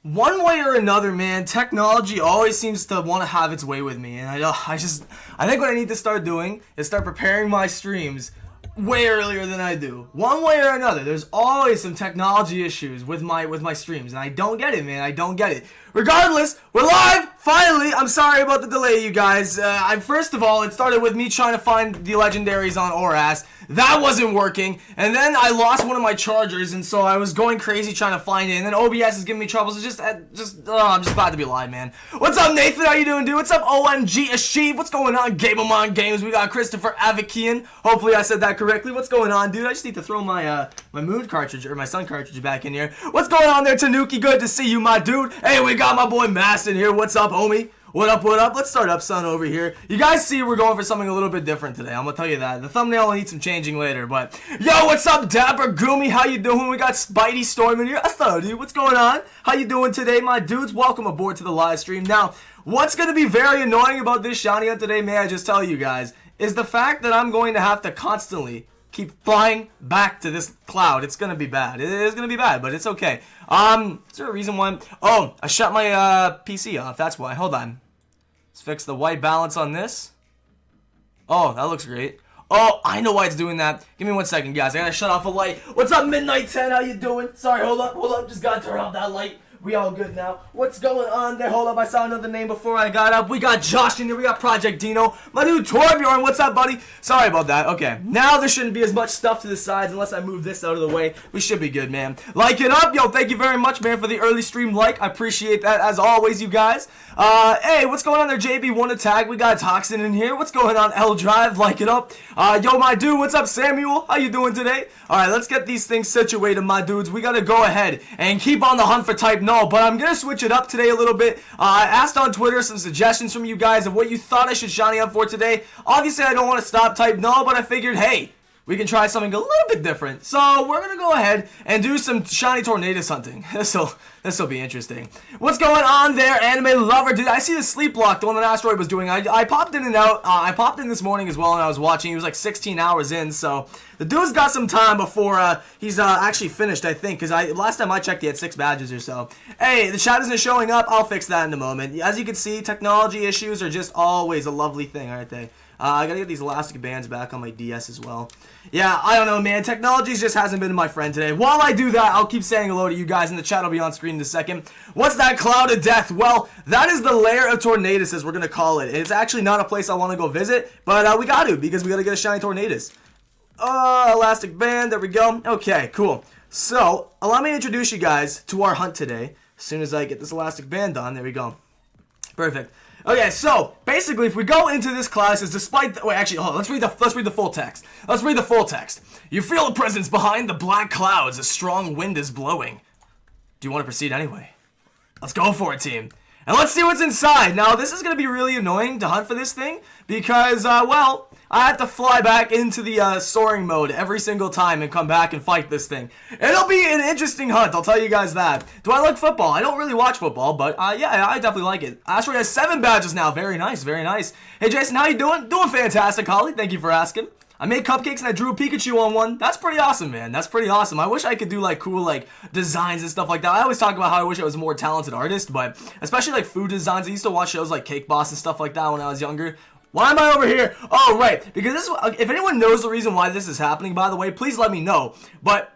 One way or another, man, technology always seems to want to have its way with me, and I think what I need to start doing is start preparing my streams way earlier than I do. One way or another, there's always some technology issues with my streams, and I don't get it, man. I don't get it. Regardless, we're live! Finally! I'm sorry about the delay, you guys. First of all, it started with me trying to find the Legendaries on Oras. That wasn't working, and then I lost one of my chargers, and so I was going crazy trying to find it, and then OBS is giving me trouble, so I'm just glad to be alive, man. What's up, Nathan? How you doing, dude? What's up, OMG Asheev? What's going on, Gablemon Games? We got Christopher Avakian. Hopefully I said that correctly. What's going on, dude? I just need to throw my my moon cartridge, or my sun cartridge back in here. What's going on there, Tanuki? Good to see you, my dude. Hey, we got my boy Maston here. What's up, homie? What up, what up? Let's start up, son, over here. You guys see we're going for something a little bit different today. I'm gonna tell you that. The thumbnail will need some changing later, but... Yo, what's up, Dapper Goomy? How you doing? We got Spidey Storm in here. Hello, dude. What's going on? How you doing today, my dudes? Welcome aboard to the live stream. Now, what's gonna be very annoying about this shiny hunt today, may I just tell you guys, is the fact that I'm going to have to constantly keep flying back to this cloud. It's gonna be bad. It is gonna be bad, but it's okay. Is there a reason why Oh, I shut my PC off. That's why. Hold on. Let's fix the white balance on this. Oh, that looks great. Oh, I know why it's doing that. Give me 1 second, guys. I gotta shut off a light. What's up, Midnight 10? How you doing? Sorry, hold up. Just gotta turn off that light. We all good now. What's going on there? Hold up, I saw another name before I got up. We got Josh in here. We got Project Dino. My dude Torbjorn, what's up, buddy? Sorry about that. Okay, now there shouldn't be as much stuff to the sides unless I move this out of the way. We should be good, man. Like it up. Yo, thank you very much, man, for the early stream like. I appreciate that, as always, you guys. Hey, what's going on there, JB? One to tag. We got Toxin in here. What's going on, L Drive? Like it up. Yo, my dude, what's up, Samuel? How you doing today? All right, let's get these things situated, my dudes. We gotta go ahead and keep on the hunt for type null, but I'm gonna switch it up today a little bit. I asked on Twitter some suggestions from you guys of what you thought I should shiny up for today. Obviously, I don't want to stop type null, but I figured, hey, we can try something a little bit different. So we're gonna go ahead and do some shiny tornadoes hunting. This'll be interesting. What's going on there, anime lover? Dude, I see the sleep block, the one that Asteroid was doing. I popped in and out. I popped in this morning as well, and I was watching. He was like 16 hours in, so the dude's got some time before he's actually finished, I think, because last time I checked, he had 6 badges or so. Hey, the chat isn't showing up. I'll fix that in a moment. As you can see, technology issues are just always a lovely thing, aren't they? I gotta get these elastic bands back on my DS as well. Yeah, I don't know, man. Technology just hasn't been my friend today. While I do that, I'll keep saying hello to you guys, and the chat will be on screen in a second. What's that cloud of death? Well, that is the lair of tornadoes, as we're gonna call it. It's actually not a place I want to go visit, but we got to, because we gotta get a shiny tornadoes. Elastic band. There we go. Okay, cool. So, allow me to introduce you guys to our hunt today. As soon as I get this elastic band on, there we go. Perfect. Okay, so basically, if we go into this class, is despite wait, actually, hold on, let's read the full text. Let's read the full text. You feel a presence behind the black clouds. A strong wind is blowing. Do you want to proceed anyway? Let's go for it, team. And let's see what's inside. Now, this is going to be really annoying to hunt for this thing because, well, I have to fly back into the soaring mode every single time and come back and fight this thing. It'll be an interesting hunt, I'll tell you guys that. Do I like football? I don't really watch football, but yeah, I definitely like it. Asteroid has 7 badges now. Very nice, very nice. Hey, Jason, how you doing? Doing fantastic, Holly. Thank you for asking. I made cupcakes and I drew a Pikachu on one. That's pretty awesome, man. That's pretty awesome. I wish I could do like cool like designs and stuff like that. I always talk about how I wish I was a more talented artist, but especially like food designs. I used to watch shows like Cake Boss and stuff like that when I was younger. Why am I over here? Oh, right. Because this is, if anyone knows the reason why this is happening, by the way, please let me know. But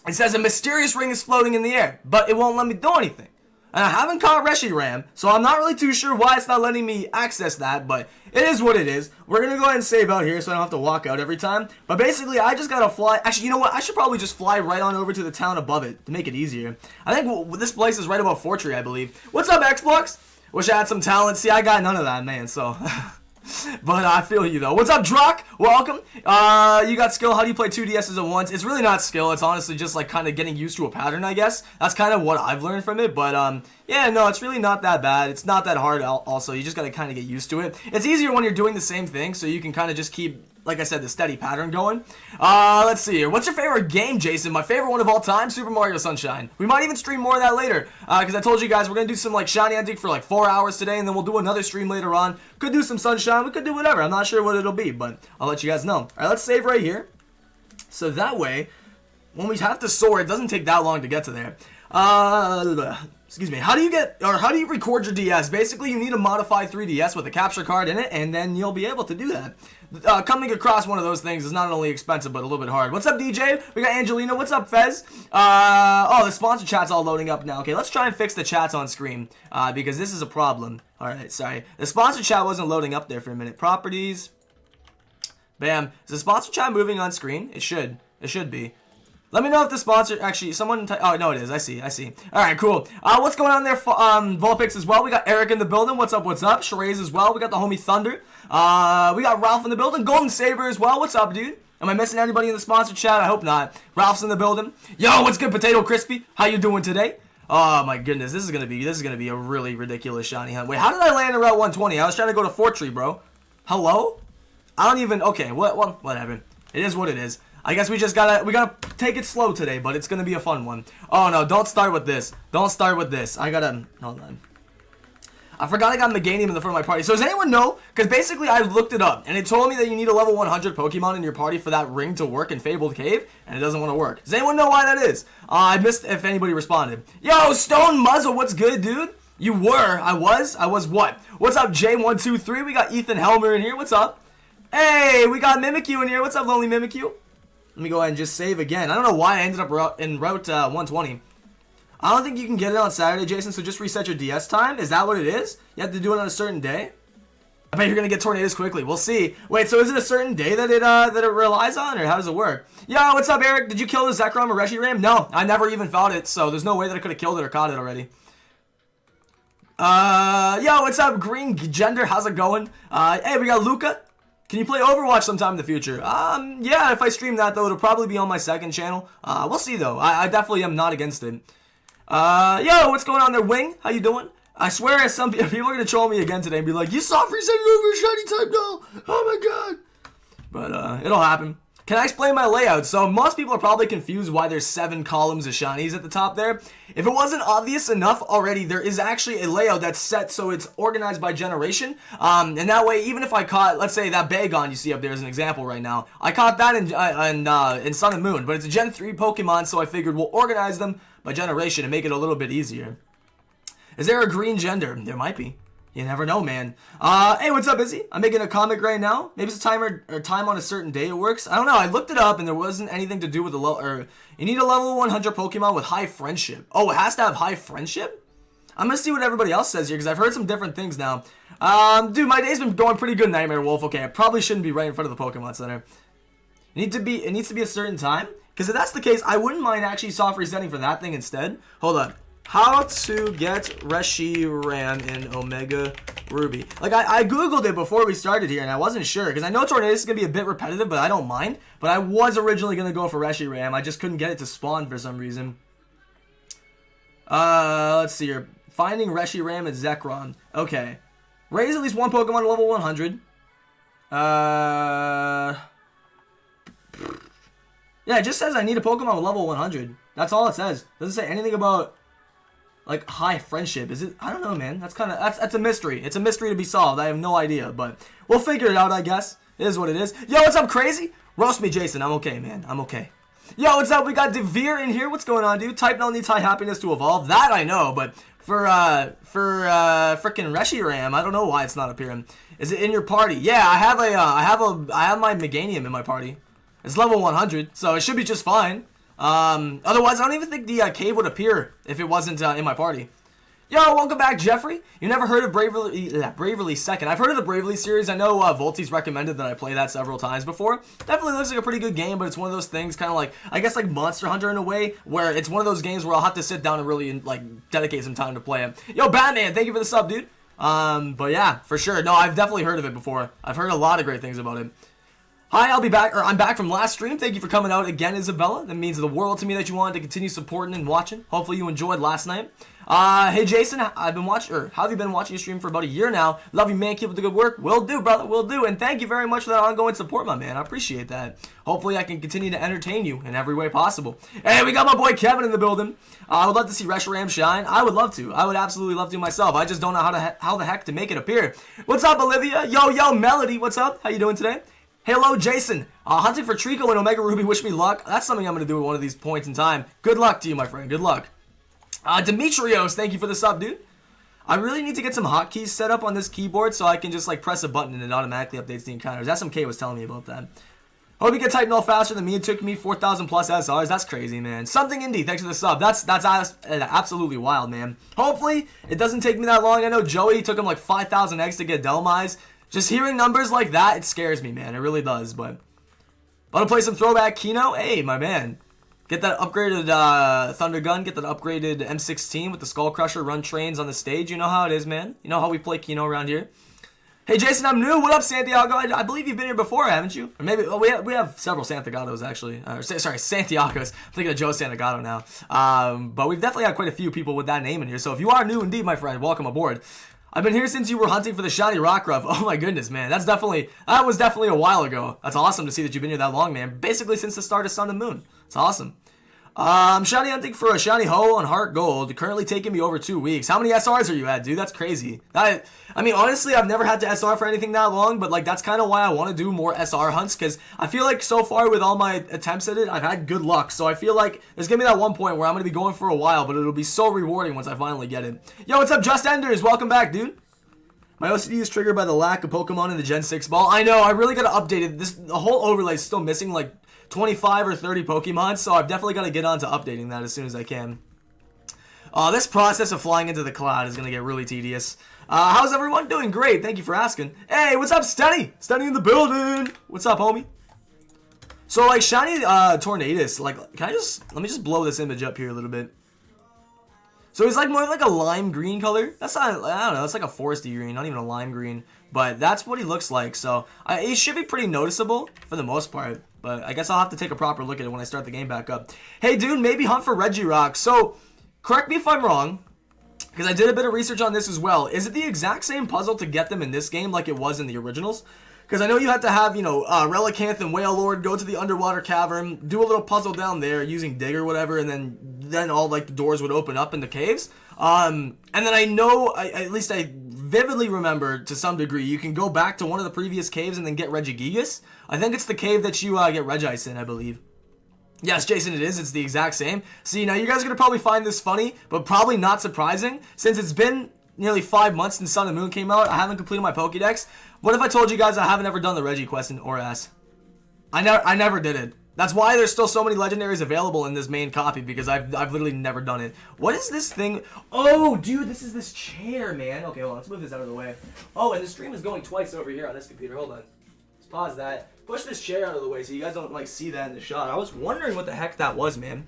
it says a mysterious ring is floating in the air, but it won't let me do anything. And I haven't caught Reshiram, so I'm not really too sure why it's not letting me access that, but it is what it is. We're going to go ahead and save out here so I don't have to walk out every time. But basically, I just got to fly. Actually, you know what? I should probably just fly right on over to the town above it to make it easier. I think this place is right above Fortree, I believe. What's up, Xbox? Wish I had some talent. See, I got none of that, man, so... But I feel you though. What's up, Drock? Welcome. You got skill. How do you play 2 DSs at once? It's really not skill. It's honestly just like kind of getting used to a pattern, I guess. That's kind of what I've learned from it. But yeah, no, it's really not that bad. It's not that hard. Also, you just gotta kind of get used to it. It's easier when you're doing the same thing, so you can kind of just keep, like I said, the steady pattern going. Let's see here. What's your favorite game, Jason? My favorite one of all time, Super Mario Sunshine. We might even stream more of that later, because I told you guys we're going to do some like shiny hunting for like 4 hours today, and then we'll do another stream later on. Could do some Sunshine. We could do whatever. I'm not sure what it'll be, but I'll let you guys know. All right, let's save right here. So that way, when we have to soar, it doesn't take that long to get to there. Excuse me. How do you record your DS? Basically, you need a modified 3DS with a capture card in it, and then you'll be able to do that. Coming across one of those things is not only expensive, but a little bit hard. What's up, DJ? We got Angelina. What's up, Fez? Oh, the sponsor chat's all loading up now. Okay, let's try and fix the chats on screen, because this is a problem. All right, sorry. The sponsor chat wasn't loading up there for a minute. Properties. Bam. Is the sponsor chat moving on screen? It should. It should be. Let me know if the sponsor, actually, someone, oh, no, it is. I see. All right, cool. What's going on there, Volpix as well? We got Eric in the building. What's up? Sherez as well. We got the homie Thunder. We got Ralph in the building. Golden Saber as well. What's up, dude? Am I missing anybody in the sponsor chat? I hope not. Ralph's in the building. Yo, what's good, Potato Crispy? How you doing today? Oh, my goodness. This is gonna be a really ridiculous shiny hunt. Wait, how did I land in Route 120? I was trying to go to Fort Tree, bro. Hello? I don't even, okay, whatever. It is what it is. I guess we gotta take it slow today, but it's gonna be a fun one. Oh no, don't start with this. Hold on. I forgot I got Meganium in the front of my party. So does anyone know? Because basically I looked it up, and it told me that you need a level 100 Pokemon in your party for that ring to work in Fabled Cave, and it doesn't want to work. Does anyone know why that is? I missed if anybody responded. Yo, Stone Muzzle, what's good, dude? You were, I was what? What's up, J123? We got Ethan Helmer in here, what's up? Hey, we got Mimikyu in here, what's up, Lonely Mimikyu? Let me go ahead and just save again. I don't know why I ended up in Route 120. I don't think you can get it on Saturday, Jason, so just reset your DS time. Is that what it is? You have to do it on a certain day? I bet you're going to get tornadoes quickly. We'll see. Wait, so is it a certain day that it relies on, or how does it work? Yo, what's up, Eric? Did you kill the Zekrom or Reshiram? No, I never even found it, so there's no way that I could have killed it or caught it already. Yo, what's up, Green Gender? How's it going? Hey, we got Luca. Can you play Overwatch sometime in the future? Yeah, if I stream that, though, it'll probably be on my second channel. We'll see, though. I definitely am not against it. Yo, what's going on there, Wing? How you doing? I swear some people are going to troll me again today and be like, you saw free sending over a shiny type doll. Oh, my God. But, it'll happen. Can I explain my layout? So most people are probably confused why there's 7 columns of shinies at the top there. If it wasn't obvious enough already, there is actually a layout that's set so it's organized by generation. And that way, even if I caught, let's say that Bagon you see up there as an example right now, I caught that in Sun and Moon, but it's a Gen 3 Pokemon, so I figured we'll organize them by generation and make it a little bit easier. Is there a green gender? There might be. You never know, man. Hey, what's up, Izzy? I'm making a comic right now. Maybe it's a timer or time on a certain day it works. I don't know. I looked it up and there wasn't anything to do with the level. You need a level 100 Pokemon with high friendship. Oh, it has to have high friendship? I'm gonna see what everybody else says here because I've heard some different things now. Dude, my day's been going pretty good, Nightmare Wolf. Okay, I probably shouldn't be right in front of the Pokemon Center. It needs to be a certain time. Because if that's the case, I wouldn't mind actually soft resetting for that thing instead. Hold on. How to get Reshiram in Omega Ruby. Like, I googled it before we started here, and I wasn't sure. Because I know Tornadus is going to be a bit repetitive, but I don't mind. But I was originally going to go for Reshiram. I just couldn't get it to spawn for some reason. Let's see here. Finding Reshiram and Zekrom. Okay. Raise at least one Pokemon to level 100. Yeah, it just says I need a Pokemon with level 100. That's all it says. Doesn't say anything about, like, high friendship. Is it? I don't know, man. That's a mystery. It's a mystery to be solved. I have no idea, but we'll figure it out, I guess. It is what it is. Yo, what's up, Crazy? Roast me, Jason. I'm okay, man. I'm okay. Yo, what's up? We got Devere in here. What's going on, dude? Type null needs high happiness to evolve. That I know, but for frickin' Reshiram, I don't know why it's not appearing. Is it in your party? Yeah, I have my Meganium in my party. It's level 100, so it should be just fine. Otherwise, I don't even think the cave would appear if it wasn't in my party. Yo, welcome back, Jeffrey. You never heard of Bravely Second? I've heard of the Bravely series. I know Volty's recommended that I play that several times before. Definitely looks like a pretty good game, but it's one of those things, kind of like, I guess like Monster Hunter in a way, where it's one of those games where I'll have to sit down and really like dedicate some time to play it. Yo, Batman, thank you for the sub, dude. But yeah, for sure. No, I've definitely heard of it before. I've heard a lot of great things about it. Hi, I'm back from last stream. Thank you for coming out again, Isabella. That means the world to me that you wanted to continue supporting and watching. Hopefully you enjoyed last night. Hey Jason, how have you been watching your stream for about a year now? Love you, man. Keep up the good work. Will do, brother. Will do. And thank you very much for that ongoing support, my man. I appreciate that. Hopefully I can continue to entertain you in every way possible. Hey, we got my boy Kevin in the building. I would love to see Reshiram shine. I would love to. I would absolutely love to myself. I just don't know how the heck to make it appear. What's up, Olivia? Yo, Melody. What's up? How you doing today? Hello, Jason. Hunting for Trico and Omega Ruby. Wish me luck. That's something I'm going to do at one of these points in time. Good luck to you, my friend. Good luck. Demetrios, thank you for the sub, dude. I really need to get some hotkeys set up on this keyboard so I can just like press a button and it automatically updates the encounters. SMK was telling me about that. Hope you get Titanol faster than me. It took me 4,000 plus SRs. That's crazy, man. Something indie, thanks for the sub. That's absolutely wild, man. Hopefully, it doesn't take me that long. I know Joey took him like 5,000 eggs to get Delmise. Just hearing numbers like that, it scares me, man. It really does, but... Want to play some throwback Kino? Hey, my man. Get that upgraded Thunder Gun. Get that upgraded M16 with the Skull Crusher. Run trains on the stage. You know how it is, man. You know how we play Kino around here. Hey, Jason, I'm new. What up, Santiago? I believe you've been here before, haven't you? Or maybe we have several Santiagados, actually. Sorry, Santiagos. I'm thinking of Joe Santagato now. But we've definitely had quite a few people with that name in here. So if you are new indeed, my friend, welcome aboard. I've been here since you were hunting for the shiny Rockruff. Oh my goodness, man. That was definitely a while ago. That's awesome to see that you've been here that long, man. Basically since the start of Sun and Moon. It's awesome. I'm shiny hunting for a shiny Ho on Heart Gold. Currently taking me over 2 weeks. How many SRs are you at, dude? That's crazy. I mean, honestly, I've never had to SR for anything that long, but like that's kind of why I want to do more SR hunts, because I feel like so far with all my attempts at it, I've had good luck. So I feel like there's gonna be that one point where I'm gonna be going for a while, but it'll be so rewarding once I finally get it. Yo, what's up, Just Enders? Welcome back, dude. My OCD is triggered by the lack of Pokemon in the Gen 6 ball. I know, I really gotta update it. The whole overlay is still missing like 25 or 30 Pokemon, so I've definitely got to get on to updating that as soon as I can. This process of flying into the cloud is going to get really tedious. How's everyone doing? Great, thank you for asking. Hey, what's up, Stenny? Stenny in the building. What's up, homie? So, like, shiny Tornadus, like, let me just blow this image up here a little bit. So he's like more like a lime green color. That's not, I don't know, that's like a foresty green, not even a lime green. But that's what he looks like, so he should be pretty noticeable for the most part. But I guess I'll have to take a proper look at it when I start the game back up. Hey, dude, maybe hunt for Regirock. So, correct me if I'm wrong, because I did a bit of research on this as well. Is it the exact same puzzle to get them in this game like it was in the originals? Because I know you had to have, you know, Relicanth and Whale Lord go to the underwater cavern, do a little puzzle down there using Dig or whatever, and then all, like, the doors would open up in the caves. And then I know, at least I vividly remember to some degree, you can go back to one of the previous caves and then get Regigigas. I think it's the cave that you get Regice in, I believe. Yes, Jason, it is. It's the exact same. See, now you guys are going to probably find this funny, but probably not surprising. Since it's been nearly 5 months since Sun and Moon came out, I haven't completed my Pokédex. What if I told you guys I haven't ever done the Regi quest in ORAS? I never did it. That's why there's still so many legendaries available in this main copy, because I've literally never done it. What is this thing? Oh, dude, this is this chair, man. Okay, hold on. Let's move this out of the way. Oh, and the stream is going twice over here on this computer. Hold on. Let's pause that. Push this chair out of the way so you guys don't, like, see that in the shot. I was wondering what the heck that was, man.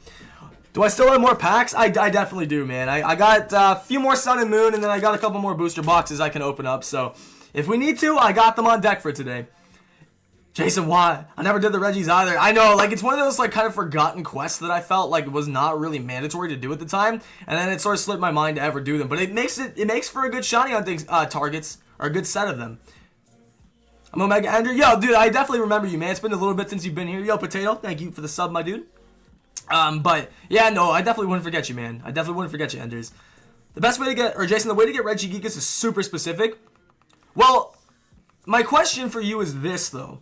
Do I still have more packs? I definitely do, man. I got a few more Sun and Moon, and then I got a couple more booster boxes I can open up. So, if we need to, I got them on deck for today. Jason, why? I never did the Regis either. I know, like, it's one of those, like, kind of forgotten quests that I felt like was not really mandatory to do at the time, and then it sort of slipped my mind to ever do them. But it makes for a good shiny hunting targets, or a good set of them. I'm Omega Andrew. Yo, dude, I definitely remember you, man. It's been a little bit since you've been here. Yo, Potato, thank you for the sub, my dude. But, yeah, no, I definitely wouldn't forget you, man. I definitely wouldn't forget you, Enders. The best way to get, or Jason, the way to get Regigigas is super specific. Well, my question for you is this, though.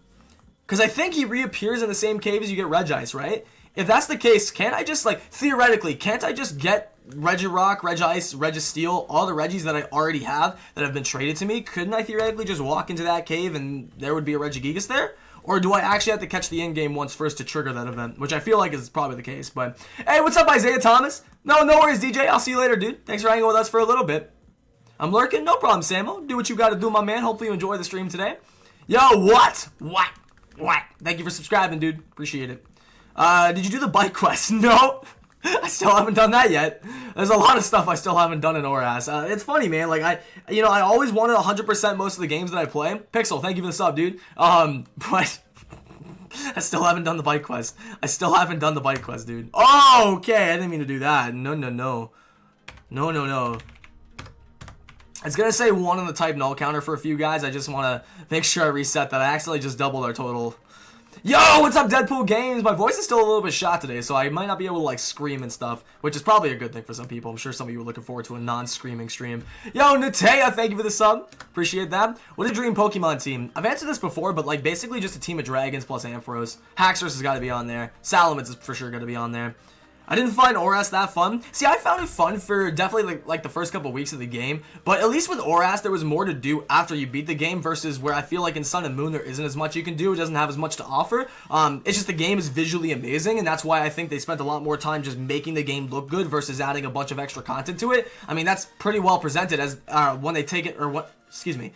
Because I think he reappears in the same cave as you get Regice, right? If that's the case, can't I just, like, theoretically, can't I just get Regirock, Regice, Registeel, all the Regis that I already have that have been traded to me? Couldn't I theoretically just walk into that cave and there would be a Regigigas there? Or do I actually have to catch the in-game once first to trigger that event? Which I feel like is probably the case, but... Hey, what's up, Isaiah Thomas? No worries, DJ. I'll see you later, dude. Thanks for hanging with us for a little bit. I'm lurking? No problem, Samo. Do what you gotta do, my man. Hopefully you enjoy the stream today. Yo, what? Thank you for subscribing, dude. Appreciate it. Did you do the bike quest? No. I still haven't done that yet. There's a lot of stuff I still haven't done in ORAS. It's funny, man. Like, I always wanted 100% most of the games that I play. Pixel, thank you for the sub, dude. But I still haven't done the bike quest. Dude. Oh, okay. I didn't mean to do that. No. It's gonna say 1 on the type null counter for a few guys. I just want to make sure I reset that. I accidentally just doubled our total. Yo, what's up, Deadpool Games? My voice is still a little bit shot today, so I might not be able to, like, scream and stuff, which is probably a good thing for some people. I'm sure some of you are looking forward to a non-screaming stream. Yo, Natea, thank you for the sub. Appreciate that. What is a dream Pokemon team? I've answered this before, but, like, basically just a team of dragons plus Ampharos. Haxorus has got to be on there. Salamence is for sure going to be on there. I didn't find Oras that fun. See, I found it fun for definitely like the first couple weeks of the game, but at least with Oras there was more to do after you beat the game versus where I feel like in Sun and Moon there isn't as much you can do. It doesn't have as much to offer. It's just the game is visually amazing, and that's why I think they spent a lot more time just making the game look good versus adding a bunch of extra content to it. I mean, that's pretty well presented as when they take it, or what, excuse me,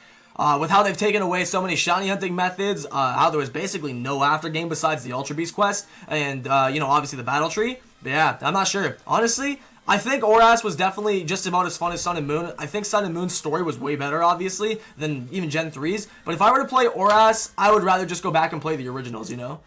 with how they've taken away so many shiny hunting methods, how there was basically no after game besides the Ultra Beast quest, and you know, obviously the battle tree. But yeah, I'm not sure. Honestly, I think Oras was definitely just about as fun as Sun and Moon. I think Sun and Moon's story was way better, obviously, than even Gen 3's. But if I were to play Oras, I would rather just go back and play the originals, you know?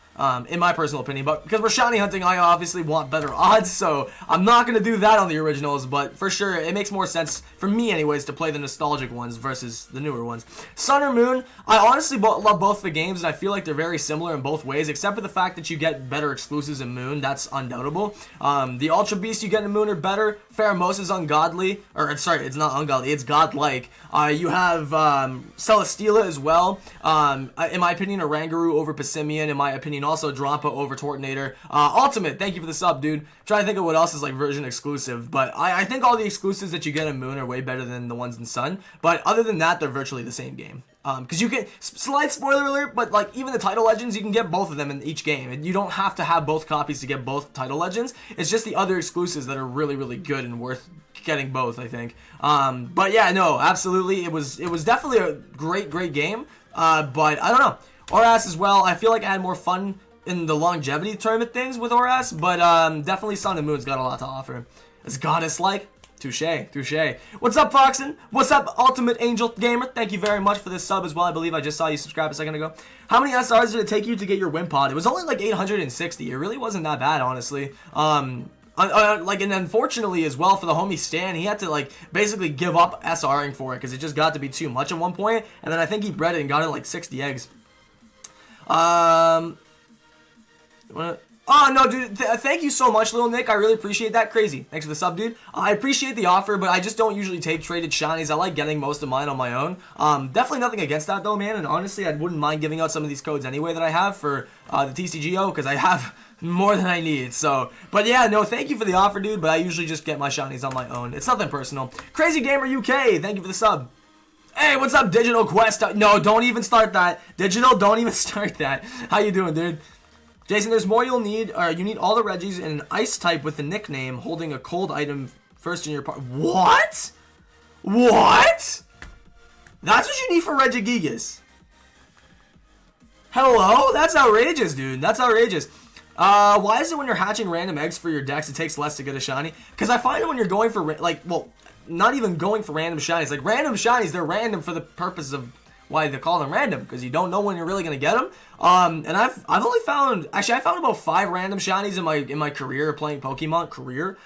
In my personal opinion. But because we're shiny hunting, I obviously want better odds, so I'm not going to do that on the originals. But for sure, it makes more sense, for me anyways, to play the nostalgic ones versus the newer ones. Sun or Moon, I honestly love both the games, and I feel like they're very similar in both ways, except for the fact that you get better exclusives in Moon. That's undoubtable. The Ultra Beasts you get in Moon are better. Pheromosa is ungodly, or sorry, it's not ungodly, it's godlike. You have Celesteela as well. In my opinion, Oranguru over Passimian. In my opinion, also Drampa over Tortonator. Ultimate, thank you for the sub, dude. I'm trying to think of what else is like version exclusive, but I think all the exclusives that you get in Moon are way better than the ones in Sun. But other than that, they're virtually the same game. Because you can, slight spoiler alert, but like even the title legends, you can get both of them in each game, and you don't have to have both copies to get both title legends. It's just the other exclusives that are really, really good and worth getting both, I think. But yeah, no, absolutely, it was definitely a great game. But I don't know, Oras as well. I feel like I had more fun in the longevity tournament things with Oras, but definitely Sun and Moon's got a lot to offer. It's goddess-like. Touche. What's up, Foxen? What's up, Ultimate Angel Gamer? Thank you very much for this sub as well. I believe I just saw you subscribe a second ago. How many SRs did it take you to get your win pod? It was only like 860. It really wasn't that bad, honestly. Like, and unfortunately as well for the homie Stan, he had to like basically give up SRing for it because it just got to be too much at one point. And then I think he bred it and got it like 60 eggs. Oh, no, dude, thank you so much, Little Nick. I really appreciate that. Crazy. Thanks for the sub, dude. I appreciate the offer, but I just don't usually take traded shinies. I like getting most of mine on my own. Definitely nothing against that, though, man. And honestly, I wouldn't mind giving out some of these codes anyway that I have for the TCGO, because I have more than I need. So, but yeah, no, thank you for the offer, dude, but I usually just get my shinies on my own. It's nothing personal. Crazy Gamer UK, thank you for the sub. Hey, what's up, Digital Quest? No, don't even start that. Digital, don't even start that. How you doing, dude? Jason, there's more you'll need. You need all the Regis and an ice type with the nickname holding a cold item first in your part. What? What? That's what you need for Regigigas. Hello? That's outrageous, dude. That's outrageous. Why is it when you're hatching random eggs for your decks, it takes less to get a shiny? Because I find when you're going for, like, well, not even going for random shinies. Like, random shinies, they're random for the purpose of why they call them random, because you don't know when you're really gonna get them. And I've only found, actually I found about 5 random shinies in my career of playing Pokemon.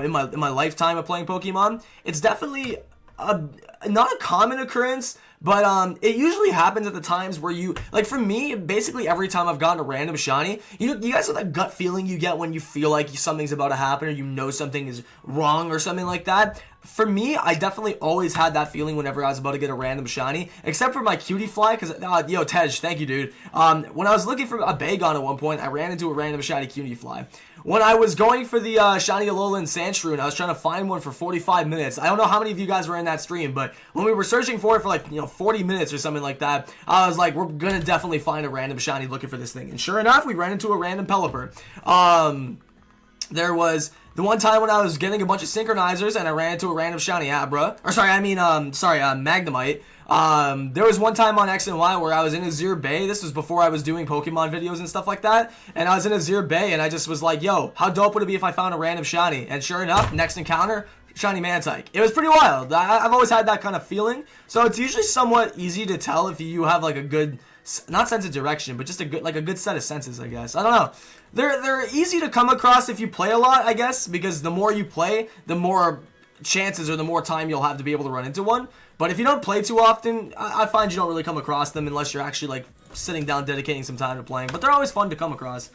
In my lifetime of playing Pokemon. It's definitely not a common occurrence, but it usually happens at the times where you, like for me, basically every time I've gotten a random shiny, you guys know that gut feeling you get when you feel like something's about to happen or you know something is wrong or something like that? For me, I definitely always had that feeling whenever I was about to get a random shiny, except for my cutie fly, because, yo, Tej, thank you, dude. When I was looking for a Bagon at one point, I ran into a random shiny cutie fly. When I was going for the shiny Alolan Sandshrew, I was trying to find one for 45 minutes. I don't know how many of you guys were in that stream, but when we were searching for it for like, 40 minutes or something like that, I was like, we're going to definitely find a random shiny looking for this thing. And sure enough, we ran into a random Pelipper. There was the one time when I was getting a bunch of synchronizers and I ran into a random shiny Abra. Or sorry, Magnemite. There was one time on X and Y where I was in Azure Bay. This was before I was doing Pokemon videos and stuff like that. And I was in Azure Bay and I just was like, yo, how dope would it be if I found a random shiny? And sure enough, next encounter, shiny Mantike. It was pretty wild. I've always had that kind of feeling. So it's usually somewhat easy to tell if you have like a good, not sense of direction, but just a good set of senses, I guess. I don't know. They're easy to come across if you play a lot, I guess, because the more you play, the more chances or the more time you'll have to be able to run into one. But if you don't play too often, I find you don't really come across them unless you're actually like sitting down dedicating some time to playing. But they're always fun to come across.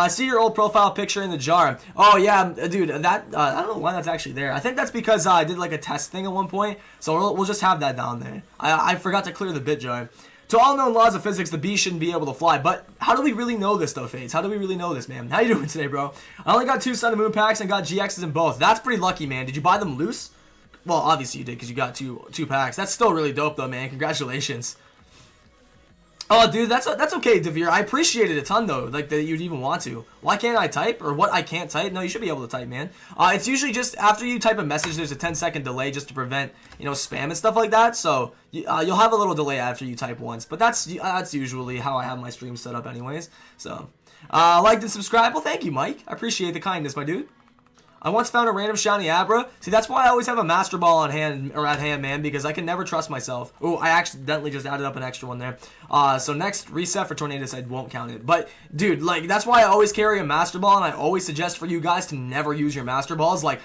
See your old profile picture in the jar. Oh yeah, dude, that I don't know why that's actually there. I think that's because I did like a test thing at one point, so we'll just have that down there. I forgot to clear the bit jar. To all known laws of physics, the bee shouldn't be able to fly. But how do we really know this, though, Fades? How do we really know this, man? How you doing today, bro? I only got 2 Sun and Moon packs and got GXs in both. That's pretty lucky, man. Did you buy them loose? Well, obviously you did because you got two packs. That's still really dope, though, man. Congratulations. Oh, dude, that's okay, Devere. I appreciate it a ton, though, like, that you'd even want to. Why can't I type? Or what I can't type? No, you should be able to type, man. It's usually just after you type a message, there's a 10-second delay just to prevent, you know, spam and stuff like that. So, you'll have a little delay after you type once. But that's usually how I have my stream set up anyways. So, like and subscribe. Well, thank you, Mike. I appreciate the kindness, my dude. I once found a random shiny Abra. See, that's why I always have a Master Ball on hand, or at hand, man, because I can never trust myself. Oh, I accidentally just added up an extra one there. So next reset for Tornadus, I won't count it. But, dude, like, that's why I always carry a Master Ball, and I always suggest for you guys to never use your Master Balls. Like,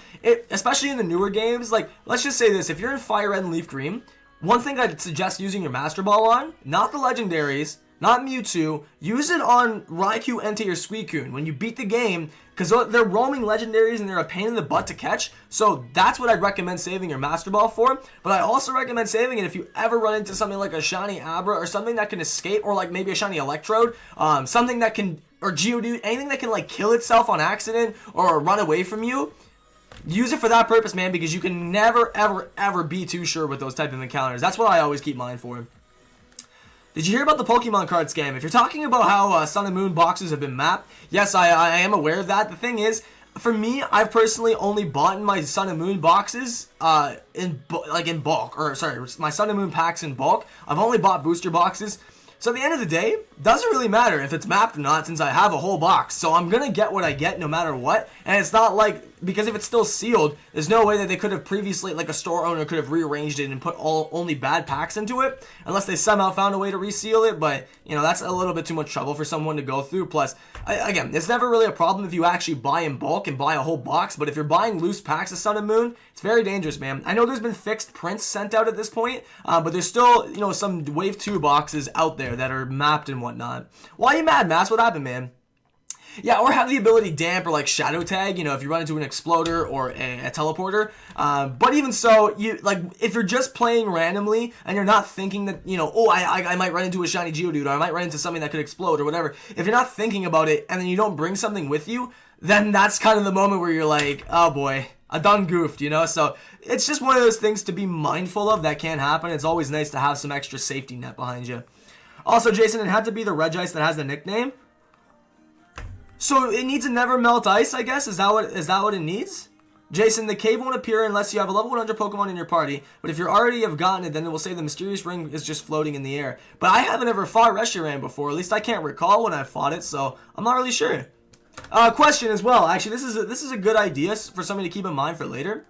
especially in the newer games, like, let's just say this. If you're in Fire Red and Leaf Green, one thing I'd suggest using your Master Ball on, not the Legendaries, not Mewtwo, use it on Raikou, Entei, or Suicune when you beat the game, because they're roaming Legendaries and they're a pain in the butt to catch. So that's what I'd recommend saving your Master Ball for. But I also recommend saving it if you ever run into something like a shiny Abra or something that can escape, or like maybe a shiny Electrode, something that can, or Geodude, anything that can like kill itself on accident or run away from you. Use it for that purpose, man, because you can never, ever, ever be too sure with those type of encounters. That's what I always keep mine for. Did you hear about the Pokemon card scam? If you're talking about how Sun and Moon boxes have been mapped, yes, I am aware of that. The thing is, for me, I've personally only bought my Sun and Moon boxes in bulk, or sorry, my Sun and Moon packs in bulk. I've only bought booster boxes. So at the end of the day, doesn't really matter if it's mapped or not, since I have a whole box. So I'm gonna get what I get no matter what. And it's not like, because if it's still sealed, there's no way that they could have previously, like a store owner could have rearranged it and put only bad packs into it, unless they somehow found a way to reseal it. But, you know, that's a little bit too much trouble for someone to go through. Plus, again, it's never really a problem if you actually buy in bulk and buy a whole box. But if you're buying loose packs of Sun and Moon, it's very dangerous, man. I know there's been fixed prints sent out at this point, but there's still, you know, some Wave 2 boxes out there that are mapped and whatnot. Why are you mad, Mass? What happened, man? Yeah, or have the ability damp or like shadow tag, you know, if you run into an exploder or a teleporter. But even so, you like if you're just playing randomly and you're not thinking that, you know, oh, I might run into a shiny Geodude, or I might run into something that could explode or whatever. If you're not thinking about it and then you don't bring something with you, then that's kind of the moment where you're like, oh boy, I done goofed, you know? So it's just one of those things to be mindful of that can happen. It's always nice to have some extra safety net behind you. Also, Jason, it had to be the Regice that has the nickname. So it needs a never melt ice, I guess? Is that what it needs? Jason, the cave won't appear unless you have a level 100 Pokemon in your party, but if you already have gotten it, then it will say the mysterious ring is just floating in the air. But I haven't ever fought Reshiram before, at least I can't recall when I fought it, so I'm not really sure. Question as well, actually, this is a good idea for somebody to keep in mind for later.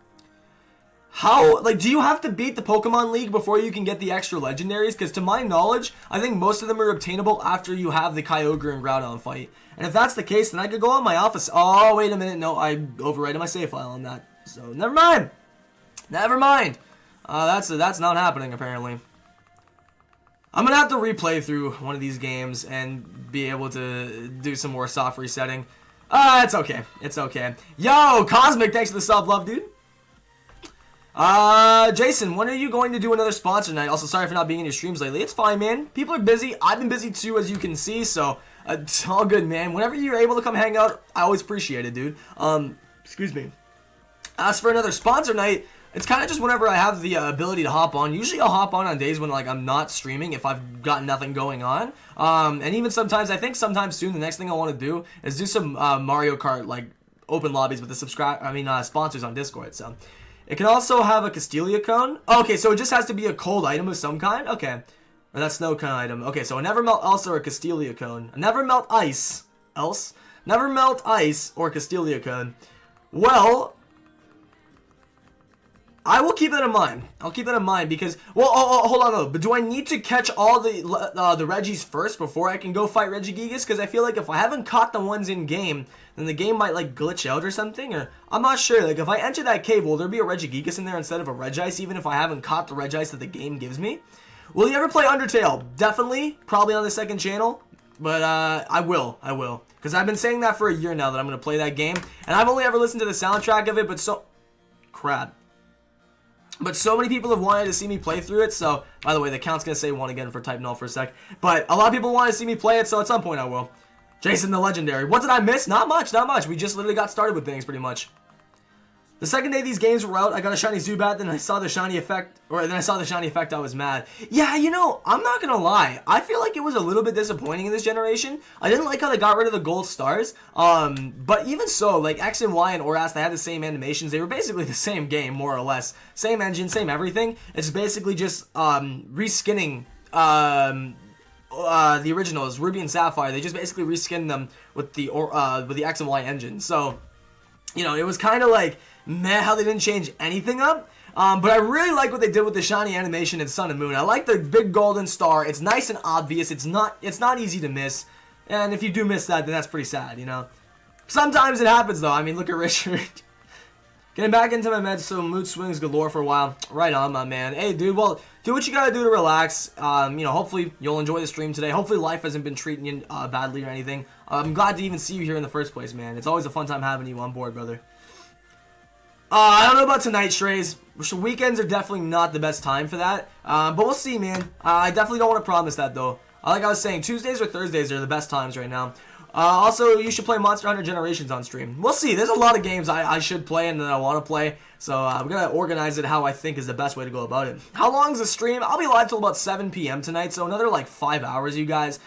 How, like, do you have to beat the Pokemon League before you can get the extra Legendaries? Because to my knowledge, I think most of them are obtainable after you have the Kyogre and Groudon fight. And if that's the case, then I could go on my office. Oh, wait a minute. No, I overwrited my save file on that. So, never mind. Never mind. That's not happening, apparently. I'm going to have to replay through one of these games and be able to do some more soft resetting. It's okay. It's okay. Yo, Cosmic, thanks for the self-love, dude. Jason, when are you going to do another sponsor night? Also, sorry for not being in your streams lately. It's fine, man. People are busy. I've been busy too, as you can see, so it's all good, man. Whenever you're able to come hang out, I always appreciate it, dude. Excuse me. As for another sponsor night, it's kind of just whenever I have the ability to hop on. Usually I'll hop on days when, like, I'm not streaming if I've got nothing going on. And even sometimes, I think sometime soon, the next thing I want to do is do some Mario Kart, like, open lobbies with the sponsors on Discord, so... It can also have a Castelia cone. Oh, okay, so it just has to be a cold item of some kind? Okay. Or that snow cone item. Okay, so a never melt else or a Castelia cone. A never melt ice else. Never melt ice or Castelia cone. Well, I will keep that in mind. I'll keep that in mind because, well, hold on though. But do I need to catch all the Reggies first before I can go fight Regigigas? Because I feel like if I haven't caught the ones in game, then the game might like glitch out or something. Or I'm not sure. Like if I enter that cave, will there be a Regigigas in there instead of a Regice, even if I haven't caught the Regice that the game gives me? Will you ever play Undertale? Definitely. Probably on the second channel. But I will. Because I've been saying that for a year now that I'm going to play that game. And I've only ever listened to the soundtrack of it, but so... Crap. But so many people have wanted to see me play through it, so, by the way, the count's going to say 1 again for type null for a sec. But a lot of people want to see me play it, so at some point I will. Jason the Legendary. What did I miss? Not much, not much. We just literally got started with things, pretty much. The second day these games were out, I got a shiny Zubat, then I saw the shiny effect, I was mad. Yeah, you know, I'm not gonna lie. I feel like it was a little bit disappointing in this generation. I didn't like how they got rid of the gold stars. But even so, like X and Y and Oras, they had the same animations. They were basically the same game, more or less. Same engine, same everything. It's basically just reskinning the originals, Ruby and Sapphire. They just basically reskinned them with the X and Y engine. So, you know, it was kind of like meh how they didn't change anything up. But I really like what they did with the shiny animation in Sun and Moon. I like the big golden star. It's nice and obvious. It's not easy to miss. And if you do miss that, then that's pretty sad, you know. Sometimes it happens though. I mean, look at Richard. Getting back into my meds, so mood swings galore for a while. Right on, my man. Hey, dude, well, do what you gotta do to relax. You know, hopefully you'll enjoy the stream today. Hopefully life hasn't been treating you badly or anything. I'm glad to even see you here in the first place, man. It's always a fun time having you on board, brother. I don't know about tonight, Strays. Weekends are definitely not the best time for that. But we'll see, man. I definitely don't want to promise that, though. Like I was saying, Tuesdays or Thursdays are the best times right now. Also, you should play Monster Hunter Generations on stream. We'll see. There's a lot of games I should play and that I want to play. So I'm going to organize it how I think is the best way to go about it. How long is the stream? I'll be live till about 7 p.m. tonight. So another like 5 hours, you guys.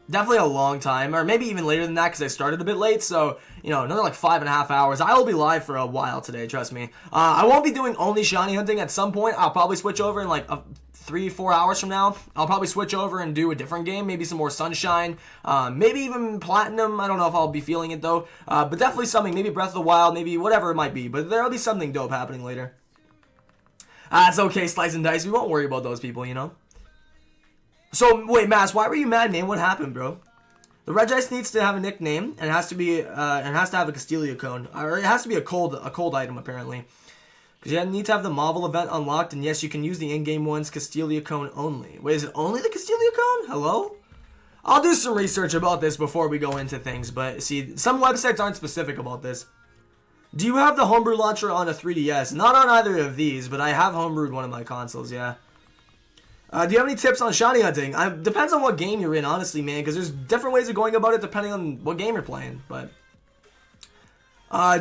Definitely a long time, or maybe even later than that because I started a bit late. So, you know, another like 5.5 hours. I will be live for a while today, trust me. I won't be doing only shiny hunting at some point. I'll probably switch over in like 3-4 hours from now. I'll probably switch over and do a different game, maybe some more Sunshine, maybe even Platinum. I don't know if I'll be feeling it though, but definitely something, maybe Breath of the Wild, maybe whatever it might be, but there'll be something dope happening later. It's okay, Slice and Dice. We won't worry about those people, you know. So, wait, Mass, why were you mad, man? What happened, bro? The Regice needs to have a nickname, and it has to be, have a Castelia cone. Or it has to be a cold item, apparently. Because you need to have the Marvel event unlocked, and yes, you can use the in-game one's Castelia cone only. Wait, is it only the Castelia cone? Hello? I'll do some research about this before we go into things, but see, some websites aren't specific about this. Do you have the homebrew launcher on a 3DS? Not on either of these, but I have homebrewed one of my consoles, yeah. Do you have any tips on shiny hunting? Depends on what game you're in, honestly, man, because there's different ways of going about it depending on what game you're playing, but...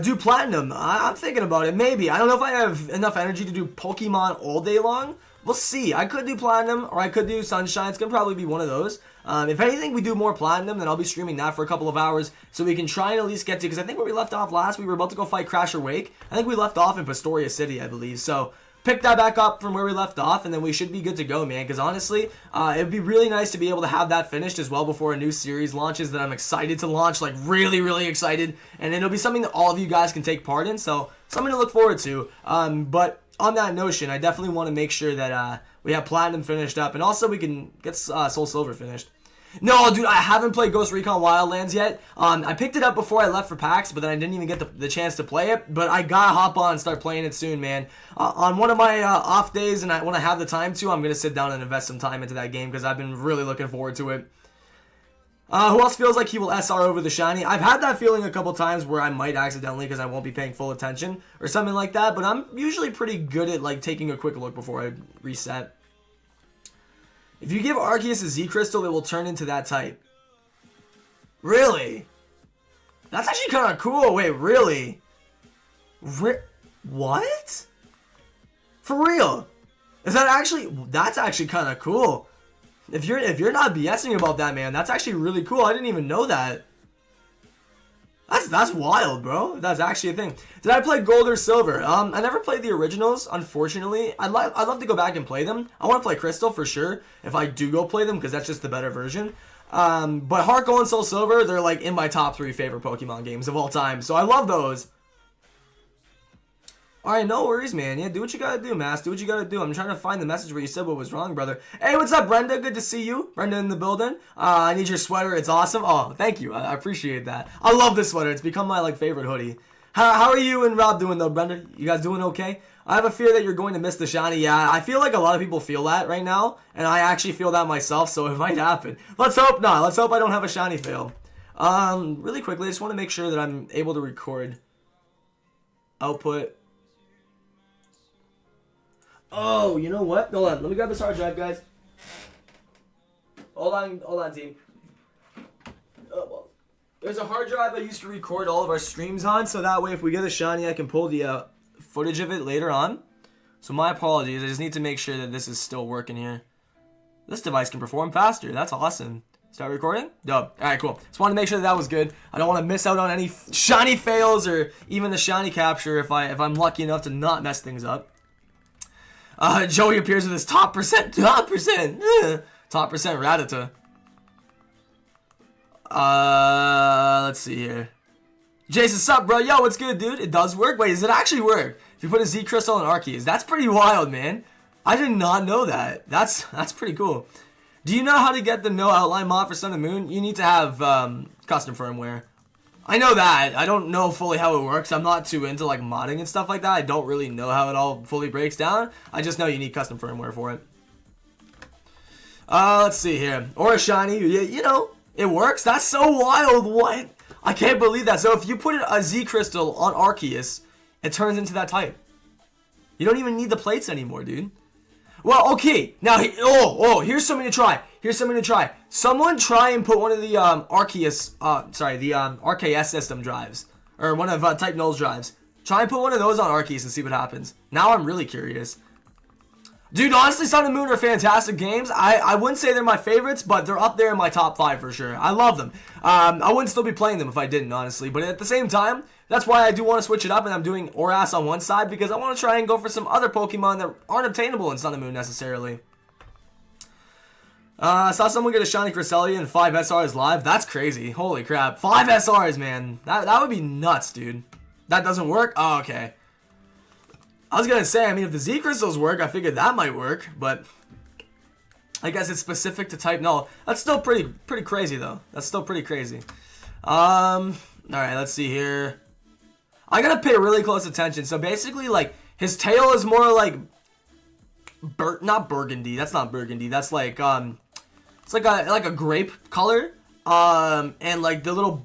do Platinum. I'm thinking about it, maybe. I don't know if I have enough energy to do Pokemon all day long. We'll see. I could do Platinum, or I could do Sunshine. It's going to probably be one of those. If anything, we do more Platinum, then I'll be streaming that for a couple of hours, so we can try and at least get to, because I think where we left off last, we were about to go fight Crasher Wake. I think we left off in Pastoria City, I believe, so... Pick that back up from where we left off, and then we should be good to go, man. Because honestly, it would be really nice to be able to have that finished as well before a new series launches that I'm excited to launch, like really, really excited. And it'll be something that all of you guys can take part in, so something to look forward to. But on that notion, I definitely want to make sure that we have Platinum finished up, and also we can get Soul Silver finished. No, dude, I haven't played Ghost Recon Wildlands yet. I picked it up before I left for PAX, but then I didn't even get the chance to play it. But I gotta hop on and start playing it soon, man. On one of my off days, and when I have the time to, I'm gonna sit down and invest some time into that game because I've been really looking forward to it. Who else feels like he will SR over the shiny? I've had that feeling a couple times where I might accidentally because I won't be paying full attention or something like that. But I'm usually pretty good at like taking a quick look before I reset. If you give Arceus a Z Crystal, it will turn into that type. Really? That's actually kind of cool. Wait, really? What? For real? Is that actually... That's actually kind of cool. If you're not BSing about that, man, that's actually really cool. I didn't even know that. That's wild, bro. That's actually a thing. Did I play Gold or Silver? I never played the originals, unfortunately. I'd love to go back and play them. I want to play Crystal for sure, if I do go play them, because that's just the better version. But Heart Gold and Soul Silver, they're like in my top 3 favorite Pokemon games of all time, so I love those. Alright, no worries, man. Yeah, do what you gotta do, Mass. Do what you gotta do. I'm trying to find the message where you said what was wrong, brother. Hey, what's up, Brenda? Good to see you. Brenda in the building. I need your sweater. It's awesome. Oh, thank you. I appreciate that. I love this sweater. It's become my, like, favorite hoodie. How are you and Rob doing, though, Brenda? You guys doing okay? I have a fear that you're going to miss the shiny. Yeah, I feel like a lot of people feel that right now, and I actually feel that myself, so it might happen. Let's hope not. Let's hope I don't have a shiny fail. Really quickly, I just want to make sure that I'm able to record output. Oh, you know what? Hold on. Let me grab this hard drive, guys. Hold on, team. Oh, well. There's a hard drive I used to record all of our streams on, so that way if we get a shiny, I can pull the footage of it later on. So my apologies. I just need to make sure that this is still working here. This device can perform faster. That's awesome. Start recording? Dope. Alright, cool. Just wanted to make sure that was good. I don't want to miss out on any shiny fails or even the shiny capture if I'm lucky enough to not mess things up. Joey appears with his top percent Rattata. Let's see here. Jason, sup, bro? Yo, what's good, dude? It does work? Wait, does it actually work? If you put a Z Crystal in Arceus, that's pretty wild, man. I did not know that. That's pretty cool. Do you know how to get the no outline mod for Sun and Moon? You need to have custom firmware. I know that. I don't know fully how it works. I'm not too into like modding and stuff like that. I don't really know how it all fully breaks down. I just know you need custom firmware for it. Let's see here. Or a shiny. You know, it works. That's so wild. What? I can't believe that. So if you put a Z Crystal on Arceus, it turns into that type. You don't even need the plates anymore, dude. Well, okay. Now, here's something to try. Someone try and put one of the Arceus, the RKS system drives, or one of Type Null's drives. Try and put one of those on Arceus and see what happens. Now I'm really curious. Dude, honestly, Sun and Moon are fantastic games. I wouldn't say they're my favorites, but they're up there in my top 5 for sure. I love them. I wouldn't still be playing them if I didn't, honestly. But at the same time, that's why I do want to switch it up, and I'm doing Oras on one side, because I want to try and go for some other Pokemon that aren't obtainable in Sun and Moon necessarily. I saw someone get a shiny Cresselia and 5 SRs live. That's crazy. Holy crap. 5 SRs, man. That would be nuts, dude. That doesn't work? Oh, okay. I was going to say, I mean, if the Z Crystals work, I figured that might work, but I guess it's specific to Type Null. That's still pretty crazy, though. That's still pretty crazy. Alright, let's see here. I gotta pay really close attention. So basically, like, his tail is more like not burgundy. That's not burgundy. That's like it's like a grape color. And like the little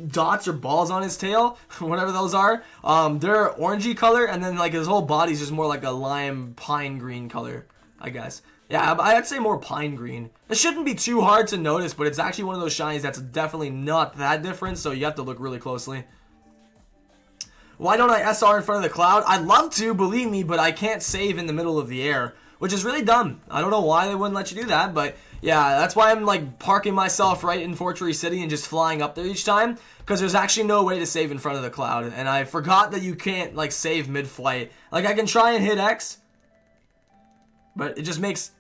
dots or balls on his tail, whatever those are, they're orangey color, and then like his whole body's just more like a lime pine green color, I guess. Yeah, I'd say more pine green. It shouldn't be too hard to notice, but it's actually one of those shinies that's definitely not that different, so you have to look really closely. Why don't I SR in front of the cloud? I'd love to, believe me, but I can't save in the middle of the air, which is really dumb. I don't know why they wouldn't let you do that, but yeah, that's why I'm like parking myself right in Fortree City and just flying up there each time, because there's actually no way to save in front of the cloud, and I forgot that you can't like save mid-flight. Like I can try and hit X, but it just makes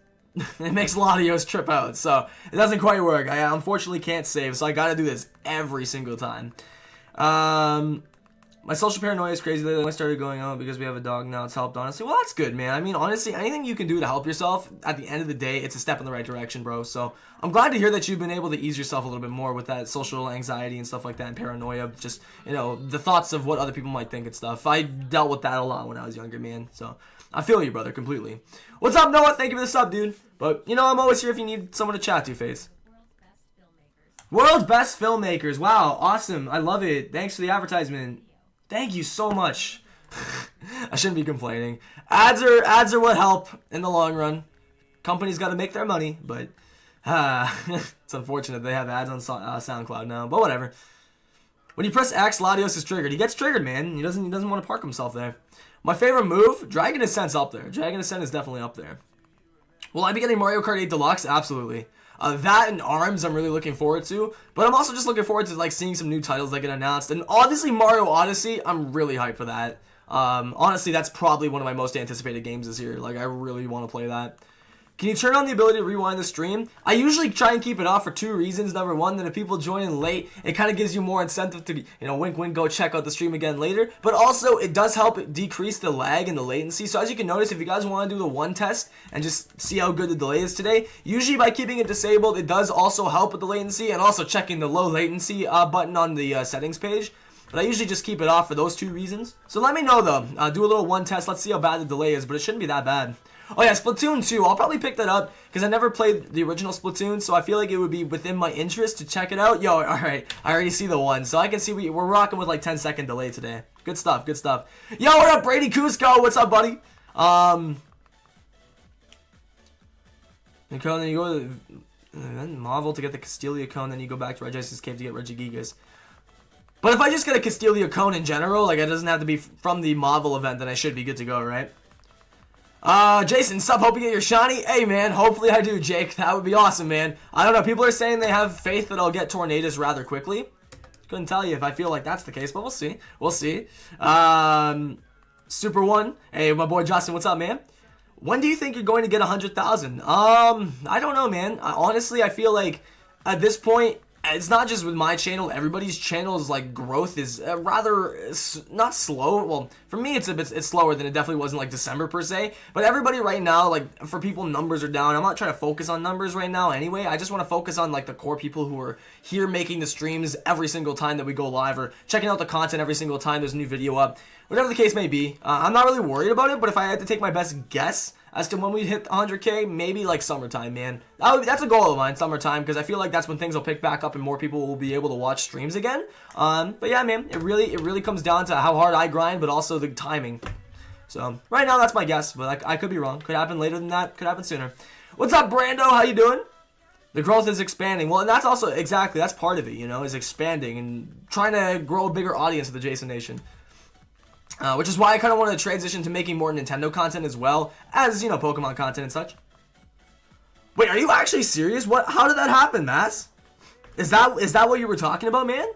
it makes Latios trip out, so it doesn't quite work. I unfortunately can't save, so I gotta do this every single time. My social paranoia is crazy lately. I started going out because we have a dog now. It's helped, honestly. Well, that's good, man. I mean, honestly, anything you can do to help yourself, at the end of the day, it's a step in the right direction, bro. So I'm glad to hear that you've been able to ease yourself a little bit more with that social anxiety and stuff like that, and paranoia. Just, you know, the thoughts of what other people might think and stuff. I dealt with that a lot when I was younger, man. So I feel you, brother, completely. What's up, Noah? Thank you for the sub, dude. But, you know, I'm always here if you need someone to chat to, Face. World's best filmmakers. Wow, awesome. I love it. Thanks for the advertisement. Thank you so much. I shouldn't be complaining. Ads are what help in the long run. Companies got to make their money, but it's unfortunate they have ads on SoundCloud now. But whatever. When you press X, Latios is triggered. He gets triggered, man. He doesn't want to park himself there. My favorite move, Dragon Ascent's up there. Dragon Ascent is definitely up there. Will I be getting Mario Kart 8 Deluxe? Absolutely. That and ARMS I'm really looking forward to, but I'm also just looking forward to like seeing some new titles that get announced, and obviously Mario Odyssey, I'm really hyped for that. Honestly, that's probably one of my most anticipated games this year. Like, I really want to play that. Can you turn on the ability to rewind the stream? I usually try and keep it off for 2 reasons. Number one, that if people join in late, it kind of gives you more incentive to, you know, wink wink, go check out the stream again later. But also, it does help decrease the lag and the latency. So as you can notice, if you guys want to do the one test and just see how good the delay is today, usually by keeping it disabled, it does also help with the latency, and also checking the low latency button on the settings page. But I usually just keep it off for those 2 reasons. So let me know though. Do a little one test. Let's see how bad the delay is, but it shouldn't be that bad. Oh yeah, Splatoon 2. I'll probably pick that up because I never played the original Splatoon, so I feel like it would be within my interest to check it out. Yo, alright. I already see the one, so I can see we're rocking with like 10-second delay today. Good stuff, good stuff. Yo, what up, Brady Cusco? What's up, buddy? The cone, then you go to Marvel to get the Castelia cone, then you go back to Regice's cave to get Regigigas. But if I just get a Castelia cone in general, like it doesn't have to be from the Marvel event, then I should be good to go, right? Jason, sub, hope you get your shiny. Hey, man, hopefully I do, Jake. That would be awesome, man. I don't know. People are saying they have faith that I'll get Tornadus rather quickly. Couldn't tell you if I feel like that's the case, but we'll see. We'll see. Super One. Hey, my boy Justin, what's up, man? When do you think you're going to get 100,000? I don't know, man. Honestly, I feel like at this point, it's not just with my channel. Everybody's channel's like growth is rather not slow. Well, for me, it's slower than it definitely was in like December per se. But everybody right now, like for people, numbers are down. I'm not trying to focus on numbers right now. Anyway, I just want to focus on like the core people who are here making the streams every single time that we go live, or checking out the content every single time there's a new video up. Whatever the case may be, I'm not really worried about it. But if I had to take my best guess as to when we hit 100K, maybe like summertime, man. That's a goal of mine, summertime, because I feel like that's when things will pick back up and more people will be able to watch streams again. But yeah, man, it really comes down to how hard I grind, but also the timing. So right now, that's my guess, but I could be wrong. Could happen later than that. Could happen sooner. What's up, Brando? How you doing? The growth is expanding. Well, and that's also exactly that's part of it. You know, is expanding and trying to grow a bigger audience of the Jason Nation. Which is why I kind of wanted to transition to making more Nintendo content as well as, you know, Pokemon content and such. Wait, are you actually serious? What? How did that happen, Mass? Is that what you were talking about, man?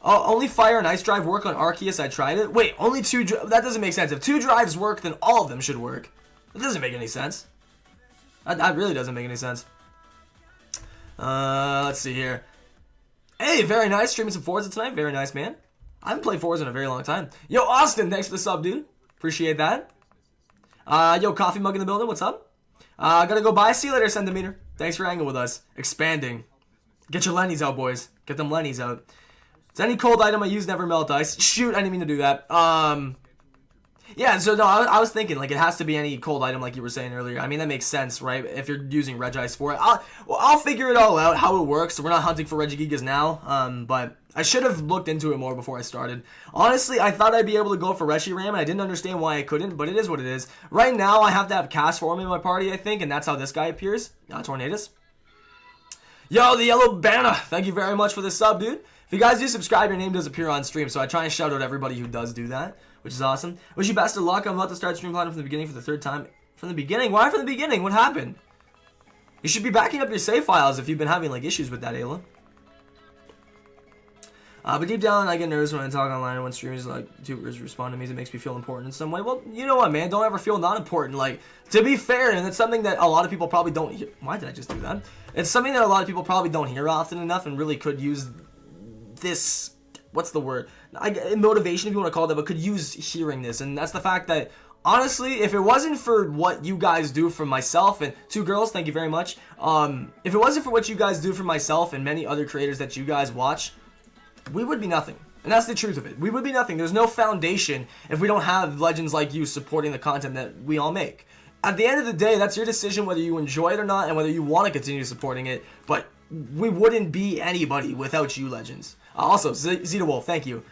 Oh, only Fire and Ice Drive work on Arceus. I tried it. Wait, only two. That doesn't make sense. If 2 drives work, then all of them should work. That doesn't make any sense. That really doesn't make any sense. Let's see here. Hey, very nice. Streaming some Forza tonight. Very nice, man. I haven't played Forza in a very long time. Yo, Austin, thanks for the sub, dude. Appreciate that. Yo, Coffee Mug in the building. What's up? Gotta go bye. See you later, Centimeter. Thanks for hanging with us. Expanding. Get your Lennies out, boys. Get them Lennies out. Is any cold item I use never melt ice? Shoot, I didn't mean to do that. Yeah, so no, I was thinking, like, it has to be any cold item like you were saying earlier. I mean, that makes sense, right? If you're using Regice for it. I'll figure it all out, how it works. We're not hunting for Regigigas now, but I should have looked into it more before I started. Honestly, I thought I'd be able to go for Reshiram, and I didn't understand why I couldn't, but it is what it is. Right now, I have to have Cast Form in my party, I think, and that's how this guy appears. Tornadus. Yo, the Yellow Banner. Thank you very much for the sub, dude. If you guys do subscribe, your name does appear on stream, so I try and shout out everybody who does do that, which is awesome. Wish you best of luck. I'm about to start stream planning from the beginning for the 3rd time. From the beginning? Why from the beginning? What happened? You should be backing up your save files if you've been having like issues with that, Ayla. But deep down, I get nervous when I talk online and when streamers like YouTubers respond to me. It makes me feel important in some way. Well, you know what, man? Don't ever feel not important. Like, to be fair, and it's something that a lot of people probably don't hear. Why did I just do that? It's something that a lot of people probably don't hear often enough and really could use this, what's the word? Motivation, if you want to call it that, but could use hearing this. And that's the fact that, honestly, if it wasn't for what you guys do for myself, and 2 girls, thank you very much. If it wasn't for what you guys do for myself and many other creators that you guys watch, we would be nothing. And that's the truth of it. We would be nothing. There's no foundation if we don't have legends like you supporting the content that we all make. At the end of the day, that's your decision whether you enjoy it or not and whether you want to continue supporting it. But we wouldn't be anybody without you, legends. Also, Zeta Wolf, thank you.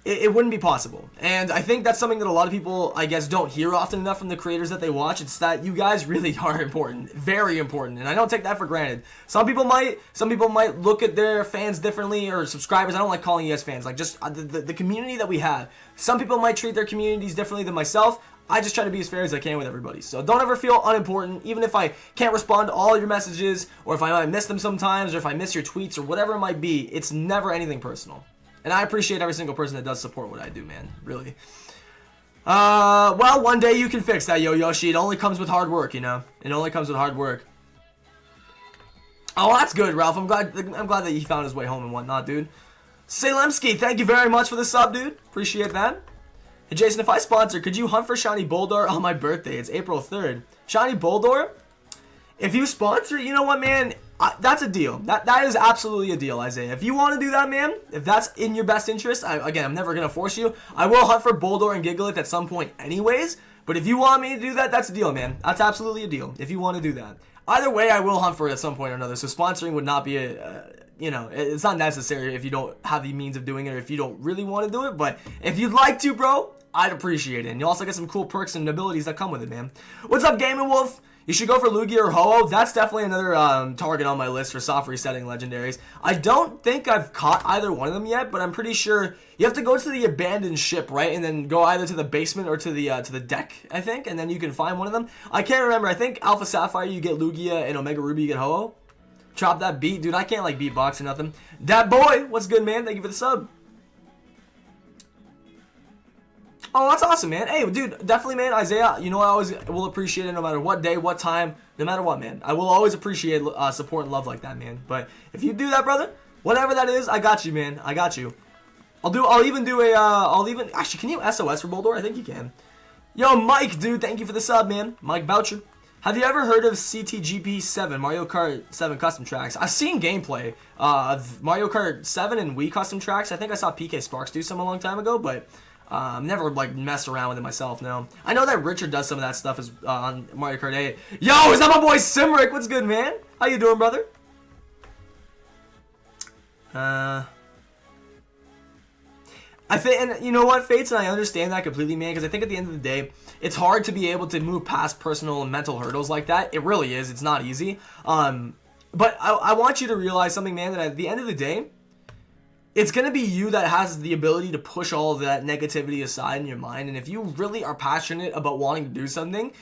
It wouldn't be possible. And I think that's something that a lot of people, I guess, don't hear often enough from the creators that they watch. It's that you guys really are important. Very important. And I don't take that for granted. Some people might look at their fans differently, or subscribers. I don't like calling you guys fans. Like, just the community that we have. Some people might treat their communities differently than myself. I just try to be as fair as I can with everybody. So don't ever feel unimportant, even if I can't respond to all your messages, or if I might miss them sometimes, or if I miss your tweets, or whatever it might be. It's never anything personal. And I appreciate every single person that does support what I do, man. Really. Well, one day you can fix that, Yo Yoshi. It only comes with hard work, you know. It only comes with hard work. Oh, that's good, Ralph. I'm glad that he found his way home and whatnot, dude. Salemski, thank you very much for the sub, dude. Appreciate that. Hey, Jason, if I sponsor, could you hunt for Shiny Boldor on my birthday? It's April 3rd. Shiny Boldor? If you sponsor, you know what, man? That's a deal. That is absolutely a deal, Isaiah. If you want to do that, man, if that's in your best interest, again, I'm never going to force you. I will hunt for Boldor and Gigalith at some point anyways, but if you want me to do that, that's a deal, man. That's absolutely a deal, if you want to do that. Either way, I will hunt for it at some point or another, so sponsoring would not be you know, it's not necessary if you don't have the means of doing it or if you don't really want to do it, but if you'd like to, bro, I'd appreciate it. And you also get some cool perks and abilities that come with it, man. What's up, Gaming Wolf? You should go for Lugia or Ho-Oh. That's definitely another target on my list for soft resetting legendaries. I don't think I've caught either one of them yet, but I'm pretty sure you have to go to the abandoned ship, right? And then go either to the basement or to the deck, I think, and then you can find one of them. I can't remember. I think Alpha Sapphire you get Lugia, and Omega Ruby you get Ho-Oh. Chop that beat, dude. I can't like beatbox or nothing. Dat boy, what's good, man? Thank you for the sub. Oh, that's awesome, man. Hey, dude, definitely, man. Isaiah, you know I always will appreciate it no matter what day, what time, no matter what, man. I will always appreciate support and love like that, man. But if you do that, brother, whatever that is, I got you, man. I got you. I'll even actually, can you SOS for Boldor? I think you can. Yo, Mike, dude, thank you for the sub, man. Mike Boucher. Have you ever heard of CTGP 7, Mario Kart 7 custom tracks? I've seen gameplay of Mario Kart 7 and Wii custom tracks. I think I saw PK Sparks do some a long time ago, but never like messed around with it myself. No, I know that Richard does some of that stuff as on Mario Kart 8. Yo, is that my boy Simric? What's good, man? How you doing, brother? I think, and you know what, Fates, and I understand that completely, man, because I think at the end of the day, it's hard to be able to move past personal and mental hurdles like that. It really is. It's not easy. But I want you to realize something, man, that at the end of the day, it's going to be you that has the ability to push all of that negativity aside in your mind. And if you really are passionate about wanting to do something,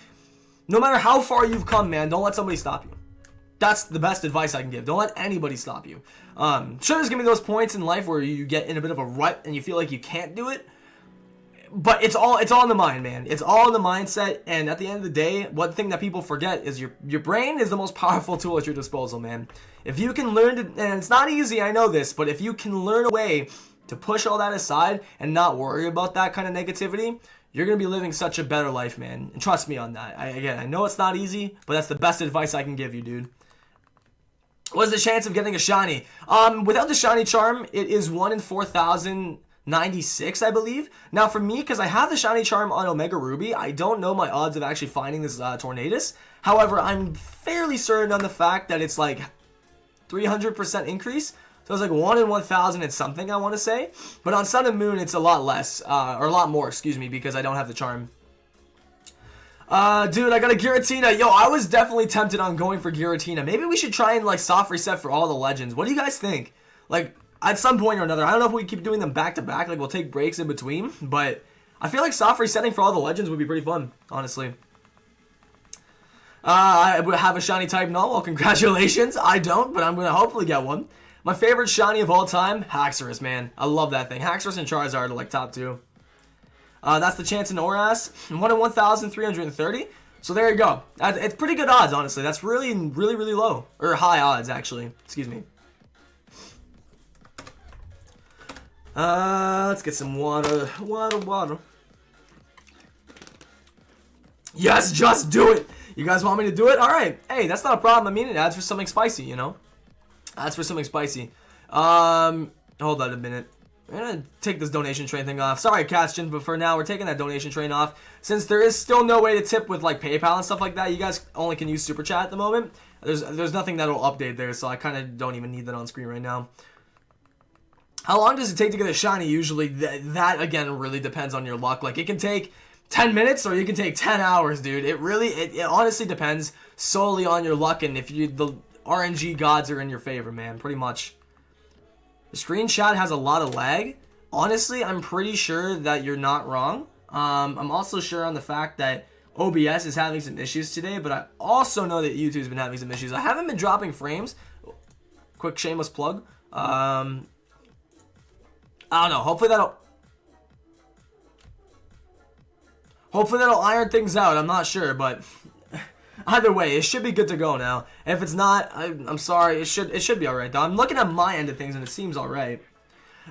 no matter how far you've come, man, don't let somebody stop you. That's the best advice I can give. Don't let anybody stop you. Sure, there's going to be those points in life where you get in a bit of a rut and you feel like you can't do it. But it's all in the mind, man. It's all in the mindset. And at the end of the day, one thing that people forget is your brain is the most powerful tool at your disposal, man. If you can learn to, and it's not easy, I know this, but if you can learn a way to push all that aside and not worry about that kind of negativity, you're going to be living such a better life, man. And trust me on that. I know it's not easy, but that's the best advice I can give you, dude. What's the chance of getting a shiny? Without the shiny charm, it is 1 in 4,096, I believe. Now, for me, because I have the shiny charm on Omega Ruby, I don't know my odds of actually finding this Tornadus. However, I'm fairly certain on the fact that it's like 300% increase. So it's like 1 in 1,000 and something, I want to say. But on Sun and Moon, it's a lot less, or a lot more, excuse me, because I don't have the charm. Dude, I got a Giratina. Yo, I was definitely tempted on going for Giratina. Maybe we should try and, like, soft reset for all the legends. What do you guys think? Like, at some point or another, I don't know if we keep doing them back to back. Like, we'll take breaks in between. But I feel like soft resetting for all the legends would be pretty fun, honestly. I would have a shiny type null. Well, congratulations. I don't, but I'm going to hopefully get one. My favorite shiny of all time, Haxorus, man. I love that thing. Haxorus and Charizard are, like, top 2. That's the chance in Oras. 1 in 1,330. So there you go. It's pretty good odds, honestly. That's really, really, really low. Or high odds, actually. Excuse me. Let's get some water. Water. Yes, just do it. You guys want me to do it? All right. Hey, that's not a problem. I mean, it adds for something spicy, you know? Adds for something spicy. Hold on a minute. I'm going to take this donation train thing off. Sorry, Castion, but for now, we're taking that donation train off. Since there is still no way to tip with, like, PayPal and stuff like that, you guys only can use Super Chat at the moment. There's nothing that'll update there, so I kind of don't even need that on screen right now. How long does it take to get a shiny? Usually, that again, really depends on your luck. Like, it can take 10 minutes or you can take 10 hours, dude. It honestly depends solely on your luck and if the RNG gods are in your favor, man, pretty much. The screenshot has a lot of lag. Honestly, I'm pretty sure that you're not wrong. I'm also sure on the fact that OBS is having some issues today, but I also know that YouTube's been having some issues. I haven't been dropping frames. Quick shameless plug. I don't know. Hopefully that'll iron things out. I'm not sure, but either way, it should be good to go now. If it's not, I'm sorry. It should be alright, though. I'm looking at my end of things, and it seems alright.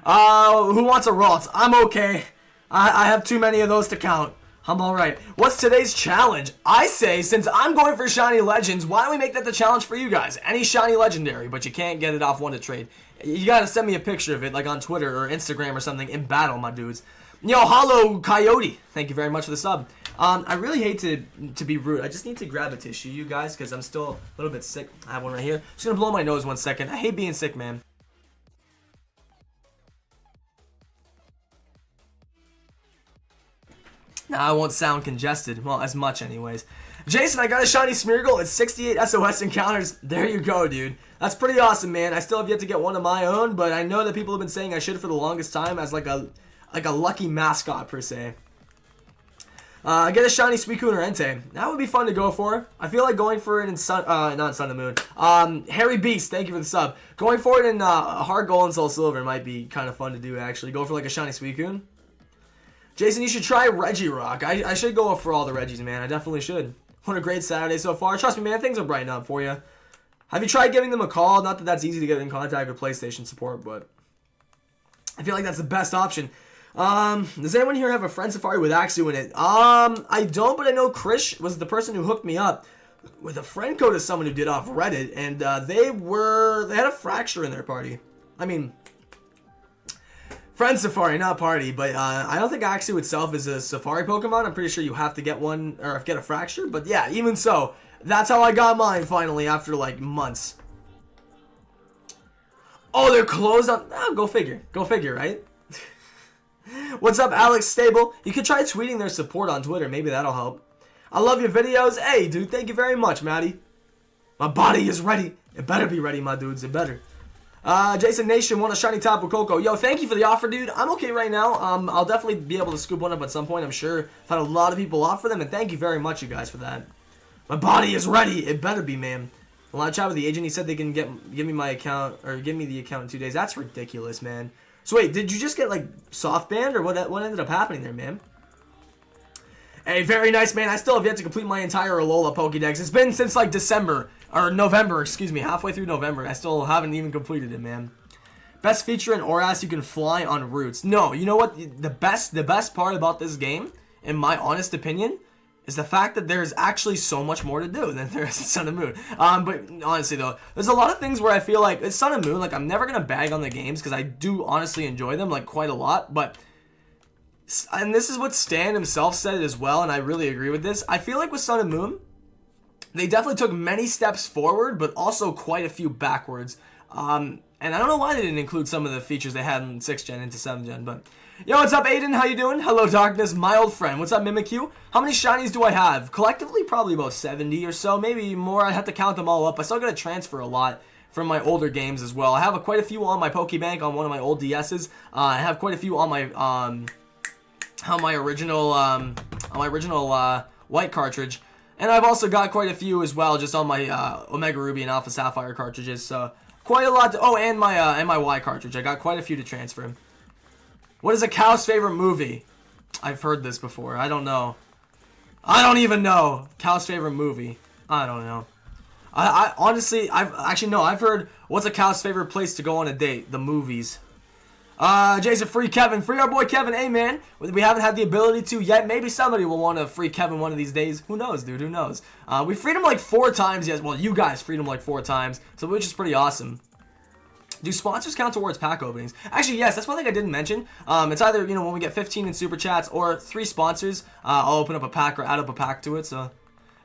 Who wants a Ralts? I'm okay. I have too many of those to count. I'm alright. What's today's challenge? I say, since I'm going for shiny legends, why don't we make that the challenge for you guys? Any shiny legendary, but you can't get it off one to trade. You gotta send me a picture of it, like on Twitter or Instagram or something, in battle, my dudes. Yo, Hollow Coyote. Thank you very much for the sub. I really hate to be rude. I just need to grab a tissue, you guys, because I'm still a little bit sick. I have one right here. Just gonna blow my nose 1 second. I hate being sick, man. Now I won't sound congested. Well, as much anyways. Jason, I got a shiny Smeargle. It's 68 SOS encounters. There you go, dude. That's pretty awesome, man. I still have yet to get one of my own, but I know that people have been saying I should for the longest time as like a lucky mascot per se. Get a shiny Suicune or Entei. That would be fun to go for. I feel like going for it in not Sun and Moon. Harry Beast, thank you for the sub. Going for it in Hard Gold and Soul Silver might be kind of fun to do, actually. Go for like a shiny Suicune. Jason, you should try Regirock. I should go for all the Regis, man. I definitely should. What a great Saturday so far. Trust me, man, things will brighten up for you. Have you tried giving them a call? Not that that's easy to get in contact with PlayStation support, but I feel like that's the best option. Does anyone here have a friend Safari with Axu in it? I don't, but I know Krish was the person who hooked me up with a friend code of someone who did off Reddit, and they had a fracture in their party. I mean, friend Safari, not party, but I don't think Axu itself is a Safari Pokemon. I'm pretty sure you have to get one, or get a fracture, but yeah, even so, that's how I got mine finally after like months. Oh, they're closed on, oh, go figure, right? What's up, Alex Stable? You could try tweeting their support on Twitter. Maybe that'll help. I love your videos. Hey, dude, thank you very much, Maddie. My body is ready. It better be ready, my dudes. It better. Jason Nation, want a shiny Tapu Koko. Yo, thank you for the offer, dude. I'm okay right now. I'll definitely be able to scoop one up at some point, I'm sure. I've had a lot of people offer them, and thank you very much, you guys, for that. My body is ready. It better be, man. When I chat with the agent, he said they can give me my account, or give me the account in 2 days. That's ridiculous, man. So wait, did you just get like soft banned, or what ended up happening there, man? Hey, very nice, man. I still have yet to complete my entire Alola Pokédex. It's been since like December, or November, excuse me, halfway through November. I still haven't even completed it, man. Best feature in Oras, you can fly on routes. No, you know what? The best part about this game, in my honest opinion, is the fact that there's actually so much more to do than there is in Sun and Moon. But honestly though, there's a lot of things where I feel like it's Sun and Moon, like I'm never gonna bag on the games because I do honestly enjoy them like quite a lot, but and this is what Stan himself said as well, and I really agree with this. I feel like with Sun and Moon, they definitely took many steps forward, but also quite a few backwards. And I don't know why they didn't include some of the features they had in 6th gen into 7th gen, but yo, what's up, Aiden? How you doing? Hello, Darkness, my old friend. What's up, Mimikyu? How many shinies do I have? Collectively, probably about 70 or so, maybe more. I have to count them all up. I still gotta transfer a lot from my older games as well. I have quite a few on my Pokebank on one of my old DSs. I have quite a few on my original white cartridge, and I've also got quite a few as well just on my Omega Ruby and Alpha Sapphire cartridges. So quite a lot. Oh, and my Y cartridge. I got quite a few to transfer. What is a cow's favorite movie? I've heard this before. I don't know. I don't even know. Cow's favorite movie. I don't know. I honestly, I've heard what's a cow's favorite place to go on a date? The movies. Jason, free Kevin. Free our boy Kevin. Hey, man. We haven't had the ability to yet. Maybe somebody will want to free Kevin one of these days. Who knows, dude? Who knows? We freed him like 4 times. Yes, well, you guys freed him like 4 times, so which is pretty awesome. Do sponsors count towards pack openings? Actually, yes. That's one thing I didn't mention. It's either, you know, when we get 15 in super chats or 3 sponsors, I'll open up a pack or add up a pack to it. So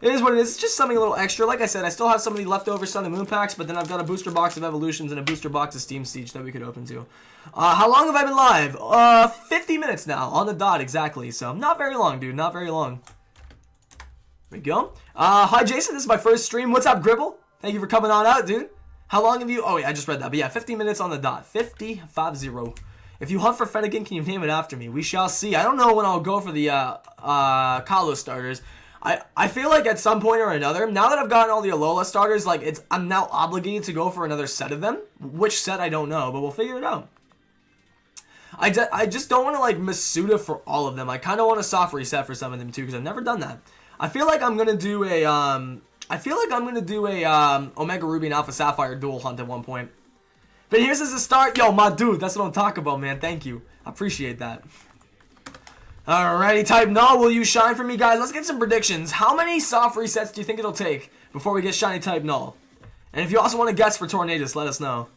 it is what it is. It's just something a little extra. Like I said, I still have some of the leftover Sun and Moon packs, but then I've got a booster box of Evolutions and a booster box of Steam Siege that we could open to. How long have I been live? 50 minutes now, on the dot exactly. So not very long, dude. Not very long. There we go. Hi, Jason. This is my first stream. What's up, Gribble? Thank you for coming on out, dude. How long have you... Oh, wait, I just read that. But yeah, 50 minutes on the dot. 50. If you hunt for Fennekin, can you name it after me? We shall see. I don't know when I'll go for the Kalos starters. I feel like at some point or another, now that I've gotten all the Alola starters, like I'm now obligated to go for another set of them. Which set, I don't know, but we'll figure it out. I just don't want to like Masuda for all of them. I kind of want a soft reset for some of them too, because I've never done that. I feel like I'm gonna do a Omega Ruby and Alpha Sapphire dual hunt at one point. But here's as a start. Yo, my dude, that's what I'm talking about, man. Thank you. I appreciate that. Alrighty, type null. Will you shine for me, guys? Let's get some predictions. How many soft resets do you think it'll take before we get shiny type null? And if you also want to guess for Tornadus, let us know.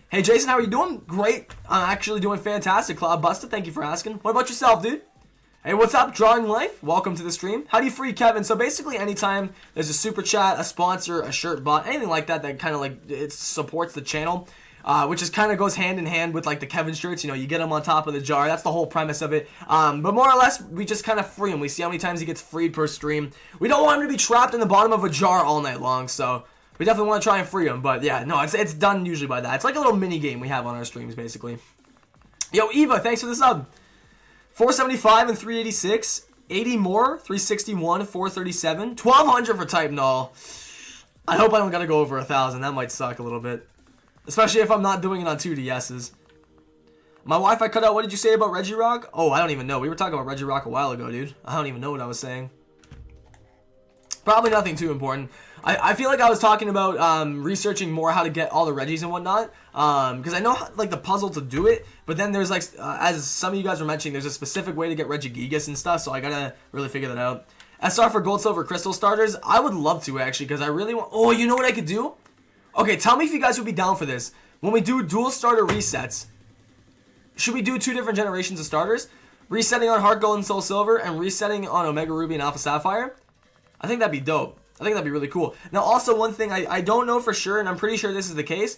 Hey, Jason, how are you doing? Great. I'm actually doing fantastic. Cloud Buster, thank you for asking. What about yourself, dude? Hey, what's up, Drawing Life? Welcome to the stream. How do you free Kevin? So basically, anytime there's a super chat, a sponsor, a shirt bot, anything like that that kind of like it supports the channel, which is kind of goes hand in hand with like the Kevin shirts. You know, you get him on top of the jar. That's the whole premise of it. But more or less, we just kind of free him. We see how many times he gets freed per stream. We don't want him to be trapped in the bottom of a jar all night long, so we definitely want to try and free him. But yeah, no, it's done usually by that. It's like a little mini game we have on our streams, basically. Yo, Eva, thanks for the sub. 475 and 386. 80 more, 361, 437, 1200 for Type Null. I hope I don't gotta go over 1,000. That might suck a little bit, especially if I'm not doing it on 2DSs. My Wi-Fi cut out. What did you say about Regirock? Oh, I don't even know. We were talking about Regirock a while ago, dude. I don't even know what I was saying. Probably nothing too important. I feel like I was talking about researching more how to get all the Regis and whatnot, because I know like the puzzle to do it, but then there's like, as some of you guys were mentioning, there's a specific way to get Regigigas and stuff, so I gotta really figure that out. SR for Gold, Silver, Crystal starters, I would love to actually, because I really want, oh, you know what I could do? Okay, tell me if you guys would be down for this. When we do dual starter resets, should we do 2 different generations of starters? Resetting on Heart Gold and Soul Silver, and resetting on Omega Ruby and Alpha Sapphire? I think that'd be dope. I think that'd be really cool. Now, also one thing I don't know for sure, and I'm pretty sure this is the case.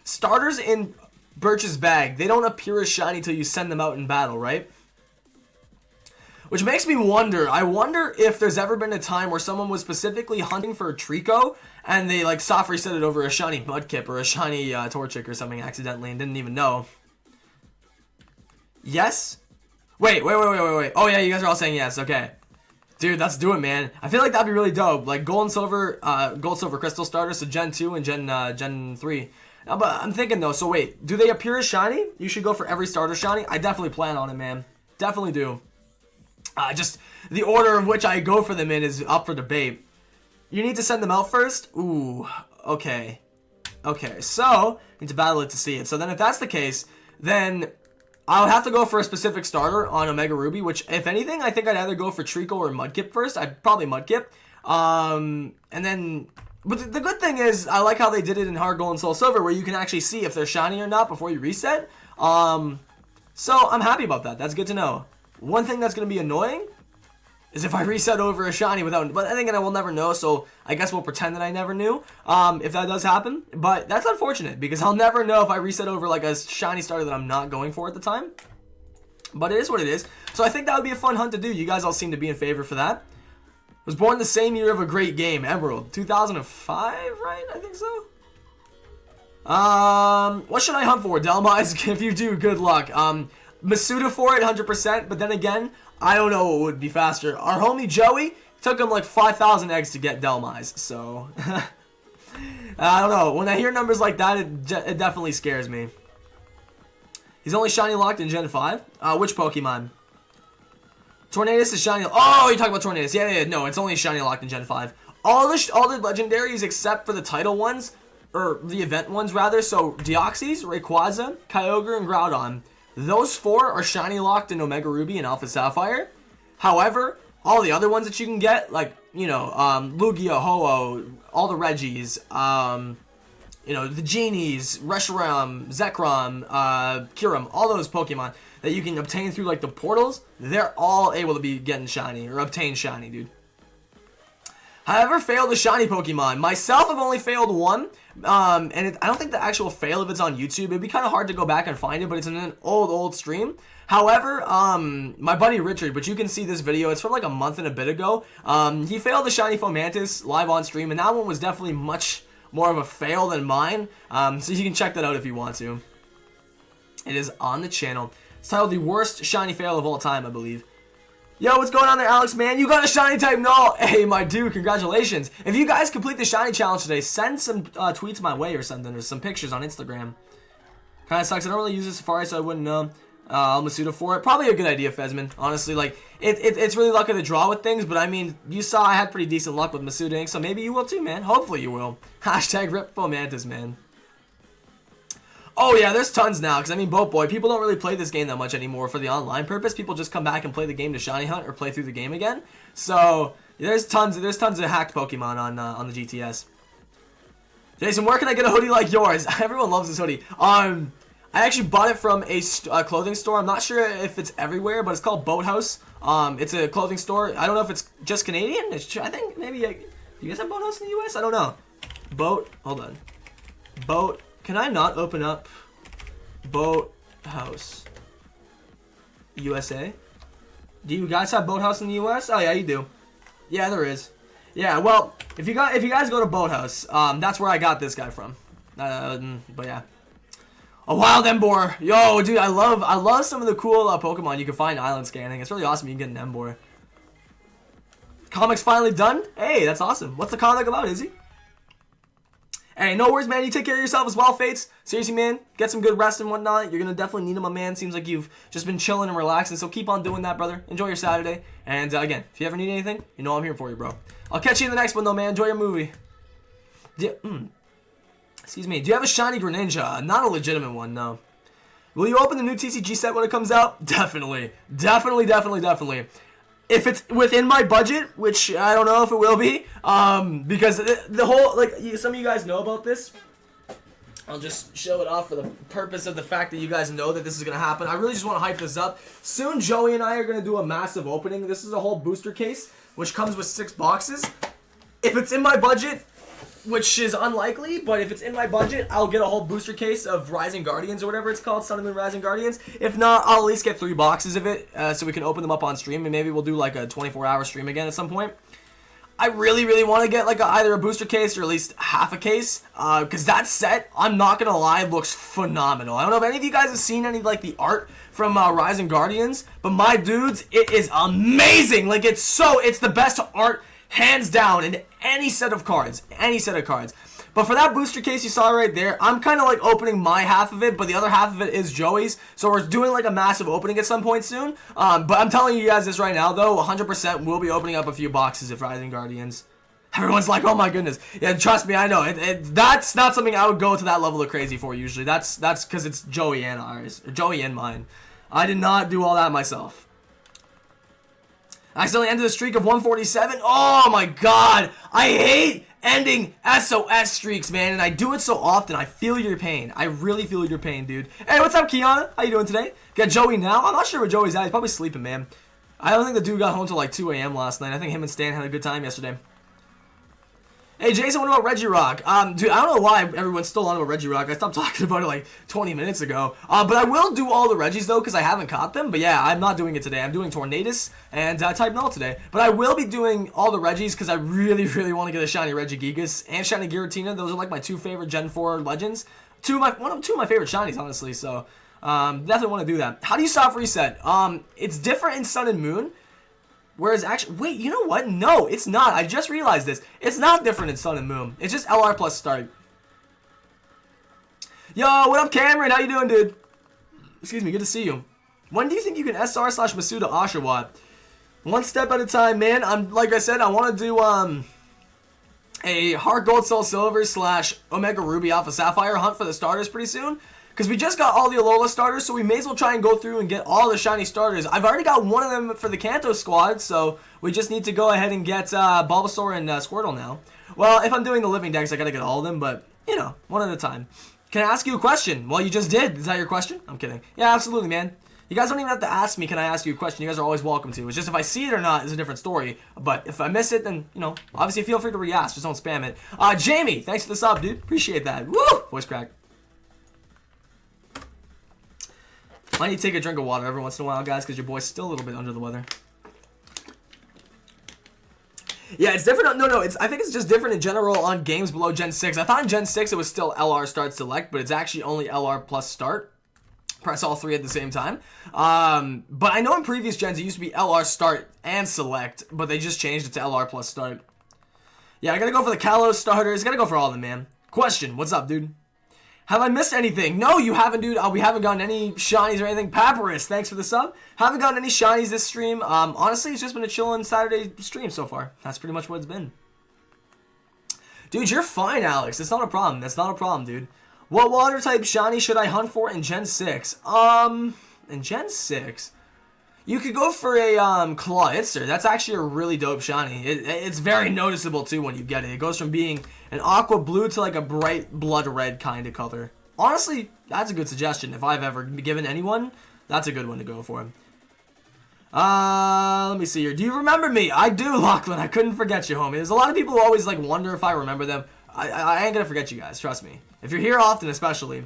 Starters in Birch's bag, they don't appear as shiny till you send them out in battle, right? Which makes me wonder. I wonder if there's ever been a time where someone was specifically hunting for a Trico and they like soft reset it over a shiny Mudkip or a shiny Torchic or something accidentally and didn't even know. Yes? Wait. Oh yeah, you guys are all saying yes. Okay. Dude, let's do it, man. I feel like that'd be really dope. Like gold, silver, crystal starters, so Gen 2 and Gen 3. But I'm thinking though, so wait, do they appear as shiny? You should go for every starter shiny. I definitely plan on it, man. Definitely do. Just the order of which I go for them in is up for debate. You need to send them out first? Ooh, okay. Okay, so, need to battle it to see it. So then if that's the case, then I'll have to go for a specific starter on Omega Ruby, which, if anything, I think I'd either go for Trico or Mudkip first. I'd probably Mudkip. And then, but the good thing is, I like how they did it in Heart Gold and Soul Silver, where you can actually see if they're shiny or not before you reset. So I'm happy about that. That's good to know. One thing that's going to be annoying is if I reset over a shiny without, but then again, I will never know, so I guess we'll pretend that I never knew, if that does happen, but that's unfortunate, because I'll never know if I reset over, like, a shiny starter that I'm not going for at the time, but it is what it is, so I think that would be a fun hunt to do. You guys all seem to be in favor for that. Was born the same year of a great game, Emerald, 2005, right? I think so. What should I hunt for? Delmise, if you do, good luck. Masuda for it, 100%, but then again, I don't know what would be faster. Our homie Joey took him like 5,000 eggs to get Delmise, so I don't know. When I hear numbers like that, it definitely scares me. He's only shiny locked in Gen 5. Which Pokemon? Tornadus is shiny. Oh, you're talking about Tornadus. Yeah, no, it's only shiny locked in Gen 5. All the legendaries except for the title ones, or the event ones rather. So Deoxys, Rayquaza, Kyogre, and Groudon. Those 4 are shiny locked in Omega Ruby and Alpha Sapphire. However, all the other ones that you can get, like, you know, Lugia, Ho-Oh, all the Regis, you know, the Genies, Reshiram, Zekrom, Kyurem, all those Pokemon that you can obtain through, like, the portals, they're all able to be getting shiny, or obtain shiny, dude. However, failed a shiny Pokemon. Myself, I've only failed 1. I don't think the actual fail of it's on YouTube. It'd be kind of hard to go back and find it, but it's in an old stream. However, my buddy Richard, but you can see this video, it's from like a month and a bit ago. He failed the shiny Fomantis live on stream, and that one was definitely much more of a fail than mine. So you can check that out if you want to. It is on the channel. It's titled The Worst Shiny Fail of All Time, I believe. Yo, what's going on there, Alex, man? You got a shiny type null. Hey, my dude, congratulations. If you guys complete the shiny challenge today, send some tweets my way or something, or some pictures on Instagram. Kind of sucks. I don't really use the Safari, so I wouldn't know. I'll Masuda for it. Probably a good idea, Fezman. Honestly, like, it's really lucky to draw with things, but I mean, you saw I had pretty decent luck with Masuda Ink, so maybe you will too, man. Hopefully you will. Hashtag Rip Fomantis, man. Oh yeah, there's tons now, because I mean, Boat Boy, people don't really play this game that much anymore for the online purpose. People just come back and play the game to shiny hunt or play through the game again. So there's tons of hacked Pokemon on the GTS. Jason, where can I get a hoodie like yours? Everyone loves this hoodie. I actually bought it from a clothing store. I'm not sure if it's everywhere, but it's called Boathouse. It's a clothing store. I don't know if it's just Canadian. I think maybe you guys have Boathouse in the US. I don't know. Hold on. Can I not open up Boathouse USA? Do you guys have Boathouse in the US? Oh yeah, you do. Yeah, there is. Yeah, well, if you guys go to Boathouse, that's where I got this guy from. But yeah. A wild Embor. Yo, dude, I love some of the cool Pokemon you can find island scanning. It's really awesome you can get an Embor. Comic's finally done? Hey, that's awesome. What's the comic about, Izzy? Hey, no worries, man. You take care of yourself as well, Fates. Seriously, man. Get some good rest and whatnot. You're going to definitely need them, my man. Seems like you've just been chilling and relaxing, so keep on doing that, brother. Enjoy your Saturday. And, again, if you ever need anything, you know I'm here for you, bro. I'll catch you in the next one, though, man. Enjoy your movie. Excuse me. Do you have a shiny Greninja? Not a legitimate one, no. Will you open the new TCG set when it comes out? Definitely. Definitely, definitely, definitely. If it's within my budget, which I don't know if it will be, because the whole, like, some of you guys know about this. I'll just show it off for the purpose of the fact that you guys know that this is going to happen. I really just want to hype this up. Soon, Joey and I are going to do a massive opening. This is a whole booster case, which comes with 6 boxes. If it's in my budget, which is unlikely, but if it's in my budget, I'll get a whole booster case of Rising Guardians or whatever it's called, Sun and Moon Rising Guardians. If not, I'll at least get 3 boxes of it so we can open them up on stream, and maybe we'll do like a 24-hour stream again at some point. I really, really want to get like either a booster case or at least half a case, because that set, I'm not going to lie, looks phenomenal. I don't know if any of you guys have seen any like the art from Rising Guardians, but my dudes, it is amazing. Like it's the best art hands down in any set of cards. But for that booster case you saw right there, I'm kind of like opening my half of it, but the other half of it is Joey's. So we're doing like a massive opening at some point soon. But I'm telling you guys this right now, though, 100% we'll be opening up a few boxes of Rising Guardians. Everyone's like, oh my goodness. Yeah, trust me, I know. That's not something I would go to that level of crazy for usually. That's because it's Joey and ours, or Joey and mine. I did not do all that myself. I accidentally ended the streak of 147. Oh my god. I hate ending SOS streaks, man. And I do it so often. I feel your pain. I really feel your pain, dude. Hey, what's up, Kiana? How you doing today? Got Joey now? I'm not sure where Joey's at. He's probably sleeping, man. I don't think the dude got home till like 2 a.m. last night. I think him and Stan had a good time yesterday. Hey, Jason, what about Regirock? Dude, I don't know why everyone's still on about Regirock. I stopped talking about it like 20 minutes ago. But I will do all the Regis, though, because I haven't caught them. But yeah, I'm not doing it today. I'm doing Tornadus and Type Null today. But I will be doing all the Regis because I really, really want to get a Shiny Regigigas and Shiny Giratina. Those are like my 2 favorite Gen 4 Legends. Two of my favorite Shinies, honestly. So, definitely want to do that. How do you soft reset? It's different in Sun and Moon. Whereas actually, wait, you know what? No, it's not. I just realized this. It's not different in Sun and Moon. It's just LR plus start. Yo, what up, Cameron? How you doing, dude? Excuse me, good to see you. When do you think you can SR/Masuda Oshawott? One step at a time, man. Like I said, I want to do a Heart Gold Soul Silver / Omega Ruby Alpha Sapphire hunt for the starters pretty soon. Because we just got all the Alola starters, so we may as well try and go through and get all the shiny starters. I've already got one of them for the Kanto squad, so we just need to go ahead and get Bulbasaur and Squirtle now. Well, if I'm doing the living decks, I gotta get all of them, but, you know, one at a time. Can I ask you a question? Well, you just did. Is that your question? I'm kidding. Yeah, absolutely, man. You guys don't even have to ask me, can I ask you a question? You guys are always welcome to. It's just if I see it or not is a different story. But if I miss it, then, you know, obviously feel free to re-ask. Just don't spam it. Jamie, thanks for the sub, dude. Appreciate that. Woo! Voice crack. Might need to take a drink of water every once in a while, guys, because your boy's still a little bit under the weather. Yeah, it's different. No, I think it's just different in general on games below Gen 6. I thought in Gen 6 it was still LR start select, but it's actually only LR plus start. Press all 3 at the same time. But I know in previous gens it used to be LR start and select, but they just changed it to LR plus start. Yeah, I gotta go for the Kalos starters. Gotta go for all of them, man. Question, what's up, dude? Have I missed anything? No, you haven't, dude. We haven't gotten any shinies or anything. Papyrus, thanks for the sub. Haven't gotten any shinies this stream. Honestly, it's just been a chillin' Saturday stream so far. That's pretty much what it's been. Dude, you're fine, Alex. That's not a problem. That's not a problem, dude. What water type shiny should I hunt for in Gen 6? In Gen 6? You could go for a Clawitzer. That's actually a really dope shiny. It's very noticeable, too, when you get it. It goes from being an aqua blue to like a bright blood red kind of color. Honestly, that's a good suggestion. If I've ever given anyone, that's a good one to go for. Let me see here. Do you remember me? I do, Lachlan. I couldn't forget you, homie. There's a lot of people who always like wonder if I remember them. I ain't gonna forget you guys, trust me. If you're here often, especially.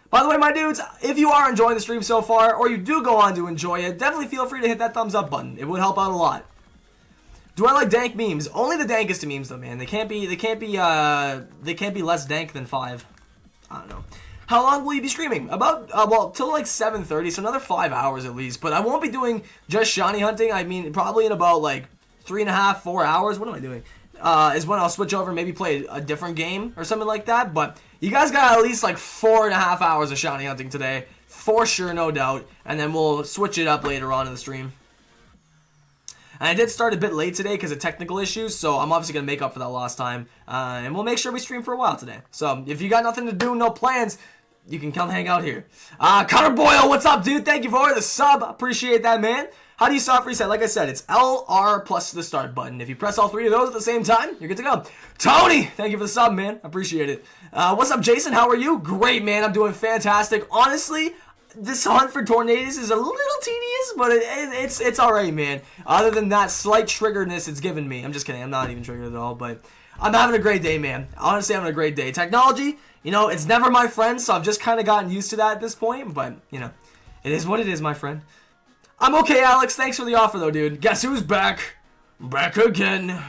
By the way, my dudes, if you are enjoying the stream so far, or you do go on to enjoy it, definitely feel free to hit that thumbs up button. It would help out a lot. Do I like dank memes? Only the dankest memes, though, man. They can't be less dank than 5. I don't know. How long will you be streaming? About, well, till like 7:30, so another 5 hours at least. But I won't be doing just shiny hunting. I mean, probably in about like 3.5, 4 hours. What am I doing? Is when I'll switch over and maybe play a different game or something like that. But you guys got at least like 4.5 hours of shiny hunting today. For sure, no doubt. And then we'll switch it up later on in the stream. And I did start a bit late today because of technical issues, so I'm obviously going to make up for that lost time. And we'll make sure we stream for a while today. So if you got nothing to do, no plans, you can come hang out here. Connor Boyle, what's up, dude? Thank you for the sub. Appreciate that, man. How do you soft reset? Like I said, it's LR plus the start button. If you press all 3 of those at the same time, you're good to go. Tony, thank you for the sub, man. Appreciate it. What's up, Jason? How are you? Great, man. I'm doing fantastic. Honestly, this hunt for tornadoes is a little tedious, but it's alright, man. Other than that slight triggeredness it's given me. I'm just kidding. I'm not even triggered at all, but I'm having a great day, man. Honestly, having a great day. Technology, you know, it's never my friend, so I've just kind of gotten used to that at this point, but, you know, it is what it is, my friend. I'm okay, Alex. Thanks for the offer, though, dude. Guess who's back? Back again.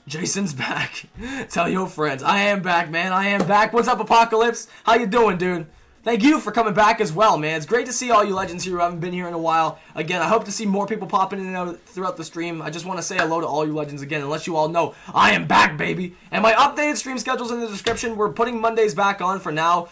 Jason's back. Tell your friends. I am back, man. I am back. What's up, Apocalypse? How you doing, dude? Thank you for coming back as well, man. It's great to see all you legends here who haven't been here in a while. Again, I hope to see more people popping in and out throughout the stream. I just want to say hello to all you legends again and let you all know I am back, baby. And my updated stream schedule's in the description. We're putting Mondays back on for now.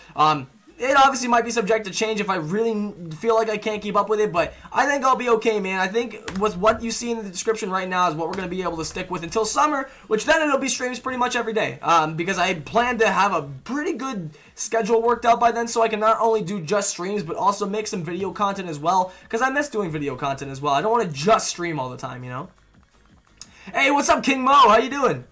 It obviously might be subject to change if I really feel like I can't keep up with it, but I think I'll be okay, man. I think with what you see in the description right now is what we're going to be able to stick with until summer, which then it'll be streams pretty much every day, because I plan to have a pretty good schedule worked out by then so I can not only do just streams, but also make some video content as well, because I miss doing video content as well. I don't want to just stream all the time, you know? Hey, what's up, King Mo? How you doing?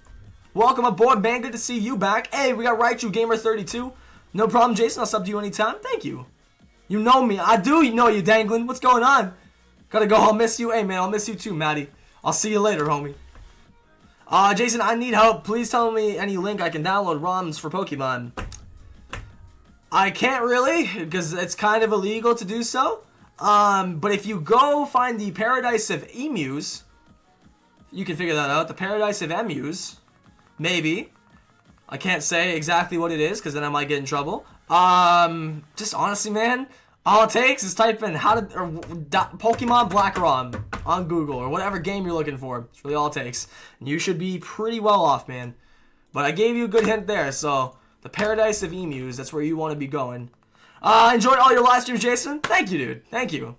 Welcome aboard, man. Good to see you back. Hey, we got Raichu Gamer 32. No problem, Jason. I'll sub to you anytime. Thank you. You know me. I do know you, Dangling. What's going on? Gotta go. I'll miss you. Hey, man. I'll miss you too, Maddie. I'll see you later, homie. Jason, I need help. Please tell me any link I can download ROMs for Pokemon. I can't really, because it's kind of illegal to do so. But if you go find the Paradise of Emus, you can figure that out. The Paradise of Emus, maybe. I can't say exactly what it is because then I might get in trouble. Just honestly, man, all it takes is type in Pokemon Black ROM on Google or whatever game you're looking for. It's really all it takes. And you should be pretty well off, man. But I gave you a good hint there, so the Paradise of Emus, that's where you want to be going. Enjoyed all your live streams, Jason. Thank you, dude. Thank you.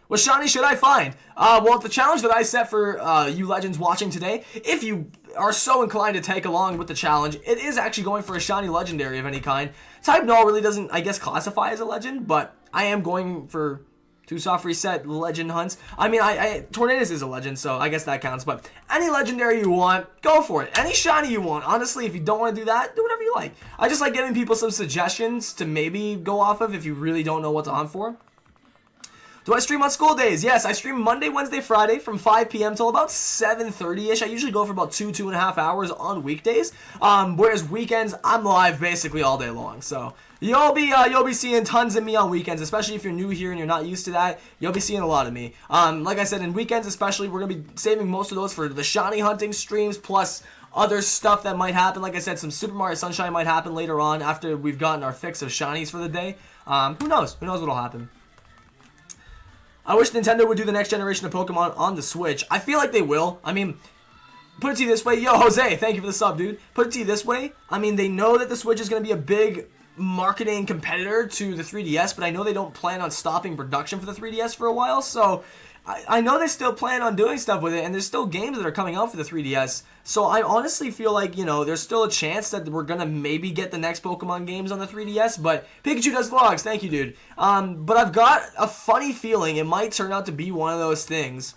What shiny should I find? Well, the challenge that I set for you legends watching today, if you are so inclined to take along with the challenge, it is actually going for a shiny legendary of any kind. Type Null really doesn't, I guess, classify as a legend, but I am going for 2 soft reset legend hunts. I mean, Tornadus is a legend, so I guess that counts, but any legendary you want, go for it. Any shiny you want. Honestly, if you don't want to do that, do whatever you like. I just like giving people some suggestions to maybe go off of if you really don't know what to hunt for. Do I stream on school days? Yes, I stream Monday, Wednesday, Friday from 5 p.m. till about 7:30ish. I usually go for about 2.5 hours on weekdays. Whereas weekends, I'm live basically all day long. So you'll be seeing tons of me on weekends, especially if you're new here and you're not used to that. You'll be seeing a lot of me. Like I said, in weekends especially, we're gonna be saving most of those for the shiny hunting streams plus other stuff that might happen. Like I said, some Super Mario Sunshine might happen later on after we've gotten our fix of shinies for the day. Who knows? Who knows what'll happen? I wish Nintendo would do the next generation of Pokemon on the Switch. I feel like they will. I mean, put it to you this way. Yo, Jose, thank you for the sub, dude. Put it to you this way. I mean, they know that the Switch is going to be a big marketing competitor to the 3DS, but I know they don't plan on stopping production for the 3DS for a while, so I know they still plan on doing stuff with it, and there's still games that are coming out for the 3DS, so I honestly feel like, you know, there's still a chance that we're gonna maybe get the next Pokemon games on the 3DS, but Pikachu does vlogs, thank you, dude. But I've got a funny feeling it might turn out to be one of those things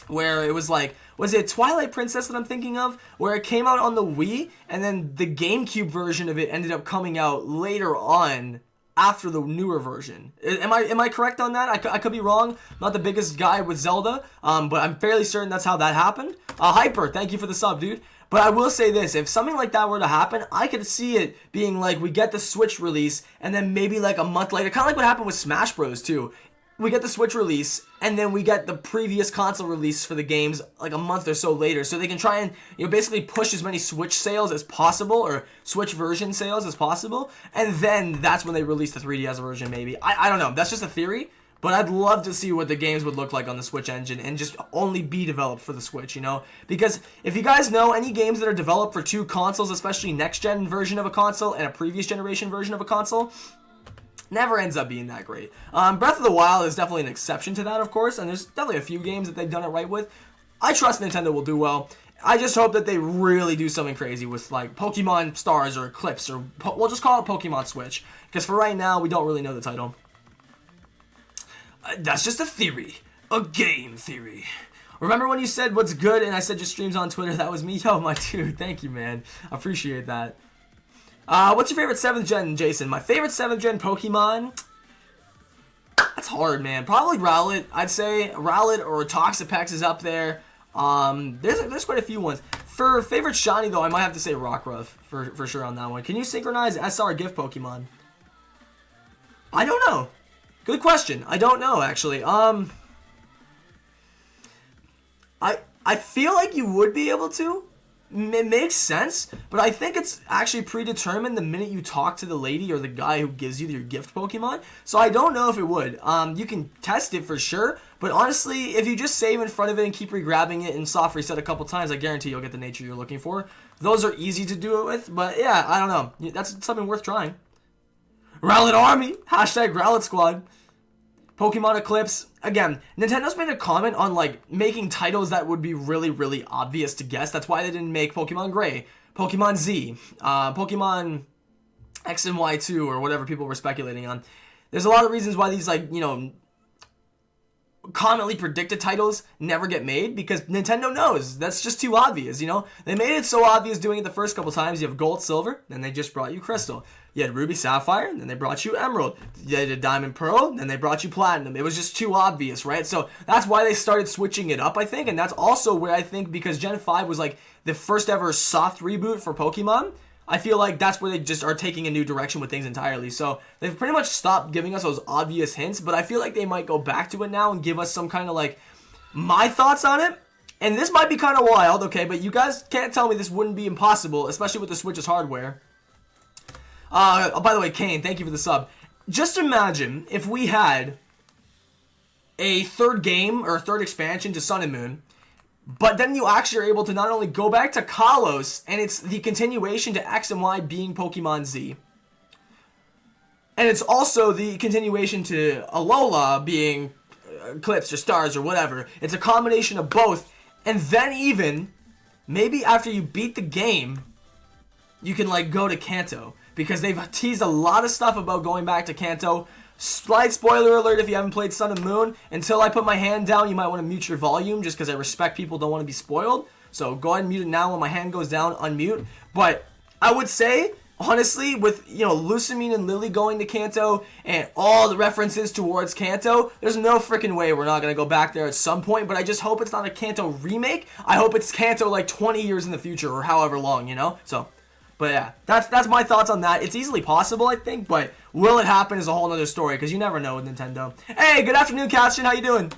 where it was like, was it Twilight Princess that I'm thinking of? Where it came out on the Wii, and then the GameCube version of it ended up coming out later on after the newer version. Am I correct on that? I could be wrong. I'm not the biggest guy with Zelda, but I'm fairly certain that's how that happened. Hyper, thank you for the sub, dude. But I will say this, if something like that were to happen, I could see it being like we get the Switch release and then maybe like a month later, kind of like what happened with Smash Bros. Too. We get the Switch release and then we get the previous console release for the games like a month or so later, so they can try and basically push as many Switch sales as possible or Switch version sales as possible, and then that's when they release the 3DS version maybe. I don't know, that's just a theory. But I'd love to see what the games would look like on the Switch engine and just only be developed for the Switch, Because if you guys know, any games that are developed for two consoles, especially next-gen version of a console and a previous generation version of a console, never ends up being that great. Breath of the Wild is definitely an exception to that, of course, and there's definitely a few games that they've done it right with. I trust Nintendo will do well. I just hope that they really do something crazy with, like, Pokemon Stars or Eclipse, or we'll just call it Pokemon Switch, because for right now, we don't really know the title. That's just a theory. A game theory. Remember when you said what's good and I said just streams on Twitter? That was me. Yo, my dude. Thank you, man. I appreciate that. What's your favorite 7th gen, Jason? My favorite 7th gen Pokemon? That's hard, man. Probably Rowlet. I'd say Rowlet or Toxapex is up there. There's quite a few ones. For favorite shiny, though, I might have to say Rockruff for sure on that one. Can you synchronize SR gift Pokemon? I don't know. Good question. I don't know, actually. I feel like you would be able to. It makes sense, but I think it's actually predetermined the minute you talk to the lady or the guy who gives you your gift Pokemon. So I don't know if it would. You can test it for sure, but honestly, if you just save in front of it and keep re-grabbing it and soft reset a couple times, I guarantee you'll get the nature you're looking for. Those are easy to do it with, but yeah, I don't know. That's something worth trying. Rowlet Army! Hashtag Rowlet Squad. Pokemon Eclipse. Again, Nintendo's made a comment on, like, making titles that would be really, really obvious to guess. That's why they didn't make Pokemon Gray, Pokemon Z, Pokemon X and Y 2, or whatever people were speculating on. There's a lot of reasons why these, like, commonly predicted titles never get made, because Nintendo knows that's just too obvious. They made it so obvious doing it the first couple times. You have Gold, Silver, then they just brought you Crystal. You had Ruby, Sapphire, then they brought you Emerald. You had Diamond, Pearl, then they brought you Platinum. It was just too obvious, right? So that's why they started switching it up, I think, and that's also where I think, because Gen 5 was like the first ever soft reboot for Pokemon, I feel like that's where they just are taking a new direction with things entirely. So they've pretty much stopped giving us those obvious hints, but I feel like they might go back to it now and give us some kind of, like, my thoughts on it. And this might be kind of wild, okay, but you guys can't tell me this wouldn't be impossible, especially with the Switch's hardware. By the way, Kane, thank you for the sub. Just imagine if we had a third game or a third expansion to Sun and Moon, but then you actually are able to not only go back to Kalos, and it's the continuation to X and Y being Pokemon Z, and it's also the continuation to Alola being Eclipse or Stars or whatever. It's a combination of both, and then even, maybe after you beat the game, you can, like, go to Kanto. Because they've teased a lot of stuff about going back to Kanto. Slight spoiler alert if you haven't played Sun and Moon. Until I put my hand down, you might want to mute your volume, just because I respect people don't want to be spoiled. So go ahead and mute it now. When my hand goes down, unmute. But I would say, honestly, with, Lusamine and Lily going to Kanto and all the references towards Kanto, there's no freaking way we're not going to go back there at some point. But I just hope it's not a Kanto remake. I hope it's Kanto like 20 years in the future or however long, So... But yeah, that's my thoughts on that. It's easily possible, I think, but will it happen is a whole other story, because you never know with Nintendo. Hey, good afternoon, Castion. How you doing?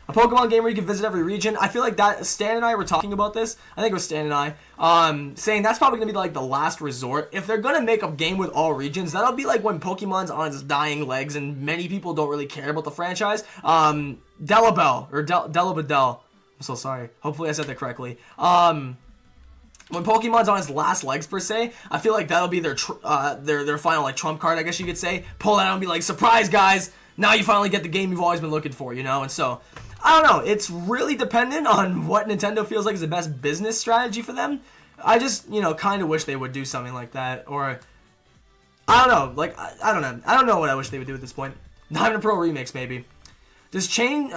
A Pokemon game where you can visit every region. I feel like that Stan and I were talking about this. I think it was Stan and I. Saying that's probably going to be like the last resort. If they're going to make a game with all regions, that'll be like when Pokemon's on its dying legs and many people don't really care about the franchise. Delabelle, or Delabadel. I'm so sorry. Hopefully I said that correctly. When Pokemon's on its last legs, per se, I feel like that'll be their final, like, trump card, I guess you could say. Pull that out and be like, surprise, guys! Now you finally get the game you've always been looking for, And so, I don't know. It's really dependent on what Nintendo feels like is the best business strategy for them. I just, kind of wish they would do something like that. Or, I don't know. Like, I don't know. I don't know what I wish they would do at this point. Diamond Pro Remix, maybe. Does chain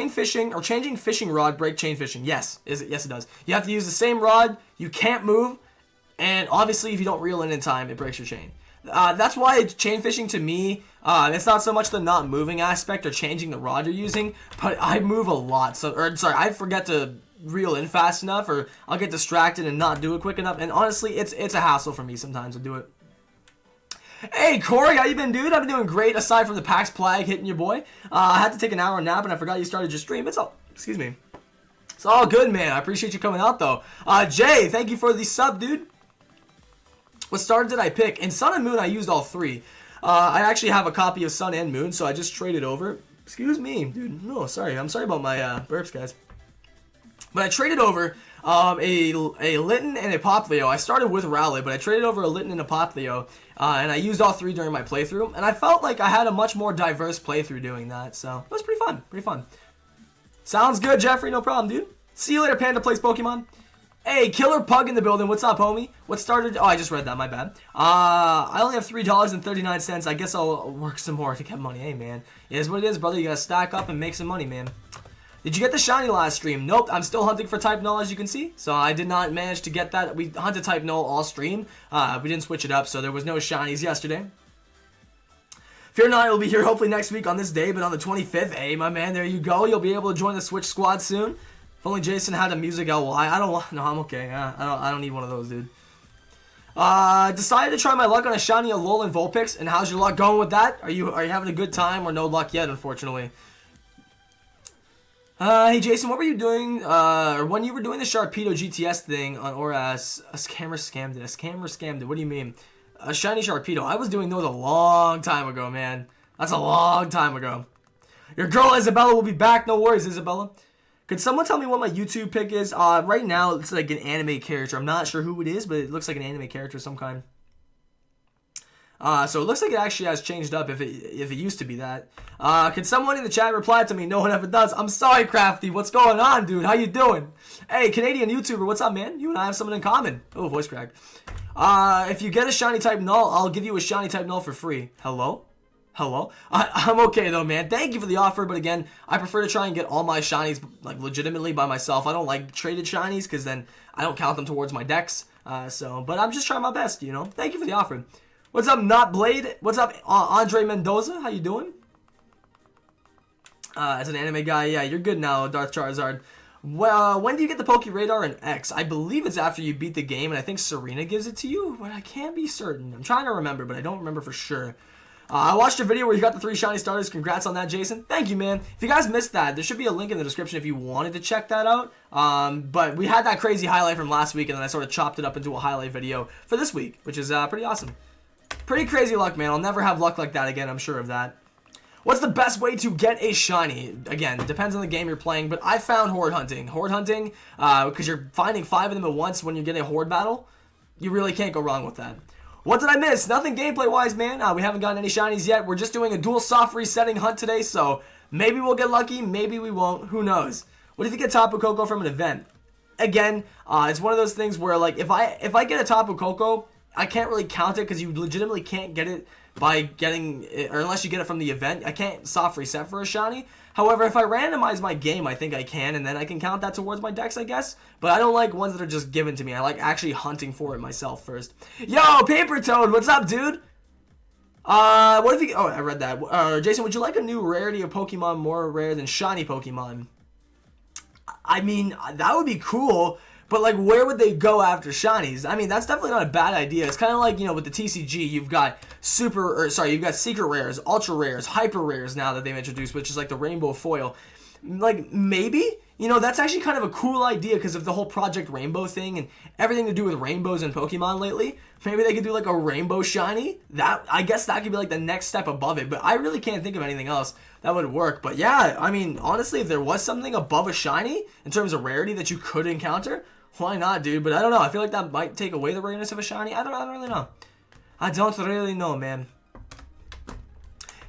fishing or changing fishing rod break chain fishing? Yes. Yes, it does. You have to use the same rod. You can't move, and obviously, if you don't reel in time, it breaks your chain. That's why chain fishing to me, it's not so much the not moving aspect or changing the rod you're using, but I move a lot. Sorry, I forget to reel in fast enough, or I'll get distracted and not do it quick enough. And honestly, it's a hassle for me sometimes to do it. Hey Corey, how you been, dude? I've been doing great aside from the PAX Plague hitting your boy. I had to take an hour nap and I forgot you started your stream. It's all good, man. I appreciate you coming out though. Jay, thank you for the sub, dude. What starter did I pick? In Sun and Moon, I used all three. I actually have a copy of Sun and Moon, so I just traded over. Excuse me, dude. No, sorry. I'm sorry about my burps, guys. But I traded over a Litten and a Poplio. I started with Rowlet, but I traded over a Litten and a Poplio, and I used all three during my playthrough. And I felt like I had a much more diverse playthrough doing that, so it was pretty fun. Pretty fun. Sounds good, Jeffrey. No problem, dude. See you later, Panda Plays Pokemon. Hey, Killer Pug in the building. What's up, homie? What started? Oh, I just read that. My bad. I only have $3.39. I guess I'll work some more to get money. Hey, man. It is what it is, brother. You gotta stack up and make some money, man. Did you get the shiny last stream? Nope. I'm still hunting for type null, as you can see. So I did not manage to get that. We hunted type null all stream. We didn't switch it up, so there was no shinies yesterday. Fear not, will be here hopefully next week on this day, but on the 25th. Hey, my man, there you go. You'll be able to join the Switch squad soon. If only Jason had a music LY. I don't want. No, I'm okay. I don't need one of those, dude. Decided to try my luck on a shiny Alolan Vulpix, and how's your luck going with that? Are you having a good time or no luck yet? Unfortunately. Hey Jason, what were you doing? Or when you were doing the Sharpedo GTS thing on Oras, a scammer scammed it. A scammer scammed it. What do you mean? A shiny Sharpedo. I was doing those a long time ago, man. That's a long time ago. Your girl Isabella will be back. No worries, Isabella. Could someone tell me what my YouTube pick is? Right now, it's like an anime character. I'm not sure who it is, but it looks like an anime character of some kind. So it looks like it actually has changed up if it used to be that. Could someone in the chat reply to me? No one ever does. I'm sorry, Crafty. What's going on, dude? How you doing? Hey, Canadian YouTuber, what's up, man? You and I have something in common. Oh, voice crack. If you get a shiny type null, I'll give you a shiny type null for free. Hello? Hello? I'm okay though, man. Thank you for the offer, but again, I prefer to try and get all my shinies like legitimately by myself. I don't like traded shinies because then I don't count them towards my decks. But I'm just trying my best, you know. Thank you for the offer. What's up, Not Blade? What's up, Andre Mendoza? How you doing? As an anime guy, yeah, you're good now, Darth Charizard. Well, when do you get the Poke Radar in X? I believe it's after you beat the game, and I think Serena gives it to you, but I can't be certain. I'm trying to remember, but I don't remember for sure. I watched a video where you got the 3 shiny starters. Congrats on that, Jason. Thank you, man. If you guys missed that, there should be a link in the description if you wanted to check that out. But we had that crazy highlight from last week, and then I sort of chopped it up into a highlight video for this week, which is pretty awesome. Pretty crazy luck, man. I'll never have luck like that again, I'm sure of that. What's the best way to get a shiny? Again, depends on the game you're playing, but I found horde hunting. Horde hunting, because you're finding 5 of them at once when you're getting a horde battle, you really can't go wrong with that. What did I miss? Nothing gameplay-wise, man. We haven't gotten any shinies yet. We're just doing a dual soft resetting hunt today, so maybe we'll get lucky, maybe we won't. Who knows? What if you get Tapu Koko from an event? Again, it's one of those things where, like, if I get a Tapu Koko, I can't really count it because you legitimately can't get it by getting it, or unless you get it from the event. I can't soft reset for a shiny. However, if I randomize my game, I think I can, and then I can count that towards my decks, I guess. But I don't like ones that are just given to me. I like actually hunting for it myself first. Yo, Paper Toad, what's up, dude? What if you... Oh, I read that. Jason, would you like a new rarity of Pokemon more rare than shiny Pokemon? I mean, that would be cool. But, like, where would they go after shinies? I mean, that's definitely not a bad idea. It's kind of like, you know, with the TCG, you've got you've got secret rares, ultra rares, hyper rares now that they've introduced, which is like the rainbow foil. Like, maybe, you know, that's actually kind of a cool idea because of the whole Project Rainbow thing and everything to do with rainbows and Pokemon lately. Maybe they could do, like, a rainbow shiny. I guess that could be, like, the next step above it. But I really can't think of anything else that would work. But, yeah, I mean, honestly, if there was something above a shiny in terms of rarity that you could encounter... Why not, dude? But I don't know. I feel like that might take away the rareness of a shiny. I don't really know. I don't really know, man.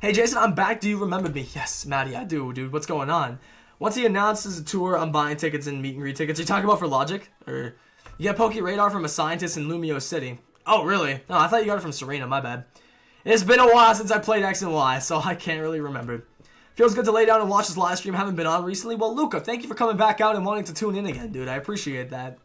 Hey, Jason, I'm back. Do you remember me? Yes, Maddie, I do, dude. What's going on? Once he announces a tour, I'm buying tickets and meet and greet tickets. Are you talking about for Logic? Or you get Poke Radar from a scientist in Lumio City? Oh, really? No, I thought you got it from Serena. My bad. It's been a while since I played X and Y, so I can't really remember. Feels good to lay down and watch this live stream. Haven't been on recently. Well, Luca, thank you for coming back out and wanting to tune in again, dude. I appreciate that.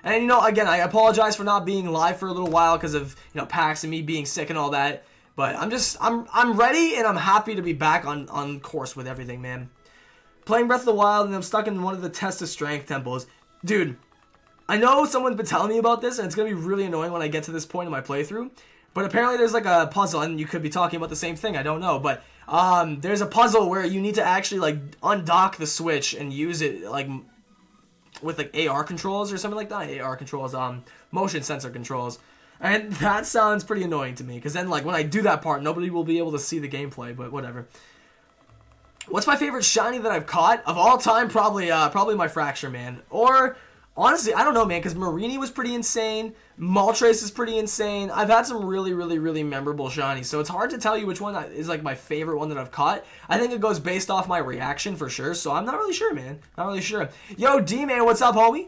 And you know, again, I apologize for not being live for a little while because of, you know, PAX and me being sick and all that. But I'm ready and I'm happy to be back on course with everything, man. Playing Breath of the Wild and I'm stuck in one of the Test of Strength temples. Dude, I know someone's been telling me about this and it's going to be really annoying when I get to this point in my playthrough. But apparently there's like a puzzle, and you could be talking about the same thing, I don't know. But there's a puzzle where you need to actually like undock the Switch and use it like with like AR controls or something like that. AR controls, motion sensor controls. And that sounds pretty annoying to me, because then like when I do that part, nobody will be able to see the gameplay, but whatever. What's my favorite shiny that I've caught of all time? Probably my Fracture, man. Or honestly, I don't know, man, because Marini was pretty insane. Moltres is pretty insane. I've had some really memorable shinies, so it's hard to tell you which one is like my favorite one that I've caught. I think it goes based off my reaction for sure, so I'm not really sure, man. Not really sure. Yo, D-Man, what's up, homie?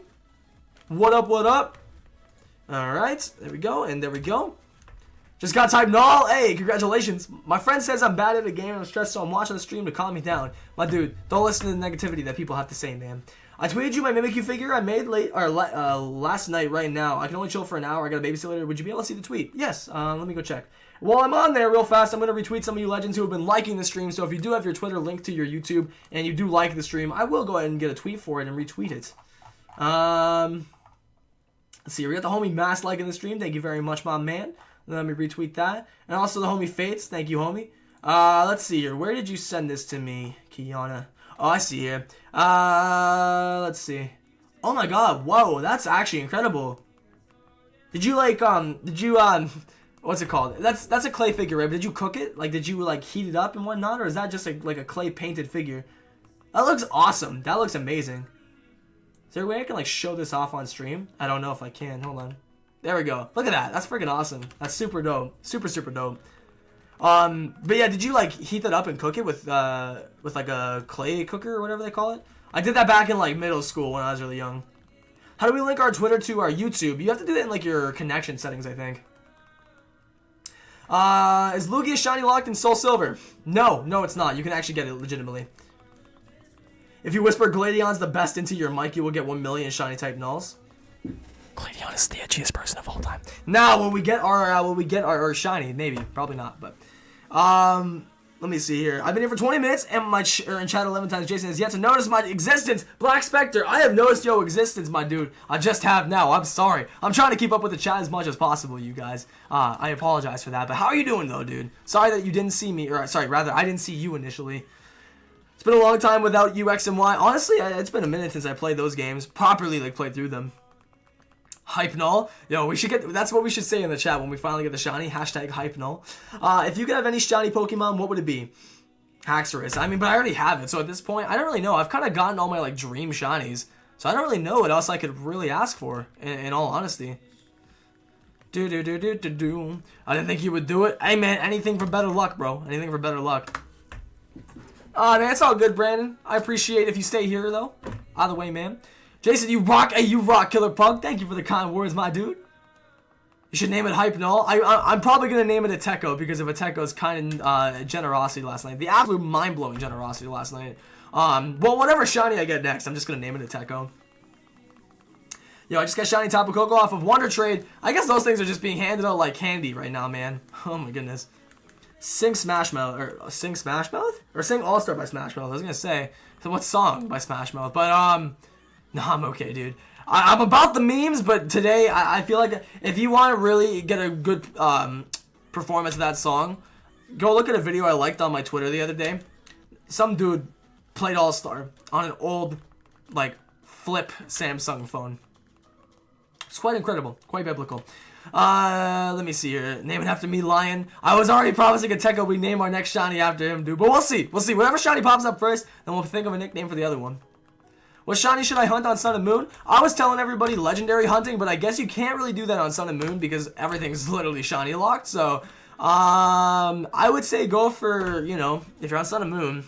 What up, what up? Alright, there we go, and there we go. Just got typed null. Hey, congratulations. My friend says I'm bad at a game and I'm stressed, so I'm watching the stream to calm me down. My dude, don't listen to the negativity that people have to say, man. I tweeted you my Mimikyu figure I made last night right now. I can only chill for an hour. I got a babysitter later. Would you be able to see the tweet? Yes. Let me go check. While I'm on there real fast, I'm going to retweet some of you legends who have been liking the stream. So if you do have your Twitter linked to your YouTube and you do like the stream, I will go ahead and get a tweet for it and retweet it. Let's see. We got the homie Mass liking the stream. Thank you very much, my man. Let me retweet that. And also the homie Fates. Thank you, homie. Let's see here. Where did you send this to me, Kiana? Oh, I see here. Let's see. Oh my god, whoa, that's actually incredible. Did you like, what's it called? That's a clay figure, right? But did you cook it? Like, did you like heat it up and whatnot? Or is that just like a clay painted figure? That looks awesome. That looks amazing. Is there a way I can like show this off on stream? I don't know if I can. Hold on. There we go. Look at that. That's freaking awesome. That's super dope. Super dope. But yeah, did you like heat that up and cook it with like a clay cooker or whatever they call it? I did that back in like middle school when I was really young. How do we link our Twitter to our YouTube? You have to do that in like your connection settings, I think. Is Lugia shiny locked in Soul Silver? No, it's not. You can actually get it legitimately. If you whisper Gladion's the best into your mic, you will get 1 million shiny type nulls. Gladion is the edgiest person of all time. Now, will we get our shiny? Maybe, probably not. But, let me see here. I've been here for 20 minutes, and in chat 11 times. Jason has yet to notice my existence. Black Spectre, I have noticed your existence, my dude. I just have now. I'm sorry. I'm trying to keep up with the chat as much as possible, you guys. I apologize for that. But how are you doing, though, dude? Sorry that you didn't see me, or sorry, rather, I didn't see you initially. It's been a long time without UX and Y. Honestly, it's been a minute since I played those games. Properly, like, played through them. Hype null. Yo, we should get, that's what we should say in the chat when we finally get the shiny. Hashtag hype null. If you could have any shiny Pokemon, what would it be? Haxorus. I mean, but I already have it, so at this point, I don't really know. I've kind of gotten all my, like, dream shinies, so I don't really know what else I could really ask for, in all honesty. I didn't think you would do it. Hey, man, anything for better luck, bro. Anything for better luck. Man, it's all good, Brandon. I appreciate if you stay here, though. Either way, man. Jason, you rock. Hey, you rock, Killer Pug. Thank you for the kind words, my dude. You should name it Hype Null. I'm probably going to name it a Techo because of a Techo's kind of generosity last night. The absolute mind-blowing generosity last night. Well, whatever shiny I get next, I'm just going to name it a Techo. Yo, I just got shiny Tapu Koko off of Wonder Trade. I guess those things are just being handed out like candy right now, man. Oh, my goodness. Sing Smash Mouth, or Sing Smash Mouth? Or Sing All-Star by Smash Mouth. I was going to say, so what song by Smash Mouth? But, no, I'm okay, dude. I'm about the memes, but today I feel like if you want to really get a good performance of that song, go look at a video I liked on my Twitter the other day. Some dude played All-Star on an old, like, flip Samsung phone. It's quite incredible, quite biblical. Let me see here. Name it after me, Lion. I was already promising a Techo we name our next shiny after him, dude. But we'll see. We'll see. Whatever shiny pops up first, then we'll think of a nickname for the other one. What shiny should I hunt on Sun and Moon? I was telling everybody legendary hunting, but I guess you can't really do that on Sun and Moon because everything's literally shiny locked. So, I would say go for, you know, if you're on Sun and Moon.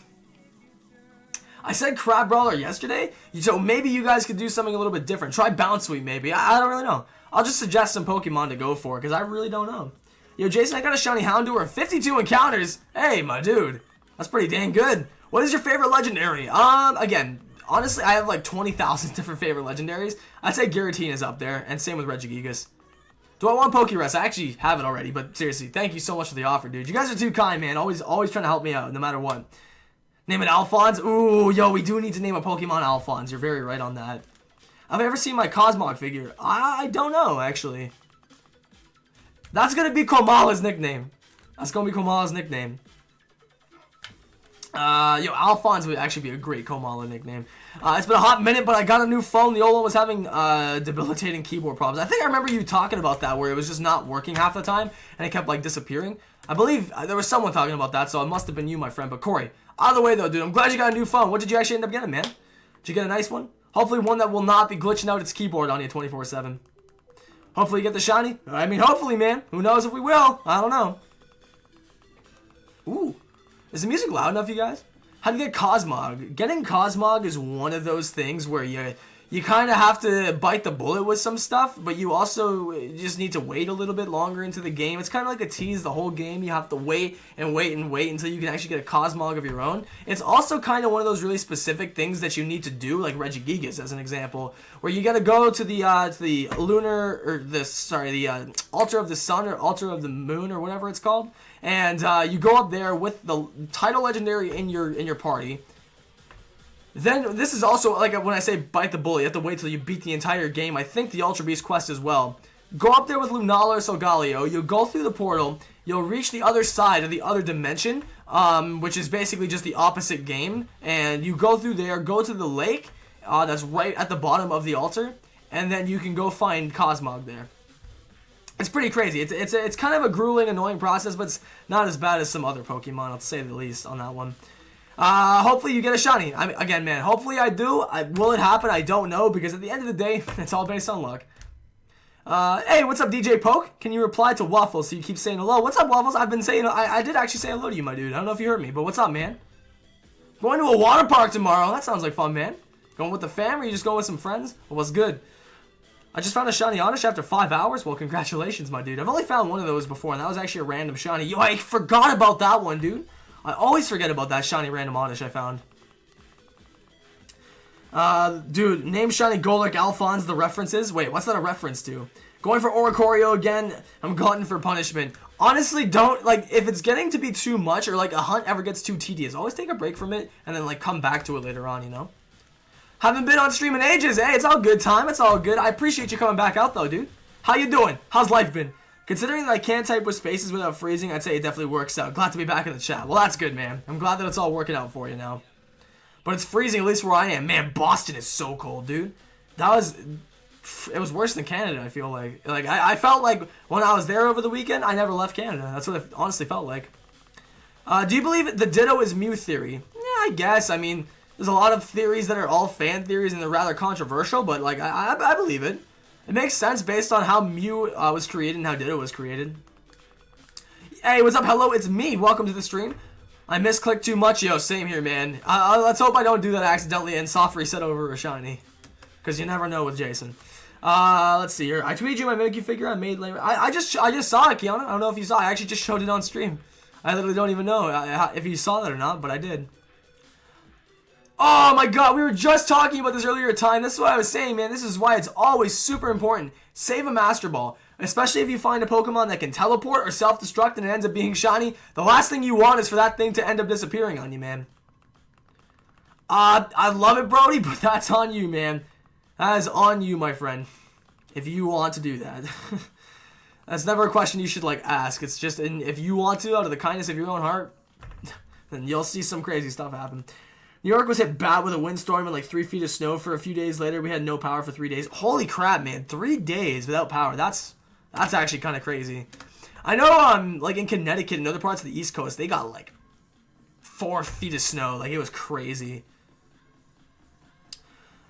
I said Crab Brawler yesterday, so maybe you guys could do something a little bit different. Try Bounce Sweep, maybe. I don't really know. I'll just suggest some Pokemon to go for because I really don't know. Yo, Jason, I got a shiny Houndour and 52 encounters. Hey, my dude. That's pretty dang good. What is your favorite legendary? Again, honestly, I have like 20,000 different favorite legendaries. I'd say Giratina is up there, and same with Regigigas. Do I want Pokerest? I actually have it already, but seriously, thank you so much for the offer, dude. You guys are too kind, man. Always trying to help me out, no matter what. Name it Alphonse? Ooh, yo, we do need to name a Pokemon Alphonse. You're very right on that. Have I ever seen my Cosmog figure? I don't know, actually. That's gonna be Komala's nickname. That's gonna be Komala's nickname. Yo, Alphonse would actually be a great Komala nickname. It's been a hot minute, but I got a new phone. The Alolan was having debilitating keyboard problems. I think I remember you talking about that, where it was just not working half the time, and it kept, like, disappearing. I believe there was someone talking about that, so it must have been you, my friend. But Corey, either way, though, dude, I'm glad you got a new phone. What did you actually end up getting, man? Did you get a nice one? Hopefully one that will not be glitching out its keyboard on you 24/7. Hopefully you get the shiny. I mean, hopefully, man. Who knows if we will? I don't know. Ooh. Is the music loud enough, you guys? How to get Cosmog? Getting Cosmog is one of those things where you kind of have to bite the bullet with some stuff, but you also just need to wait a little bit longer into the game. It's kind of like a tease the whole game. You have to wait and wait and wait until you can actually get a Cosmog of your own. It's also kind of one of those really specific things that you need to do, like Regigigas as an example, where you got to go to the lunar, or the altar of the sun or altar of the moon or whatever it's called, and you go up there with the title legendary in your party. Then, this is also, like, when I say bite the bullet, you have to wait till you beat the entire game. I think the Ultra Beast quest as well. Go up there with Lunala or Solgaleo, you'll go through the portal, you'll reach the other side of the other dimension, which is basically just the opposite game, and you go through there, go to the lake, that's right at the bottom of the altar, and then you can go find Cosmog there. It's pretty crazy. It's kind of a grueling, annoying process, but it's not as bad as some other Pokemon, I'll say the least, on that one. Hopefully you get a shiny. I mean, again, man, hopefully I do. Will it happen? I don't know, because at the end of the day, it's all based on luck. Hey, what's up, DJ Poke? Can you reply to Waffles so you keep saying hello? What's up, Waffles? I've been saying, I did actually say hello to you, my dude. I don't know if you heard me, but what's up, man? Going to a water park tomorrow. That sounds like fun, man. Going with the fam, or you just going with some friends? Well, what's good? I just found a shiny Oddish after 5 hours. Well, congratulations, my dude. I've only found one of those before, and that was actually a random shiny. Yo, I forgot about that one, dude. I always forget about that shiny random Oddish I found. Dude, name shiny Golurk Alphonse, the references. Wait, what's that a reference to? Going for Oricorio again. I'm glutton for punishment. Honestly, don't, like, if it's getting to be too much, or, like, a hunt ever gets too tedious, always take a break from it, and then, like, come back to it later on, you know? Haven't been on stream in ages. Hey, it's all good time. It's all good. I appreciate you coming back out, though, dude. How you doing? How's life been? Considering that I can't type with spaces without freezing, I'd say it definitely works out. Glad to be back in the chat. Well, that's good, man. I'm glad that it's all working out for you now. But it's freezing, at least where I am. Man, Boston is so cold, dude. It was worse than Canada, I feel like. I felt like when I was there over the weekend, I never left Canada. That's what it honestly felt like. Do you believe the Ditto is Mew theory? Yeah, I guess. I mean, there's a lot of theories that are all fan theories and they're rather controversial, but, like, I believe it. It makes sense based on how Mew was created and how Ditto was created. Hey, what's up? Hello, it's me. Welcome to the stream. I misclicked too much. Yo, same here, man. Let's hope I don't do that accidentally and soft reset over a shiny. Because you never know with Jason. Let's see here. I tweeted you my Mickey figure I made later. I just saw it, Kiana. I don't know if you saw it. I actually just showed it on stream. I literally don't even know if you saw that or not, but I did. Oh my god, we were just talking about this earlier time. This is what I was saying, man. This is why it's always super important. Save a Master Ball. Especially if you find a Pokemon that can teleport or self-destruct and it ends up being shiny. The last thing you want is for that thing to end up disappearing on you, man. I love it, Brody, but that's on you, man. That is on you, my friend. If you want to do that. That's never a question you should, like, ask. It's just, if you want to, out of the kindness of your own heart, then you'll see some crazy stuff happen. New York was hit bad with a windstorm and like 3 feet of snow for a few days later. We had no power for 3 days. Holy crap, man. 3 days without power. That's actually kind of crazy. I know, like in Connecticut and other parts of the East Coast, they got like 4 feet of snow. Like, it was crazy.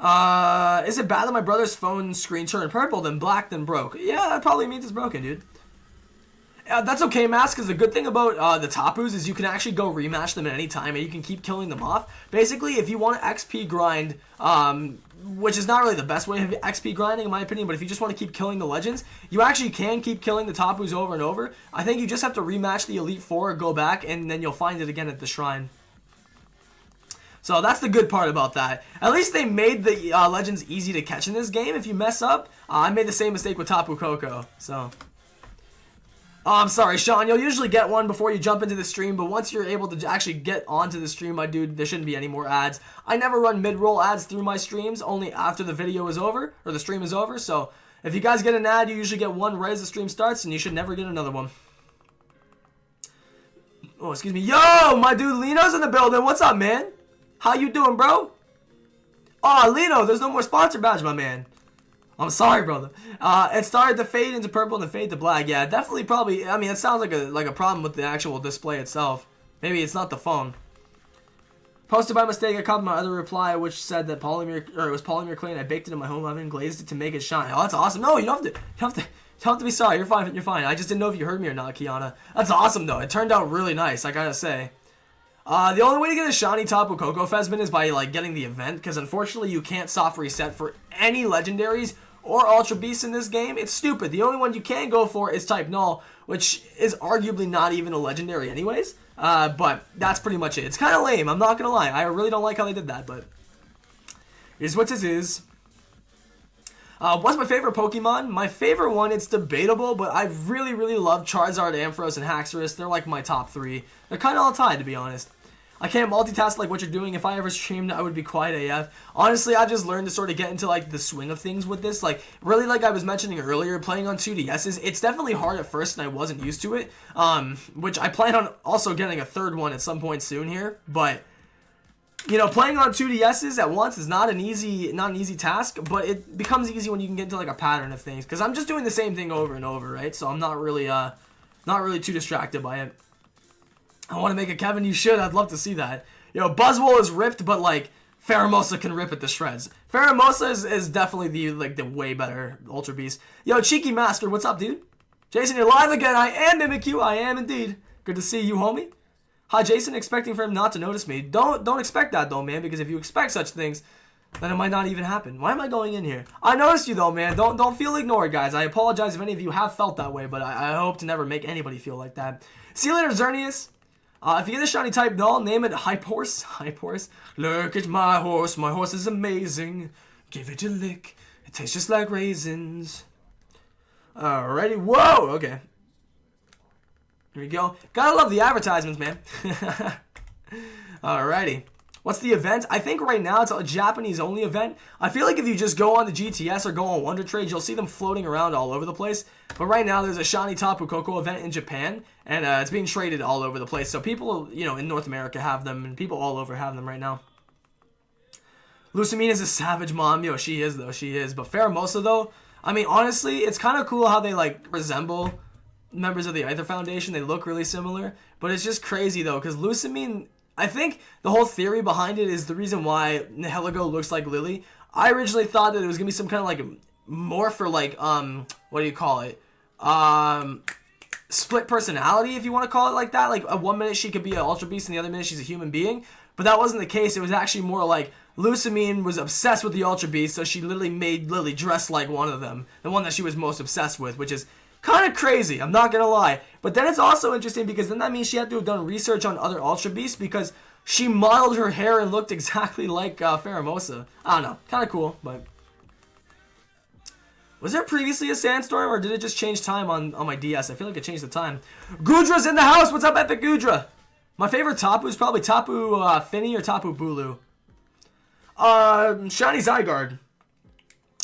Is it bad that my brother's phone screen turned purple, then black, then broke? Yeah, that probably means it's broken, dude. That's okay, Mask, because the good thing about the Tapus is you can actually go rematch them at any time, and you can keep killing them off. Basically, if you want to XP grind, which is not really the best way of XP grinding, in my opinion, but if you just want to keep killing the Legends, you actually can keep killing the Tapus over and over. I think you just have to rematch the Elite Four, go back, and then you'll find it again at the Shrine. So that's the good part about that. At least they made the legends easy to catch in this game. If you mess up, I made the same mistake with Tapu Koko. So, I'm sorry, Sean. You'll usually get one before you jump into the stream, but once you're able to actually get onto the stream, my dude, there shouldn't be any more ads. I never run mid-roll ads through my streams, only after the video is over, or the stream is over. So, if you guys get an ad, you usually get one right as the stream starts, and you should never get another one. Oh, excuse me. Yo, my dude Lino's in the building. What's up, man? How you doing, bro? Oh, Lino, there's no more sponsor badge, my man. I'm sorry, brother. It started to fade into purple and then fade to black. Yeah, definitely probably. I mean, it sounds like a problem with the actual display itself. Maybe it's not the phone. Posted by mistake, I copied my other reply, which said that it was polymer clay, and I baked it in my home oven and glazed it to make it shine. Oh, that's awesome. No, you don't have to be sorry. You're fine. You're fine. I just didn't know if you heard me or not, Kiana. That's awesome, though. It turned out really nice, I gotta say. The only way to get a shiny Tapu Koko Fesmin is by, like, getting the event, because unfortunately you can't soft reset for any legendaries or Ultra Beasts in this game. It's stupid. The only one you can go for is Type Null, which is arguably not even a legendary anyways. But that's pretty much it. It's kind of lame, I'm not gonna lie. I really don't like how they did that, but here's what this is. What's my favorite Pokemon? My favorite one, it's debatable, but I really, really love Charizard, Ampharos, and Haxorus. They're like my top 3. They're kind of all tied, to be honest. I can't multitask like what you're doing. If I ever streamed, I would be quiet AF. Honestly, I've just learned to sort of get into like the swing of things with this. Like, really, like I was mentioning earlier, playing on 2DSs, it's definitely hard at first and I wasn't used to it. Which I plan on also getting a third one at some point soon here. But, you know, playing on 2DSs at once is not an easy task, but it becomes easy when you can get into like a pattern of things. Because I'm just doing the same thing over and over, right? So I'm not really too distracted by it. I want to make a Kevin. You should. I'd love to see that. You know, Buzzwole is ripped, but like Pheromosa can rip it to shreds. Pheromosa is definitely the way better Ultra Beast. Yo, Cheeky Master, what's up, dude? Jason, you're live again. I am Mimikyu. I am indeed. Good to see you, homie. Hi, Jason. Expecting for him not to notice me. Don't expect that though, man. Because if you expect such things, then it might not even happen. Why am I going in here? I noticed you though, man. Don't feel ignored, guys. I apologize if any of you have felt that way, but I hope to never make anybody feel like that. See you later, Xerneas. If you get a shiny Type Null, name it Hype Horse. Hype Horse. Look at my horse. My horse is amazing. Give it a lick. It tastes just like raisins. Alrighty. Whoa. Okay. Here we go. Gotta love the advertisements, man. Alrighty. What's the event? I think right now it's a Japanese-only event. I feel like if you just go on the GTS or go on Wonder Trade, you'll see them floating around all over the place. But right now there's a shiny Tapu Koko event in Japan, and it's being traded all over the place. So people, you know, in North America have them, and people all over have them right now. Lucamine is a savage mom. Yo, she is, though. She is. But Pheromosa, though, I mean, honestly, it's kind of cool how they, like, resemble members of the Aether Foundation. They look really similar. But it's just crazy, though, because Lucamine... I think the whole theory behind it is the reason why Nihilego looks like Lily. I originally thought that it was going to be some kind of like morph or like, what do you call it? Split personality, if you want to call it like that. Like, 1 minute she could be an Ultra Beast and the other minute she's a human being. But that wasn't the case. It was actually more like Lucamine was obsessed with the Ultra Beast, so she literally made Lily dress like one of them. The one that she was most obsessed with, which is kind of crazy, I'm not going to lie. But then it's also interesting because then that means she had to have done research on other Ultra Beasts because she modeled her hair and looked exactly like Pheromosa. I don't know. Kind of cool, but... Was there previously a Sandstorm, or did it just change time on my DS? I feel like it changed the time. Gudra's in the house! What's up, Epic Gudra? My favorite Tapu is probably Tapu Fini or Tapu Bulu. Shiny Zygarde.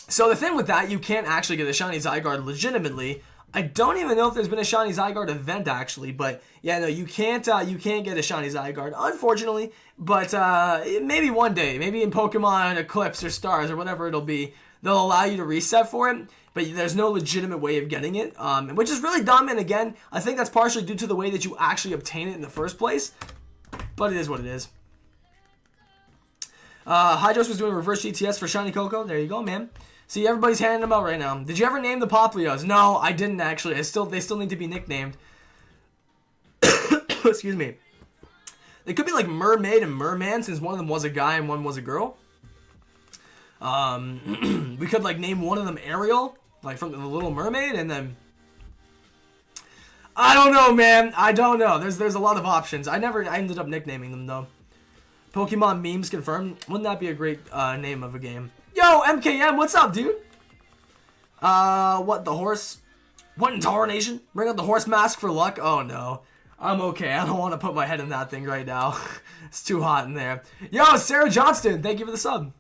So the thing with that, you can't actually get a Shiny Zygarde legitimately. I don't even know if there's been a Shiny Zygarde event actually, but yeah, no, you can't get a Shiny Zygarde, unfortunately. But maybe one day, maybe in Pokemon Eclipse or Stars or whatever it'll be, they'll allow you to reset for it. But there's no legitimate way of getting it, which is really dumb. And again, I think that's partially due to the way that you actually obtain it in the first place. But it is what it is. Hydros was doing reverse GTS for Shiny Koko. There you go, man. See, everybody's handing them out right now. Did you ever name the Poplios? No, I didn't actually. They still need to be nicknamed. Excuse me. They could be like Mermaid and Merman, since one of them was a guy and one was a girl. We could like name one of them Ariel, like from the Little Mermaid, and then I don't know, man. I don't know. There's a lot of options. I ended up nicknaming them though. Pokemon memes confirmed. Wouldn't that be a great name of a game? Yo, MKM, what's up, dude? What, the horse? What in tarnation? Bring out the horse mask for luck? Oh, no. I'm okay. I don't want to put my head in that thing right now. It's too hot in there. Yo, Sarah Johnston, thank you for the sub.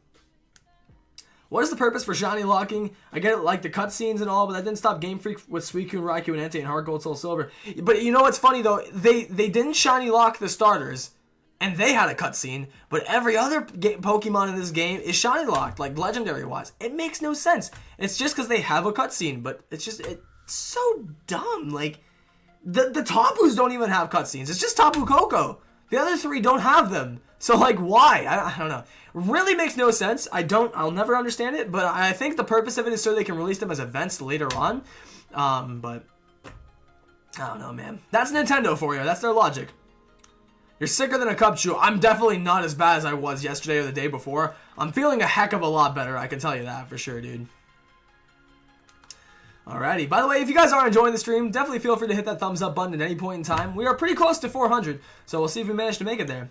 What is the purpose for shiny locking? I get it, like the cutscenes and all, but that didn't stop Game Freak with Suicune, Raikou, and Entei and Heart Gold, Soul Silver. But you know what's funny, though? They didn't shiny lock the starters, and they had a cutscene, but every other Pokemon in this game is shiny locked, like Legendary-wise. It makes no sense. It's just because they have a cutscene, but it's so dumb. Like, the Tapus don't even have cutscenes. It's just Tapu Koko. The other three don't have them. So, like, why? I don't know. Really makes no sense. I'll never understand it, but I think the purpose of it is so they can release them as events later on. But, I don't know, man. That's Nintendo for you. That's their logic. You're sicker than a cup chew. I'm definitely not as bad as I was yesterday or the day before. I'm feeling a heck of a lot better. I can tell you that for sure, dude. Alrighty. By the way, if you guys are enjoying the stream, definitely feel free to hit that thumbs up button at any point in time. We are pretty close to 400, so we'll see if we manage to make it there.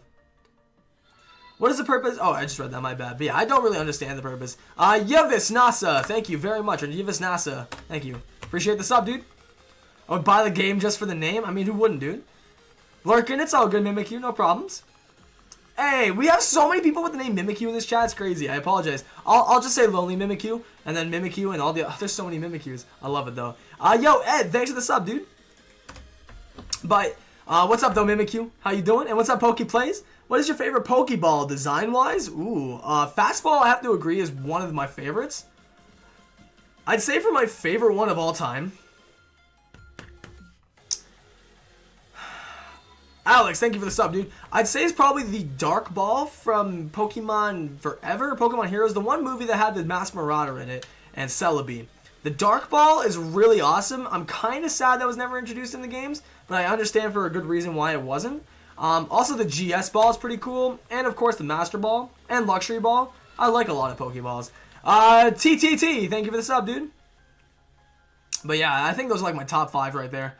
What is the purpose? Oh, I just read that, my bad. But yeah, I don't really understand the purpose. Yevis Nasa, thank you very much. Or Yevis Nasa, thank you. Appreciate the sub, dude. I would buy the game just for the name. I mean, who wouldn't, dude? Lurkin, it's all good, Mimikyu, no problems. Hey, we have so many people with the name Mimikyu in this chat. It's crazy. I apologize. I'll just say Lonely Mimikyu, and then Mimikyu, and all the... there's so many Mimikyus. I love it, though. Yo, Ed, thanks for the sub, dude. But, what's up, though, Mimikyu? How you doing? And what's up, PokePlays? What is your favorite Pokeball, design-wise? Ooh, Fastball, I have to agree, is one of my favorites. I'd say for my favorite one of all time... Alex, thank you for the sub, dude. I'd say it's probably the Dark Ball from Pokemon Forever, Pokemon Heroes, the one movie that had the Masked Marauder in it, and Celebi. The Dark Ball is really awesome. I'm kind of sad that was never introduced in the games, but I understand for a good reason why it wasn't. Also, the GS Ball is pretty cool, and of course the Master Ball and Luxury Ball. I like a lot of Pokeballs. TTT, thank you for the sub, dude. But yeah, I think those are like my top 5 right there.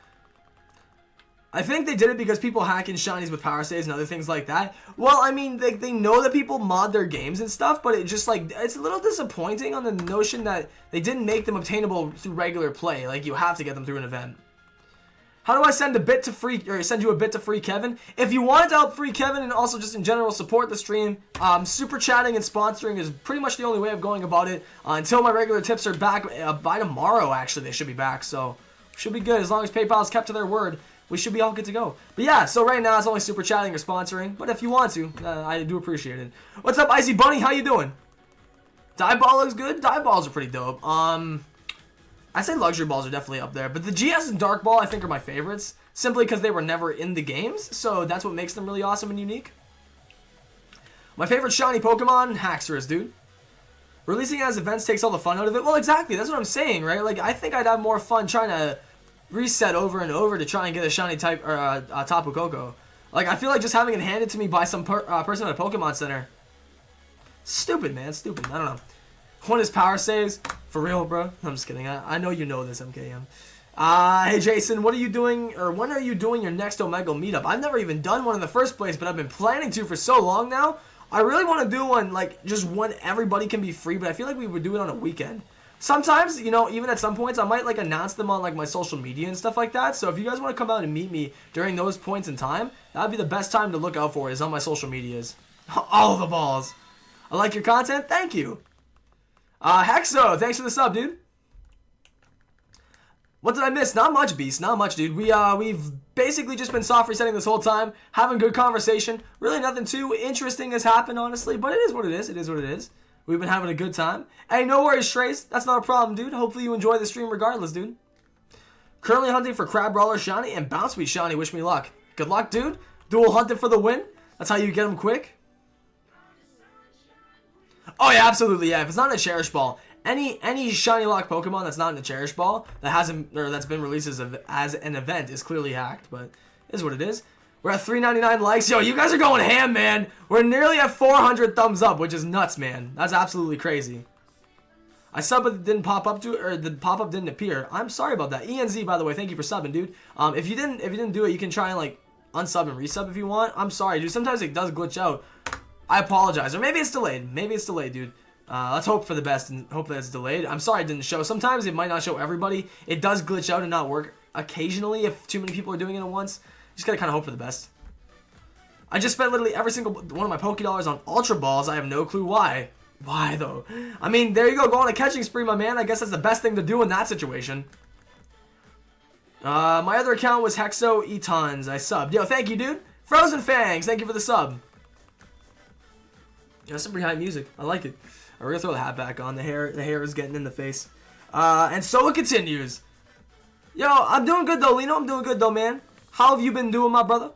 I think they did it because people hack in shinies with power saves and other things like that. Well, I mean, they know that people mod their games and stuff, but it just like, it's a little disappointing on the notion that they didn't make them obtainable through regular play. Like, you have to get them through an event. How do I send a bit to free, or send you a bit to free Kevin? If you wanted to help free Kevin and also just in general support the stream, super chatting and sponsoring is pretty much the only way of going about it. Until my regular tips are back, by tomorrow actually they should be back, so should be good as long as PayPal's kept to their word. We should be all good to go. But yeah, so right now it's only super chatting or sponsoring. But if you want to, I do appreciate it. What's up, Icy Bunny? How you doing? Dive Ball looks good. Dive Balls are pretty dope. I say Luxury Balls are definitely up there. But the GS and Dark Ball I think are my favorites. Simply because they were never in the games. So that's what makes them really awesome and unique. My favorite shiny Pokemon? Haxorus, dude. Releasing it as events takes all the fun out of it. Well, exactly. That's what I'm saying, right? Like, I think I'd have more fun trying to reset over and over to try and get a shiny type or Tapu Koko. Like, I feel like just having it handed to me by some person at a Pokemon Center. Stupid, man. Stupid. I don't know. One is power saves. For real, bro. I'm just kidding. I know you know this, MKM. Hey, Jason, what are you doing, or when are you doing your next Omega meetup? I've never even done one in the first place, but I've been planning to for so long now. I really want to do one, like, just when everybody can be free, but I feel like we would do it on a weekend. Sometimes, you know, even at some points, I might, like, announce them on, like, my social media and stuff like that. So if you guys want to come out and meet me during those points in time, that would be the best time to look out for is on my social medias. All of the balls. I like your content. Thank you. Hexo, thanks for the sub, dude. What did I miss? Not much, Beast. Not much, dude. We've basically just been soft resetting this whole time, having good conversation. Really nothing too interesting has happened, honestly, but it is what it is. It is what it is. We've been having a good time. Hey, no worries, Trace. That's not a problem, dude. Hopefully you enjoy the stream regardless, dude. Currently hunting for Crab Brawler Shiny and Bounce Sweet Shiny. Wish me luck. Good luck, dude. Dual hunting for the win. That's how you get them quick. Oh, yeah, absolutely, yeah. If it's not in a Cherish Ball, any Shiny Lock Pokemon that's not in the Cherish Ball that hasn't, or that's been released as an event is clearly hacked, but it is what it is. We're at 399 likes. Yo, you guys are going ham, man. We're nearly at 400 thumbs up, which is nuts, man. That's absolutely crazy. I subbed, but it didn't pop up to, or the pop-up didn't appear. I'm sorry about that. ENZ, by the way, thank you for subbing, dude. If you didn't do it, you can try and like unsub and resub if you want. I'm sorry, dude. Sometimes it does glitch out. I apologize. Or maybe it's delayed. Maybe it's delayed, dude. Let's hope for the best and hope that it's delayed. I'm sorry it didn't show. Sometimes it might not show everybody. It does glitch out and not work occasionally if too many people are doing it at once. Just gotta kind of hope for the best. I just spent literally every single one of my Poké Dollars on Ultra Balls. I have no clue why. Why, though? I mean, there you go. Go on a catching spree, my man. I guess that's the best thing to do in that situation. My other account was Hexo Etons. I subbed. Yo, thank you, dude. Frozen Fangs, thank you for the sub. That's some pretty high music. I like it. We're gonna throw the hat back on. The hair is getting in the face. And so it continues. Yo, I'm doing good though, Lino. I'm doing good though, man. How have you been doing, my brother?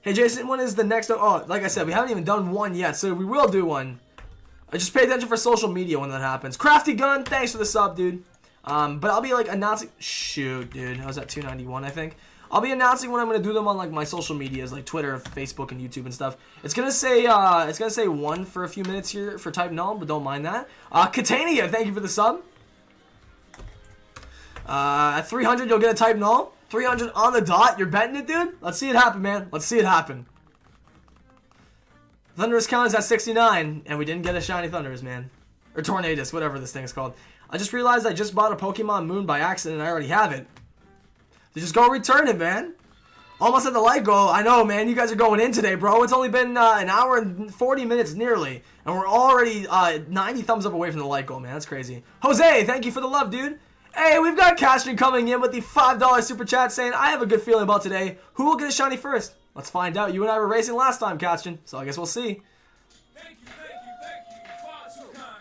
Hey, Jason, when is the next? Oh, like I said, we haven't even done one yet, so we will do one. Just pay attention for social media when that happens. Crafty Gun, thanks for the sub, dude. But I'll be like announcing. Shoot, dude, I was at 291, I think. I'll be announcing when I'm gonna do them on like my social medias, like Twitter, Facebook, and YouTube and stuff. It's gonna say one for a few minutes here for type null, but don't mind that. Catania, thank you for the sub. At 300, you'll get a type null. 300 on the dot. You're betting it, dude? Let's see it happen, man. Let's see it happen. Thunderous count is at 69, and we didn't get a shiny Thunderous, man. Or Tornadus, whatever this thing is called. I just realized I just bought a Pokemon Moon by accident, and I already have it. So just go return it, man. Almost at the light goal. I know, man. You guys are going in today, bro. It's only been an hour and 40 minutes nearly, and we're already 90 thumbs up away from the light goal, man. That's crazy. Jose, thank you for the love, dude. Hey, we've got Castron coming in with the $5 super chat saying, I have a good feeling about today. Who will get a shiny first? Let's find out. You and I were racing last time, Castron, so I guess we'll see. Thank you. Far too kind.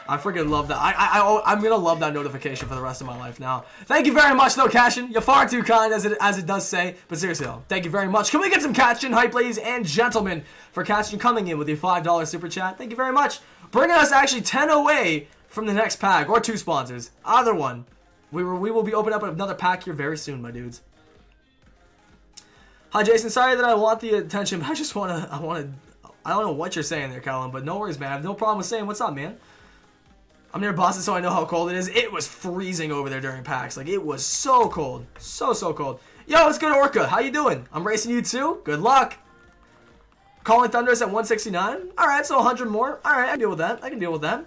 I freaking love that. I'm going to love that notification for the rest of my life now. Thank you very much, though, Castron. You're far too kind, as it does say. But seriously, though, thank you very much. Can we get some Castron hype, ladies and gentlemen, for Castron coming in with the $5 super chat? Thank you very much. Bringing us actually 10 away from the next pack, or 2 sponsors. Either one. We will be opening up another pack here very soon, my dudes. Hi, Jason. Sorry that I want the attention, but I just want to, I don't know what you're saying there, Callum, but no worries, man. I have no problem with saying what's up, man. I'm near Boston, so I know how cold it is. It was freezing over there during PAX. Like, it was so cold. So cold. Yo, what's good, Orca? How you doing? I'm racing you too. Good luck. Calling Thunderous at 169. All right, so 100 more. All right, I can deal with that. I can deal with that.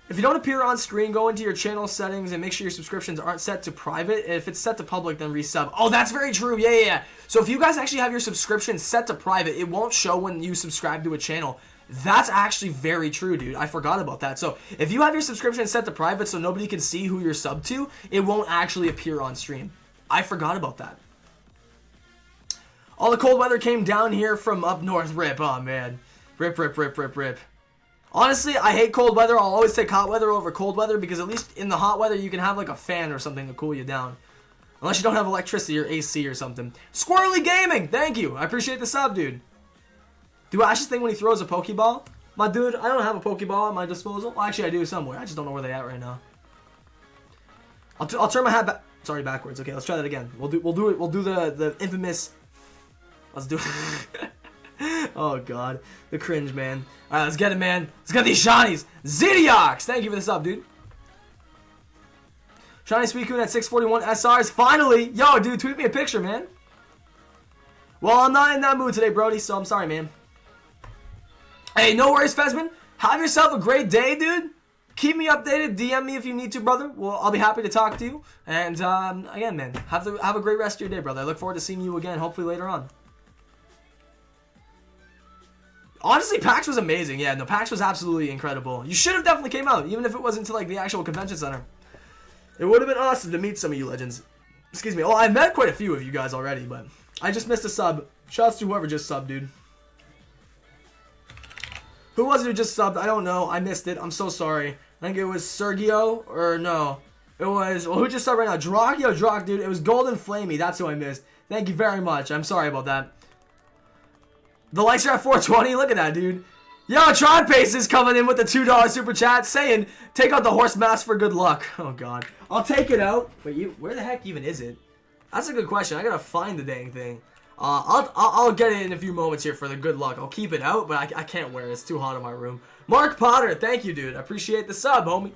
If you don't appear on screen, go into your channel settings and make sure your subscriptions aren't set to private. If it's set to public, then resub. Oh, that's very true. Yeah. So if you guys actually have your subscription set to private, it won't show when you subscribe to a channel. That's actually very true, dude. I forgot about that. So if you have your subscription set to private so nobody can see who you're subbed to, it won't actually appear on stream. I forgot about that. All the cold weather came down here from up north. Rip. Oh, man. Rip. Honestly, I hate cold weather. I'll always take hot weather over cold weather because at least in the hot weather you can have like a fan or something to cool you down. Unless you don't have electricity or AC or something. Squirrely Gaming, thank you. I appreciate the sub, dude. Do Ash's thing when he throws a Pokeball? My dude, I don't have a Pokeball at my disposal. Well, actually, I do somewhere. I just don't know where they're at right now. I'll turn my hat back. Sorry, backwards. Okay, let's try that again. We'll do the infamous. Let's do it. Oh, God. The cringe, man. All right, let's get it, man. Let's get these shinies. Zediox! Thank you for the sub, dude. Shiny Suicune at 641 SRs. Finally! Yo, dude, tweet me a picture, man. Well, I'm not in that mood today, Brody, so I'm sorry, man. Hey, no worries, Fesman. Have yourself a great day, dude. Keep me updated. DM me if you need to, brother. Well, I'll be happy to talk to you. And, again, man, have a great rest of your day, brother. I look forward to seeing you again, hopefully later on. Honestly, PAX was amazing. Yeah, no, PAX was absolutely incredible. You should have definitely came out, even if it wasn't to, like, the actual convention center. It would have been awesome to meet some of you legends. Excuse me. Oh, I met quite a few of you guys already, but I just missed a sub. Shouts to whoever just subbed, dude. Who was it who just subbed? I don't know. I missed it. I'm so sorry. I think it was Sergio, or no. It was, well, who just subbed right now? Drock, dude. It was Golden Flamey. That's who I missed. Thank you very much. I'm sorry about that. The likes are at 420. Look at that, dude. Yo, Tron Pace is coming in with the $2 super chat saying, take out the horse mask for good luck. Oh, God. I'll take it out. Wait, where the heck even is it? That's a good question. I gotta find the dang thing. I'll get it in a few moments here for the good luck. I'll keep it out, but I can't wear it. It's too hot in my room. Mark Potter, thank you, dude. I appreciate the sub, homie.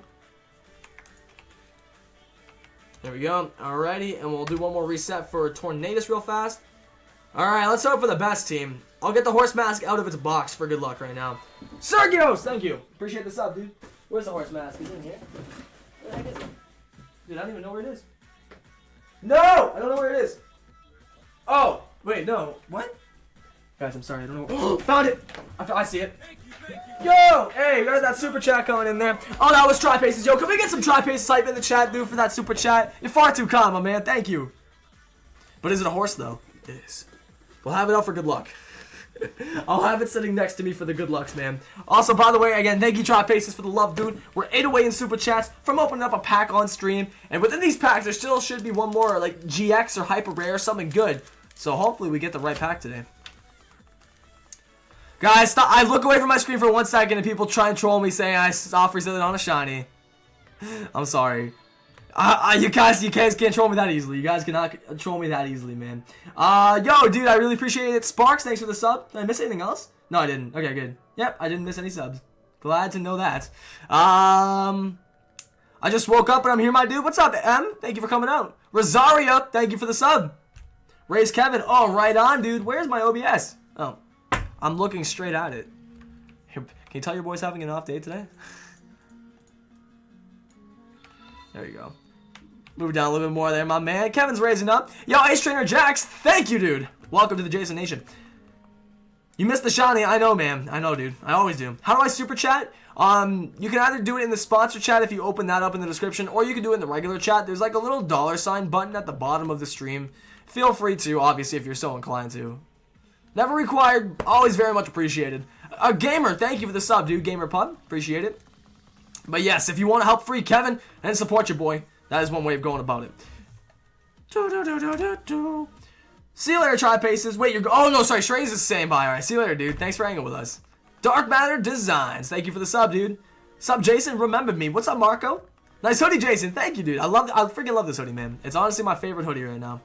There we go. Alrighty, and we'll do one more reset for Tornadus real fast. Alright, let's hope for the best, team. I'll get the horse mask out of its box for good luck right now. Sergios, thank you. Appreciate the sub, dude. Where's the horse mask? Is it in here? Where the heck is it? Dude, I don't even know where it is. No! I don't know where it is. Oh, wait, no. What? Guys, I'm sorry. I don't know. Found it! I see it. Yo! Hey, we got that super chat coming in there. Oh, that was Tri-Paces. Yo, can we get some Tri-Paces type in the chat, dude, for that super chat? You're far too calm, my man. Thank you. But is it a horse, though? It is. We'll have it out for good luck. I'll have it sitting next to me for the good lucks, man. Also, by the way, again, thank you, Tri-Paces, for the love, dude. We're 8 away in super chats from opening up a pack on stream. And within these packs, there still should be one more, like, GX or Hyper Rare, something good. So hopefully we get the right pack today. Guys, stop. I look away from my screen for 1 second and people try and troll me saying I saw Frizzillion on a shiny. I'm sorry. You guys can't troll me that easily. You guys cannot troll me that easily, man. Yo, dude, I really appreciate it. Sparks, thanks for the sub. Did I miss anything else? No, I didn't. Okay, good. Yep, I didn't miss any subs. Glad to know that. I just woke up and I'm here, my dude. What's up, M? Thank you for coming out. Rosaria, thank you for the sub. Raise Kevin. Oh, right on, dude. Where's my OBS? Oh, I'm looking straight at it. Here, can you tell your boy's having an off day today? There you go. Move down a little bit more there, my man. Kevin's raising up. Yo, Ace Trainer Jax, thank you, dude. Welcome to the Jason Nation. You missed the shiny. I know, man. I know, dude. I always do. How do I super chat? You can either do it in the sponsor chat if you open that up in the description, or you can do it in the regular chat. There's like a little $ button at the bottom of the stream. Feel free to, obviously, if you're so inclined to. Never required. Always very much appreciated. Gamer, thank you for the sub, dude. Gamer Pub, appreciate it. But yes, if you want to help free Kevin and support your boy, that is one way of going about it. See you later, Tri-Paces. Wait, you're... Oh, no, sorry. Shrey's is the same. Bye. All right, see you later, dude. Thanks for hanging with us. Dark Matter Designs. Thank you for the sub, dude. Sub, Jason. Remembered me. What's up, Marco? Nice hoodie, Jason. Thank you, dude. I freaking love this hoodie, man. It's honestly my favorite hoodie right now.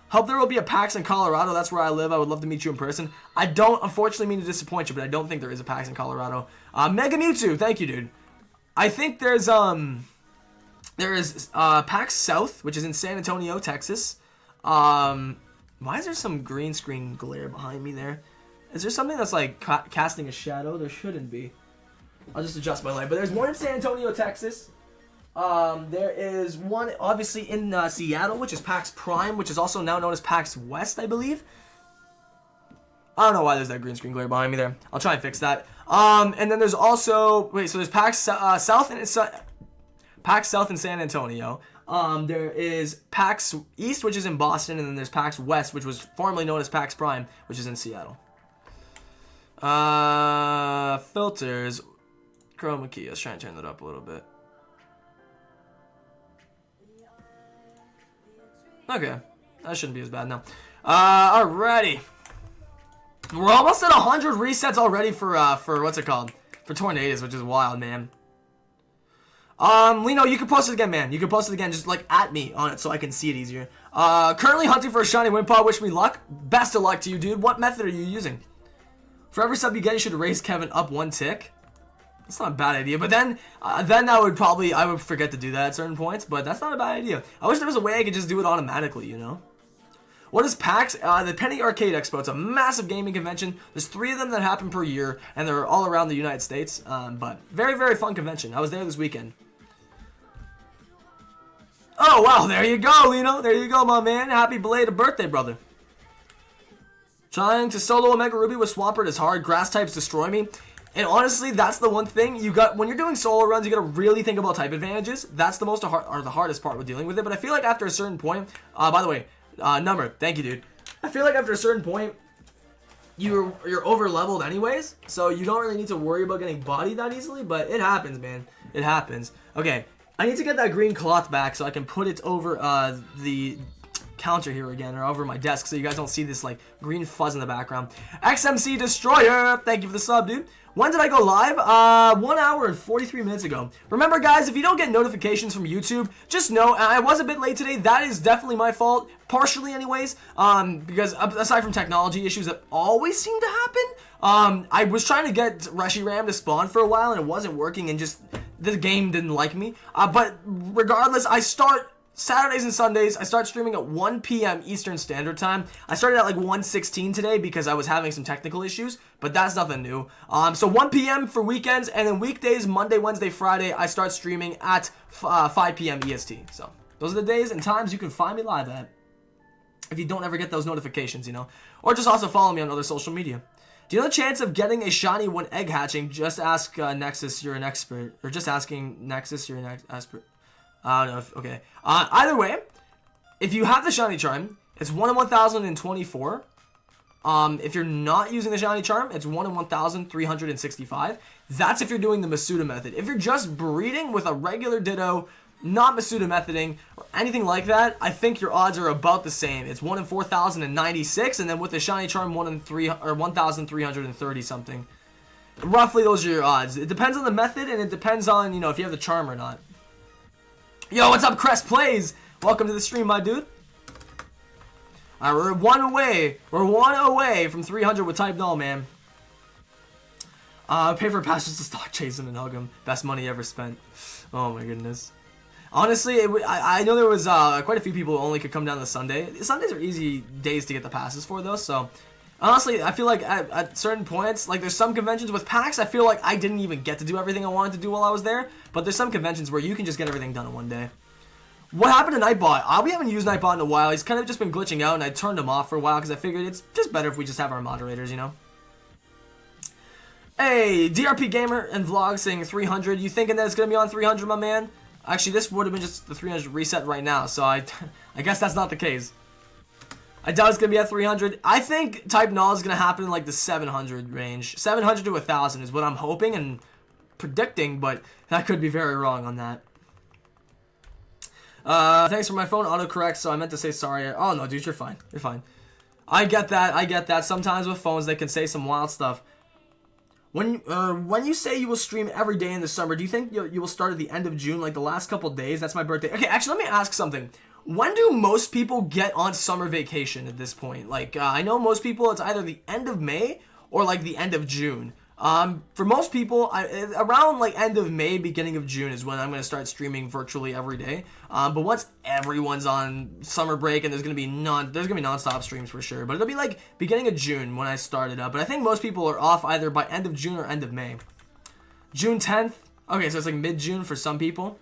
Hope there will be a PAX in Colorado. That's where I live. I would love to meet you in person. I don't, unfortunately, mean to disappoint you, but I don't think there is a PAX in Colorado. Mega Mewtwo. Thank you, dude. I think there is PAX South, which is in San Antonio, Texas. Why is there some green screen glare behind me there? Is there something that's like casting a shadow? There shouldn't be. I'll just adjust my light. But there's one in San Antonio, Texas. There is one obviously in Seattle, which is PAX Prime, which is also now known as PAX West, I believe. I don't know why there's that green screen glare behind me there. I'll try and fix that. And then there's also so there's PAX South and PAX South in San Antonio. There is PAX East, which is in Boston, and then there's PAX West, which was formerly known as PAX Prime, which is in Seattle. Filters, chroma key. Let's try and turn that up a little bit. Okay, that shouldn't be as bad now. Alrighty. We're almost at 100 resets already for what's it called? For Tornadoes, which is wild, man. Lino, you can post it again, man. You can post it again, just like at me on it so I can see it easier. Currently hunting for a shiny Wimpod. Wish me luck. Best of luck to you, dude. What method are you using? For every sub you get, you should raise Kevin up 1 tick. That's not a bad idea, but then I would forget to do that at certain points, but that's not a bad idea. I wish there was a way I could just do it automatically, you know? What is PAX? The Penny Arcade Expo. It's a massive gaming convention. There's 3 of them that happen per year, and they're all around the United States, but very, very fun convention. I was there this weekend. Oh, wow, there you go, Lino. There you go, my man. Happy belated birthday, brother. Trying to solo Omega Ruby with Swampert is hard. Grass types destroy me. And honestly, that's the one thing you got when you're doing solo runs. You gotta really think about type advantages. That's the the hardest part with dealing with it. But I feel like after a certain point, by the way, number, thank you, dude. I feel like after a certain point, you're over leveled anyways, so you don't really need to worry about getting bodied that easily. But it happens, man. It happens. Okay, I need to get that green cloth back so I can put it over the counter here again, or over my desk, so you guys don't see this like green fuzz in the background. XMC Destroyer, thank you for the sub, dude. When did I go live? 1 hour and 43 minutes ago. Remember, guys, if you don't get notifications from YouTube, just know I was a bit late today. That is definitely my fault, partially anyways, because aside from technology issues that always seem to happen, I was trying to get Reshiram to spawn for a while, and it wasn't working, and just the game didn't like me. But regardless, I start Saturdays and Sundays, I start streaming at 1 p.m. Eastern Standard Time. I started at like 1:16 today because I was having some technical issues, but that's nothing new. So 1 p.m. for weekends, and then weekdays, Monday, Wednesday, Friday, I start streaming at 5 p.m. EST. So those are the days and times you can find me live at. If you don't ever get those notifications, you know. Or just also follow me on other social media. Do you know the chance of getting a shiny when egg hatching? Just ask Nexus, you're an expert. Or just asking Nexus, you're an expert. I don't know if, okay. Either way, if you have the shiny charm, it's 1 in 1,024. If you're not using the shiny charm, it's 1 in 1,365. That's if you're doing the Masuda method. If you're just breeding with a regular Ditto, not Masuda methoding, or anything like that, I think your odds are about the same. It's 1 in 4,096, and then with the shiny charm, 1 in 1,330 something. Roughly, those are your odds. It depends on the method, and it depends on, you know, if you have the charm or not. Yo, what's up, Crest Plays? Welcome to the stream, my dude. Alright, we're one away. We're 1 away from 300 with Type Null, man. Pay for passes to stop chasing and hug him. Best money ever spent. Oh my goodness. Honestly, I know there was quite a few people who only could come down to Sunday. Sundays are easy days to get the passes for, though, so... Honestly, I feel like at certain points, like there's some conventions with packs, I feel like I didn't even get to do everything I wanted to do while I was there. But there's some conventions where you can just get everything done in one day. What happened to Nightbot? We haven't used Nightbot in a while. He's kind of just been glitching out, and I turned him off for a while because I figured it's just better if we just have our moderators, you know? Hey, DRP Gamer and Vlog saying 300. You thinking that it's going to be on 300, my man? Actually, this would have been just the 300 reset right now, so I guess that's not the case. I doubt it's going to be at 300. I think Type Null is going to happen in like the 700 range. 700 to 1,000 is what I'm hoping and predicting, but I could be very wrong on that. Thanks for my phone autocorrect, so I meant to say sorry. Oh, no, dude, you're fine. You're fine. I get that. I get that. Sometimes with phones, they can say some wild stuff. When you say you will stream every day in the summer, do you think you will start at the end of June, like the last couple days? That's my birthday. Okay, actually, let me ask something. When do most people get on summer vacation at this point? Like, I know most people, it's either the end of May or like the end of June. For most people, around like end of May, beginning of June is when I'm going to start streaming virtually every day. But once everyone's on summer break and there's going to be non-stop streams for sure. But it'll be like beginning of June when I start it up. But I think most people are off either by end of June or end of May. June 10th. Okay, so it's like mid-June for some people.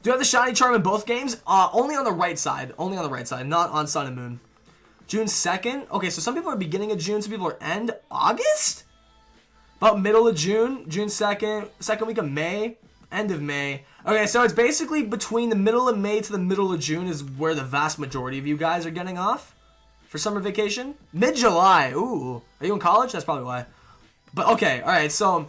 Do you have the shiny charm in both games? Only on the right side. Only on the right side, not on Sun and Moon. June 2nd. Okay, so some people are beginning of June, some people are end August? About middle of June, June 2nd, second week of May, end of May. Okay, so it's basically between the middle of May to the middle of June is where the vast majority of you guys are getting off for summer vacation. Mid-July. Ooh. Are you in college? That's probably why. But okay, alright, so...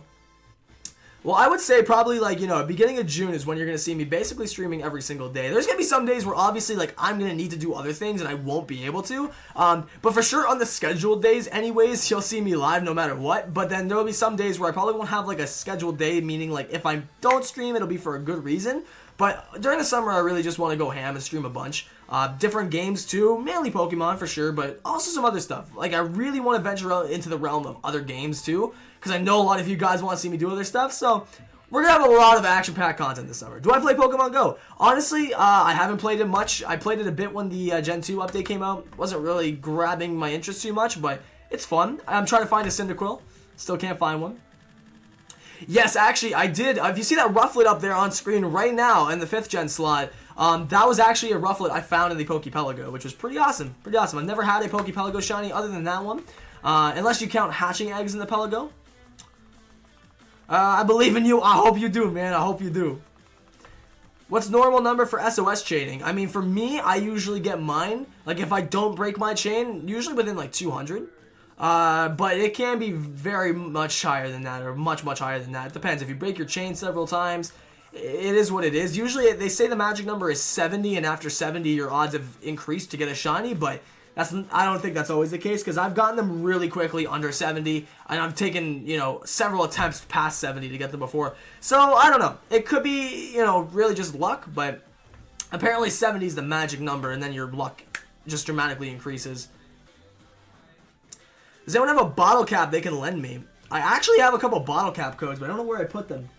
Well, I would say probably, like, you know, beginning of June is when you're going to see me basically streaming every single day. There's going to be some days where, obviously, like, I'm going to need to do other things and I won't be able to. But for sure, on the scheduled days, anyways, you'll see me live no matter what. But then there will be some days where I probably won't have, like, a scheduled day, meaning, like, if I don't stream, it'll be for a good reason. But during the summer, I really just want to go ham and stream a bunch. Different games, too. Mainly Pokemon, for sure, but also some other stuff. Like, I really want to venture out into the realm of other games, too. Because I know a lot of you guys want to see me do other stuff, so we're going to have a lot of action-packed content this summer. Do I play Pokemon Go? Honestly, I haven't played it much. I played it a bit when the Gen 2 update came out. Wasn't really grabbing my interest too much, but it's fun. I'm trying to find a Cyndaquil. Still can't find one. Yes, actually, I did. If you see that Rufflet up there on screen right now in the 5th gen slot, that was actually a Rufflet I found in the Pokepelago, which was pretty awesome. Pretty awesome. I've never had a Pokepelago shiny other than that one, unless you count hatching eggs in the Pelago. I believe in you. I hope you do, man. I hope you do. What's normal number for SOS chaining? I mean, for me, I usually get mine. Like, if I don't break my chain, usually within, like, 200. But it can be very much higher than that, or much, much higher than that. It depends. If you break your chain several times, it is what it is. Usually, they say the magic number is 70, and after 70, your odds have increased to get a shiny, but I don't think that's always the case, because I've gotten them really quickly under 70, and I've taken, you know, several attempts past 70 to get them before. So, I don't know. It could be, you know, really just luck, but apparently 70 is the magic number, and then your luck just dramatically increases. Does anyone have a bottle cap they can lend me? I actually have a couple bottle cap codes, but I don't know where I put them.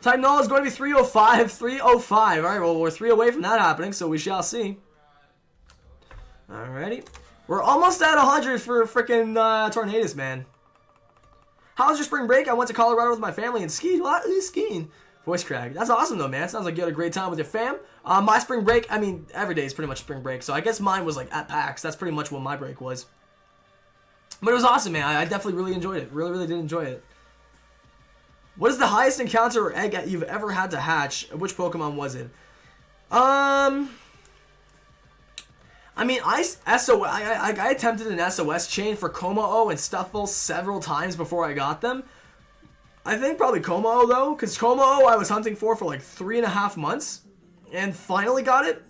Type null is going to be 305. 305. All right, well, we're 3 away from that happening, so we shall see. Alrighty. We're almost at 100 for freaking Tornadus, man. How was your spring break? I went to Colorado with my family and skied. What? Who's skiing? Voice crack. That's awesome, though, man. Sounds like you had a great time with your fam. My spring break, I mean, every day is pretty much spring break, so I guess mine was, like, at PAX. That's pretty much what my break was. But it was awesome, man. I definitely really enjoyed it. Really, really did enjoy it. What is the highest encounter or egg you've ever had to hatch? Which Pokemon was it? I mean, I attempted an SOS chain for Komao and Stuffle several times before I got them. I think probably Komao, though, because Komao I was hunting for like 3.5 months and finally got it.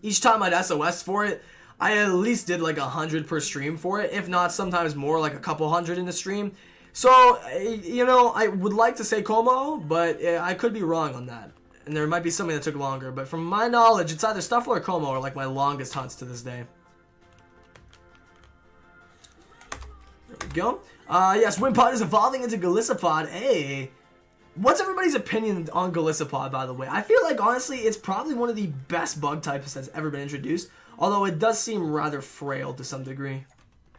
Each time I'd SOS for it, I at least did like 100 per stream for it, if not sometimes more, like a couple hundred in the stream. So, you know, I would like to say Komao, but I could be wrong on that. And there might be something that took longer, but from my knowledge, it's either Stuffle or Komao are like my longest hunts to this day. There we go. Yes, Wimpod is evolving into Golisopod. Hey, what's everybody's opinion on Golisopod, by the way? I feel like, honestly, it's probably one of the best bug types that's ever been introduced, although it does seem rather frail to some degree.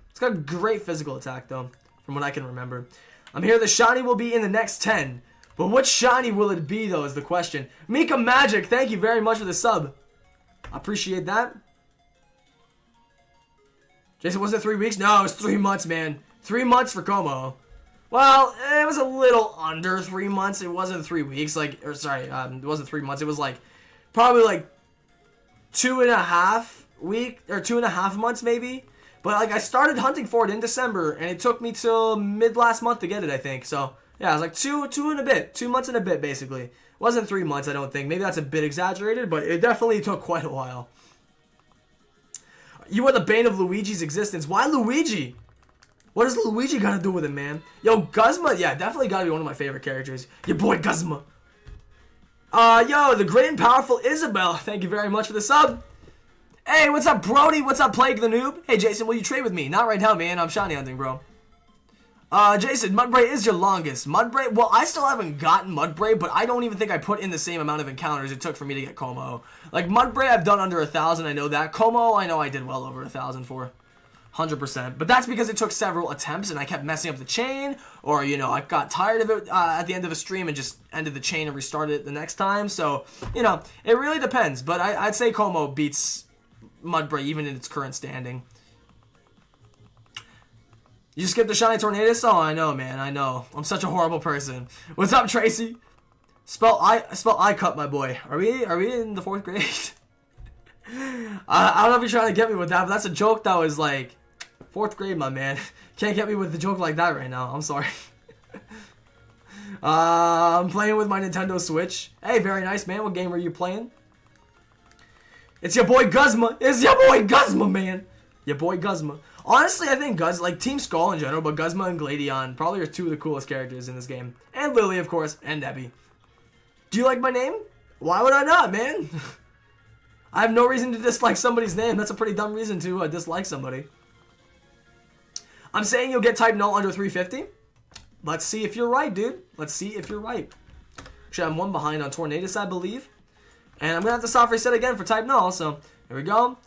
It's got great physical attack, though, from what I can remember. I'm here, the shiny will be in the next 10. But what shiny will it be, though, is the question. Mika Magic, thank you very much for the sub. I appreciate that. Jason, was it 3 weeks? No, it was 3 months, man. 3 months for Como. Well, it was a little under 3 months. It wasn't 3 weeks. Like, or sorry, it wasn't 3 months. It was like, probably like 2.5 weeks, or 2.5 months maybe. But like, I started hunting for it in December, and it took me till mid last month to get it, I think. So, yeah, it was like 2 and a bit. 2 months and a bit, basically. It wasn't 3 months, I don't think. Maybe that's a bit exaggerated, but it definitely took quite a while. You are the bane of Luigi's existence. Why Luigi? What does Luigi got to do with it, man? Yo, Guzma, yeah, definitely got to be one of my favorite characters. Your boy Guzma. Yo, the great and powerful Isabel. Thank you very much for the sub. Hey, what's up, Brody? What's up, Plague the Noob? Hey, Jason, will you trade with me? Not right now, man. I'm shiny hunting, bro. Jason, Mudbray is your longest. Mudbray, well, I still haven't gotten Mudbray, but I don't even think I put in the same amount of encounters it took for me to get Como. Like, Mudbray, I've done under 1,000, I know that. Como, I know I did well over 1,000 for. 100%. But that's because it took several attempts, and I kept messing up the chain, or, you know, I got tired of it at the end of a stream and just ended the chain and restarted it the next time. So, you know, it really depends. But I'd say Como beats Mudbray, even in its current standing. You skipped the shiny Tornadus? Oh, I know, man. I know. I'm such a horrible person. What's up, Tracy? Spell I cut, my boy. Are we in the 4th grade? I don't know if you're trying to get me with that, but that's a joke that was like 4th grade, my man. Can't get me with a joke like that right now. I'm sorry. I'm playing with my Nintendo Switch. Hey, very nice, man. What game are you playing? It's your boy Guzma. It's your boy Guzma, man. Your boy Guzma. Honestly, I think like Team Skull in general, but Guzma and Gladion probably are 2 of the coolest characters in this game. And Lily, of course, and Debbie. Do you like my name? Why would I not, man? I have no reason to dislike somebody's name. That's a pretty dumb reason to dislike somebody. I'm saying you'll get type null under 350. Let's see if you're right, dude. Let's see if you're right. Actually, I'm 1 behind on Tornadus, I believe. And I'm going to have to soft reset again for type null, so here we go.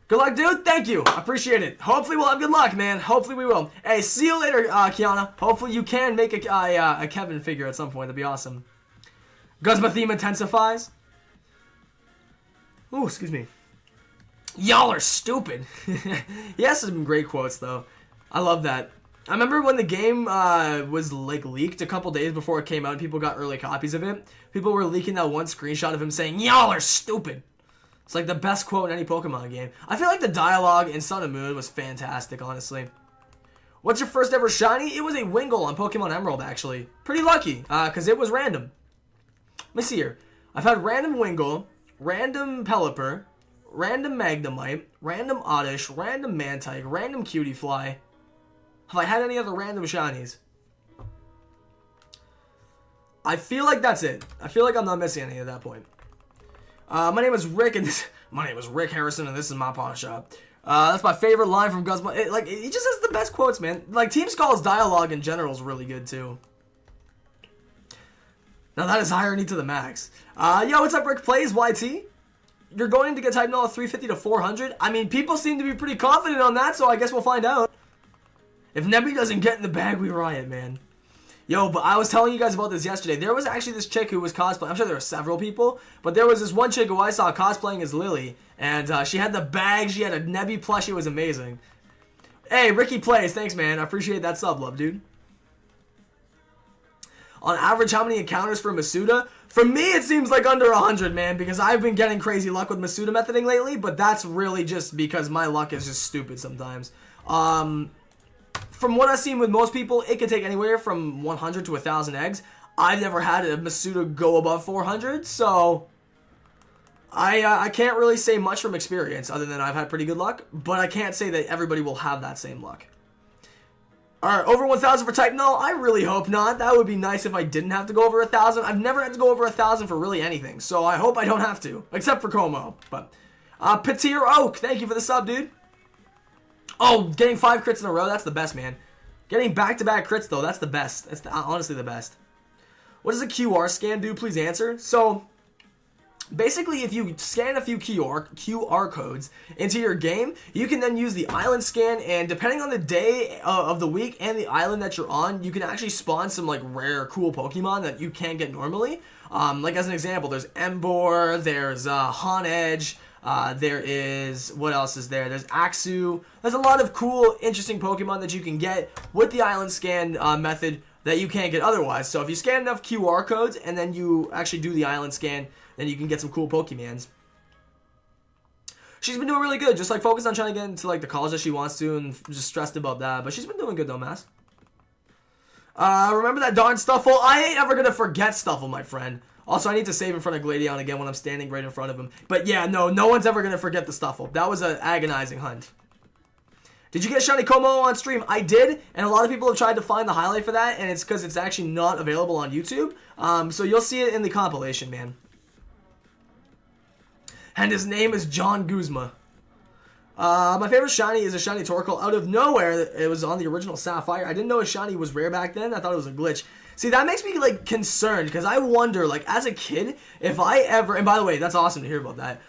Good luck, dude. Thank you. I appreciate it. Hopefully we'll have good luck, man. Hopefully we will. Hey, see you later, Kiana. Hopefully you can make a Kevin figure at some point. That'd be awesome. Guzma theme intensifies. Ooh, excuse me. Y'all are stupid. He has some great quotes, though. I love that. I remember when the game was like leaked a couple days before it came out and people got early copies of it. People were leaking that one screenshot of him saying, y'all are stupid. It's like the best quote in any Pokemon game. I feel like the dialogue in Sun and Moon was fantastic, honestly. What's your first ever shiny? It was a Wingull on Pokemon Emerald, actually. Pretty lucky, because it was random. Let me see here. I've had random Wingull, random Pelipper, random Magnemite, random Oddish, random Mantike, random Cutiefly. Have I had any other random shinies? I feel like that's it. I feel like I'm not missing any at that point. My name is Rick, and my name is Rick Harrison, and this is my pawn shop. That's my favorite line from Guzma. He just has the best quotes, man. Like, Team Skull's dialogue in general is really good, too. Now that is irony to the max. Yo, what's up, Rick Plays YT? You're going to get Type Null 350 to 400? I mean, people seem to be pretty confident on that, so I guess we'll find out. If Nebby doesn't get in the bag, we riot, man. Yo, but I was telling you guys about this yesterday. There was actually this chick who was cosplaying. I'm sure there were several people, but there was this one chick who I saw cosplaying as Lily, and she had the bag. She had a Nebby plushie. It was amazing. Hey, Ricky Plays. Thanks, man. I appreciate that sub love, dude. On average, how many encounters for Masuda? For me, it seems like under 100, man, because I've been getting crazy luck with Masuda methoding lately, but that's really just because my luck is just stupid sometimes. From what I've seen with most people, it can take anywhere from 100 to 1,000 eggs. I've never had a Masuda go above 400, so I can't really say much from experience other than I've had pretty good luck, but I can't say that everybody will have that same luck. Alright, over 1,000 for Type Null? I really hope not. That would be nice if I didn't have to go over 1,000. I've never had to go over 1,000 for really anything, so I hope I don't have to, except for Como. But Petir Oak, thank you for the sub, dude. Oh, getting 5 crits in a row, that's the best, man. Getting back-to-back crits, though, that's the best. That's honestly the best. What does a QR scan do? Please answer. So, basically, if you scan a few QR codes into your game, you can then use the island scan, and depending on the day of the week and the island that you're on, you can actually spawn some, like, rare, cool Pokemon that you can't get normally. Like, as an example, there's Emboar, there's Honedge, there is, what else is there? There's Axew. There's a lot of cool, interesting Pokemon that you can get with the island scan method that you can't get otherwise. So if you scan enough QR codes and then you actually do the island scan, then you can get some cool Pokemons. She's been doing really good, just like focused on trying to get into like the college that she wants to and just stressed about that. But she's been doing good though, Mass. Remember that darn Stuffle? I ain't ever gonna forget Stuffle, my friend. Also, I need to save in front of Gladion again when I'm standing right in front of him. But yeah, no one's ever going to forget the Stuffle. That was an agonizing hunt. Did you get Shiny Como on stream? I did, and a lot of people have tried to find the highlight for that, and it's because it's actually not available on YouTube. So you'll see it in the compilation, man. And his name is John Guzma. My favorite shiny is a shiny Torkoal out of nowhere. It was on the original Sapphire. I didn't know a shiny was rare back then. I thought it was a glitch. See, that makes me, like, concerned, because I wonder, like, as a kid, if I ever, and by the way, that's awesome to hear about that.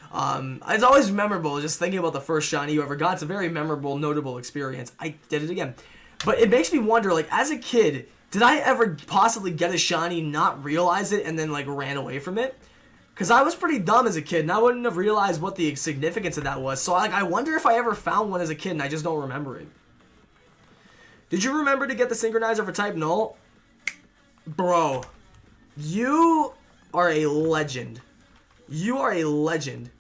It's always memorable just thinking about the first shiny you ever got. It's a very memorable, notable experience. I did it again. But it makes me wonder, like, as a kid, did I ever possibly get a shiny, not realize it, and then, like, ran away from it? Because I was pretty dumb as a kid, and I wouldn't have realized what the significance of that was. So, like, I wonder if I ever found one as a kid, and I just don't remember it. Did you remember to get the Synchronizer for Type Null? Bro, you are a legend. You are a legend.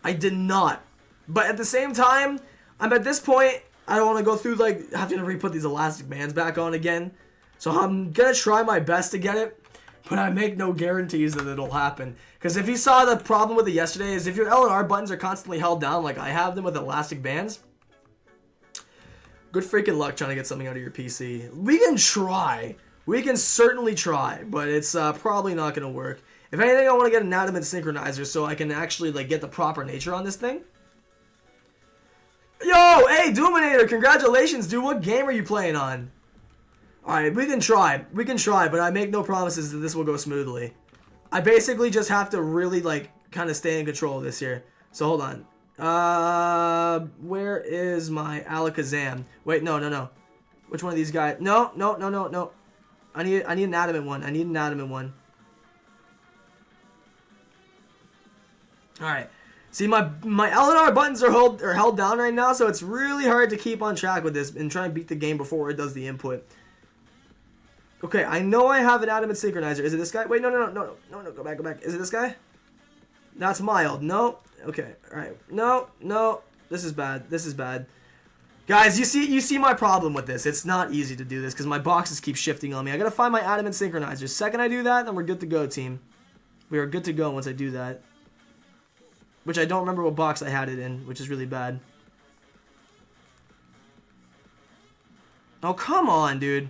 I did not. But at the same time, I'm at this point, I don't want to go through, like, having to re-put these elastic bands back on again. So I'm going to try my best to get it. But I make no guarantees that it'll happen. Because if you saw the problem with it yesterday is if your L and R buttons are constantly held down like I have them with elastic bands, good freaking luck trying to get something out of your PC. We can try. We can certainly try, but it's probably not going to work. If anything, I want to get an adamant synchronizer so I can actually like get the proper nature on this thing. Yo, hey, Doominator, congratulations, dude. What game are you playing on? Alright, we can try. We can try, but I make no promises that this will go smoothly. I basically just have to really, like, kind of stay in control of this here. So, hold on. Where is my Alakazam? Wait, no. Which one of these guys? No. I need an adamant one. I need an adamant one. Alright. See, my L and R buttons are held down right now, so it's really hard to keep on track with this and try and beat the game before it does the input. Okay, I know I have an adamant synchronizer. Is it this guy? Wait, no, go back. Is it this guy? That's mild. No. Okay, alright. No. This is bad. Guys, you see my problem with this. It's not easy to do this because my boxes keep shifting on me. I gotta find my adamant synchronizer. Second I do that, then we're good to go, team. We are good to go once I do that. Which I don't remember what box I had it in, which is really bad. Oh, come on, dude.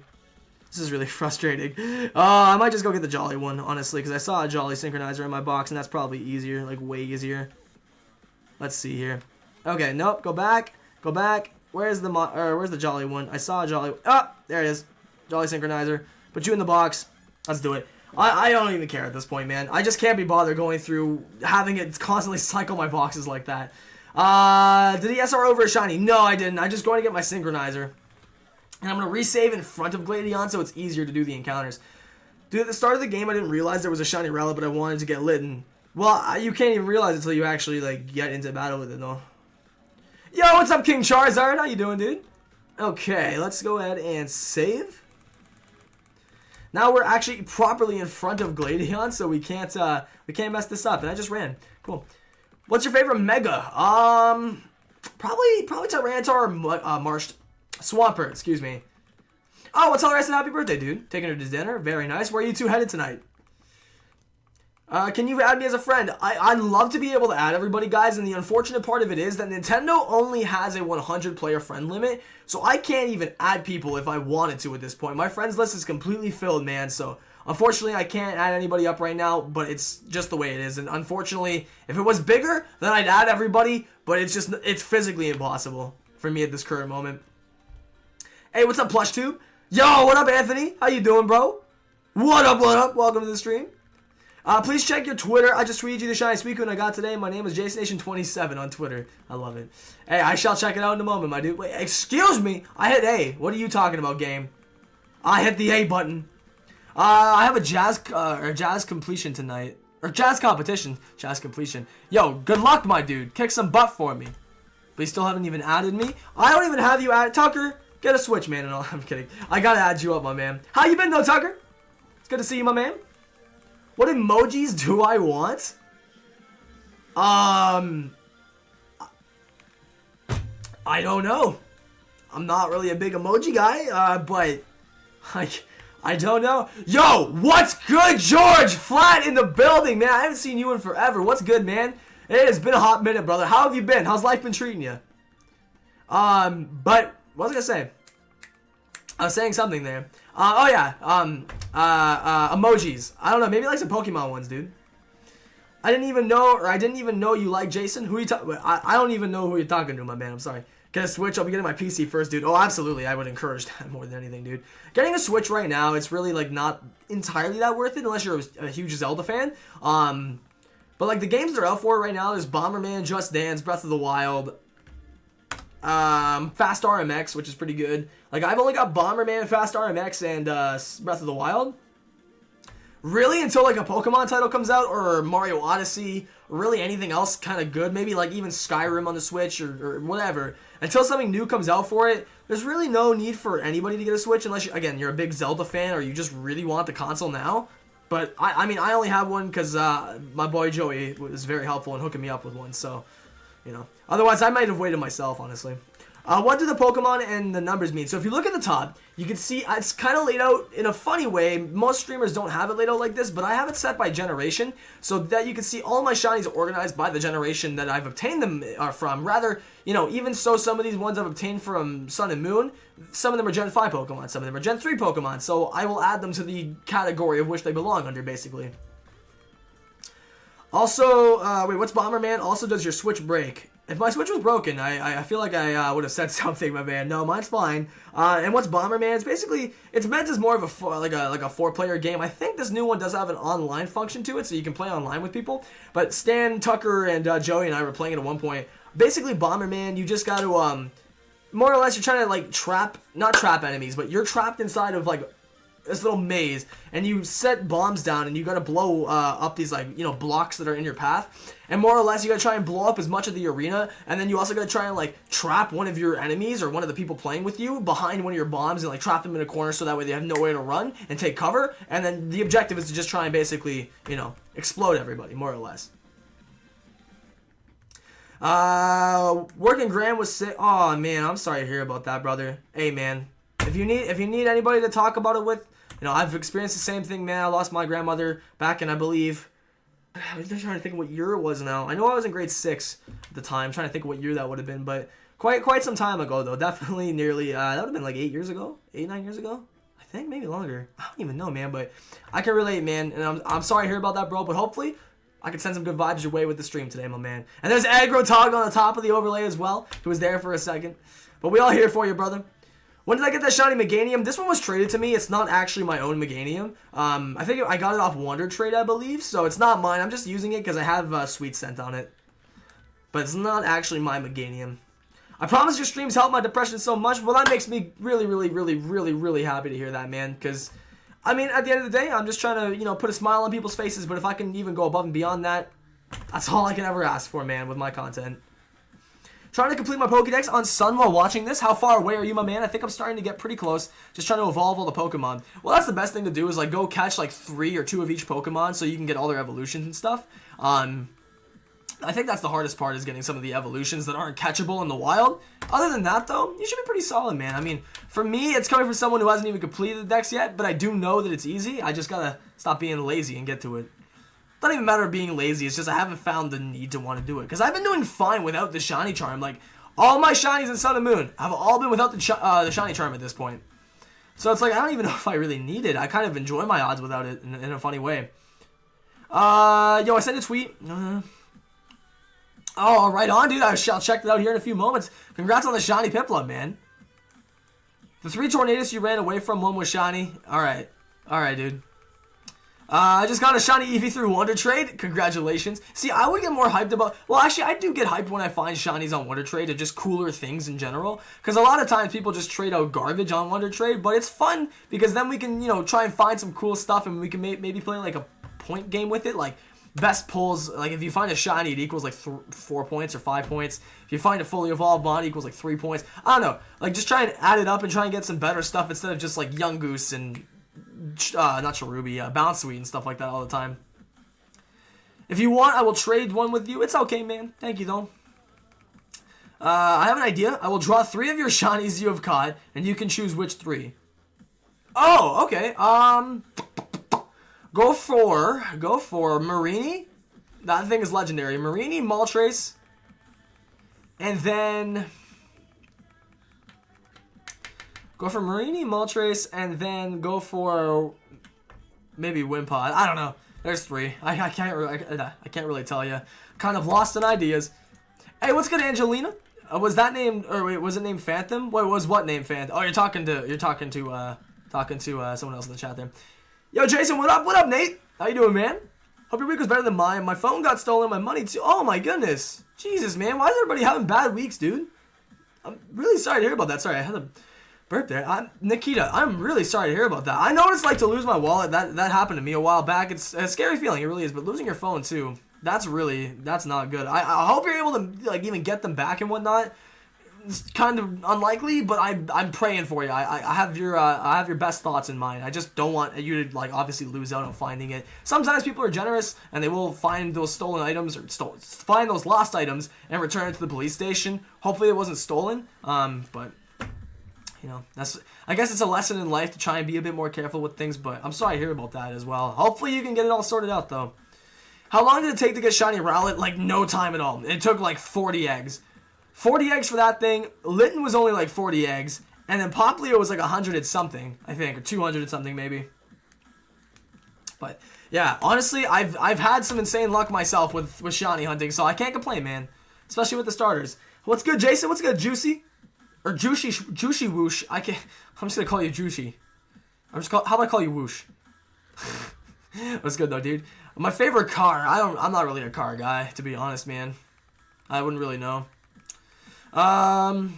This is really frustrating. I might just go get the Jolly one, honestly, because I saw a Jolly synchronizer in my box, and that's probably easier, like way easier. Let's see here. Okay, nope. Go back. Where's the Jolly one? I saw a Jolly. Oh, there it is. Jolly synchronizer. Put you in the box. Let's do it. I don't even care at this point, man. I just can't be bothered going through having it constantly cycle my boxes like that. Did he SR over a shiny? No, I didn't. I'm just going to get my synchronizer. And I'm going to resave in front of Gladion so it's easier to do the encounters. Dude, at the start of the game, I didn't realize there was a shiny relic, but I wanted to get lit. And, well, you can't even realize it until you actually, like, get into battle with it, though. Yo, what's up, King Charizard? How you doing, dude? Okay, let's go ahead and save. Now we're actually properly in front of Gladion, so we can't mess this up. And I just ran. Cool. What's your favorite Mega? Probably Tyranitar or Marsh Swampert, excuse me. Oh, what's all the rest of happy birthday, dude? Taking her to dinner? Very nice. Where are you two headed tonight? Can you add me as a friend? I'd love to be able to add everybody, guys, and the unfortunate part of it is that Nintendo only has a 100 player friend limit, so I can't even add people if I wanted to at this point. My friends list is completely filled, man, so unfortunately I can't add anybody up right now, but it's just the way it is, and unfortunately, if it was bigger, then I'd add everybody, but it's physically impossible for me at this current moment. Hey, what's up, PlushTube? Yo, what up, Anthony? How you doing, bro? What up, what up? Welcome to the stream. Please check your Twitter. I just tweeted you the shiny Suicune I got today. My name is JasonNation27 on Twitter. I love it. Hey, I shall check it out in a moment, my dude. Wait, excuse me. I hit A. What are you talking about, game? I hit the A button. I have a jazz completion tonight. Or jazz competition. Jazz completion. Yo, good luck, my dude. Kick some butt for me. But you still haven't even added me? I don't even have you added. Tucker, get a Switch, man. And all. I'm kidding. I gotta add you up, my man. How you been, though, Tucker? It's good to see you, my man. What emojis do I want? I don't know. I'm not really a big emoji guy, but I don't know. Yo, what's good, George? Flat in the building, man. I haven't seen you in forever. What's good, man? It has been a hot minute, brother. How have you been? How's life been treating you? But what was I gonna say? I was saying something there. Oh yeah. Emojis. I don't know. Maybe like some Pokemon ones, dude. I didn't even know you like Jason. Who you talking? I don't even know who you're talking to, my man. I'm sorry. Get a Switch. I'll be getting my PC first, dude. Oh, absolutely. I would encourage that more than anything, dude. Getting a Switch right now, it's really like not entirely that worth it unless you're a huge Zelda fan. But like the games that are out for it right now, there's Bomberman, Just Dance, Breath of the Wild, Fast RMX, which is pretty good. Like I've only got Bomberman, Fast RMX, and Breath of the Wild. Really, until like a Pokemon title comes out or Mario Odyssey, or really anything else kind of good, maybe like even Skyrim on the Switch or whatever. Until something new comes out for it, there's really no need for anybody to get a Switch unless you're a big Zelda fan or you just really want the console now. But I mean, I only have one because my boy Joey was very helpful in hooking me up with one, so you know. Otherwise, I might have waited myself, honestly. What do the Pokemon and the numbers mean? So if you look at the top, you can see it's kind of laid out in a funny way. Most streamers don't have it laid out like this, but I have it set by generation so that you can see all my shinies are organized by the generation that I've obtained them from. Rather, you know, even so, some of these ones I've obtained from Sun and Moon, some of them are Gen 5 Pokemon, some of them are Gen 3 Pokemon, so I will add them to the category of which they belong under, basically. Also, wait, what's Bomberman? Also, does your Switch break? If my Switch was broken, I feel like I would have said something, my man. No, mine's fine. And what's Bomberman? It's basically, it's meant as more of a 4-player game. I think this new one does have an online function to it, so you can play online with people. But Stan, Tucker, and Joey and I were playing it at one point. Basically, Bomberman, you just got to, more or less, you're trying to like not trap enemies, but you're trapped inside of like this little maze, and you set bombs down, and you gotta blow up these like blocks that are in your path, and more or less you gotta try and blow up as much of the arena, and then you also gotta try and like trap one of your enemies or one of the people playing with you behind one of your bombs and like trap them in a corner so that way they have nowhere to run and take cover, and then the objective is to just try and basically explode everybody, more or less. Working Graham was sick. Oh man, I'm sorry to hear about that, brother. Hey man, if you need anybody to talk about it with, I've experienced the same thing, man. I lost my grandmother back in, I believe, I'm just trying to think of what year it was now. I know I was in grade 6 at the time. I'm trying to think of what year that would have been, but quite some time ago though. Definitely nearly that would have been like 8 years ago, 9 years ago. I think maybe longer. I don't even know, man, but I can relate, man. And I'm sorry to hear about that, bro, but hopefully I can send some good vibes your way with the stream today, my man. And there's Aggro Tog on the top of the overlay as well, who was there for a second. But we all here for you, brother. When did I get that shiny Meganium? This one was traded to me. It's not actually my own Meganium. I think I got it off Wonder Trade, I believe. So it's not mine. I'm just using it because I have Sweet Scent on it. But it's not actually my Meganium. I promise your streams help my depression so much. Well, that makes me really happy to hear that, man. Because, I mean, at the end of the day, I'm just trying to, you know, put a smile on people's faces. But if I can even go above and beyond that, that's all I can ever ask for, man, with my content. Trying to complete my Pokédex on Sun while watching this. How far away are you, my man? I think I'm starting to get pretty close. Just trying to evolve all the Pokemon. Well, that's the best thing to do is, like, go catch, like, 3 or 2 of each Pokemon so you can get all their evolutions and stuff. I think that's the hardest part is getting some of the evolutions that aren't catchable in the wild. Other than that, though, you should be pretty solid, man. I mean, for me, it's coming from someone who hasn't even completed the dex yet, but I do know that it's easy. I just gotta stop being lazy and get to it. It doesn't even matter being lazy. It's just I haven't found the need to want to do it. Because I've been doing fine without the shiny charm. Like, all my shinies in Sun and Moon have all been without the shiny charm at this point. So it's like, I don't even know if I really need it. I kind of enjoy my odds without it in a funny way. Yo, I sent a tweet. Oh, right on, dude. I shall check it out here in a few moments. Congrats on the shiny Piplup, man. The 3 Tornadus you ran away from, one was shiny. Alright. Alright, dude. I just got a shiny Eevee through Wonder Trade. Congratulations. See, I would get more hyped about... Well, actually, I do get hyped when I find shinies on Wonder Trade and just cooler things in general. Because a lot of times people just trade out garbage on Wonder Trade. But it's fun because then we can, you know, try and find some cool stuff and we can maybe play like a point game with it. Like... Best pulls, like if you find a shiny, it equals like 4 points or 5 points. If you find a fully evolved bond, it equals like 3 points. I don't know. Like just try and add it up and try and get some better stuff instead of just like Young Goose and, not Cherubi, Bounsweet and stuff like that all the time. If you want, I will trade one with you. It's okay, man. Thank you, though. I have an idea. I will draw 3 of your shinies you have caught, and you can choose which 3. Oh, okay. Go for Marini. That thing is legendary. Marini, Moltres. And then... Go for Marini, Moltres, and then go for... Maybe Wimpod. I don't know. There's 3. I can't really tell you. Kind of lost in ideas. Hey, what's good, Angelina? Was that named... Or wait, was it named Phantom? What named Phantom? Oh, you're talking to someone else in the chat there. Yo, Jason, what up? What up, Nate? How you doing, man? Hope your week was better than mine. My phone got stolen, my money too. Oh, my goodness. Jesus, man. Why is everybody having bad weeks, dude? I'm really sorry to hear about that. Sorry, I had a burp there. Nikita, I'm really sorry to hear about that. I know what it's like to lose my wallet. That happened to me a while back. It's a scary feeling. It really is. But losing your phone, too, that's not good. I hope you're able to, like, even get them back and whatnot. It's kind of unlikely, but I'm praying for you. I have your best thoughts in mind. I just don't want you to like obviously lose out on finding it. Sometimes people are generous and they will find those stolen items or find those lost items and return it to the police station. Hopefully it wasn't stolen. But you know, I guess it's a lesson in life to try and be a bit more careful with things. But I'm sorry to hear about that as well. Hopefully you can get it all sorted out though. How long did it take to get shiny Rowlet? Like no time at all. It took like 40 eggs. 40 eggs for that thing. Litten was only like 40 eggs. And then Popplio was like 100 and something, I think. Or 200 and something, maybe. But, yeah. Honestly, I've had some insane luck myself with shiny hunting. So I can't complain, man. Especially with the starters. What's good, Jason? What's good, Juicy? Or Juicy Whoosh. I'm just going to call you Juicy. How about I call you Whoosh? What's good, though, dude? My favorite car. I'm not really a car guy, to be honest, man. I wouldn't really know. I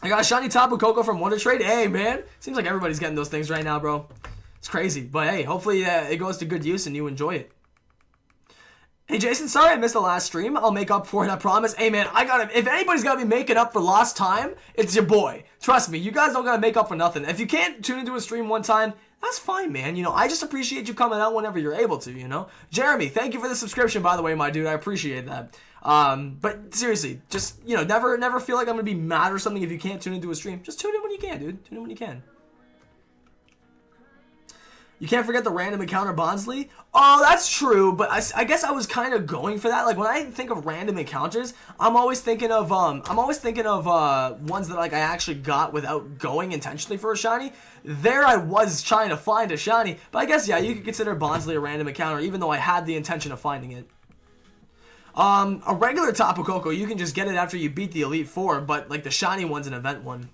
got a shiny Tapu Koko from Wonder Trade. Hey, man. Seems like everybody's getting those things right now, bro. It's crazy. But, hey, hopefully it goes to good use and you enjoy it. Hey, Jason, sorry I missed the last stream. I'll make up for it, I promise. Hey, man, if anybody's got to be making up for lost time, it's your boy. Trust me, you guys don't got to make up for nothing. If you can't tune into a stream one time, that's fine, man. You know, I just appreciate you coming out whenever you're able to, you know. Jeremy, thank you for the subscription, by the way, my dude. I appreciate that. But seriously, just, you know, never feel like I'm gonna be mad or something if you can't tune into a stream. Just tune in when you can, dude. Tune in when you can. You can't forget the random encounter Bonsly. Oh, that's true, but I guess I was kind of going for that. Like when I think of random encounters, I'm always thinking of ones that like I actually got without going intentionally for a shiny. There I was trying to find a shiny, but I guess yeah, you could consider Bonsly a random encounter, even though I had the intention of finding it. A regular Tapu Koko, you can just get it after you beat the Elite Four, but like the shiny one's an event one.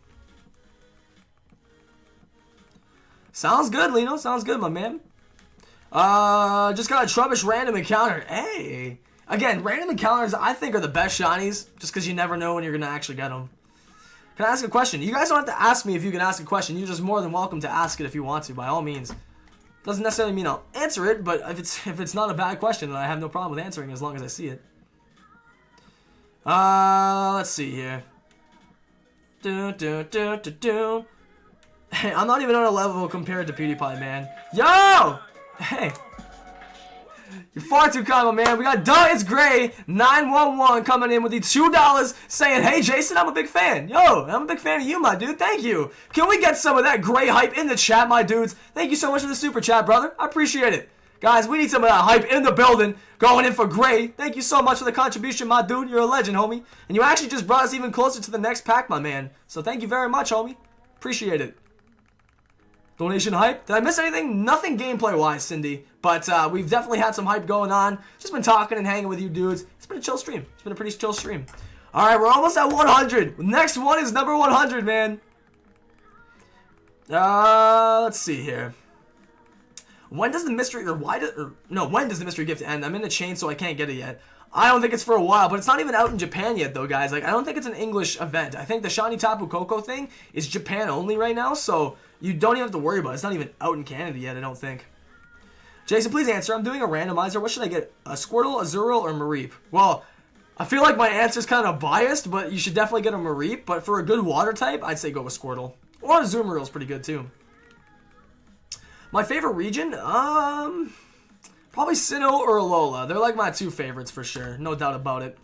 Sounds good, Lino. Sounds good, my man. Just got a Trubbish random encounter. Hey. Again, random encounters I think are the best shinies, just because you never know when you're going to actually get them. Can I ask a question? You guys don't have to ask me if you can ask a question. You're just more than welcome to ask it if you want to, by all means. Doesn't necessarily mean I'll answer it, but if it's not a bad question, then I have no problem with answering as long as I see it. Let's see here. Hey, I'm not even on a level compared to PewDiePie, man. Yo! Hey. You're far too kind, my man. We got Duh It's Gray 911 coming in with the $2 saying, hey, Jason, I'm a big fan. Yo, I'm a big fan of you, my dude. Thank you. Can we get some of that Gray hype in the chat, my dudes? Thank you so much for the super chat, brother. I appreciate it. Guys, we need some of that hype in the building. Going in for Gray. Thank you so much for the contribution, my dude. You're a legend, homie. And you actually just brought us even closer to the next pack, my man. So thank you very much, homie. Appreciate it. Donation hype? Did I miss anything? Nothing gameplay-wise, Cindy. But we've definitely had some hype going on. Just been talking and hanging with you dudes. It's been a chill stream. It's been a pretty chill stream. Alright, we're almost at 100. Next one is number 100, man. Let's see here. When does the mystery, when does the mystery gift end? I'm in the chain, so I can't get it yet. I don't think it's for a while, but it's not even out in Japan yet, though, guys. Like, I don't think it's an English event. I think the Shiny Tapu Koko thing is Japan only right now, so you don't even have to worry about it. It's not even out in Canada yet, I don't think. Jason, please answer. I'm doing a randomizer. What should I get? A Squirtle, a Zurill, or Mareep? Well, I feel like my answer's kind of biased, but you should definitely get a Mareep. But for a good water type, I'd say go with Squirtle. Or a Zoomerill's pretty good, too. My favorite region? Probably Sinnoh or Alola. They're like my two favorites for sure. No doubt about it.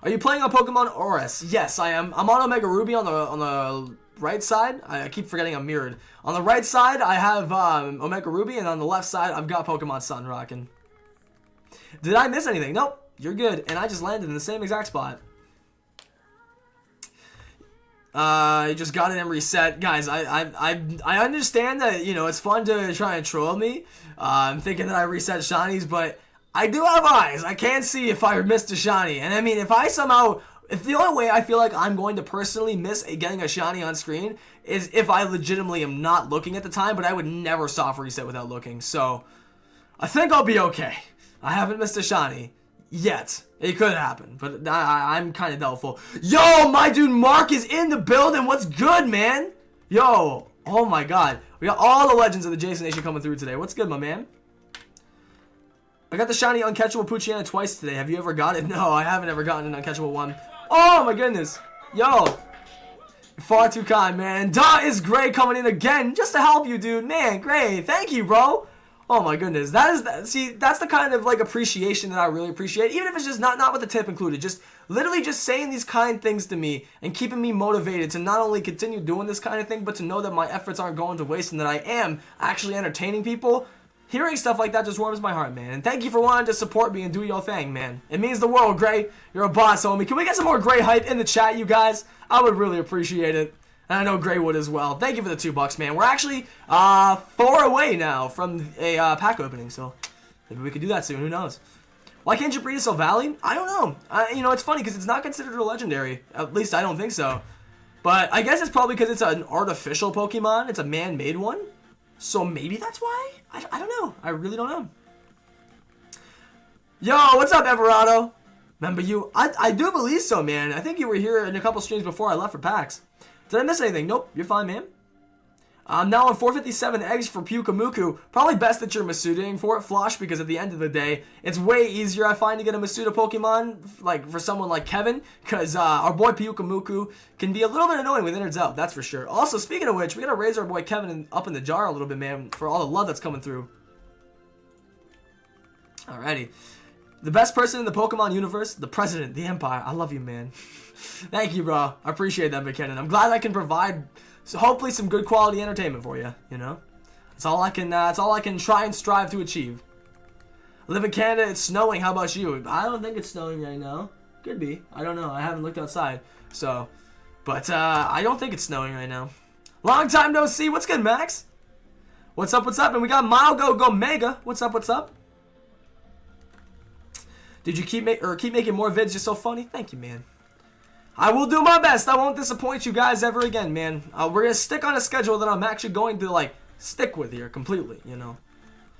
Are you playing on Pokemon ORS? Yes, I am. I'm on Omega Ruby on the right side. I keep forgetting I'm mirrored. On the right side, I have Omega Ruby, and on the left side, I've got Pokemon Sun rocking. Did I miss anything? Nope. You're good. And I just landed in the same exact spot. You just got it and reset. Guys, I understand that, you know, it's fun to try and troll me. I'm thinking that I reset shinies, but I do have eyes. I can see if I missed a shiny. And I mean, if the only way I feel like I'm going to personally miss getting a shiny on screen is if I legitimately am not looking at the time, but I would never soft reset without looking. So, I think I'll be okay. I haven't missed a shiny yet. It could happen, but I'm kind of doubtful. Yo, my dude Mark is in the building. What's good, man? Yo, oh my god. We got all the legends of the Jason Nation coming through today. What's good, my man? I got the shiny uncatchable Poochyena twice today. Have you ever got it? No, I haven't ever gotten an uncatchable one. Oh my goodness. Yo. You're far too kind, man. Duh It's Gray coming in again just to help you, dude. Man, Gray. Thank you, bro. Oh my goodness. See, that's the kind of like appreciation that I really appreciate. Even if it's just not with the tip included. Just literally just saying these kind things to me and keeping me motivated to not only continue doing this kind of thing, but to know that my efforts aren't going to waste and that I am actually entertaining people. Hearing stuff like that just warms my heart, man. And thank you for wanting to support me and do your thing, man. It means the world, Gray. You're a boss, homie. Can we get some more Gray hype in the chat, you guys? I would really appreciate it. And I know Gray would as well. Thank you for the $2, man. We're actually 4 away now from a pack opening, so maybe we could do that soon. Who knows? Why can't you breed a Silvally? I don't know. You know, it's funny because it's not considered a legendary. At least I don't think so. But I guess it's probably because it's an artificial Pokemon. It's a man-made one. So maybe that's why? I don't know. I really don't know. Yo, what's up, Everado? Remember you? I do believe so, man. I think you were here in a couple streams before I left for PAX. Did I miss anything? Nope. You're fine, man. I'm now on 457 eggs for Pyukamuku. Probably best that you're Masudaing for it, Flosh, because at the end of the day, it's way easier, I find, to get a Masuda Pokemon, like, for someone like Kevin, because our boy Pyukamuku can be a little bit annoying with innards out, that's for sure. Also, speaking of which, we gotta raise our boy Kevin up in the jar a little bit, man, for all the love that's coming through. Alrighty. The best person in the Pokemon universe, the president, the empire. I love you, man. Thank you, bro. I appreciate that, McKinnon. I'm glad I can provide, so hopefully, some good quality entertainment for you. You know, it's all I can try and strive to achieve. I live in Canada. It's snowing. How about you? I don't think it's snowing right now. Could be. I don't know. I haven't looked outside. So, but I don't think it's snowing right now. Long time no see. What's good, Max? What's up? What's up? And we got Go Mega. What's up? What's up? Did you keep making more vids? You're so funny. Thank you, man. I will do my best. I won't disappoint you guys ever again, man. We're gonna stick on a schedule that I'm actually going to like stick with here completely, you know.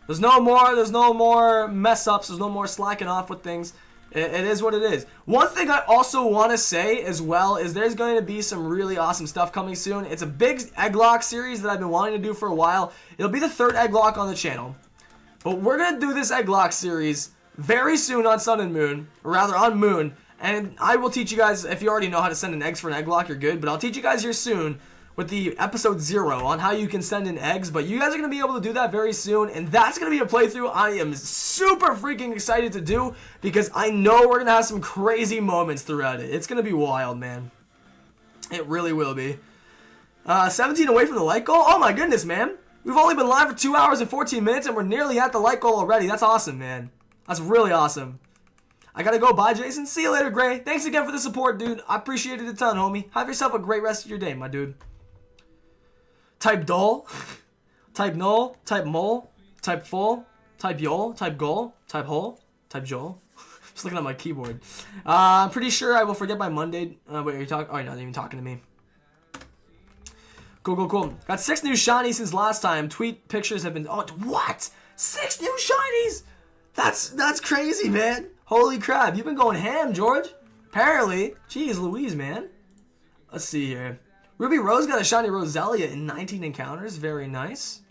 There's no more mess ups, there's no more slacking off with things. It is what it is. One thing I also want to say as well is there's going to be some really awesome stuff coming soon. It's a big egg lock series that I've been wanting to do for a while. It'll be the 3rd egg lock on the channel. But we're going to do this egg lock series very soon on Sun and Moon, or rather on Moon. And I will teach you guys, if you already know how to send in eggs for an egg lock, you're good. But I'll teach you guys here soon with the episode 0 on how you can send in eggs. But you guys are going to be able to do that very soon. And that's going to be a playthrough I am super freaking excited to do, because I know we're going to have some crazy moments throughout it. It's going to be wild, man. It really will be. 17 away from the light goal? Oh my goodness, man. We've only been live for 2 hours and 14 minutes and we're nearly at the light goal already. That's awesome, man. That's really awesome. I gotta go. Bye, Jason. See you later, Gray. Thanks again for the support, dude. I appreciate it a ton, homie. Have yourself a great rest of your day, my dude. Type dull. Type null. Type mole. Type full. Type yol. Type goal. Type hole. Type Joel. Just looking at my keyboard. I'm pretty sure I will forget by Monday. Wait, are you talking? Oh, you're not even talking to me. Cool. Got 6 new shinies since last time. Tweet pictures have been... Oh, what? 6 new shinies? That's crazy, man. Holy crap. You've been going ham, George. Apparently. Jeez Louise, man. Let's see here. Ruby Rose got a shiny Roselia in 19 encounters. Very nice.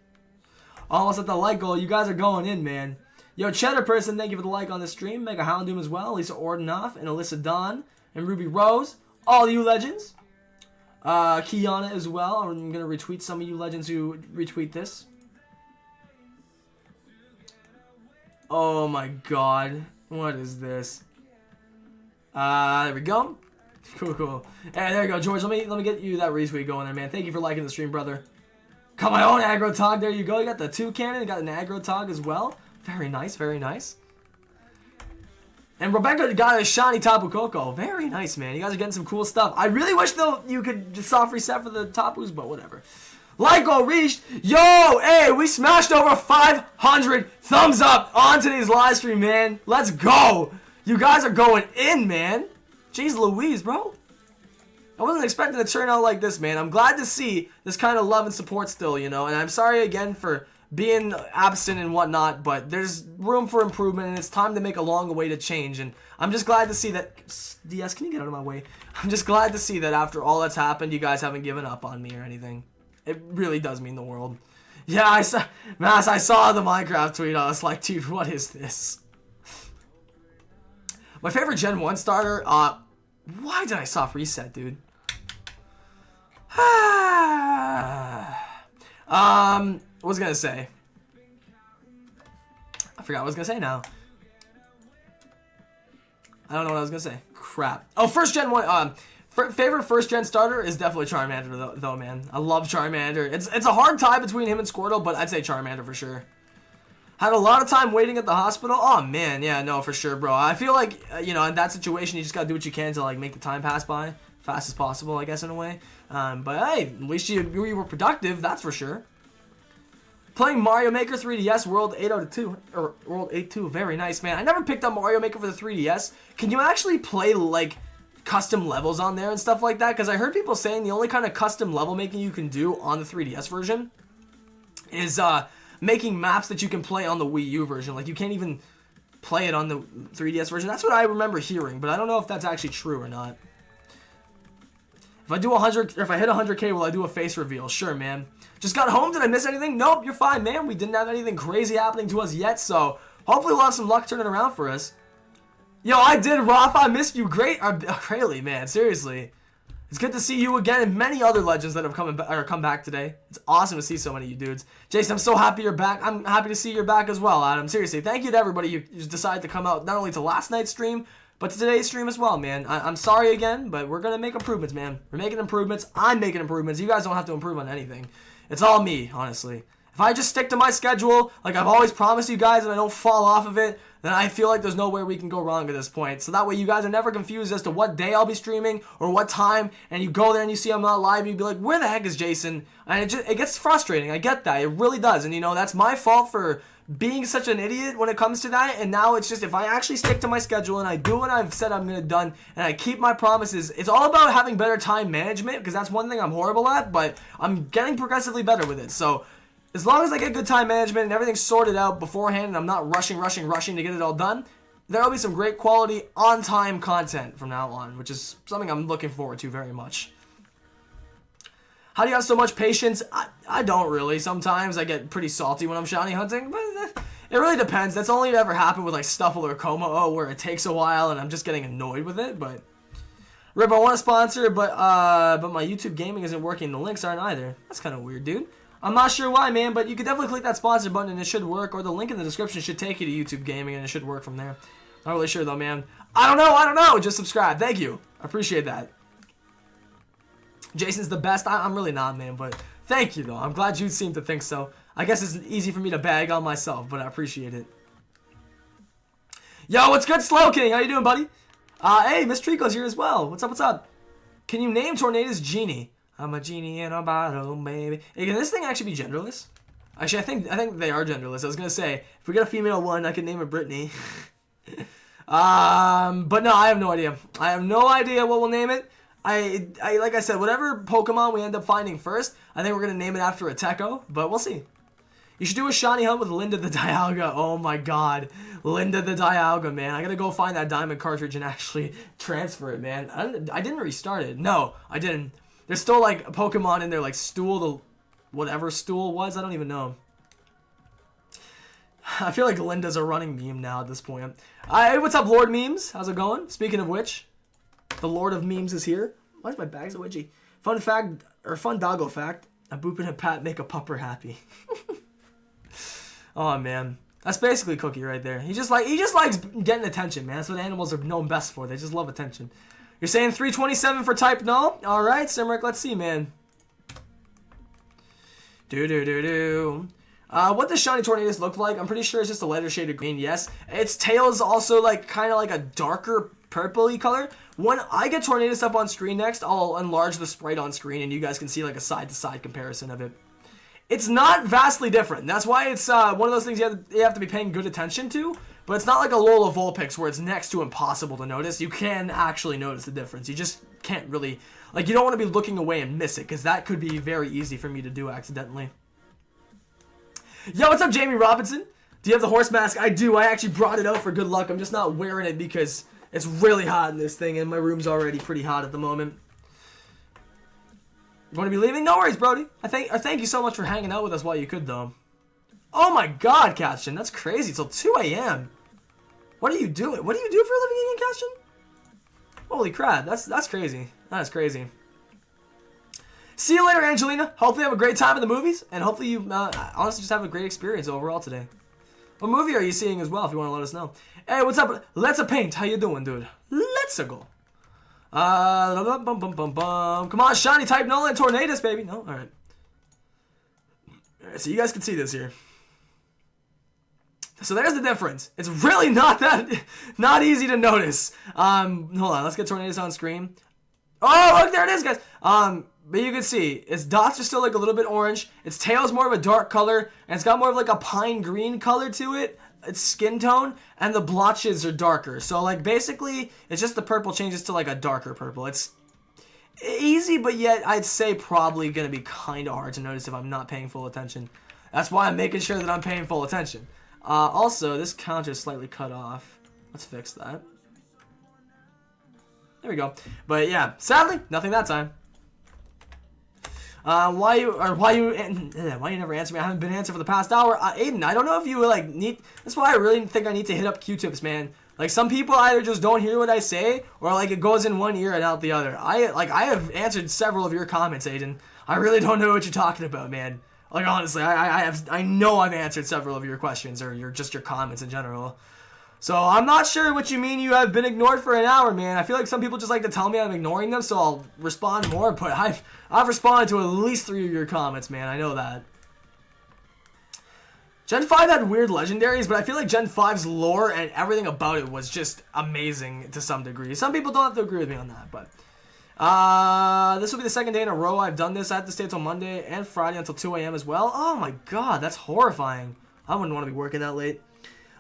Almost at the like goal. You guys are going in, man. Yo, Cheddar Person, thank you for the like on the stream. Mega Houndoom as well. Lisa Ordenoff and Alyssa Dawn and Ruby Rose. All you legends. Kiana as well. I'm going to retweet some of you legends who retweet this. Oh my god. What is this? There we go. Cool. Hey, there you go, George. Let me get you that retweet going there, man. Thank you for liking the stream, brother. Got my own aggro tog. There you go. You got the 2 cannon. You got an aggro tog as well. Very nice. And Rebecca got a shiny Tapu Koko. Very nice, man. You guys are getting some cool stuff. I really wish, though, you could just soft reset for the Tapus, but whatever. Like goal reached. Yo, hey, we smashed over 500 thumbs up on today's live stream, man. Let's go. You guys are going in, man. Jeez Louise, bro. I wasn't expecting to turn out like this, man. I'm glad to see this kind of love and support still, you know. And I'm sorry again for being absent and whatnot, but there's room for improvement, and it's time to make a long-awaited change. And I'm just glad to see that... DS, can you get out of my way? I'm just glad to see that after all that's happened, you guys haven't given up on me or anything. It really does mean the world. Yeah, I saw the Minecraft tweet. I was like, dude, what is this? My favorite Gen 1 starter, why did I soft reset, dude? What was I gonna say? I forgot what I was gonna say now. I don't know what I was gonna say. Crap. Oh, first Gen 1, favorite first gen starter is definitely Charmander though, man. I love Charmander. It's a hard tie between him and Squirtle, but I'd say Charmander for sure. Had a lot of time waiting at the hospital. Oh man, yeah, no, for sure, bro. I feel like you know, in that situation, you just gotta do what you can to like make the time pass by fast as possible, I guess, in a way. But hey, at least you were productive, that's for sure. Playing Mario Maker 3DS World 802 or World 82, very nice, man. I never picked up Mario Maker for the 3DS. Can you actually play like custom levels on there and stuff like that? Because I heard people saying the only kind of custom level making you can do on the 3DS version is making maps that you can play on the Wii U version. Like you can't even play it on the 3DS version. That's what I remember hearing, but I don't know if that's actually true or not. If I do 100, or if I hit 100K, will I do a face reveal? Sure, man. Just got home. Did I miss anything? Nope, you're fine, man. We didn't have anything crazy happening to us yet, so hopefully we'll have some luck turning around for us. Yo, I did, Roth. I missed you. Greatly, man. Seriously. It's good to see you again and many other legends that have come back today. It's awesome to see so many of you dudes. Jason, I'm so happy you're back. I'm happy to see you're back as well, Adam. Seriously, thank you to everybody who decided to come out not only to last night's stream, but to today's stream as well, man. I'm sorry again, but we're going to make improvements, man. We're making improvements. I'm making improvements. You guys don't have to improve on anything. It's all me, honestly. If I just stick to my schedule, like I've always promised you guys, and I don't fall off of it, then I feel like there's nowhere we can go wrong at this point. So that way you guys are never confused as to what day I'll be streaming or what time, and you go there and you see I'm not live, and you be like, where the heck is Jason? And it gets frustrating. I get that. It really does. And, you know, that's my fault for being such an idiot when it comes to that. And now it's just, if I actually stick to my schedule and I do what I've said I'm going to done, and I keep my promises, it's all about having better time management, because that's one thing I'm horrible at, but I'm getting progressively better with it. So as long as I get good time management and everything's sorted out beforehand and I'm not rushing to get it all done, there will be some great quality on-time content from now on, which is something I'm looking forward to very much. How do you have so much patience? I don't really. Sometimes I get pretty salty when I'm shiny hunting, but it really depends. That's only ever happened with like Stuffle or Como, where it takes a while and I'm just getting annoyed with it. But Rip, I want to sponsor, but my YouTube gaming isn't working. The links aren't either. That's kind of weird, dude. I'm not sure why, man, but you could definitely click that sponsor button and it should work, or the link in the description should take you to YouTube gaming and it should work from there. Not really sure though, man. I don't know. Just subscribe. Thank you. I appreciate that. Jason's the best. I'm really not, man, but thank you, though. I'm glad you seem to think so. I guess it's easy for me to bag on myself, but I appreciate it. Yo, what's good, Slow King? How you doing, buddy? Hey, Miss Trico's here as well. What's up, what's up? Can you name Tornado's genie? I'm a genie in a bottle, baby. Hey, can this thing actually be genderless? Actually, I think they are genderless. I was going to say, if we get a female one, I can name her Brittany. But no, I have no idea. I have no idea what we'll name it. I like I said, whatever Pokemon we end up finding first, I think we're going to name it after a Techo, but we'll see. You should do a shiny hunt with Linda the Dialga. Oh my god. Linda the Dialga, man. I got to go find that diamond cartridge and actually transfer it, man. I didn't restart it. No, I didn't. There's still like a Pokemon in there, like Stool, the whatever Stool was. I don't even know. I feel like Linda's a running meme now at this point. Hey, what's up, Lord Memes? How's it going? Speaking of which, the Lord of Memes is here. Why is my bag so wedgy? Fun fact, or fun doggo fact, a boop and a pat make a pupper happy. Oh man, that's basically Cookie right there. He just likes getting attention, man. That's what animals are known best for. They just love attention. You're saying 327 for type no? All right, Simric, let's see, man. What does shiny Tornadus look like? I'm pretty sure it's just a lighter shade of green. Yes, its tail is also like kind of like a darker purpley color. When I get Tornadus up on screen next, I'll enlarge the sprite on screen and you guys can see like a side-to-side comparison of it. It's not vastly different. That's why it's one of those things you have to be paying good attention to. But it's not like a Alola Vulpix where it's next to impossible to notice. You can actually notice the difference. You just can't really, like, you don't want to be looking away and miss it, because that could be very easy for me to do accidentally. Yo, what's up, Jamie Robinson? Do you have the horse mask? I do. I actually brought it out for good luck. I'm just not wearing it because it's really hot in this thing, and my room's already pretty hot at the moment. You want to be leaving? No worries, Brody. I thank you so much for hanging out with us while you could, though. Oh my god, Castion, that's crazy. Till 2 a.m. What are you doing? What do you do for a living again, Castion? Holy crap, that's crazy. That is crazy. See you later, Angelina. Hopefully you have a great time in the movies, and hopefully you honestly just have a great experience overall today. What movie are you seeing as well, if you want to let us know? Hey, what's up? Let's a paint. How you doing, dude? Let's a go. Come on, shiny type Nolan Tornadus, baby. No, all right. All right, so you guys can see this here. So there's the difference. It's really not easy to notice. Hold on, let's get Tornadus on screen. Oh, look, there it is, guys. But you can see its dots are still like a little bit orange. Its tail's more of a dark color, and it's got more of like a pine green color to it. Its skin tone, and the blotches are darker. So like basically, it's just the purple changes to like a darker purple. It's easy, but yet I'd say probably gonna be kind of hard to notice if I'm not paying full attention. That's why I'm making sure that I'm paying full attention. Also, this counter is slightly cut off. Let's fix that. There we go. But yeah, sadly, nothing that time. Why you never answer me? I haven't been answered for the past hour. Aiden, I don't know if you like need. That's why I really think I need to hit up Q-tips, man. Like some people either just don't hear what I say, or like it goes in one ear and out the other. I have answered several of your comments, Aiden. I really don't know what you're talking about, man. Like honestly, I know I've answered several of your questions or your comments in general. So I'm not sure what you mean you have been ignored for an hour, man. I feel like some people just like to tell me I'm ignoring them, so I'll respond more. But I've responded to at least 3 of your comments, man. I know that. Gen 5 had weird legendaries, but I feel like Gen 5's lore and everything about it was just amazing to some degree. Some people don't have to agree with me on that, but this will be the second day in a row I've done this. I have to stay until Monday and Friday until 2 a.m. as well. Oh my god, that's horrifying. I wouldn't want to be working that late.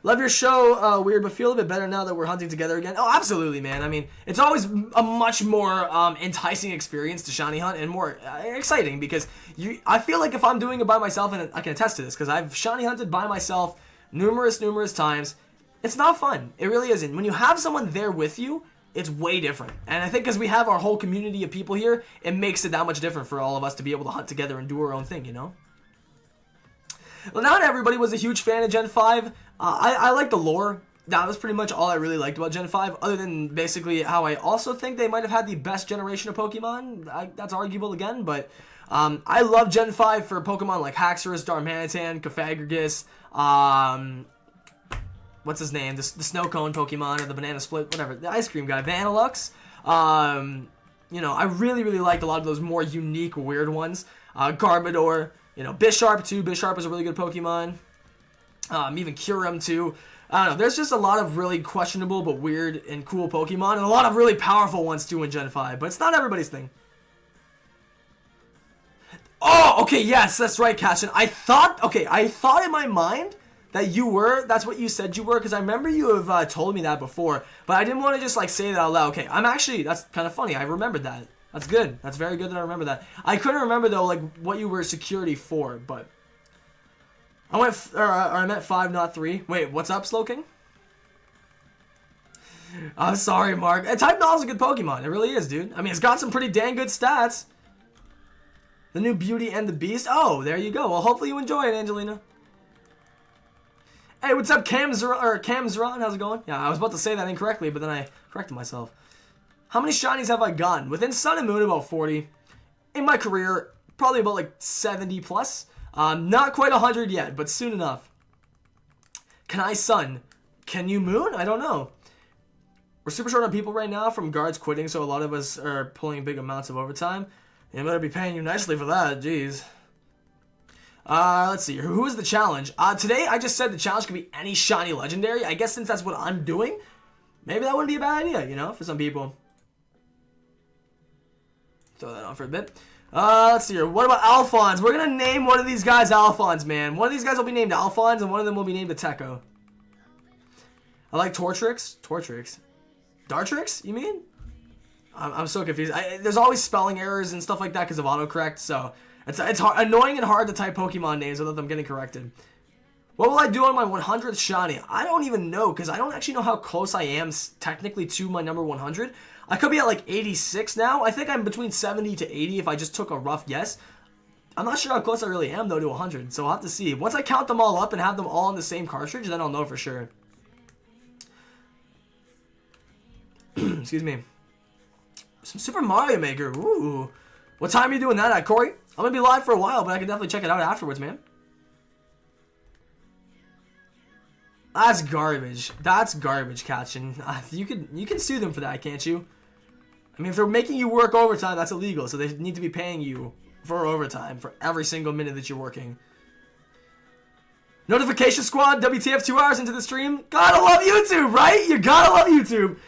Love your show, Weird, but feel a bit better now that we're hunting together again. Oh, absolutely, man. I mean, it's always a much more enticing experience to shiny hunt and more exciting because I feel like if I'm doing it by myself, and I can attest to this because I've shiny hunted by myself numerous times, it's not fun. It really isn't. When you have someone there with you, it's way different. And I think because we have our whole community of people here, it makes it that much different for all of us to be able to hunt together and do our own thing, you know? Well, not everybody was a huge fan of Gen 5. I like the lore. That was pretty much all I really liked about Gen 5, other than basically how I also think they might have had the best generation of Pokemon. That's arguable again, but I love Gen 5 for Pokemon like Haxorus, Darmanitan, Cofagrigus, what's his name? The Snow Cone Pokemon, or the Banana Split, whatever. The ice cream guy, Vanillux. You know, I really liked a lot of those more unique, weird ones. Garbodor. You know, Bisharp too. Bisharp is a really good Pokemon. Even Kyurem too. I don't know. There's just a lot of really questionable but weird and cool Pokemon, and a lot of really powerful ones too in Gen 5. But it's not everybody's thing. Oh, okay, yes, that's right, Cashin. I thought in my mind that you were. That's what you said you were, because I remember you have told me that before. But I didn't want to just like say that out loud. Okay, that's kind of funny. I remembered that. That's good. That's very good that I remember that. I couldn't remember though, like what you were security for, but I meant 5, not 3. Wait, what's up, Slowking? I'm sorry, Mark. Type Null is a good Pokemon. It really is, dude. I mean, it's got some pretty dang good stats. The new Beauty and the Beast. Oh, there you go. Well, hopefully you enjoy it, Angelina. Hey, what's up, Camzron? How's it going? Yeah, I was about to say that incorrectly, but then I corrected myself. How many shinies have I gotten? Within Sun and Moon, about 40. In my career, probably about like 70 plus. Not quite 100 yet, but soon enough. Can I Sun? Can you Moon? I don't know. We're super short on people right now from guards quitting, so a lot of us are pulling big amounts of overtime. They better be paying you nicely for that, jeez. Let's see. Who is the challenge? Today, I just said the challenge could be any shiny legendary. I guess since that's what I'm doing, maybe that wouldn't be a bad idea, you know, for some people. Throw that on for a bit. Let's see here. What about Alphonse? We're going to name one of these guys Alphonse, man. One of these guys will be named Alphonse, and one of them will be named Ateco. I like Tortrix. Tortrix. Dartrix, you mean? I'm so confused. There's always spelling errors and stuff like that because of autocorrect, so it's annoying and hard to type Pokemon names without them getting corrected. What will I do on my 100th shiny? I don't even know, because I don't actually know how close I am technically to my number 100. I could be at like 86 now. I think I'm between 70 to 80 if I just took a rough guess. I'm not sure how close I really am, though, to 100, so I'll have to see. Once I count them all up and have them all on the same cartridge, then I'll know for sure. Excuse me. Some Super Mario Maker. Ooh. What time are you doing that at, Corey? I'm going to be live for a while, but I can definitely check it out afterwards, man. That's garbage. That's garbage, Katchin. You can sue them for that, can't you? I mean, if they're making you work overtime, that's illegal. So they need to be paying you for overtime for every single minute that you're working. Notification Squad, WTF 2 hours into the stream. Gotta love YouTube, right? You gotta love YouTube.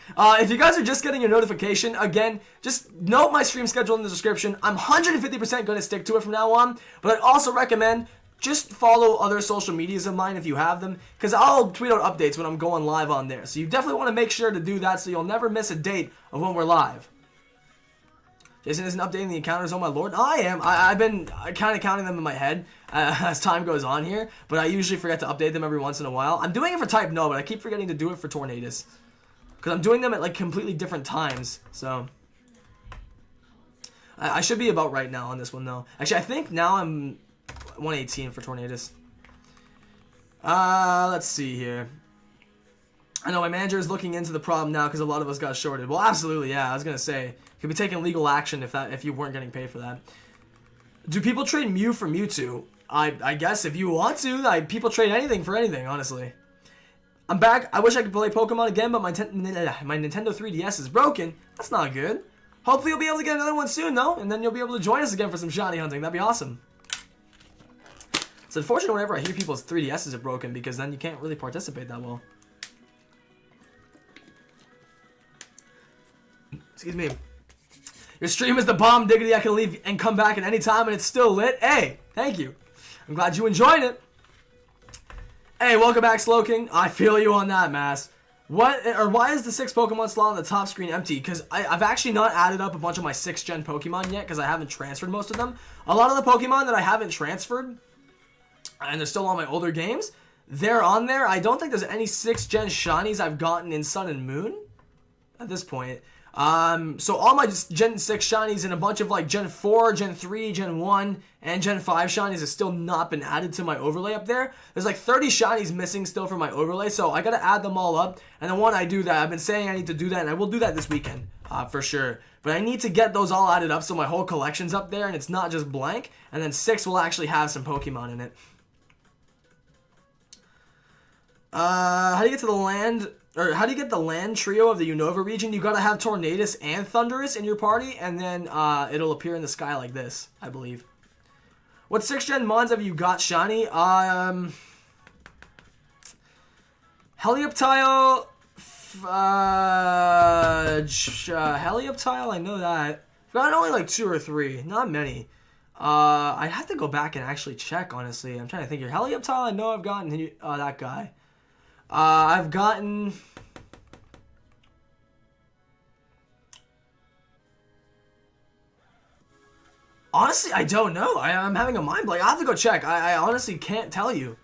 If you guys are just getting your notification, again, just note my stream schedule in the description. I'm 150% going to stick to it from now on. But I'd also recommend just follow other social medias of mine if you have them, because I'll tweet out updates when I'm going live on there. So you definitely want to make sure to do that so you'll never miss a date of when we're live. Jason isn't updating the encounters, oh my lord. I am. I've been kind of counting them in my head as time goes on here, but I usually forget to update them every once in a while. I'm doing it for Type No, but I keep forgetting to do it for Tornadus, because I'm doing them at like completely different times. So I should be about right now on this one though. Actually, I think now I'm 118 for Tornadus. Let's see here. I know my manager is looking into the problem now because a lot of us got shorted. Well, absolutely, yeah. I was gonna say could be taking legal action if you weren't getting paid for that. Do people trade Mew for Mewtwo? I guess if you want to, people trade anything for anything. Honestly, I'm back. I wish I could play Pokemon again, but my Nintendo 3DS is broken. That's not good. Hopefully you'll be able to get another one soon though, and then you'll be able to join us again for some shiny hunting. That'd be awesome. It's unfortunate whenever I hear people's 3DSs are broken, because then you can't really participate that well. Excuse me. Your stream is the bomb, Diggity. I can leave and come back at any time and it's still lit. Hey, thank you. I'm glad you enjoyed it. Hey, welcome back, Slowking. I feel you on that, Mass. Why is the 6 Pokemon slot on the top screen empty? Because I've actually not added up a bunch of my 6th gen Pokemon yet because I haven't transferred most of them. A lot of the Pokemon that I haven't transferred, and they're still on my older games, they're on there. I don't think there's any 6th gen shinies I've gotten in Sun and Moon at this point. So all my Gen 6 shinies and a bunch of like Gen 4, Gen 3, Gen 1, and Gen 5 shinies have still not been added to my overlay up there. There's like 30 shinies missing still from my overlay, so I gotta add them all up. And then when I do that, I've been saying I need to do that, and I will do that this weekend, for sure. But I need to get those all added up so my whole collection's up there and it's not just blank. And then 6 will actually have some Pokemon in it. How do you get to the land... Or how do you get the land trio of the Unova region? You gotta have Tornadus and Thundurus in your party, and then it'll appear in the sky like this, I believe. What 6th gen mons have you got shiny? Helioptile, Helioptile, I know that. I've got only like 2 or 3, not many. I have to go back and actually check, honestly. I'm trying to think here. Helioptile, I know I've gotten that guy. I've gotten... Honestly, I don't know. I'm having a mind blank. I'll have to go check. I honestly can't tell you.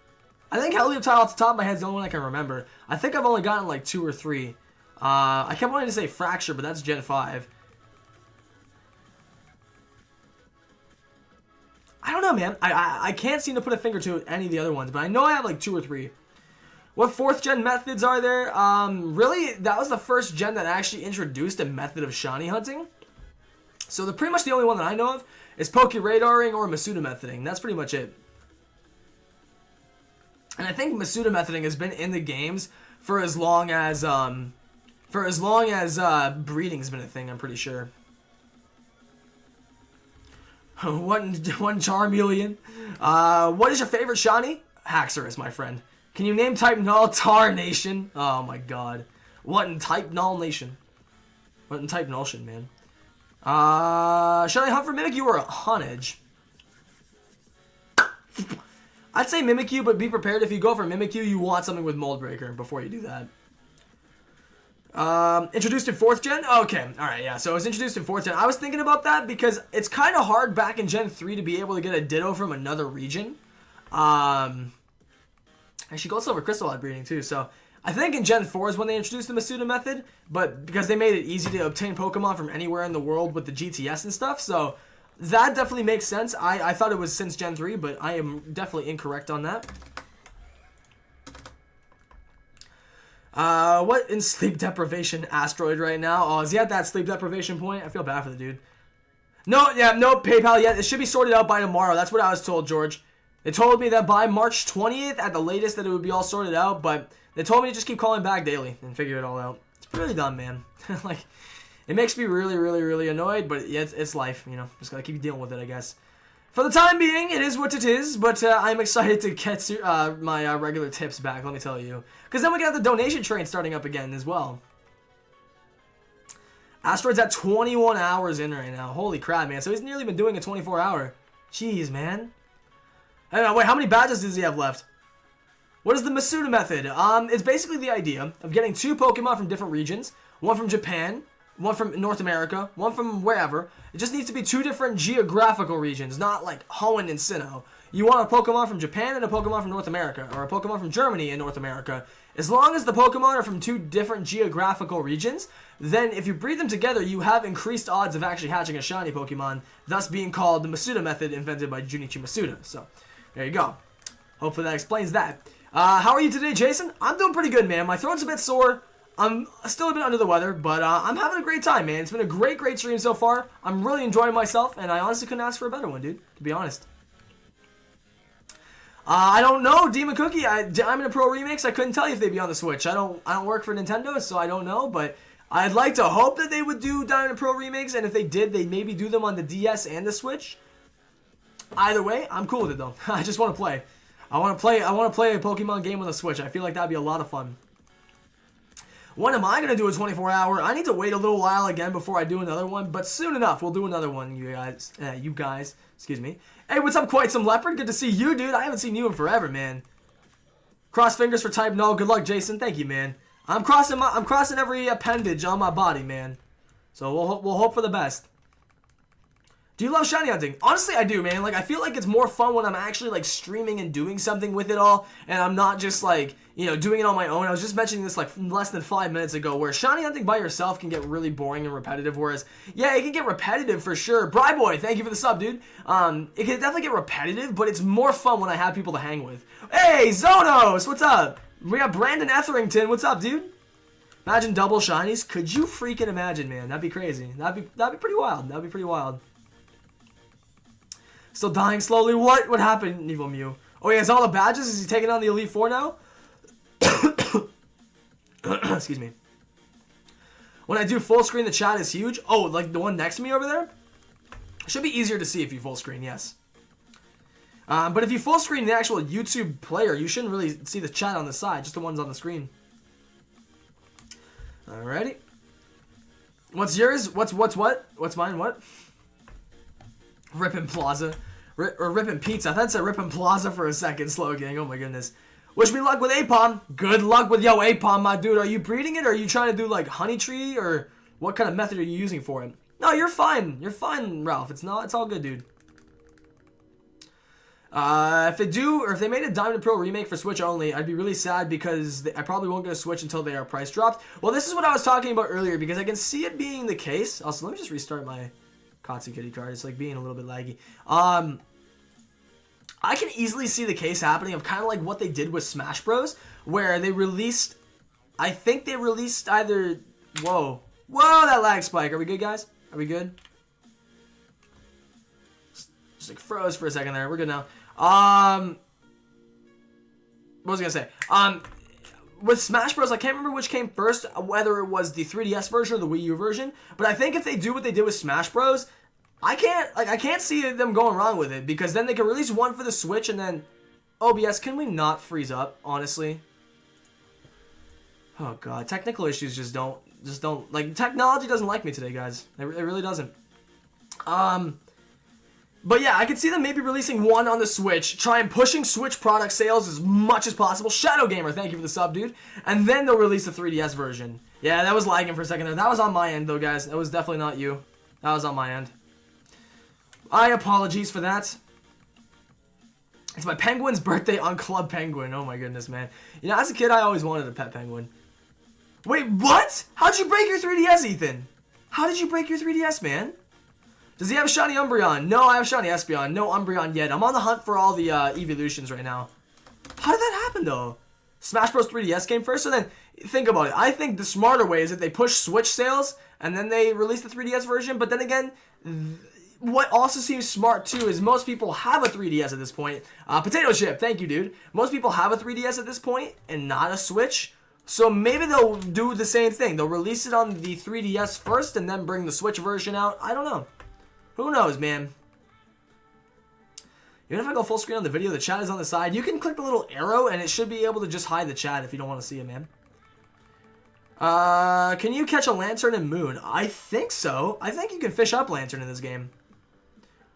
I think Helioptile off the top of my head is the only one I can remember. I think I've only gotten like 2 or 3. I kept wanting to say Fracture, but that's Gen 5. I don't know, man. I can't seem to put a finger to any of the other ones, but I know I have like 2 or 3. What 4th gen methods are there? Really, that was the 1st gen that actually introduced a method of shiny hunting. So pretty much the only one that I know of is Poke Radaring or Masuda methoding. That's pretty much it. And I think Masuda methoding has been in the games for as long as breeding's been a thing. I'm pretty sure. one Charmeleon. What is your favorite shiny? Haxorus, my friend. Can you name type null? Tar Nation. Oh my god. What in type null nation? What in type nultion, man? Should I hunt for Mimikyu or a Honedge? I'd say Mimikyu, but be prepared if you go for Mimikyu, you want something with Mold Breaker before you do that. Introduced in 4th gen? Okay, alright, yeah, so it was introduced in 4th gen. I was thinking about that because it's kind of hard back in Gen 3 to be able to get a Ditto from another region. Actually, Gold Silver Crystal had breeding too, so I think in Gen 4 is when they introduced the Masuda method, but because they made it easy to obtain Pokemon from anywhere in the world with the GTS and stuff, so that definitely makes sense. I thought it was since Gen 3, but I am definitely incorrect on that. What in sleep deprivation asteroid right now? Oh, is he at that sleep deprivation point? I feel bad for the dude. No, yeah, no PayPal yet. It should be sorted out by tomorrow. That's what I was told, George. They told me that by March 20th at the latest that it would be all sorted out, but they told me to just keep calling back daily and figure it all out. It's really dumb, man. Like, it makes me really, really, really annoyed, but yeah, it's life, you know. Just gotta keep dealing with it, I guess. For the time being, it is what it is, but I'm excited to get my regular tips back, let me tell you. Because then we got the donation train starting up again as well. Asteroid's at 21 hours in right now. Holy crap, man. So he's nearly been doing a 24-hour. Jeez, man. I don't know, wait, how many badges does he have left? What is the Masuda method? It's basically the idea of getting 2 Pokemon from different regions. One from Japan, one from North America, one from wherever. It just needs to be 2 different geographical regions, not like Hoenn and Sinnoh. You want a Pokemon from Japan and a Pokemon from North America, or a Pokemon from Germany and North America. As long as the Pokemon are from 2 different geographical regions, then if you breed them together, you have increased odds of actually hatching a shiny Pokemon, thus being called the Masuda method invented by Junichi Masuda. So, there you go. Hopefully that explains that. How are you today, Jason? I'm doing pretty good, man. My throat's a bit sore. I'm still a bit under the weather, but I'm having a great time, man. It's been a great stream so far. I'm really enjoying myself, and I honestly couldn't ask for a better one, dude, to be honest. I don't know, Demon Cookie. Diamond Pro remakes. I couldn't tell you if they'd be on the Switch. I don't work for Nintendo, so I don't know. But I'd like to hope that they would do Diamond Pro remakes, and if they did, they'd maybe do them on the DS and the Switch. Either way, I'm cool with it though. I just want to play. I want to play a Pokemon game on the Switch. I feel like that'd be a lot of fun. When am I gonna do a 24-hour? I need to wait a little while again before I do another one, but soon enough we'll do another one, you guys. Excuse me. Hey, what's up, Quite Some Leopard? Good to see you, dude. I haven't seen you in forever, man. Cross fingers for type no. Good luck, Jason. Thank you, man. I'm crossing every appendage on my body, man. So we'll hope for the best. Do you love shiny hunting? Honestly, I do, man. Like, I feel like it's more fun when I'm actually, like, streaming and doing something with it all, and I'm not just, like, you know, doing it on my own. I was just mentioning this, like, less than 5 minutes ago, where shiny hunting by yourself can get really boring and repetitive, whereas, yeah, it can get repetitive for sure. Bri Boy, thank you for the sub, dude. It can definitely get repetitive, but it's more fun when I have people to hang with. Hey, Zonos, what's up? We got Brandon Etherington, what's up, dude? Imagine double shinies. Could you freaking imagine, man? That'd be crazy. That'd be pretty wild. That'd be pretty wild. Still dying slowly. What happened, Evil Mew? Oh, he has all the badges? Is he taking on the Elite Four now? Excuse me. When I do full screen, the chat is huge. Oh, like the one next to me over there? Should be easier to see if you full screen, yes. But if you full screen the actual YouTube player, you shouldn't really see the chat on the side, just the ones on the screen. Alrighty. What's yours? What's what? What's mine? What? Rippin' Plaza. Or Rippin' Pizza. I thought it said Rippin' Plaza for a second, Slow Gang. Oh my goodness. Wish me luck with Apom. Good luck with yo Apom, my dude. Are you breeding it, or are you trying to do like honey tree, or what kind of method are you using for it? No, you're fine. You're fine, Ralph. It's all good, dude. If they do, or if they made a Diamond Pro remake for Switch only, I'd be really sad because I probably won't get a Switch until they are price dropped. Well, this is what I was talking about earlier, because I can see it being the case. Also, let me just restart my Katsu Kitty card. It's like being a little bit laggy. I can easily see the case happening of kind of like what they did with Smash Bros, where they released, I think they released either, whoa, that lag spike. Are we good, guys? Are we good? Just like froze for a second there. We're good now. What was I gonna say? With Smash Bros, I can't remember which came first, whether it was the 3DS version or the Wii U version, but I think if they do what they did with Smash Bros, I can't see them going wrong with it, because then they can release one for the Switch, and then OBS, can we not freeze up, honestly? Oh god, technical issues just don't, like, technology doesn't like me today, guys. It really doesn't. But yeah, I could see them maybe releasing one on the Switch, try and pushing Switch product sales as much as possible. Shadow Gamer, thank you for the sub, dude. And then they'll release the 3DS version. Yeah, that was lagging for a second there. That was on my end, though, guys. That was definitely not you. That was on my end. Apologies for that. It's my penguin's birthday on Club Penguin. Oh my goodness, man. You know, as a kid, I always wanted a pet penguin. Wait, what? How'd you break your 3DS, Ethan? How did you break your 3DS, man? Does he have a shiny Umbreon? No, I have shiny Espeon. No Umbreon yet. I'm on the hunt for all the evolutions right now. How did that happen, though? Smash Bros. 3DS came first, so then think about it. I think the smarter way is that they push Switch sales, and then they release the 3DS version. But then again, what also seems smart, too, is most people have a 3DS at this point. Potato Chip, thank you, dude. Most people have a 3DS at this point, and not a Switch. So maybe they'll do the same thing. They'll release it on the 3DS first, and then bring the Switch version out. I don't know. Who knows, man? Even if I go full screen on the video, the chat is on the side. You can click the little arrow, and it should be able to just hide the chat if you don't want to see it, man. Can you catch a Lantern and Moon? I think so. I think you can fish up Lantern in this game.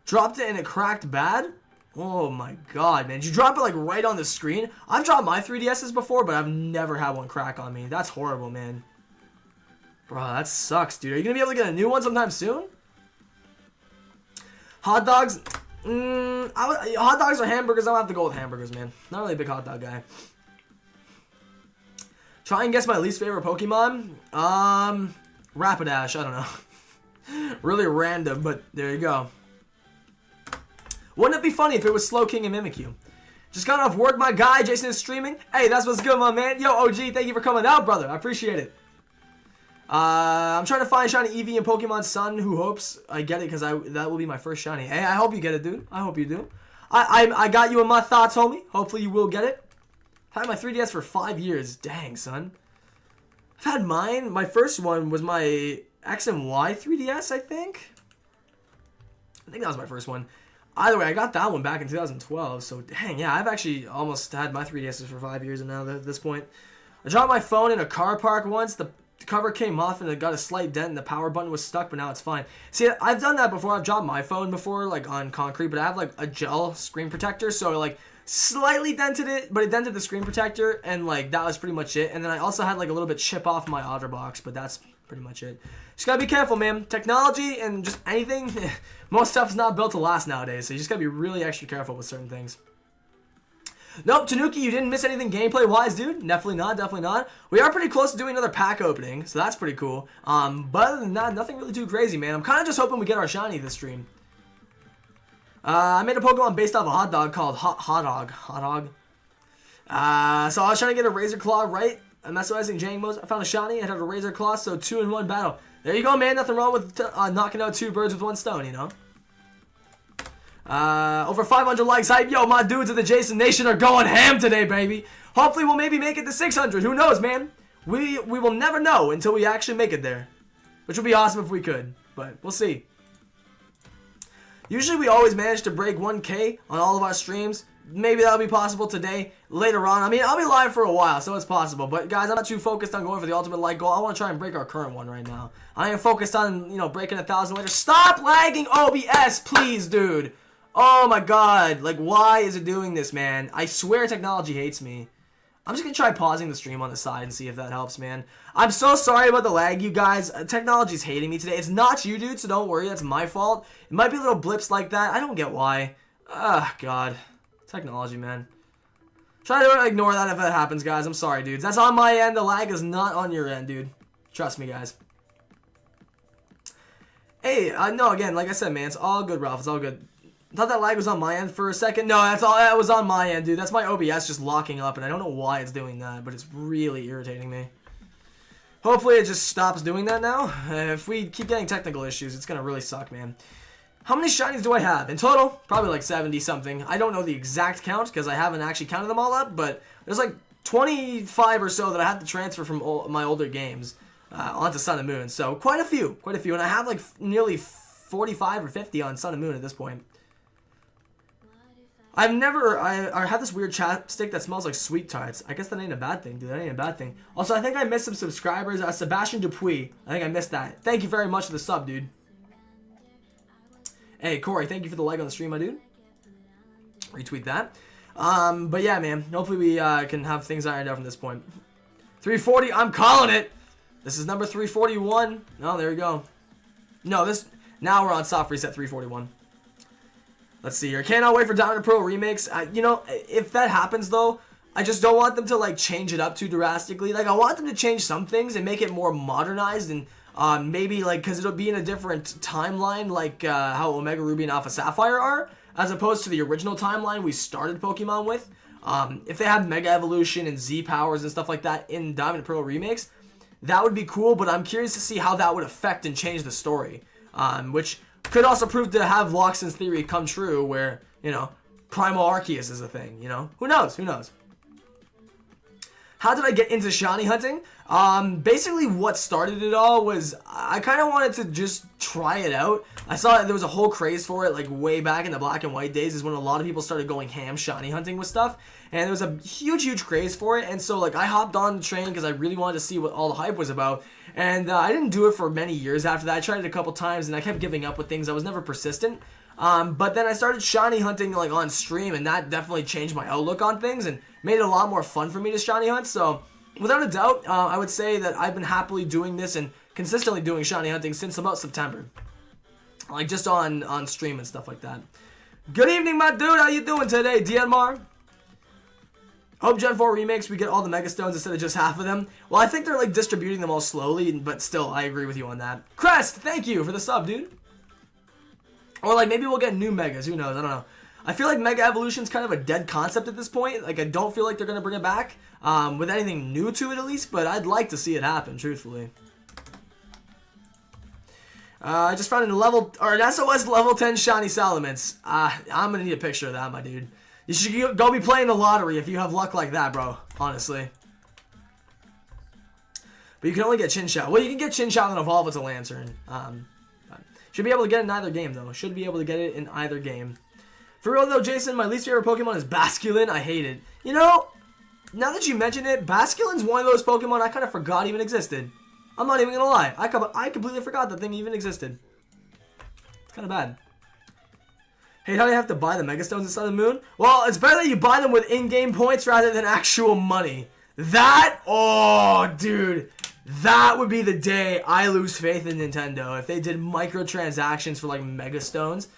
Dropped it and it cracked bad? Oh my god, man. Did you drop it like right on the screen? I've dropped my 3DSs before, but I've never had one crack on me. That's horrible, man. Bro, that sucks, dude. Are you going to be able to get a new one sometime soon? Hot dogs? Hot dogs or hamburgers? I'll have to go with hamburgers, man. Not really a big hot dog guy. Try and guess my least favorite Pokemon? Rapidash. I don't know. Really random, but there you go. Wouldn't it be funny if it was Slowking and Mimikyu? Just got off work, my guy. Jason is streaming. Hey, that's what's good, my man. Yo, OG, thank you for coming out, brother. I appreciate it. I'm trying to find shiny Eevee in Pokemon Sun. Who hopes I get it, because that will be my first shiny. Hey, I hope you get it, dude. I hope you do. I got you in my thoughts, homie. Hopefully you will get it. I've had my 3DS for 5 years. Dang, son. I've had mine. My first one was my X and Y 3DS, I think. I think that was my first one. Either way, I got that one back in 2012. So, dang, yeah, I've actually almost had my 3DSs for 5 years and now at this point. I dropped my phone in a car park once. The cover came off and it got a slight dent and the power button was stuck, but now it's fine. See, I've done that before. I've dropped my phone before, like on concrete, but I have like a gel screen protector, so like Slightly dented it, but it dented the screen protector, and like that was pretty much it. And then I also had like a little bit chip off my otter box, but that's pretty much it. Just gotta be careful, man. Technology and just anything, most stuff's not built to last nowadays, so you just gotta be really extra careful with certain things. Nope, Tanuki, you didn't miss anything gameplay-wise, dude. Definitely not, definitely not. We are pretty close to doing another pack opening, so that's pretty cool. But other than that, nothing really too crazy, man. I'm kind of just hoping we get our shiny this stream. I made a Pokemon based off a hot dog called Hot Dog. So I was trying to get a Razor Claw right. I'm mesmerizing Jangmos. I found a shiny. I had a Razor Claw, so 2-in-1 battle. There you go, man. Nothing wrong with knocking out 2 birds with 1 stone, you know? Over 500 likes. Hype. Yo, my dudes of the Jason Nation are going ham today, baby. Hopefully we'll maybe make it to 600. Who knows, man? We will never know until we actually make it there. Which would be awesome if we could. But we'll see. Usually we always manage to break 1K on all of our streams. Maybe that'll be possible today, later on. I mean, I'll be live for a while, so it's possible. But guys, I'm not too focused on going for the ultimate like goal. I want to try and break our current one right now. I am focused on, you know, breaking 1,000 later. Stop lagging OBS, please, dude. Oh my god, like why is it doing this, man? I swear technology hates me. I'm just gonna try pausing the stream on the side and see if that helps, man. I'm so sorry about the lag, you guys. Technology's hating me today. It's not you, dude, so don't worry. That's my fault. It might be little blips like that. I don't get why. Ah, god. Technology, man. Try to ignore that if that happens, guys. I'm sorry, dudes. That's on my end. The lag is not on your end, dude. Trust me, guys. Hey, no, again, like I said, man, it's all good, Ralph. It's all good. I thought that lag was on my end for a second. No, that was on my end, dude. That's my OBS just locking up, and I don't know why it's doing that, but it's really irritating me. Hopefully it just stops doing that now. If we keep getting technical issues, it's going to really suck, man. How many shinies do I have? In total, probably like 70-something. I don't know the exact count because I haven't actually counted them all up, but there's like 25 or so that I have to transfer from my older games onto Sun and Moon. So quite a few. And I have like nearly 45 or 50 on Sun and Moon at this point. I have this weird chapstick that smells like sweet tarts. I guess that ain't a bad thing, dude. That ain't a bad thing. Also, I think I missed some subscribers. Sebastian Dupuis. I think I missed that. Thank you very much for the sub, dude. Hey, Corey, thank you for the like on the stream, my dude. Retweet that. But yeah, man. Hopefully we can have things ironed out from this point. 340, I'm calling it. This is number 341. Oh, there we go. No, now we're on soft reset 341. Let's see here. Cannot wait for Diamond and Pearl remakes. You know, if that happens though, I just don't want them to like change it up too drastically. Like I want them to change some things and make it more modernized and maybe like because it'll be in a different timeline, like how Omega Ruby and Alpha Sapphire are, as opposed to the original timeline we started Pokemon with. If they had Mega Evolution and Z powers and stuff like that in Diamond and Pearl remakes, that would be cool. But I'm curious to see how that would affect and change the story, which could also prove to have Loxton's theory come true, where, you know, Primal Arceus is a thing, you know? Who knows? Who knows? How did I get into shiny hunting? Basically what started it all was I kind of wanted to just try it out. I saw there was a whole craze for it, like way back in the black and white days is when a lot of people started going ham shiny hunting with stuff. And there was a huge craze for it. And so like I hopped on the train because I really wanted to see what all the hype was about. And I didn't do it for many years after that. I tried it a couple times and I kept giving up with things. I was never persistent. But then I started shiny hunting like on stream, and that definitely changed my outlook on things and made it a lot more fun for me to shiny hunt. So without a doubt, I would say that I've been happily doing this and consistently doing shiny hunting since about September. Like just on stream and stuff like that. Good evening, my dude. How you doing today, Dianmar? Hope Gen 4 remakes we get all the Mega Stones instead of just half of them. Well, I think they're like distributing them all slowly, but still, I agree with you on that. Crest, thank you for the sub, dude. Or like maybe we'll get new Megas. Who knows? I don't know. I feel like Mega Evolution's kind of a dead concept at this point. Like I don't feel like they're gonna bring it back with anything new to it at least. But I'd like to see it happen, truthfully. I just found an SOS level 10 shiny Salamence. I'm gonna need a picture of that, my dude. You should go be playing the lottery if you have luck like that, bro. Honestly. But you can only get Chinchou. Well, you can get Chinchou and evolve it to Lantern. Should be able to get it in either game, though. Should be able to get it in either game. For real, though, Jason, my least favorite Pokemon is Basculin. I hate it. You know, now that you mention it, Basculin's one of those Pokemon I kind of forgot even existed. I'm not even going to lie. I completely forgot that thing even existed. It's kind of bad. Hey, how do you have to buy the Mega Stones in Sun and Moon? Well, it's better that you buy them with in-game points rather than actual money. That, oh, dude, that would be the day I lose faith in Nintendo if they did microtransactions for like Mega Stones.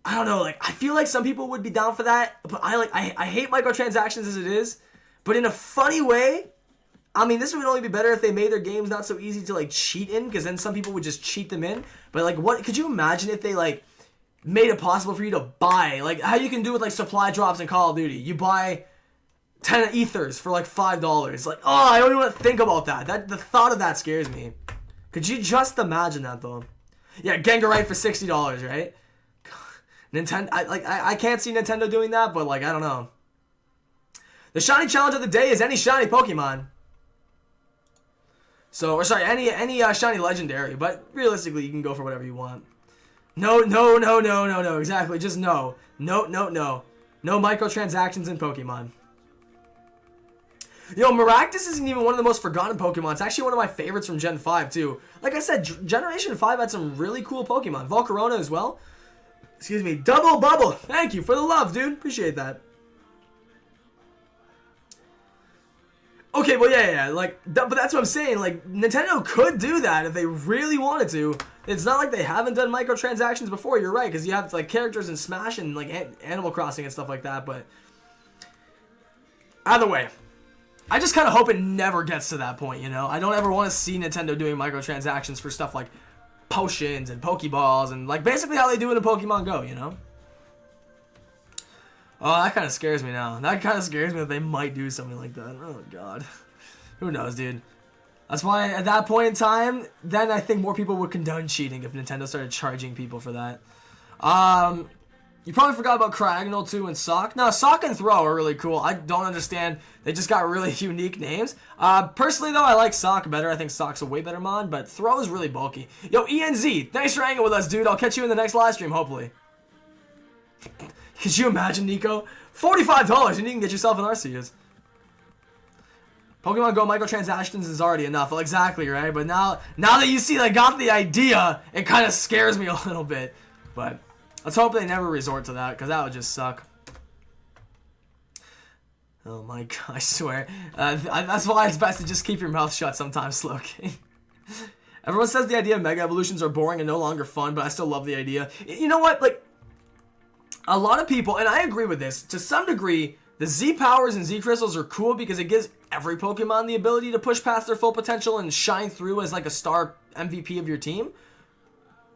I don't know, like I feel like some people would be down for that, but I hate microtransactions as it is. But in a funny way, I mean, this would only be better if they made their games not so easy to like cheat in, because then some people would just cheat them in. But like, what could you imagine if they like made it possible for you to buy, like how you can do with like supply drops in Call of Duty? You buy 10 ethers for like $5. Like, oh, I don't even want to think about that. The thought of that scares me. Could you just imagine that though? Yeah, Gengarite for $60, right? Nintendo, I can't see Nintendo doing that, but like I don't know. The shiny challenge of the day is any shiny Pokemon. So, or sorry, any shiny legendary, but realistically you can go for whatever you want. No, exactly, just no. No microtransactions in Pokemon. Yo, Maractus isn't even one of the most forgotten Pokemon. It's actually one of my favorites from Gen 5 too. Like I said, Generation 5 had some really cool Pokemon. Volcarona as well. Excuse me, Double Bubble. Thank you for the love, dude. Appreciate that. Okay, well, yeah, like, but that's what I'm saying. Like, Nintendo could do that if they really wanted to. It's not like they haven't done microtransactions before. You're right, because you have like characters in Smash and like Animal Crossing and stuff like that. But either way, I just kind of hope it never gets to that point. You know, I don't ever want to see Nintendo doing microtransactions for stuff like potions and Pokeballs and like basically how they do it in Pokemon Go. You know. Oh, that kind of scares me now. That kind of scares me that they might do something like that. Oh, God. Who knows, dude? That's why at that point in time, then I think more people would condone cheating if Nintendo started charging people for that. You probably forgot about Cryogonal too and Sock. No, Sock and Throw are really cool. I don't understand. They just got really unique names. Personally, though, I like Sock better. I think Sock's a way better mod, but Throw is really bulky. Yo, ENZ, thanks for hanging with us, dude. I'll catch you in the next live stream, hopefully. Could you imagine, Nico? $45 and you can get yourself an Arceus. Pokemon Go microtransactions is already enough. Well, exactly, right? But now that you see I got the idea, it kind of scares me a little bit. But let's hope they never resort to that, because that would just suck. Oh my God, I swear. That's why it's best to just keep your mouth shut sometimes, Slowking. Everyone says the idea of Mega Evolutions are boring and no longer fun, but I still love the idea. You know what? Like, a lot of people, and I agree with this, to some degree, the Z Powers and Z Crystals are cool because it gives every Pokemon the ability to push past their full potential and shine through as like a star MVP of your team.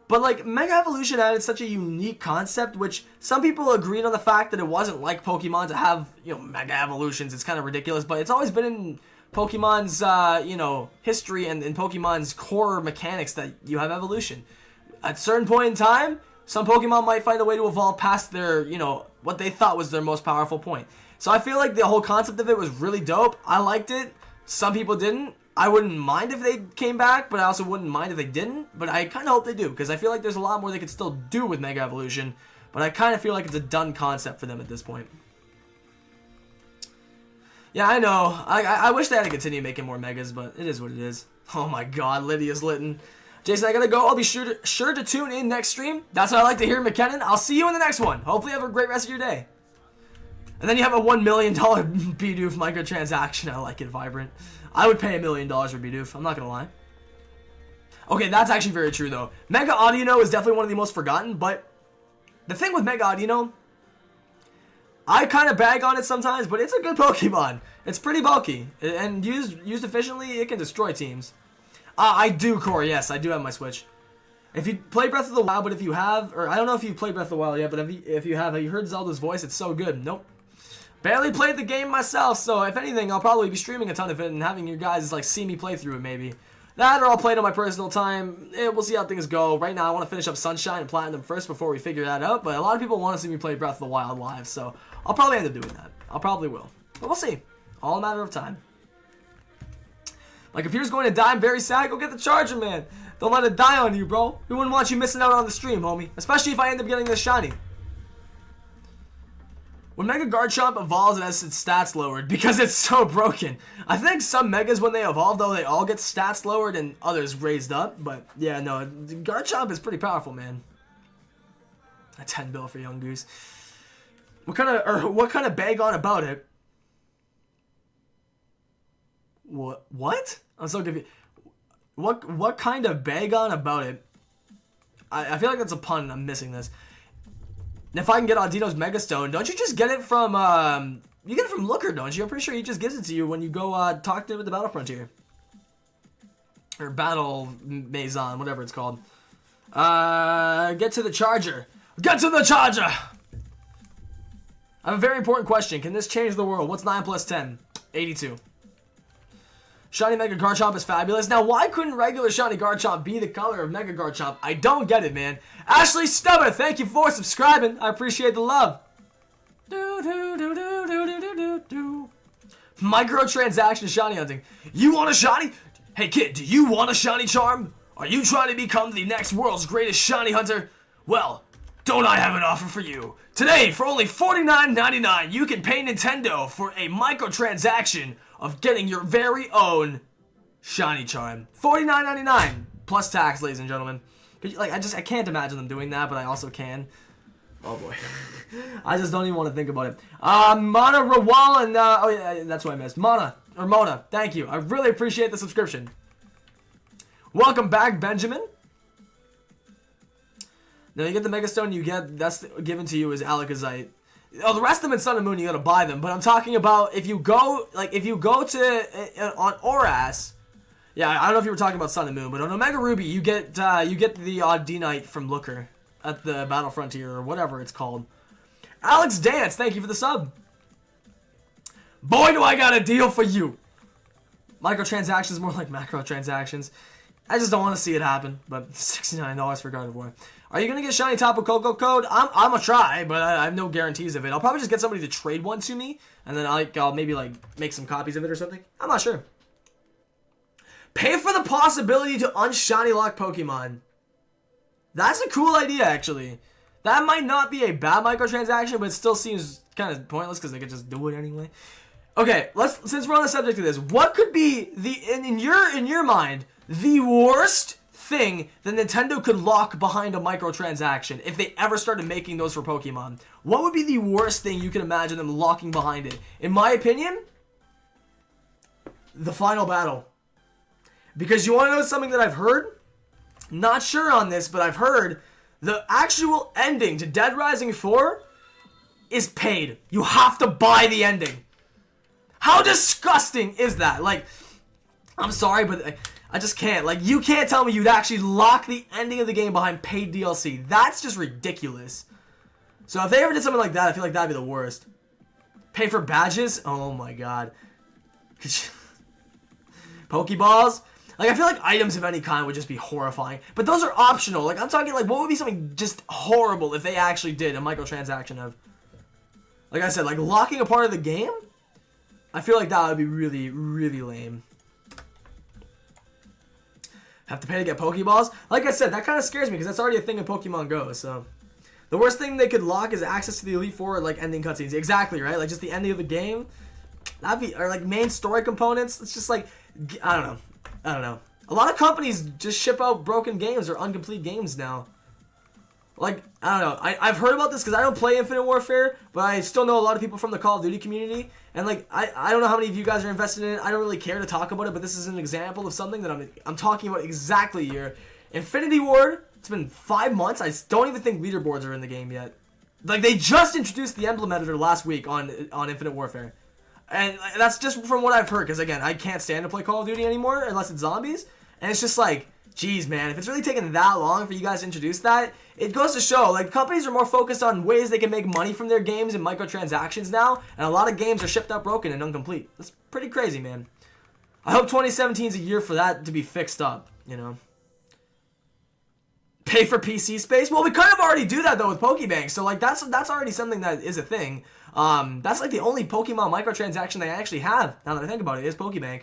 But like, Mega Evolution added such a unique concept, which some people agreed on the fact that it wasn't like Pokemon to have, you know, Mega Evolutions. It's kind of ridiculous, but it's always been in Pokemon's, you know, history and in Pokemon's core mechanics that you have evolution. At a certain point in time, some Pokemon might find a way to evolve past their, you know, what they thought was their most powerful point. So I feel like the whole concept of it was really dope. I liked it. Some people didn't. I wouldn't mind if they came back, but I also wouldn't mind if they didn't. But I kind of hope they do, because I feel like there's a lot more they could still do with Mega Evolution. But I kind of feel like it's a done concept for them at this point. Yeah, I know. I wish they had to continue making more Megas, but it is what it is. Oh my God, Lydia's Litten. Jason, I gotta go. I'll be sure to tune in next stream. That's what I like to hear, McKinnon. I'll see you in the next one. Hopefully you have a great rest of your day. And then you have a $1 million Bidoof microtransaction. I like it, Vibrant. I would pay $1 million for Bidoof. I'm not gonna lie. Okay, that's actually very true, though. Mega Audino is definitely one of the most forgotten, but the thing with Mega Audino, I kind of bag on it sometimes, but it's a good Pokemon. It's pretty bulky, and used efficiently, it can destroy teams. I do, Corey. Yes, I do have my Switch. If you play Breath of the Wild, but if you have, or I don't know if you played Breath of the Wild yet, but if you have you heard Zelda's voice? It's so good. Nope. Barely played the game myself, so if anything, I'll probably be streaming a ton of it and having you guys like see me play through it maybe. That or I'll play it on my personal time. We'll see how things go. Right now, I want to finish up Sunshine and Platinum first before we figure that out, but a lot of people want to see me play Breath of the Wild live, so I'll probably end up doing that. I'll probably will. But we'll see. All a matter of time. My computer's going to die. I'm very sad. Go get the charger, man. Don't let it die on you, bro. We wouldn't want you missing out on the stream, homie. Especially if I end up getting this shiny. When Mega Garchomp evolves, it has its stats lowered because it's so broken. I think some Megas, when they evolve, though, they all get stats lowered and others raised up. But, yeah, no. Garchomp is pretty powerful, man. A 10 bill for Young Goose. What kind of bag on about it? What? I'm so confused. What kind of bag on about it? I feel like that's a pun. I'm missing this. If I can get Audino's Megastone, don't you just get it from you get it from Looker, don't you? I'm pretty sure he just gives it to you when you go talk to him at the Battle Frontier. Or Battle Maison, whatever it's called. Get to the charger. Get to the charger! I have a very important question. Can this change the world? What's 9 plus 10? 82. Shiny Mega Garchomp is fabulous. Now, why couldn't regular Shiny Garchomp be the color of Mega Garchomp? I don't get it, man. Ashley Stubber, thank you for subscribing. I appreciate the love. Microtransaction Shiny hunting. You want a Shiny? Hey, kid, do you want a Shiny Charm? Are you trying to become the next world's greatest Shiny hunter? Well, don't I have an offer for you? Today, for only $49.99, you can pay Nintendo for a microtransaction of getting your very own Shiny Charm. $49.99 plus tax, ladies and gentlemen. Like, I can't imagine them doing that, but I also can. Oh boy, I just don't even want to think about it. Mana Rawalan, oh yeah, that's what I missed. Mona, thank you. I really appreciate the subscription. Welcome back, Benjamin. Now you get the Megastone, that's given to you as Alakazite. Oh, the rest of them in Sun and Moon, you gotta buy them. But I'm talking about if you go to on Oras. Yeah, I don't know if you were talking about Sun and Moon, but on Omega Ruby, you get the Audinite from Looker at the Battle Frontier or whatever it's called. Alex Dance, thank you for the sub. Boy, do I got a deal for you. Microtransactions more like macro transactions. I just don't want to see it happen. But $69 for Gardevoir. Are you gonna get Shiny Tapu Koko code? I'm gonna try, but I have no guarantees of it. I'll probably just get somebody to trade one to me, and then I'll maybe like make some copies of it or something. I'm not sure. Pay for the possibility to unshiny lock Pokemon. That's a cool idea, actually. That might not be a bad microtransaction, but it still seems kind of pointless because they could just do it anyway. Okay, since we're on the subject of this, what could be in your mind the worst thing that Nintendo could lock behind a microtransaction if they ever started making those for Pokemon? What would be the worst thing you can imagine them locking behind it? In my opinion, the final battle. Because you want to know something that I've heard? Not sure on this, but I've heard the actual ending to Dead Rising 4 is paid. You have to buy the ending. How disgusting is that? Like, I'm sorry, but I just can't. Like, you can't tell me you'd actually lock the ending of the game behind paid DLC. That's just ridiculous. So if they ever did something like that, I feel like that'd be the worst. Pay for badges? Oh my god. Pokeballs? Like, I feel like items of any kind would just be horrifying. But those are optional. Like, I'm talking, like, what would be something just horrible if they actually did a microtransaction of? Like I said, like, locking a part of the game? I feel like that would be really, really lame. Have to pay to get Pokeballs? Like I said, that kind of scares me because that's already a thing in Pokemon Go, so. The worst thing they could lock is access to the Elite Four, like, ending cutscenes. Exactly, right? Like, just the ending of the game. That'd be, or, like, main story components. It's just, like, I don't know. A lot of companies just ship out broken games or incomplete games now. Like, I don't know. I've heard about this because I don't play Infinite Warfare, but I still know a lot of people from the Call of Duty community. And, like, I don't know how many of you guys are invested in it. I don't really care to talk about it, but this is an example of something that I'm talking about exactly here. Infinity Ward, it's been 5 months. I don't even think leaderboards are in the game yet. Like, they just introduced the emblem editor last week on Infinite Warfare. And that's just from what I've heard, because, again, I can't stand to play Call of Duty anymore unless it's zombies. And it's just like, geez, man, if it's really taken that long for you guys to introduce that, it goes to show, like, companies are more focused on ways they can make money from their games and microtransactions now, and a lot of games are shipped out broken and incomplete. That's pretty crazy, man. I hope 2017 is a year for that to be fixed up, you know. Pay for PC space? Well, we kind of already do that, though, with Pokebank, so, like, that's already something that is a thing. That's, like, the only Pokemon microtransaction they actually have, now that I think about it, is Pokebank.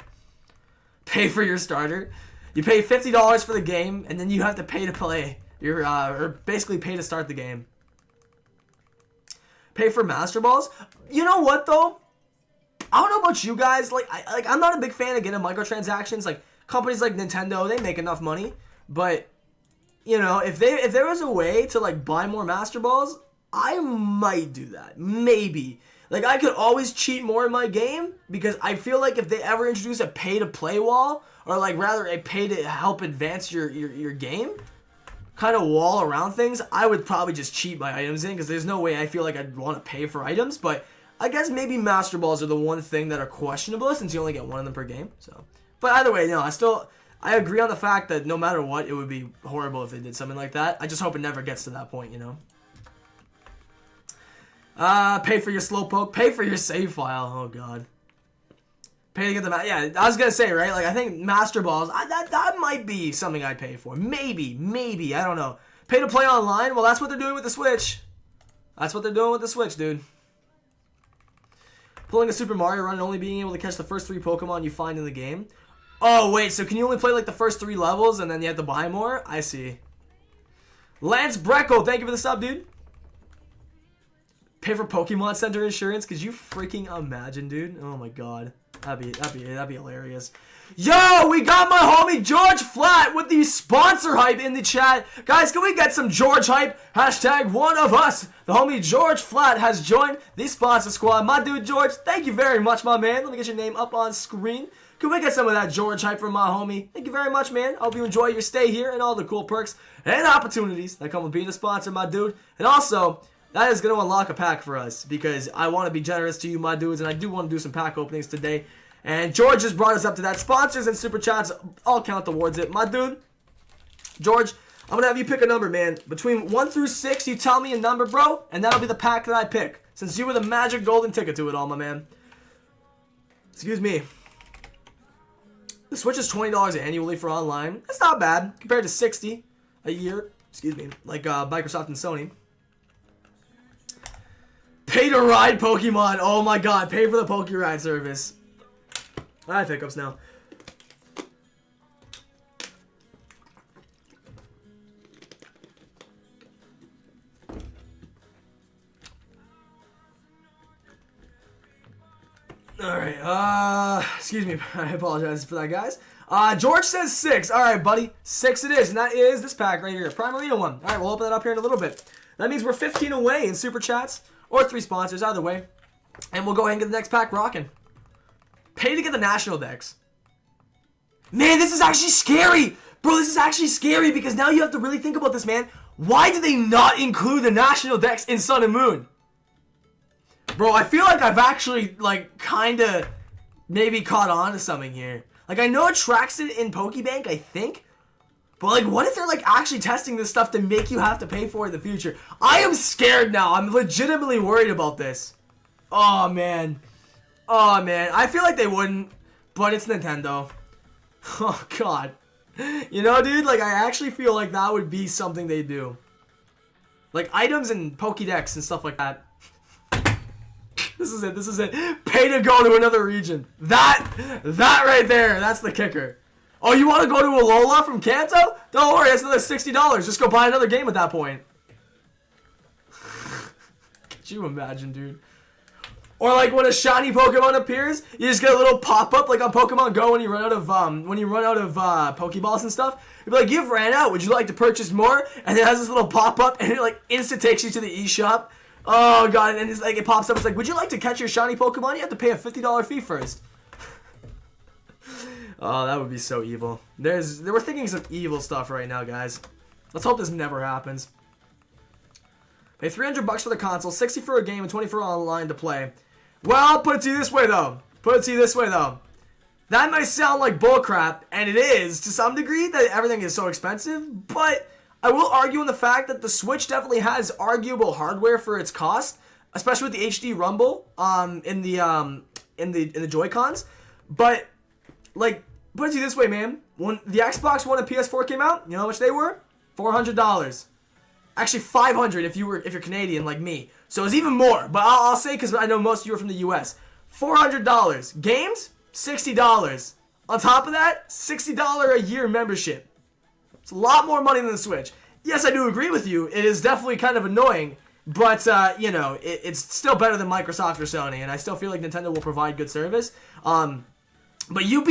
Pay for your starter. You pay $50 for the game, and then you have to pay to play. Or basically pay to start the game. Pay for Master Balls? You know what, though? I don't know about you guys. Like, I'm not a big fan of getting microtransactions. Like, companies like Nintendo, they make enough money. But you know, if there was a way to like buy more Master Balls, I might do that. Maybe. Like, I could always cheat more in my game, because I feel like if they ever introduce a pay-to-play wall, or like rather a pay to help advance your game kind of wall around things, I would probably just cheat my items in, because there's no way I feel like I'd want to pay for items. But I guess maybe Master Balls are the one thing that are questionable, since you only get one of them per game. So, but either way, no, I agree on the fact that no matter what, it would be horrible if they did something like that. I just hope it never gets to that point, you know. Pay for your slowpoke. Pay for your save file. Oh, God. Pay to get the... Yeah, I was going to say, right? Like, I think Master Balls, that might be something I'd pay for. Maybe. I don't know. Pay to play online? Well, that's what they're doing with the Switch. That's what they're doing with the Switch, dude. Pulling a Super Mario Run and only being able to catch the first 3 Pokemon you find in the game. Oh, wait. So can you only play, like, the first 3 levels and then you have to buy more? I see. Lance Breckel, thank you for the sub, dude. Pay for Pokemon Center insurance? Could you freaking imagine, dude? Oh my god. That'd be hilarious. Yo, we got my homie George Flat with the sponsor hype in the chat. Guys, can we get some George hype? Hashtag one of us. The homie George Flat has joined the sponsor squad. My dude George, thank you very much, my man. Let me get your name up on screen. Can we get some of that George hype from my homie? Thank you very much, man. I hope you enjoy your stay here and all the cool perks and opportunities that come with being a sponsor, my dude. And also, that is going to unlock a pack for us, because I want to be generous to you, my dudes, and I do want to do some pack openings today. And George just brought us up to that. Sponsors and super chats all count towards it. My dude, George, I'm going to have you pick a number, man. Between 1 through 6, you tell me a number, bro, and that'll be the pack that I pick, since you were the magic golden ticket to it all, my man. Excuse me. The Switch is $20 annually for online. That's not bad, compared to $60 a year. Excuse me, like Microsoft and Sony. Pay to ride Pokemon. Oh my god, pay for the Pokeride service. I have hiccups now. Alright, excuse me. I apologize for that, guys. George says 6. Alright, buddy. 6 it is, and that is this pack right here. Primarina one. Alright, we'll open that up here in a little bit. That means we're 15 away in super chats. Or 3 sponsors, either way. And we'll go ahead and get the next pack rocking. Pay to get the national decks. Man, this is actually scary. Bro, this is actually scary, because now you have to really think about this, man. Why did they not include the national decks in Sun and Moon? Bro, I feel like I've actually, like, kind of maybe caught on to something here. Like, I know it tracks it in Pokebank, I think. But, like, what if they're, like, actually testing this stuff to make you have to pay for it in the future? I am scared now. I'm legitimately worried about this. Oh, man. Oh, man. I feel like they wouldn't, but it's Nintendo. Oh, God. You know, dude, like, I actually feel like that would be something they do. Like, items and Pokédex and stuff like that. This is it. Pay to go to another region. That right there, that's the kicker. Oh, you want to go to Alola from Kanto? Don't worry, that's another $60. Just go buy another game at that point. Could you imagine, dude? Or like when a shiny Pokemon appears, you just get a little pop-up like on Pokemon Go when you run out of Pokeballs and stuff. You'd be like, "You've ran out. Would you like to purchase more?" And it has this little pop-up, and it like instant takes you to the eShop. Oh god! And it's like it pops up. It's like, "Would you like to catch your shiny Pokemon? You have to pay a $50 fee first." Oh, that would be so evil. We're thinking some evil stuff right now, guys. Let's hope this never happens. Pay $300 for the console, $60 for a game, and $20 for online to play. Well, I'll put it to you this way, though. That might sound like bullcrap, and it is to some degree that everything is so expensive. But I will argue in the fact that the Switch definitely has arguable hardware for its cost, especially with the HD Rumble in the Joy-Cons. But like, put it to you this way, man. When the Xbox One and PS4 came out, you know how much they were? $400. Actually, $500 if you're Canadian like me. So it's even more. But I'll say, because I know most of you are from the US. $400. Games? $60. On top of that, $60 a year membership. It's a lot more money than the Switch. Yes, I do agree with you. It is definitely kind of annoying. But, you know, it's still better than Microsoft or Sony. And I still feel like Nintendo will provide good service. But you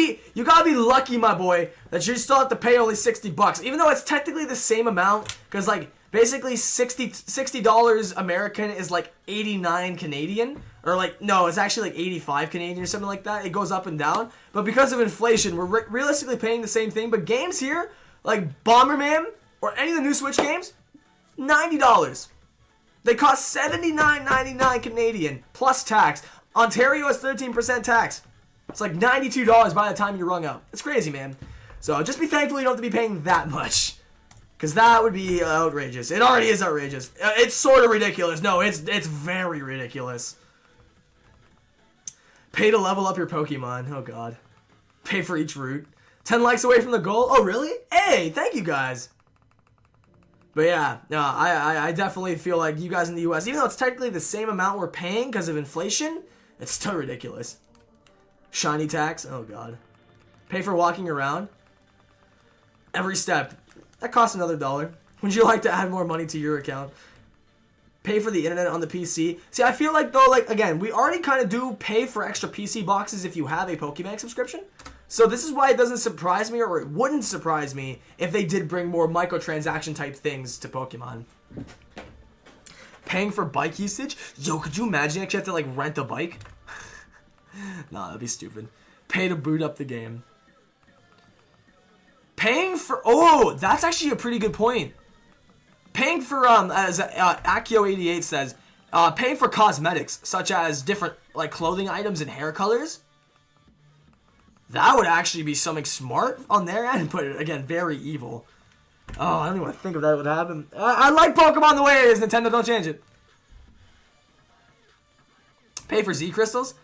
gotta be lucky, my boy, that you still have to pay only $60, even though it's technically the same amount, because like basically $60 American is like 89 Canadian, or like no, it's actually like 85 Canadian or something like that. It goes up and down, but because of inflation, we're realistically paying the same thing. But games here, like Bomberman or any of the new Switch games, $90. They cost $79.99 Canadian plus tax. Ontario has 13% tax. It's like $92 by the time you rung up. It's crazy, man. So just be thankful you don't have to be paying that much, because that would be outrageous. It already is outrageous. It's sort of ridiculous. No, it's very ridiculous. Pay to level up your Pokemon. Oh god. Pay for each route. 10 likes away from the goal. Oh really? Hey, thank you guys. But yeah, no, I definitely feel like you guys in the US, even though it's technically the same amount we're paying because of inflation, it's still ridiculous. Shiny tax. Oh god. Pay for walking around. Every step. That costs another $1. Would you like to add more money to your account? Pay for the internet on the PC. See, I feel like though, like again, we already kind of do pay for extra PC boxes if you have a Pokemon subscription. So this is why it doesn't surprise me, or it wouldn't surprise me, if they did bring more microtransaction type things to Pokemon. Paying for bike usage? Yo, could you imagine actually have to like rent a bike? Nah, that'd be stupid. Pay to boot up the game. Paying for... Oh, that's actually a pretty good point. Paying for, as Akio88 says, paying for cosmetics, such as different, like, clothing items and hair colors. That would actually be something smart on their end, but, again, very evil. Oh, I don't even want to think of that would happen. I like Pokemon the way it is, Nintendo, don't change it. Pay for Z crystals?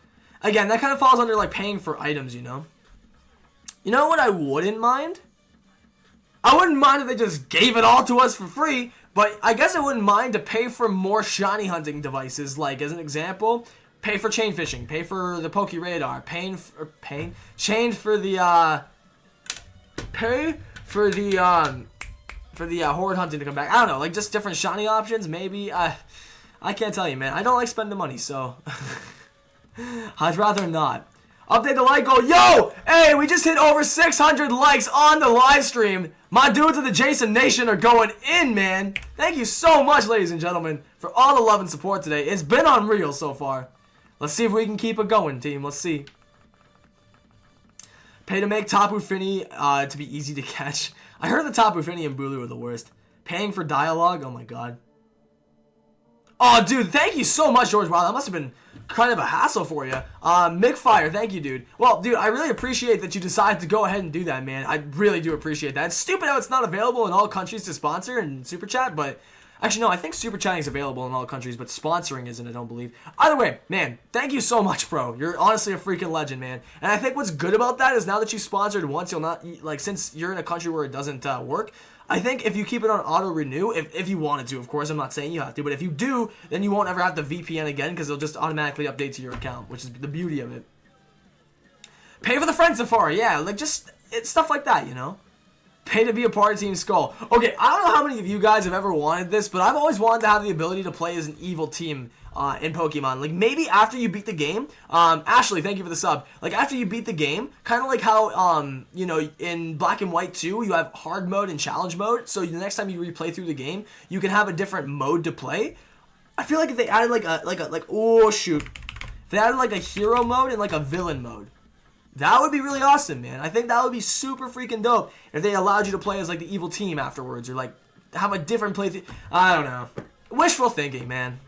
Again, that kind of falls under, like, paying for items, you know? You know what I wouldn't mind? I wouldn't mind if they just gave it all to us for free, but I guess I wouldn't mind to pay for more shiny hunting devices, like, as an example, pay for chain fishing, pay for the Poke Radar, pay for the horde hunting to come back. I don't know, like, just different shiny options, maybe. I can't tell you, man. I don't like spending money, so... I'd rather not. Update the like goal. Yo! Hey, we just hit over 600 likes on the live stream. My dudes of the Jason Nation are going in, man. Thank you so much, ladies and gentlemen, for all the love and support today. It's been unreal so far. Let's see if we can keep it going, team. Let's see. Pay to make Tapu Fini to be easy to catch. I heard the Tapu Fini and Bulu are the worst. Paying for dialogue. Oh, my God. Oh, dude, thank you so much, George. Wow, that must have been kind of a hassle for you. Mickfire, thank you, dude. Well, dude, I really appreciate that you decided to go ahead and do that, man. I really do appreciate that. It's stupid how it's not available in all countries to sponsor and Super Chat, but... Actually, no, I think Super Chatting is available in all countries, but sponsoring isn't, I don't believe. Either way, man, thank you so much, bro. You're honestly a freaking legend, man. And I think what's good about that is now that you sponsored once, you'll not... Like, since you're in a country where it doesn't work... I think if you keep it on auto-renew, if you wanted to, of course, I'm not saying you have to, but if you do, then you won't ever have to VPN again, because it'll just automatically update to your account, which is the beauty of it. Pay for the friend safari, yeah, like, just, it's stuff like that, you know? Pay to be a part of Team Skull. Okay, I don't know how many of you guys have ever wanted this, but I've always wanted to have the ability to play as an evil team in Pokemon. Like, maybe after you beat the game, Ashley, thank you for the sub. Like, after you beat the game, kind of like how, you know, in Black and White 2, you have hard mode and challenge mode, so the next time you replay through the game, you can have a different mode to play. I feel like if they added oh, shoot. If they added, like, a hero mode and, like, a villain mode, that would be really awesome, man. I think that would be super freaking dope if they allowed you to play as, like, the evil team afterwards, or, like, have a different playthrough. I don't know. Wishful thinking, man.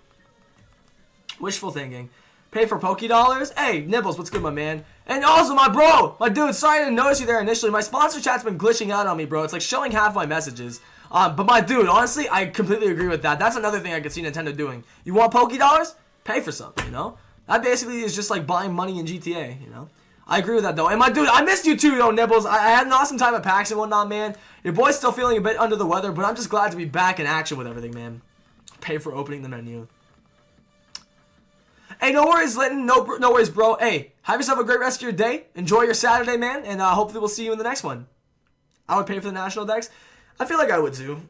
Wishful thinking. Pay for Poké Dollars? Hey, Nibbles, what's good, my man? And also, my bro! My dude, sorry I didn't notice you there initially. My sponsor chat's been glitching out on me, bro. It's like showing half my messages. But my dude, honestly, I completely agree with that. That's another thing I could see Nintendo doing. You want Poké Dollars? Pay for something, you know? That basically is just like buying money in GTA, you know? I agree with that, though. And my dude, I missed you too, though, Nibbles. I had an awesome time at PAX and whatnot, man. Your boy's still feeling a bit under the weather, but I'm just glad to be back in action with everything, man. Pay for opening the menu. Hey, no worries, Linton. No worries, bro. Hey, have yourself a great rest of your day. Enjoy your Saturday, man. And hopefully we'll see you in the next one. I would pay for the national decks. I feel like I would too.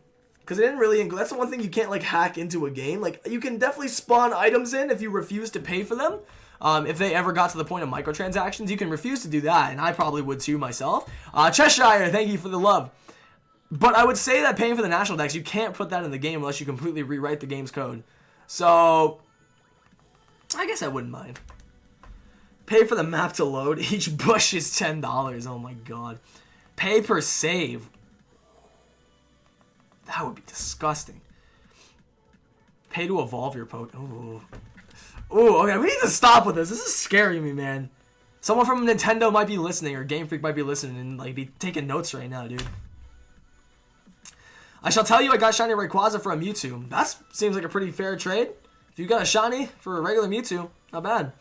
Because it didn't really... That's the one thing you can't, like, hack into a game. Like, you can definitely spawn items in if you refuse to pay for them. If they ever got to the point of microtransactions, you can refuse to do that, and I probably would too myself. Cheshire, thank you for the love. But I would say that paying for the national decks, you can't put that in the game unless you completely rewrite the game's code. So, I guess I wouldn't mind. Pay for the map to load. Each bush is $10. Oh my god. Pay per save. That would be disgusting. Pay to evolve your Poke. Ooh. Ooh, okay, we need to stop with this. This is scaring me, man. Someone from Nintendo might be listening, or Game Freak might be listening and like be taking notes right now, dude. I shall tell you I got Shiny Rayquaza for a Mewtwo. That seems like a pretty fair trade. If you got a Shiny for a regular Mewtwo, not bad.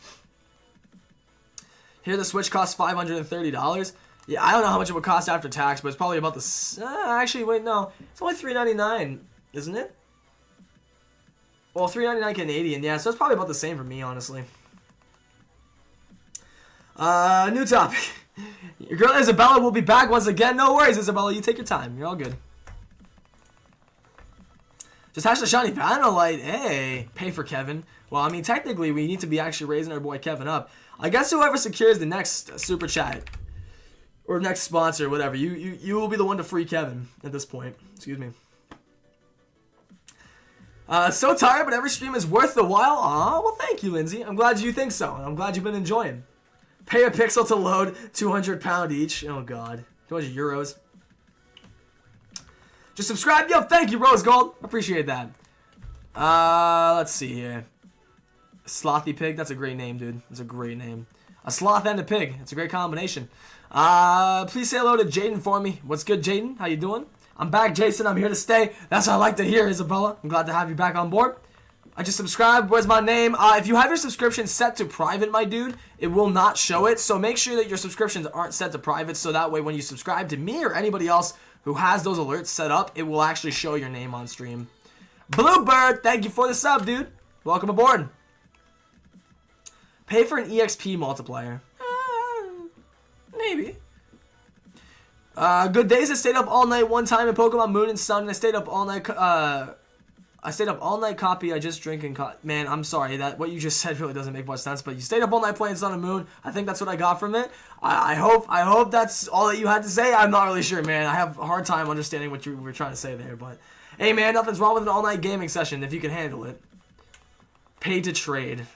Here the Switch costs $530. Yeah, I don't know how much it would cost after tax, but it's probably about the... actually, wait, no. It's only $3.99, isn't it? Well, $3.99 Canadian, yeah, so it's probably about the same for me, honestly. New topic. Your girl Isabella will be back once again. No worries, Isabella. You take your time. You're all good. Just hash the shiny Vanillite. Hey, pay for Kevin. Well, I mean, technically, we need to be actually raising our boy Kevin up. I guess whoever secures the next super chat or next sponsor, whatever, you will be the one to free Kevin at this point. Excuse me. So tired, but every stream is worth the while. Aw, well, thank you, Lindsay. I'm glad you think so, and I'm glad you've been enjoying. Pay a pixel to load, £200 each. Oh God, 200 euros. Just subscribe. Yo, thank you, Rose Gold. Appreciate that. Let's see here. Slothy Pig. That's a great name, dude. That's a great name. A sloth and a pig. It's a great combination. Please say hello to Jaden for me. What's good, Jaden? How you doing? I'm back, Jason. I'm here to stay. That's what I like to hear, Isabella. I'm glad to have you back on board. I just subscribed. Where's my name? If you have your subscription set to private, my dude, it will not show it. So make sure that your subscriptions aren't set to private, so that way when you subscribe to me or anybody else who has those alerts set up, it will actually show your name on stream. Bluebird, thank you for the sub, dude. Welcome aboard. Pay for an EXP multiplier. Maybe. Good days. I stayed up all night one time in Pokemon Moon and Sun, and I stayed up all night. Copy. I just drink and man, I'm sorry that what you just said really doesn't make much sense. But you stayed up all night playing Sun and Moon. I think that's what I got from it. I hope that's all that you had to say. I'm not really sure, man. I have a hard time understanding what you were trying to say there. But hey, man, nothing's wrong with an all-night gaming session if you can handle it. Pay to trade.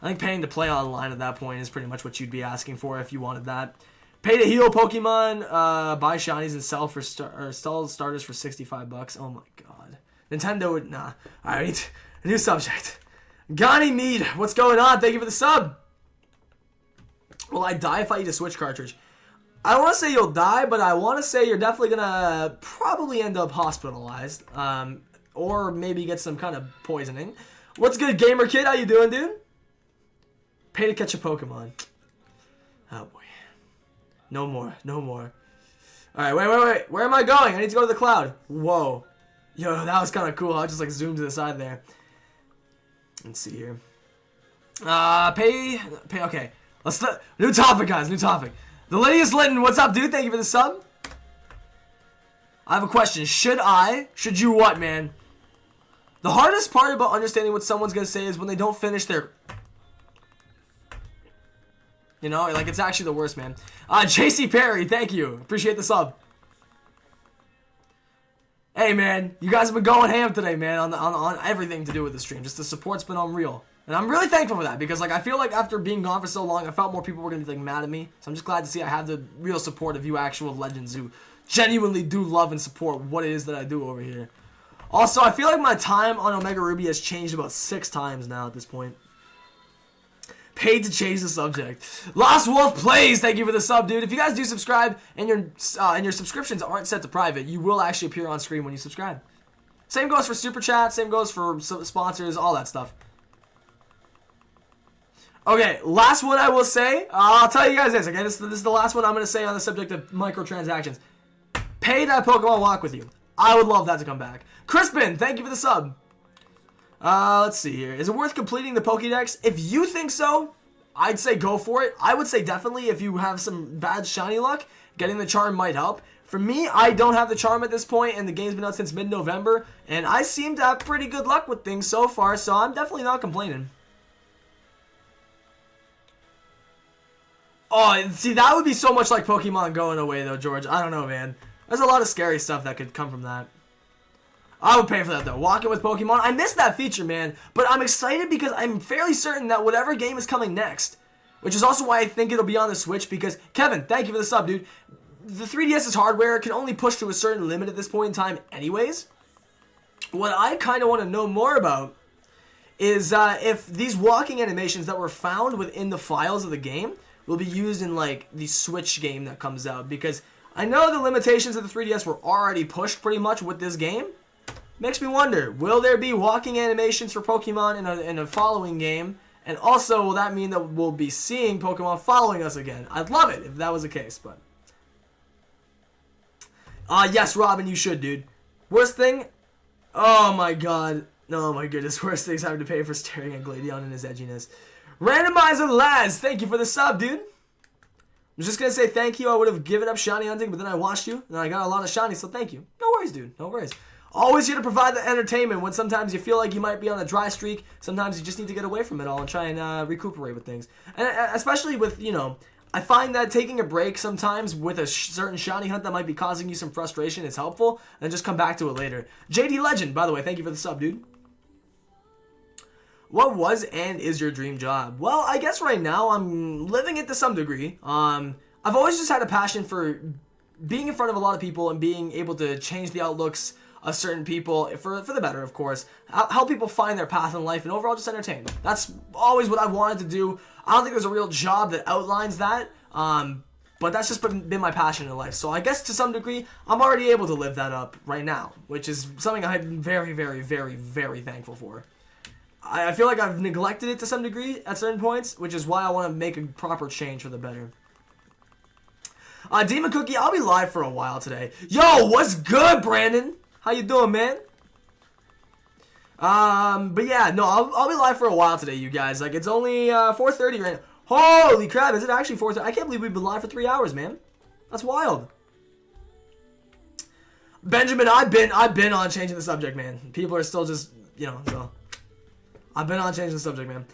I think paying to play online at that point is pretty much what you'd be asking for if you wanted that. Pay to heal Pokemon, buy shinies and sell starters for $65. Oh my god. Nintendo would nah. Alright, new subject. Gani Mead, what's going on? Thank you for the sub. Will I die if I eat a Switch cartridge? I don't want to say you'll die, but I want to say you're definitely gonna probably end up hospitalized. Or maybe get some kind of poisoning. What's good, Gamer Kid? How you doing, dude? Pay to catch a Pokemon. Oh boy. No more. No more. Alright, wait. Where am I going? I need to go to the cloud. Whoa. Yo, that was kind of cool. I just like zoomed to the side there. Let's see here. Pay. Okay. New topic, guys. New topic. The Lydia's Linton. What's up, dude? Thank you for the sub. I have a question. Should you what, man? The hardest part about understanding what someone's going to say is when they don't finish their... You know, like it's actually the worst, man. JC Perry, thank you. Appreciate the sub. Hey, man, you guys have been going ham today, man, on everything to do with the stream. Just the support's been unreal. And I'm really thankful for that because, like, I feel like after being gone for so long, I felt more people were going to be, like, mad at me. So I'm just glad to see I have the real support of you actual legends who genuinely do love and support what it is that I do over here. Also, I feel like my time on Omega Ruby has changed about 6 times now at this point. Paid to change the subject. Lost Wolf Plays, thank you for the sub, dude. If you guys do subscribe and your subscriptions aren't set to private, you will actually appear on screen when you subscribe. Same goes for Super Chat, same goes for sponsors, all that stuff. Okay, last one I will say. I'll tell you guys this, okay? This is the last one I'm going to say on the subject of microtransactions. Pay that Pokemon walk with you. I would love that to come back. Crispin, thank you for the sub. Let's see here. Is it worth completing the Pokédex? If you think so, I'd say go for it. I would say definitely if you have some bad shiny luck, getting the charm might help. For me, I don't have the charm at this point, and the game's been out since mid-November, and I seem to have pretty good luck with things so far, so I'm definitely not complaining. Oh, see, that would be so much like Pokemon going away, though, George. I don't know, man. There's a lot of scary stuff that could come from that. I would pay for that, though. Walking with Pokemon. I missed that feature, man. But I'm excited because I'm fairly certain that whatever game is coming next, which is also why I think it'll be on the Switch, because, Kevin, thank you for the sub, dude. The 3DS's hardware can only push to a certain limit at this point in time anyways. What I kind of want to know more about is if these walking animations that were found within the files of the game will be used in, like, the Switch game that comes out. Because I know the limitations of the 3DS were already pushed pretty much with this game. Makes me wonder, will there be walking animations for Pokemon in a following game? And also, will that mean that we'll be seeing Pokemon following us again? I'd love it if that was the case, but... yes, Robin, you should, dude. Worst thing? Oh my god. Oh my goodness, worst thing's having to pay for staring at Gladion and his edginess. Randomizer Laz, thank you for the sub, dude. I was just gonna say thank you. I would have given up shiny hunting, but then I watched you, and I got a lot of shiny, so thank you. No worries, dude. No worries. Always here to provide the entertainment when sometimes you feel like you might be on a dry streak. Sometimes you just need to get away from it all and try and recuperate with things. And especially with, you know, I find that taking a break sometimes with a certain shiny hunt that might be causing you some frustration is helpful, and just come back to it later. JD Legend, by the way, thank you for the sub, dude. What was and is your dream job? Well, I guess right now I'm living it to some degree. I've always just had a passion for being in front of a lot of people and being able to change the outlooks of certain people for the better, of course. Help people find their path in life and overall just entertain. That's always what I've wanted to do. I don't think there's a real job that outlines that, but that's just been my passion in life. So I guess to some degree, I'm already able to live that up right now, which is something I'm very, very, very, very thankful for. I feel like I've neglected it to some degree at certain points, which is why I want to make a proper change for the better. Demon Cookie, I'll be live for a while today. Yo, what's good, Brandon? How you doing, man? But yeah, no, I'll be live for a while today, you guys. Like, it's only 4:30 right now. Holy crap, is it actually 4:30? I can't believe we've been live for 3 hours, man. That's wild. Benjamin, I've been on changing the subject, man. People are still just, you know, so... I've been on changing the subject, man.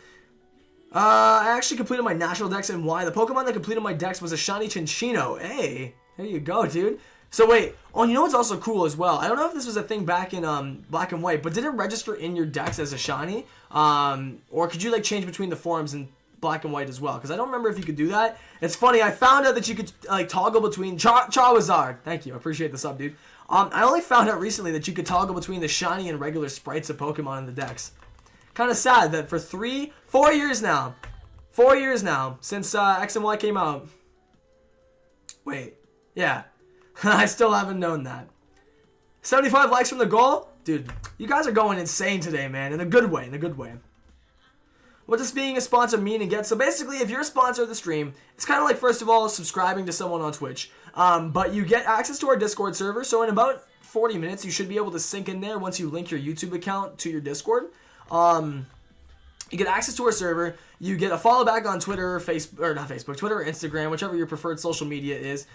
I actually completed my national dex, and why? The Pokemon that completed my dex was a shiny Chinchino. Hey, there you go, dude. So wait, oh, you know what's also cool as well? I don't know if this was a thing back in Black and White, but did it register in your dex as a shiny? Or could you like change between the forms in Black and White as well? Because I don't remember if you could do that. It's funny, I found out that you could like toggle between Charizard. Thank you, I appreciate the sub, dude. I only found out recently that you could toggle between the shiny and regular sprites of Pokemon in the dex. Kind of sad that for 4 years now, 4 years now since X and Y came out. Wait, yeah, I still haven't known that. 75 likes from the goal, dude. You guys are going insane today, man. In a good way, in a good way. What does being a sponsor mean and get? So basically, if you're a sponsor of the stream, it's kind of like, first of all, subscribing to someone on Twitch. But you get access to our Discord server. So in about 40 minutes, you should be able to sync in there once you link your YouTube account to your Discord. You get access to our server, you get a follow back on Twitter, Twitter or Instagram, whichever your preferred social media is,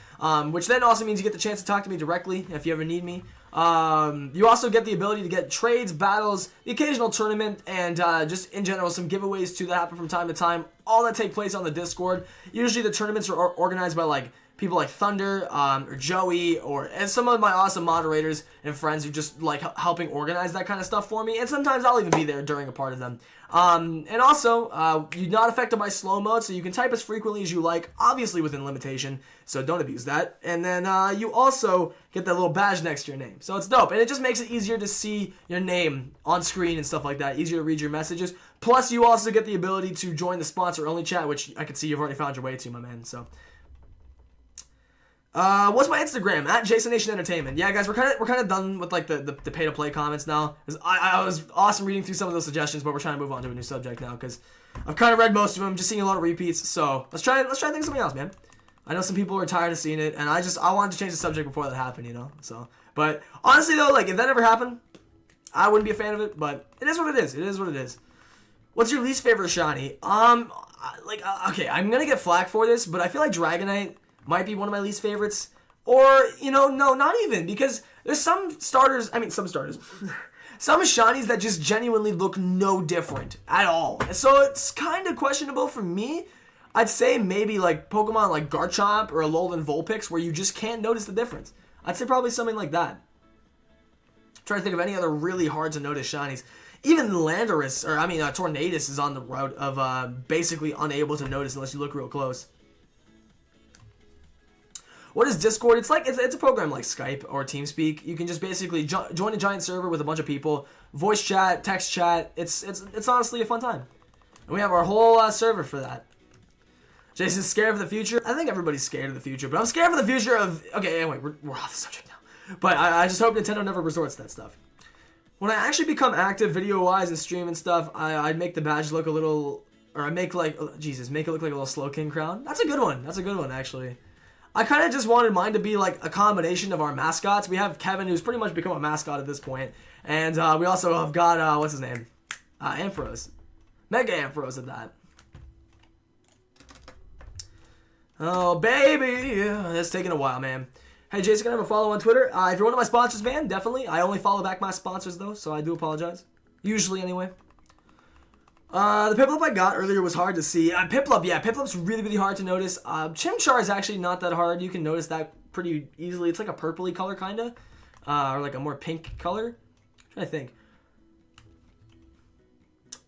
which then also means you get the chance to talk to me directly if you ever need me. You also get the ability to get trades, battles, the occasional tournament, and just in general some giveaways too that happen from time to time, all that take place on the Discord. Usually the tournaments are organized by like people like Thunder, or Joey, and some of my awesome moderators and friends who just like helping organize that kind of stuff for me. And sometimes I'll even be there during a part of them. And also, you're not affected by slow mode, so you can type as frequently as you like, obviously within limitation, so don't abuse that. And then you also get that little badge next to your name. So it's dope, and it just makes it easier to see your name on screen and stuff like that, easier to read your messages. Plus, you also get the ability to join the sponsor-only chat, which I can see you've already found your way to, my man, so... what's my Instagram? At Jason Nation Entertainment. Yeah, guys, we're kind of done with like the pay to play comments now. I was awesome reading through some of those suggestions, but we're trying to move on to a new subject now because I've kind of read most of them. Just seeing a lot of repeats. So let's try to think of something else, man. I know some people are tired of seeing it, and I wanted to change the subject before that happened, you know. So, but honestly though, like if that ever happened, I wouldn't be a fan of it. But it is what it is. It is what it is. What's your least favorite shiny? Okay, I'm gonna get flack for this, but I feel like Dragonite might be one of my least favorites. Or, you know, no, not even, because there's some some shinies that just genuinely look no different at all. So it's kind of questionable for me. I'd say maybe like Pokemon like Garchomp or Alolan Vulpix where you just can't notice the difference. I'd say probably something like that. I'm trying to think of any other really hard to notice shinies. Even Landorus, or I mean Tornadus is on the route of basically unable to notice unless you look real close. What is Discord? It's like it's a program like Skype or TeamSpeak. You can just basically join a giant server with a bunch of people, voice chat, text chat. It's honestly a fun time. And we have our whole server for that. Jason's scared of the future. I think everybody's scared of the future, but I'm scared for the future of... Okay, anyway, we're off the subject now. But I just hope Nintendo never resorts to that stuff. When I actually become active video-wise and stream and stuff, I'd make the badge look a little... Or I make like... Oh, Jesus, make it look like a little Slowking crown. That's a good one. That's a good one, actually. I kind of just wanted mine to be like a combination of our mascots. We have Kevin, who's pretty much become a mascot at this point. And we also have got... what's his name? Ampharos. Mega Ampharos at that. Oh, baby. It's taking a while, man. Hey, Jason, can I have a follow on Twitter? If you're one of my sponsors, man, definitely. I only follow back my sponsors, though, so I do apologize. Usually, anyway. The Piplup I got earlier was hard to see. Piplup, yeah, Piplup's really, really hard to notice. Chimchar is actually not that hard. You can notice that pretty easily. It's like a purpley color, kind of. Or like a more pink color. I'm trying to think.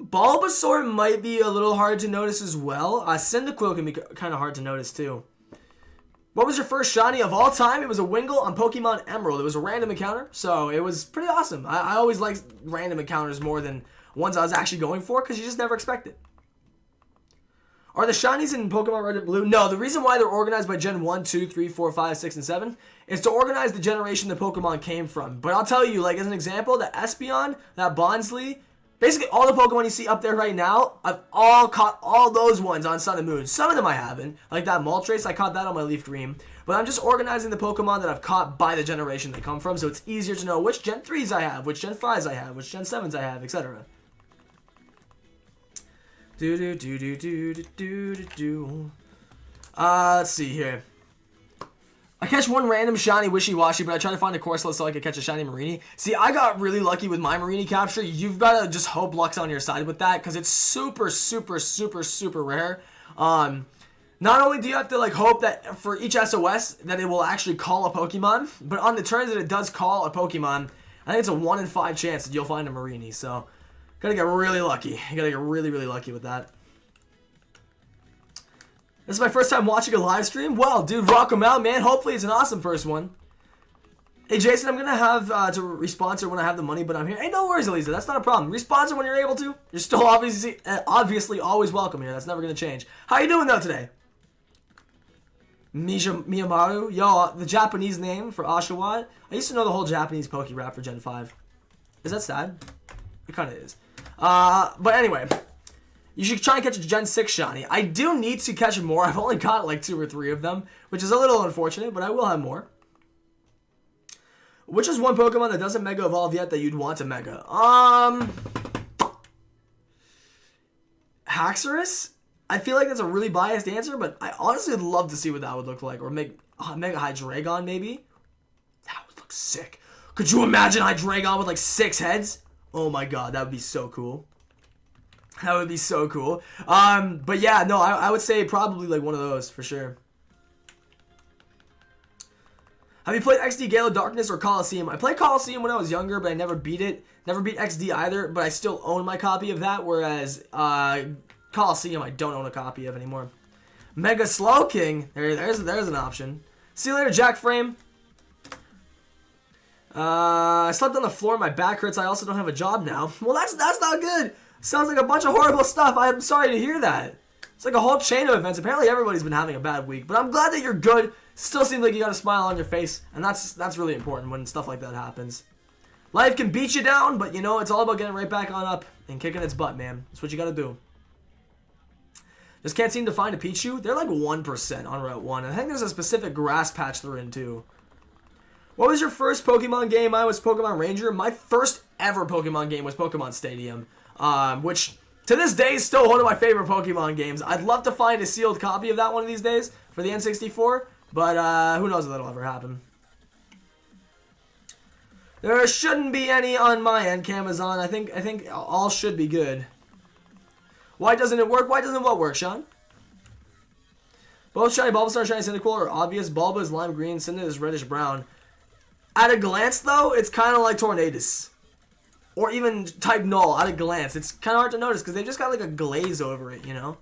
Bulbasaur might be a little hard to notice as well. Cyndaquil can be kind of hard to notice too. What was your first shiny of all time? It was a Wingull on Pokemon Emerald. It was a random encounter, so it was pretty awesome. I always liked random encounters more than ones I was actually going for because you just never expect it. Are the shinies in Pokemon Red and Blue? No, the reason why they're organized by Gen 1, 2, 3, 4, 5, 6, and 7 is to organize the generation the Pokemon came from. But I'll tell you, like as an example, that Espeon, that Bonsly, basically all the Pokemon you see up there right now, I've all caught all those ones on Sun and Moon. Some of them I haven't. Like that Moltres, I caught that on my Leaf Dream. But I'm just organizing the Pokemon that I've caught by the generation they come from, so it's easier to know which Gen 3s I have, which Gen 5s I have, which Gen 7s I have, etc. Let's see here. I catch one random shiny Wishy-Washy, but I try to find a Corsola so I could catch a shiny Marini. See, I got really lucky with my Marini capture. You've got to just hope luck's on your side with that, because it's super, super, super, super rare. Not only do you have to like hope that for each SOS that it will actually call a Pokemon, but on the turns that it does call a Pokemon, I think it's a 1 in 5 chance that you'll find a Marini. So, gotta get really lucky. You gotta get really, really lucky with that. This is my first time watching a live stream. Well, dude, rock 'em out, man. Hopefully it's an awesome first one. Hey, Jason, I'm going to have to responsor when I have the money, but I'm here. Hey, no worries, Elisa. That's not a problem. Responsor when you're able to. You're still obviously always welcome here. That's never going to change. How you doing, though, today? Miyamaru. Yo, the Japanese name for Oshawott. I used to know the whole Japanese Poke rap for Gen 5. Is that sad? It kind of is. But anyway, you should try and catch a Gen 6 shiny. I do need to catch more. I've only got like 2 or 3 of them, which is a little unfortunate, but I will have more. Which is one Pokemon that doesn't Mega Evolve yet that you'd want to Mega? Haxorus? I feel like that's a really biased answer, but I honestly would love to see what that would look like. Or Mega Hydreigon, maybe? That would look sick. Could you imagine Hydreigon with like 6 heads? Oh my god, that would be so cool. That would be so cool. But yeah, no, I would say probably like one of those for sure. Have you played XD Gale of Darkness or Coliseum? I played Coliseum when I was younger, but I never beat it. Never beat XD either, but I still own my copy of that, whereas Coliseum I don't own a copy of anymore. Mega Slowking. There's an option. See you later, Jack Frame. I slept on the floor, my back hurts, I also don't have a job now. Well, that's not good. Sounds like a bunch of horrible stuff. I'm sorry to hear that. It's like a whole chain of events. Apparently everybody's been having a bad week, but I'm glad that you're good. Still seems like you got a smile on your face, and that's really important when stuff like that happens. Life can beat you down, but you know, it's all about getting right back on up and kicking its butt, man. That's what you gotta do. Just can't seem to find a Pichu. They're like 1% on Route 1. I think there's a specific grass patch they're in, too. What was your first Pokemon game? Mine was Pokemon Ranger. My first ever Pokemon game was Pokemon Stadium, which to this day is still one of my favorite Pokemon games. I'd love to find a sealed copy of that one of these days for the N64, but who knows if that'll ever happen. There shouldn't be any on my end, Camazon. I think all should be good. Why doesn't it work? Why doesn't what work, Sean? Both shiny Bulbasaur and shiny Cyndaquil are obvious. Bulba is lime green, Cinda is reddish brown. At a glance, though, it's kind of like Tornadus. Or even type Null at a glance. It's kind of hard to notice because they just got like a glaze over it, you know?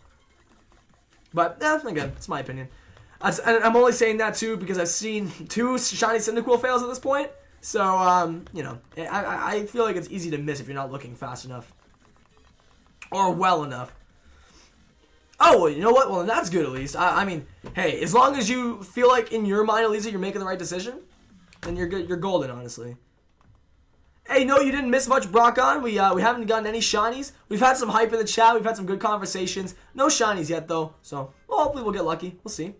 But, again, it's my opinion. And I'm only saying that, too, because I've seen 2 shiny Cyndaquil fails at this point. So, you know, I feel like it's easy to miss if you're not looking fast enough. Or well enough. Oh, well, you know what? Well, then that's good at least. I mean, hey, as long as you feel like in your mind at least you're making the right decision, then you're good. You're golden, honestly. Hey, no, you didn't miss much, Brockon. We haven't gotten any shinies. We've had some hype in the chat. We've had some good conversations. No shinies yet, though. So, well, hopefully we'll get lucky. We'll see.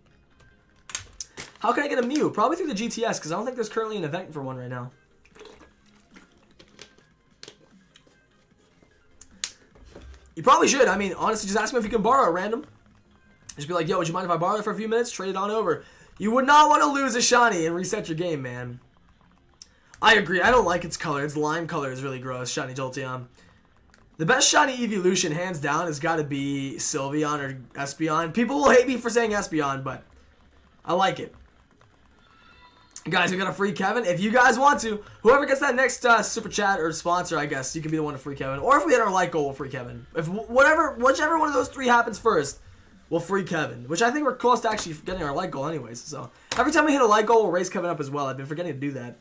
How can I get a Mew? Probably through the GTS, because I don't think there's currently an event for one right now. You probably should. I mean, honestly, just ask me if you can borrow a random. Just be like, yo, would you mind if I borrow it for a few minutes? Trade it on over. You would not want to lose a shiny and reset your game, man. I agree. I don't like its color. Its lime color is really gross. Shiny Jolteon. The best shiny evolution, hands down, has got to be Sylveon or Espeon. People will hate me for saying Espeon, but I like it. Guys, we got a free Kevin. If you guys want to, whoever gets that next super chat or sponsor, I guess, you can be the one to free Kevin. Or if we hit our like goal, we'll free Kevin. If whichever one of those 3 happens first, we'll free Kevin. Which I think we're close to actually getting our like goal anyways. So every time we hit a like goal, we'll raise Kevin up as well. I've been forgetting to do that.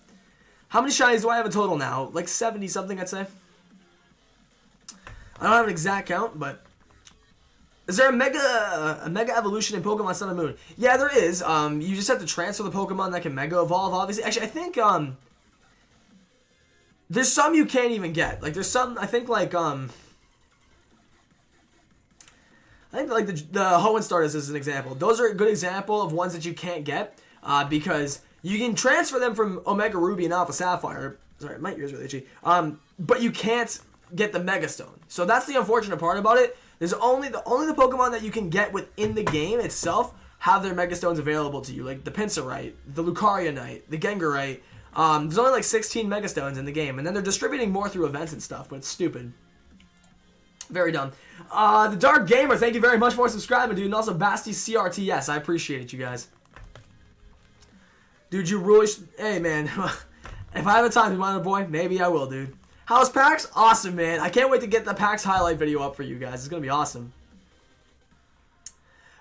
How many shinies do I have in total now? Like 70 something, I'd say. I don't have an exact count, but is there a mega evolution in Pokemon Sun and Moon? Yeah, there is. You just have to transfer the Pokemon that can mega evolve, obviously. Actually, I think there's some you can't even get. Like there's some, I think like the Hoenn starters is an example. Those are a good example of ones that you can't get because you can transfer them from Omega Ruby and Alpha Sapphire. Sorry, my ear's really itchy. But you can't get the Mega Stone. So that's the unfortunate part about it. There's only the Pokemon that you can get within the game itself have their Mega Stones available to you, like the Pinsirite, the Lucario Knight, the Gengarite. There's only like 16 Mega Stones in the game, and then they're distributing more through events and stuff, but it's stupid. Very dumb. The Dark Gamer, thank you very much for subscribing, dude, and also Basti CRTS. I appreciate it, you guys. Dude, you really hey, man. If I have the time to be my boy, maybe I will, dude. How's PAX? Awesome, man. I can't wait to get the PAX highlight video up for you guys. It's going to be awesome.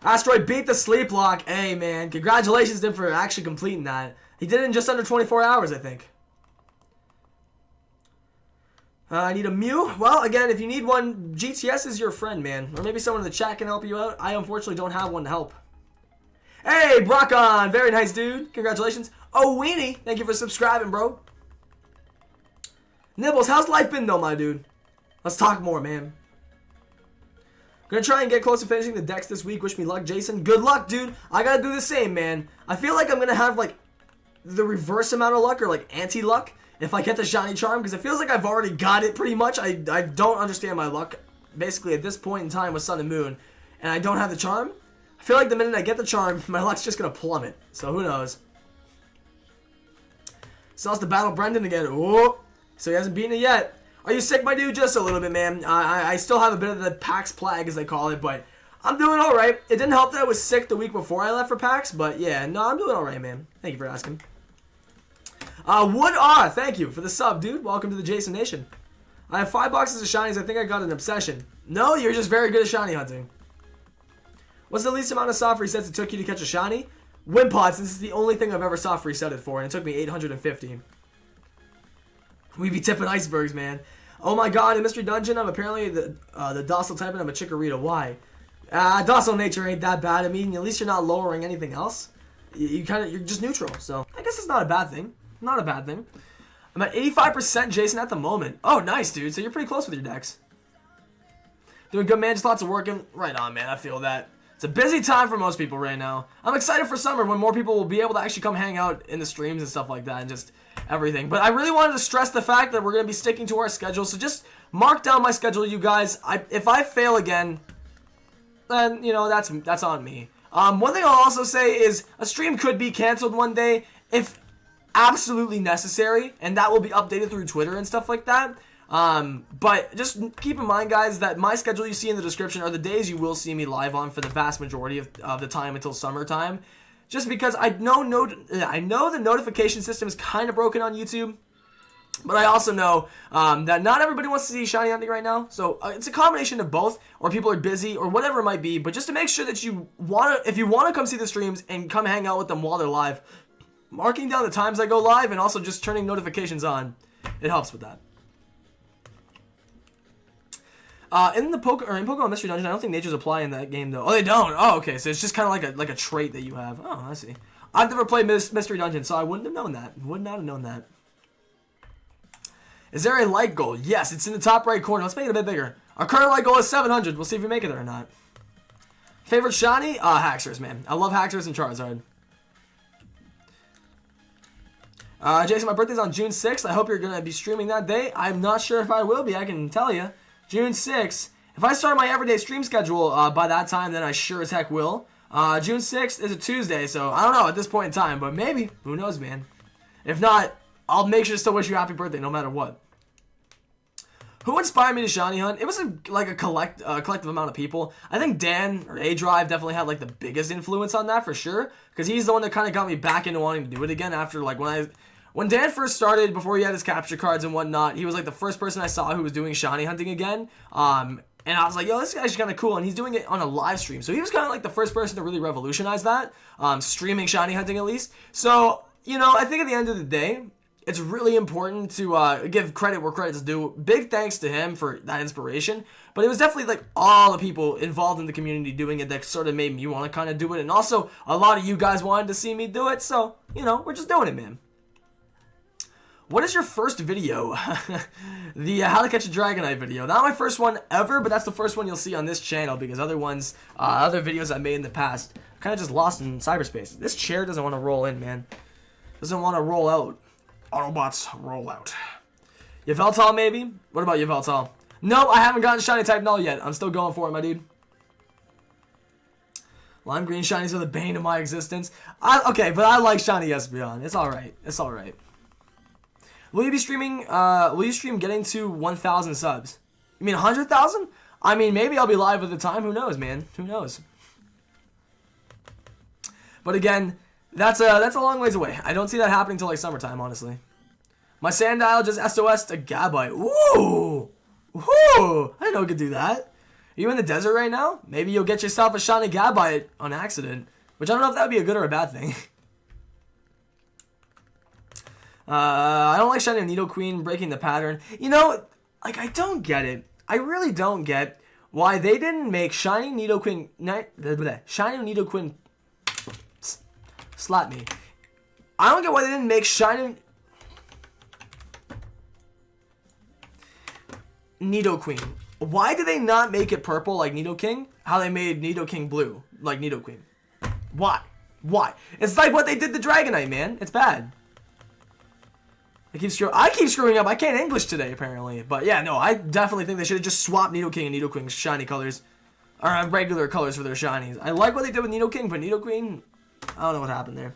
Asteroid beat the sleep lock. Hey, man. Congratulations to him for actually completing that. He did it in just under 24 hours, I think. I need a Mew. Well, again, if you need one, GTS is your friend, man. Or maybe someone in the chat can help you out. I unfortunately don't have one to help. Hey, Brockon. Very nice, dude. Congratulations. Oh, Weenie. Thank you for subscribing, bro. Nibbles, how's life been though, my dude? Let's talk more, man. Gonna try and get close to finishing the decks this week. Wish me luck, Jason. Good luck, dude. I gotta do the same, man. I feel like I'm gonna have, like, the reverse amount of luck or, like, anti-luck if I get the shiny charm because it feels like I've already got it pretty much. I don't understand my luck, basically, at this point in time with Sun and Moon, and I don't have the charm. I feel like the minute I get the charm, my luck's just gonna plummet. So, who knows? Still has to battle Brendan again. Whoa. So he hasn't beaten it yet. Are you sick, my dude? Just a little bit, man. I still have a bit of the PAX plague, as they call it, but I'm doing all right. It didn't help that I was sick the week before I left for PAX, but yeah, no, I'm doing all right, man. Thank you for asking. Thank you for the sub, dude. Welcome to the Jason Nation. I have 5 boxes of shinies. I think I got an obsession. No, you're just very good at shiny hunting. What's the least amount of soft resets it took you to catch a shiny? Wimpods. This is the only thing I've ever soft resetted for, and it took me 850. We be tipping icebergs, man. Oh my god, in Mystery Dungeon, I'm apparently the docile type and I'm a Chikorita. Why? Docile nature ain't that bad. I mean, at least you're not lowering anything else. You're just neutral, so I guess it's not a bad thing. Not a bad thing. I'm at 85% Jason at the moment. Oh, nice, dude. So you're pretty close with your decks. Doing good, man. Just lots of working. Right on, man. I feel that. It's a busy time for most people right now. I'm excited for summer when more people will be able to actually come hang out in the streams and stuff like that and just everything. But I really wanted to stress the fact that we're going to be sticking to our schedule. So just mark down my schedule, you guys. If I fail again, then, you know, that's on me. One thing I'll also say is a stream could be canceled one day if absolutely necessary, and that will be updated through Twitter and stuff like that. But just keep in mind, guys, that my schedule you see in the description are the days you will see me live on for the vast majority of the time until summertime. Just because I know the notification system is kind of broken on YouTube. But I also know that not everybody wants to see shiny hunting right now. So it's a combination of both, or people are busy, or whatever it might be. But just to make sure that if you want to come see the streams and come hang out with them while they're live, marking down the times I go live and also just turning notifications on, it helps with that. In Pokemon Mystery Dungeon, I don't think natures apply in that game though. Oh, they don't. Oh, okay. So it's just kind of like a trait that you have. Oh, I see. I've never played Mystery Dungeon, so I wouldn't have known that. Would not have known that. Is there a like goal? Yes, it's in the top right corner. Let's make it a bit bigger. Our current like goal is 700. We'll see if we make it there or not. Favorite shiny? Haxorus, man. I love Haxorus and Charizard. Jason, my birthday's on June 6th. I hope you're going to be streaming that day. I'm not sure if I will be. I can tell you. June 6th. If I start my everyday stream schedule by that time, then I sure as heck will. June 6th is a Tuesday, so I don't know at this point in time, but maybe. Who knows, man. If not, I'll make sure to still wish you a happy birthday no matter what. Who inspired me to shiny hunt? It was a collective amount of people. I think Dan or A-Drive definitely had like the biggest influence on that for sure, because he's the one that kind of got me back into wanting to do it again after like when Dan first started, before he had his capture cards and whatnot, he was like the first person I saw who was doing shiny hunting again. And I was like, yo, this guy's kind of cool, and he's doing it on a live stream. So he was kind of like the first person to really revolutionize that, streaming shiny hunting at least. So, you know, I think at the end of the day, it's really important to give credit where credit's due. Big thanks to him for that inspiration. But it was definitely like all the people involved in the community doing it that sort of made me want to kind of do it. And also, a lot of you guys wanted to see me do it. So, you know, we're just doing it, man. What is your first video? The How to Catch a Dragonite video. Not my first one ever, but that's the first one you'll see on this channel because other videos I made in the past, kind of just lost in cyberspace. This chair doesn't want to roll in, man. Doesn't want to roll out. Autobots, roll out. Yveltal, maybe? What about Yveltal? No, I haven't gotten shiny type null yet. I'm still going for it, my dude. Lime green shinies are the bane of my existence. Okay, but I like shiny Espeon. It's alright. It's alright. Will you be streaming, will you stream getting to 1,000 subs? You mean 100,000? I mean, maybe I'll be live at the time. Who knows, man? Who knows? But again, that's a long ways away. I don't see that happening until like summertime, honestly. My Sandile just SOS'd a Gabite. Ooh! Ooh! I didn't know it could do that. Are you in the desert right now? Maybe you'll get yourself a shiny Gabite on accident. Which I don't know if that would be a good or a bad thing. I don't like shiny Nidoqueen breaking the pattern. You know, like, I don't get it. I really don't get why they didn't make shiny Nidoqueen... Shiny Nidoqueen... Slap me. I don't get why they didn't make shiny... Nidoqueen. Why did they not make it purple like Nidoking? How they made Nidoking blue like Nidoqueen. Why? Why? It's like what they did to Dragonite, man. It's bad. I keep screwing up. I can't English today, apparently. But yeah, no, I definitely think they should have just swapped Nidoking and Nidoqueen's shiny colors. Or regular colors for their shinies. I like what they did with Nidoking, but Nidoqueen, I don't know what happened there.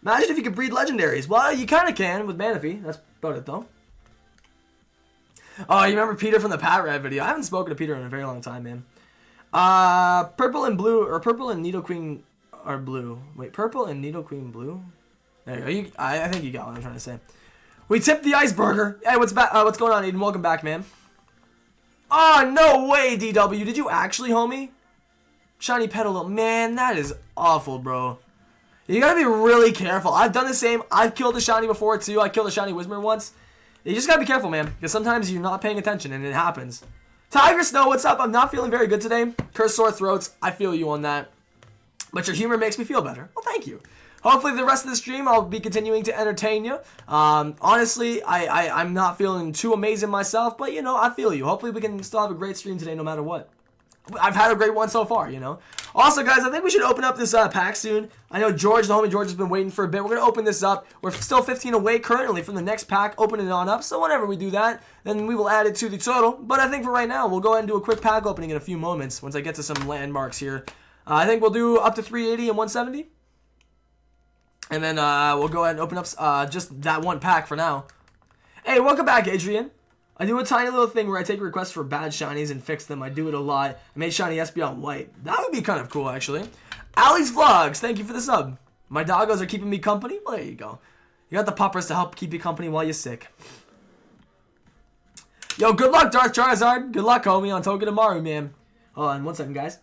Imagine if you could breed Legendaries. Well, you kind of can with Manaphy. That's about it, though. Oh, you remember Peter from the Pat Rat video? I haven't spoken to Peter in a very long time, man. Purple and blue, or purple and Nidoqueen are blue. Wait, purple and Nidoqueen blue? There you go. I think you got what I'm trying to say. We tipped the iceberger. Hey, what's going on, Aiden? Welcome back, man. Oh, no way, DW. Did you actually, homie? Shiny Petal. Man, that is awful, bro. You gotta be really careful. I've done the same. I've killed a shiny before, too. I killed a shiny Whismur once. You just gotta be careful, man. Because sometimes you're not paying attention, and it happens. Tiger Snow, what's up? I'm not feeling very good today. Cursed sore throats. I feel you on that. But your humor makes me feel better. Well, thank you. Hopefully the rest of the stream I'll be continuing to entertain you. Honestly, I'm not feeling too amazing myself, but you know, I feel you. Hopefully we can still have a great stream today no matter what. I've had a great one so far, you know. Also, guys, I think we should open up this pack soon. I know George, the homie George, has been waiting for a bit. We're going to open this up. We're still 15 away currently from the next pack. Open it on up. So whenever we do that, then we will add it to the total. But I think for right now, we'll go ahead and do a quick pack opening in a few moments once I get to some landmarks here. I think we'll do up to 380 and 170. And then we'll go ahead and open up just that one pack for now. Hey, welcome back, Adrian. I do a tiny little thing where I take requests for bad shinies and fix them. I do it a lot. I made shiny SB on white. That would be kind of cool, actually. Ali's Vlogs, thank you for the sub. My doggos are keeping me company. Well, there you go. You got the puppers to help keep you company while you're sick. Yo, good luck, Darth Charizard. Good luck, homie, on Togedemaru, man. Hold on 1 second, guys.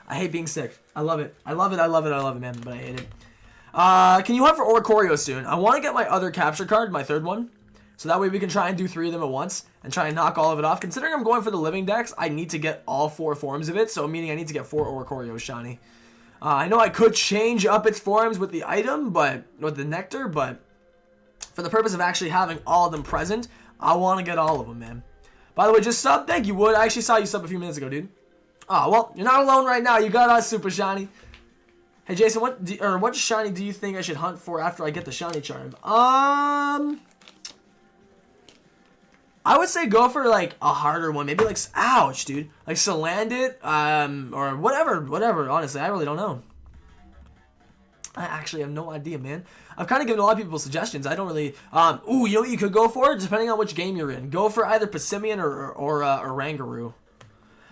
I hate being sick. I love it. I love it, man, but I hate it. Can you hunt for Oricorio soon? I want to get my other capture card, my third one. So that way we can try and do 3 of them at once and try and knock all of it off. Considering I'm going for the living dex, I need to get all 4 forms of it. So meaning I need to get 4 Oricorio shiny. I know I could change up its forms with the item, but with the nectar, but for the purpose of actually having all of them present, I want to get all of them, man. By the way, just sub. Thank you, Wood. I actually saw you sub a few minutes ago, dude. Oh, well, you're not alone right now. You got us, Super Shiny. Hey, Jason, what shiny do you think I should hunt for after I get the shiny charm? I would say go for, like, a harder one. Maybe, like, ouch, dude. Like, Salandit, or whatever. Honestly, I really don't know. I actually have no idea, man. I've kind of given a lot of people suggestions. I don't really, ooh, you know what you could go for? Depending on which game you're in. Go for either Passimian or Rangaroo.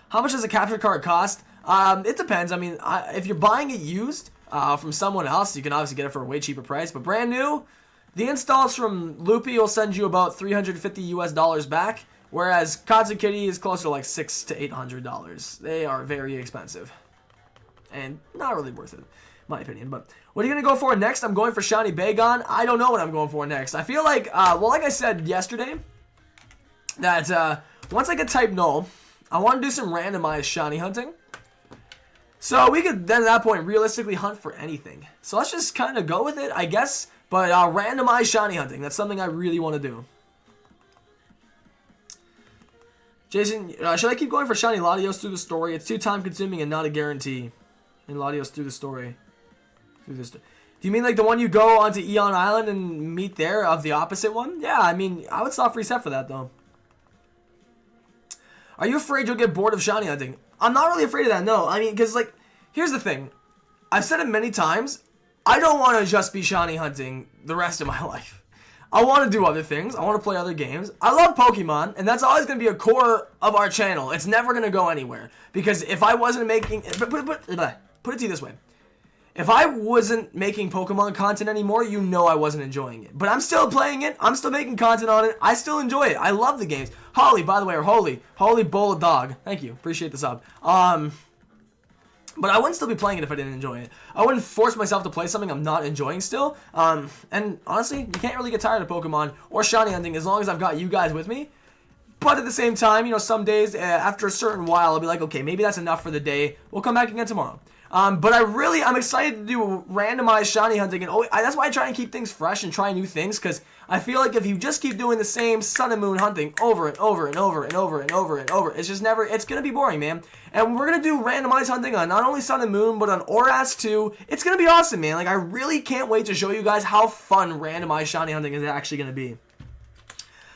How much does a capture card cost? It depends. I mean, if you're buying it used from someone else, you can obviously get it for a way cheaper price. But brand new, the installs from Loopy will send you about $350 US back, whereas Katsukitty is closer to like $600 to $800. They are very expensive and not really worth it, in my opinion. But what are you gonna go for next? I'm going for Shiny Bagon. I don't know what I'm going for next. I feel like, well, like I said yesterday, that once I get Type Null, I want to do some randomized shiny hunting. So we could then at that point realistically hunt for anything. So let's just kind of go with it, I guess. But randomized shiny hunting, that's something I really want to do. Jason, should I keep going for shiny Latios through the story? It's too time consuming and not a guarantee. And Latios through the story. Do you mean like the one you go onto Eon Island and meet there of the opposite one? Yeah, I mean, I would soft reset for that though. Are you afraid you'll get bored of shiny hunting? I'm not really afraid of that, no. I mean, because, like, here's the thing. I've said it many times. I don't want to just be shiny hunting the rest of my life. I want to do other things. I want to play other games. I love Pokemon, and that's always going to be a core of our channel. It's never going to go anywhere. Because if I wasn't making... Put it to you this way. If I wasn't making Pokemon content anymore, you know I wasn't enjoying it. But I'm still playing it. I'm still making content on it. I still enjoy it. I love the games. Holly, by the way, or Holy Bowl of Dog. Thank you. Appreciate the sub. But I wouldn't still be playing it if I didn't enjoy it. I wouldn't force myself to play something I'm not enjoying still. And honestly, you can't really get tired of Pokemon or shiny hunting as long as I've got you guys with me. But at the same time, you know, some days, after a certain while, I'll be like, okay, maybe that's enough for the day. We'll come back again tomorrow. But I'm excited to do randomized shiny hunting, and that's why I try and keep things fresh and try new things, because I feel like if you just keep doing the same Sun and Moon hunting over and over and over and over and over and over, it's just never, it's going to be boring, man. And we're going to do randomized hunting on not only Sun and Moon, but on Oras too. It's going to be awesome, man. Like, I really can't wait to show you guys how fun randomized shiny hunting is actually going to be.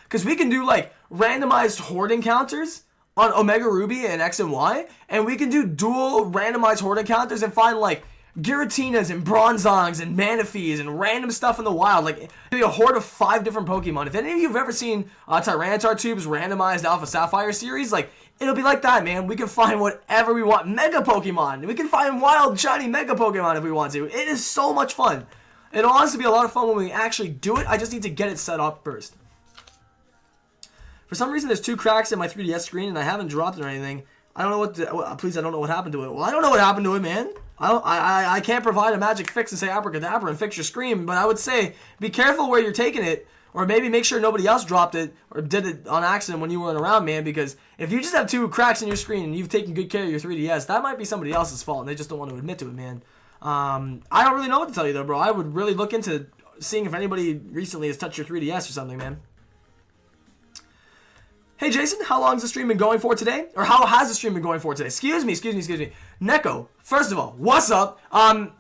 Because we can do, like, randomized horde encounters on Omega Ruby and X and Y, and we can do dual randomized horde encounters and find like Giratinas and Bronzongs and Manaphies and random stuff in the wild. Like, maybe a horde of 5 different Pokemon. If any of you have ever seen Tyranitar Tube's randomized Alpha Sapphire series, like, it'll be like that, man. We can find whatever we want. Mega Pokemon. We can find wild, shiny Mega Pokemon if we want to. It is so much fun. It'll honestly be a lot of fun when we actually do it. I just need to get it set up first. For some reason, there's 2 cracks in my 3DS screen, and I haven't dropped it or anything. I don't know what please, I don't know what happened to it. Well, I don't know what happened to it, man. I can't provide a magic fix and say abracadabra and fix your screen, but I would say be careful where you're taking it, or maybe make sure nobody else dropped it or did it on accident when you weren't around, man, because if you just have 2 cracks in your screen and you've taken good care of your 3DS, that might be somebody else's fault, and they just don't want to admit to it, man. I don't really know what to tell you, though, bro. I would really look into seeing if anybody recently has touched your 3DS or something, man. Hey Jason, how long has the stream been going for today? Or how has the stream been going for today? Excuse me. Neko, first of all, what's up?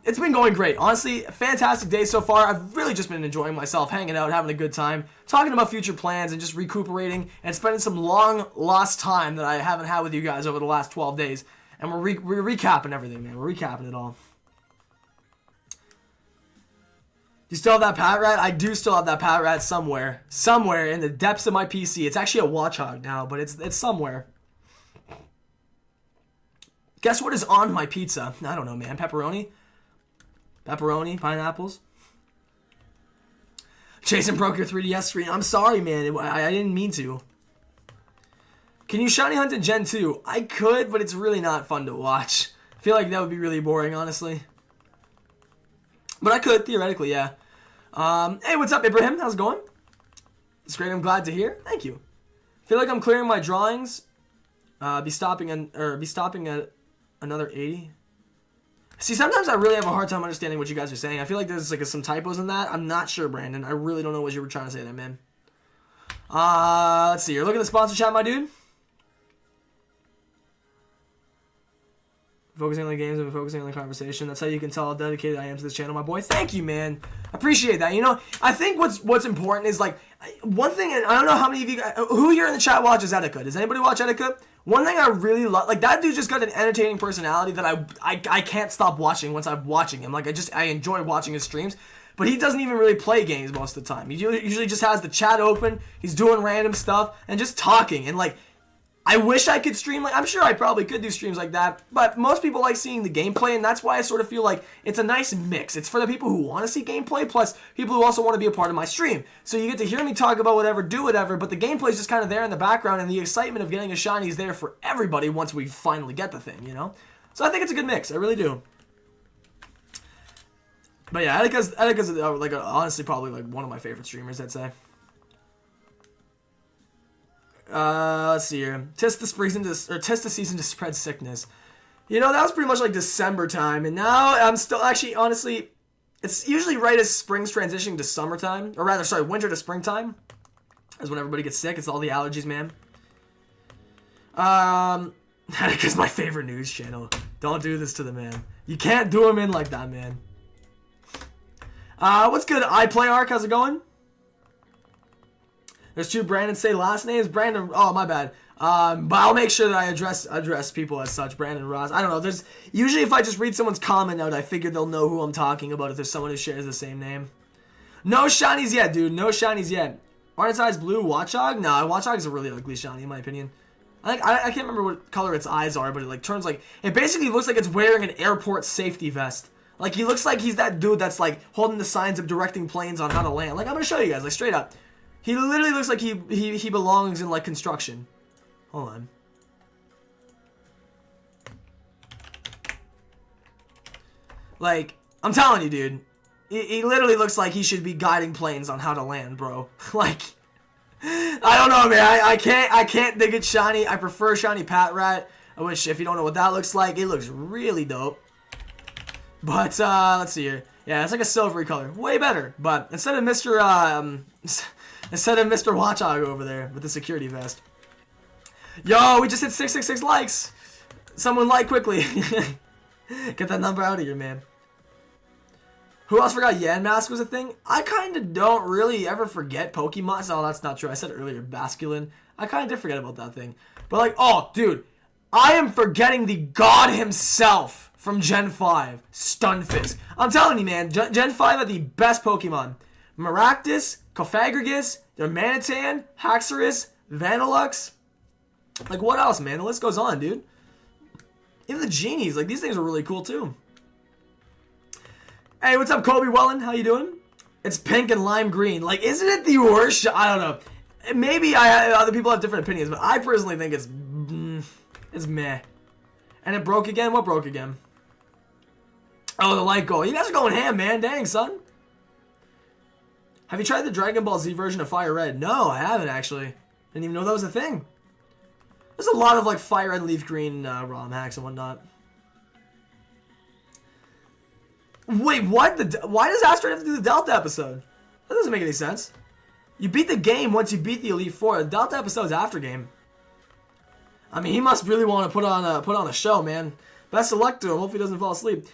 It's been going great. Honestly, fantastic day so far. I've really just been enjoying myself, hanging out, having a good time, talking about future plans and just recuperating and spending some long lost time that I haven't had with you guys over the last 12 days. And we're recapping everything, man. We're recapping it all. You still have that Pat Rat? I do still have that Pat Rat somewhere. Somewhere in the depths of my PC. It's actually a Watchog now, but it's somewhere. Guess what is on my pizza? I don't know, man. Pepperoni? Pepperoni? Pineapples? Jason broke your 3DS screen. I'm sorry, man. I didn't mean to. Can you shiny hunt in Gen 2? I could, but it's really not fun to watch. I feel like that would be really boring, honestly. But I could, theoretically, yeah. Hey, what's up, Ibrahim? How's it going? It's great. I'm glad to hear. Thank you. Feel like I'm clearing my drawings. Be stopping at another 80. See, sometimes I really have a hard time understanding what you guys are saying. I feel like there's like some typos in that. I'm not sure, Brandon. I really don't know what you were trying to say there, man. Let's see. You're looking at the sponsor chat, my dude. Focusing on the games and focusing on the conversation. That's how you can tell how dedicated I am to this channel, my boy. Thank you, man. I appreciate that. You know, I think what's important is like one thing. And I don't know how many of you guys, who here in the chat watches Etiquette. Does anybody watch Etiquette? One thing I really love, like that dude just got an entertaining personality that I can't stop watching once I'm watching him. Like I enjoy watching his streams. But he doesn't even really play games most of the time. He usually just has the chat open. He's doing random stuff and just talking. And like, I wish I could stream, like, I'm sure I probably could do streams like that, but most people like seeing the gameplay, and that's why I sort of feel like it's a nice mix. It's for the people who want to see gameplay, plus people who also want to be a part of my stream. So you get to hear me talk about whatever, do whatever, but the gameplay is just kind of there in the background, and the excitement of getting a shiny is there for everybody once we finally get the thing, you know? So I think it's a good mix, I really do. But yeah, Attica's like honestly probably like one of my favorite streamers, I'd say. Let's see here. Test the season to spread sickness. You know, that was pretty much like December time, and now I'm still actually, honestly, it's usually right as spring's transitioning to summertime, or rather, sorry, winter to springtime, is when everybody gets sick. It's all the allergies, man. Because my favorite news channel. Don't do this to the man. You can't do him in like that, man. What's good? iPlayArc, how's it going? There's two Brandon say last names. Brandon, oh my bad. But I'll make sure that I address people as such. Brandon Ross. I don't know. There's usually if I just read someone's comment out, I figure they'll know who I'm talking about if there's someone who shares the same name. No shinies yet, dude. No shinies yet. Orange eyes blue Watchog? No, Watchog is a really ugly shiny in my opinion. I can't remember what color its eyes are, but it like turns like it basically looks like it's wearing an airport safety vest. Like he looks like he's that dude that's like holding the signs of directing planes on how to land. Like I'm gonna show you guys, like straight up. He literally looks like he belongs in like construction. Hold on. Like, I'm telling you, dude. He literally looks like he should be guiding planes on how to land, bro. Like, I don't know, man. I can't dig it shiny. I prefer shiny Pat Rat, which if you don't know what that looks like, it looks really dope. But let's see here. Yeah, it's like a silvery color. Way better. But instead of Mr. Watchog over there with the security vest. Yo, we just hit 666 likes. Someone like quickly. Get that number out of here, man. Who else forgot Yan Mask was a thing? I kind of don't really ever forget Pokemon. Oh, that's not true. I said earlier, Basculin. I kind of did forget about that thing. But like, oh, dude. I am forgetting the god himself from Gen 5. Stunfisk. I'm telling you, man. Gen 5 had the best Pokemon. Maractus, Cofagrigus, Darmanitan, Haxorus, Vanillux. Like, what else, man? The list goes on, dude. Even the genies. Like, these things are really cool, too. Hey, what's up, Kobe Wellen? How you doing? It's pink and lime green. Like, isn't it the worst? I don't know. Maybe other people have different opinions, but I personally think it's meh. And it broke again? What broke again? Oh, the light goal. You guys are going ham, man. Dang, son. Have you tried the Dragon Ball Z version of Fire Red? No, I haven't, actually. Didn't even know that was a thing. There's a lot of, like, Fire Red, Leaf Green ROM hacks and whatnot. Wait, what? Why does Asteroid have to do the Delta episode? That doesn't make any sense. You beat the game once you beat the Elite Four. The Delta episode's after game. I mean, he must really want to put on a show, man. Best of luck to him. Hope he doesn't fall asleep.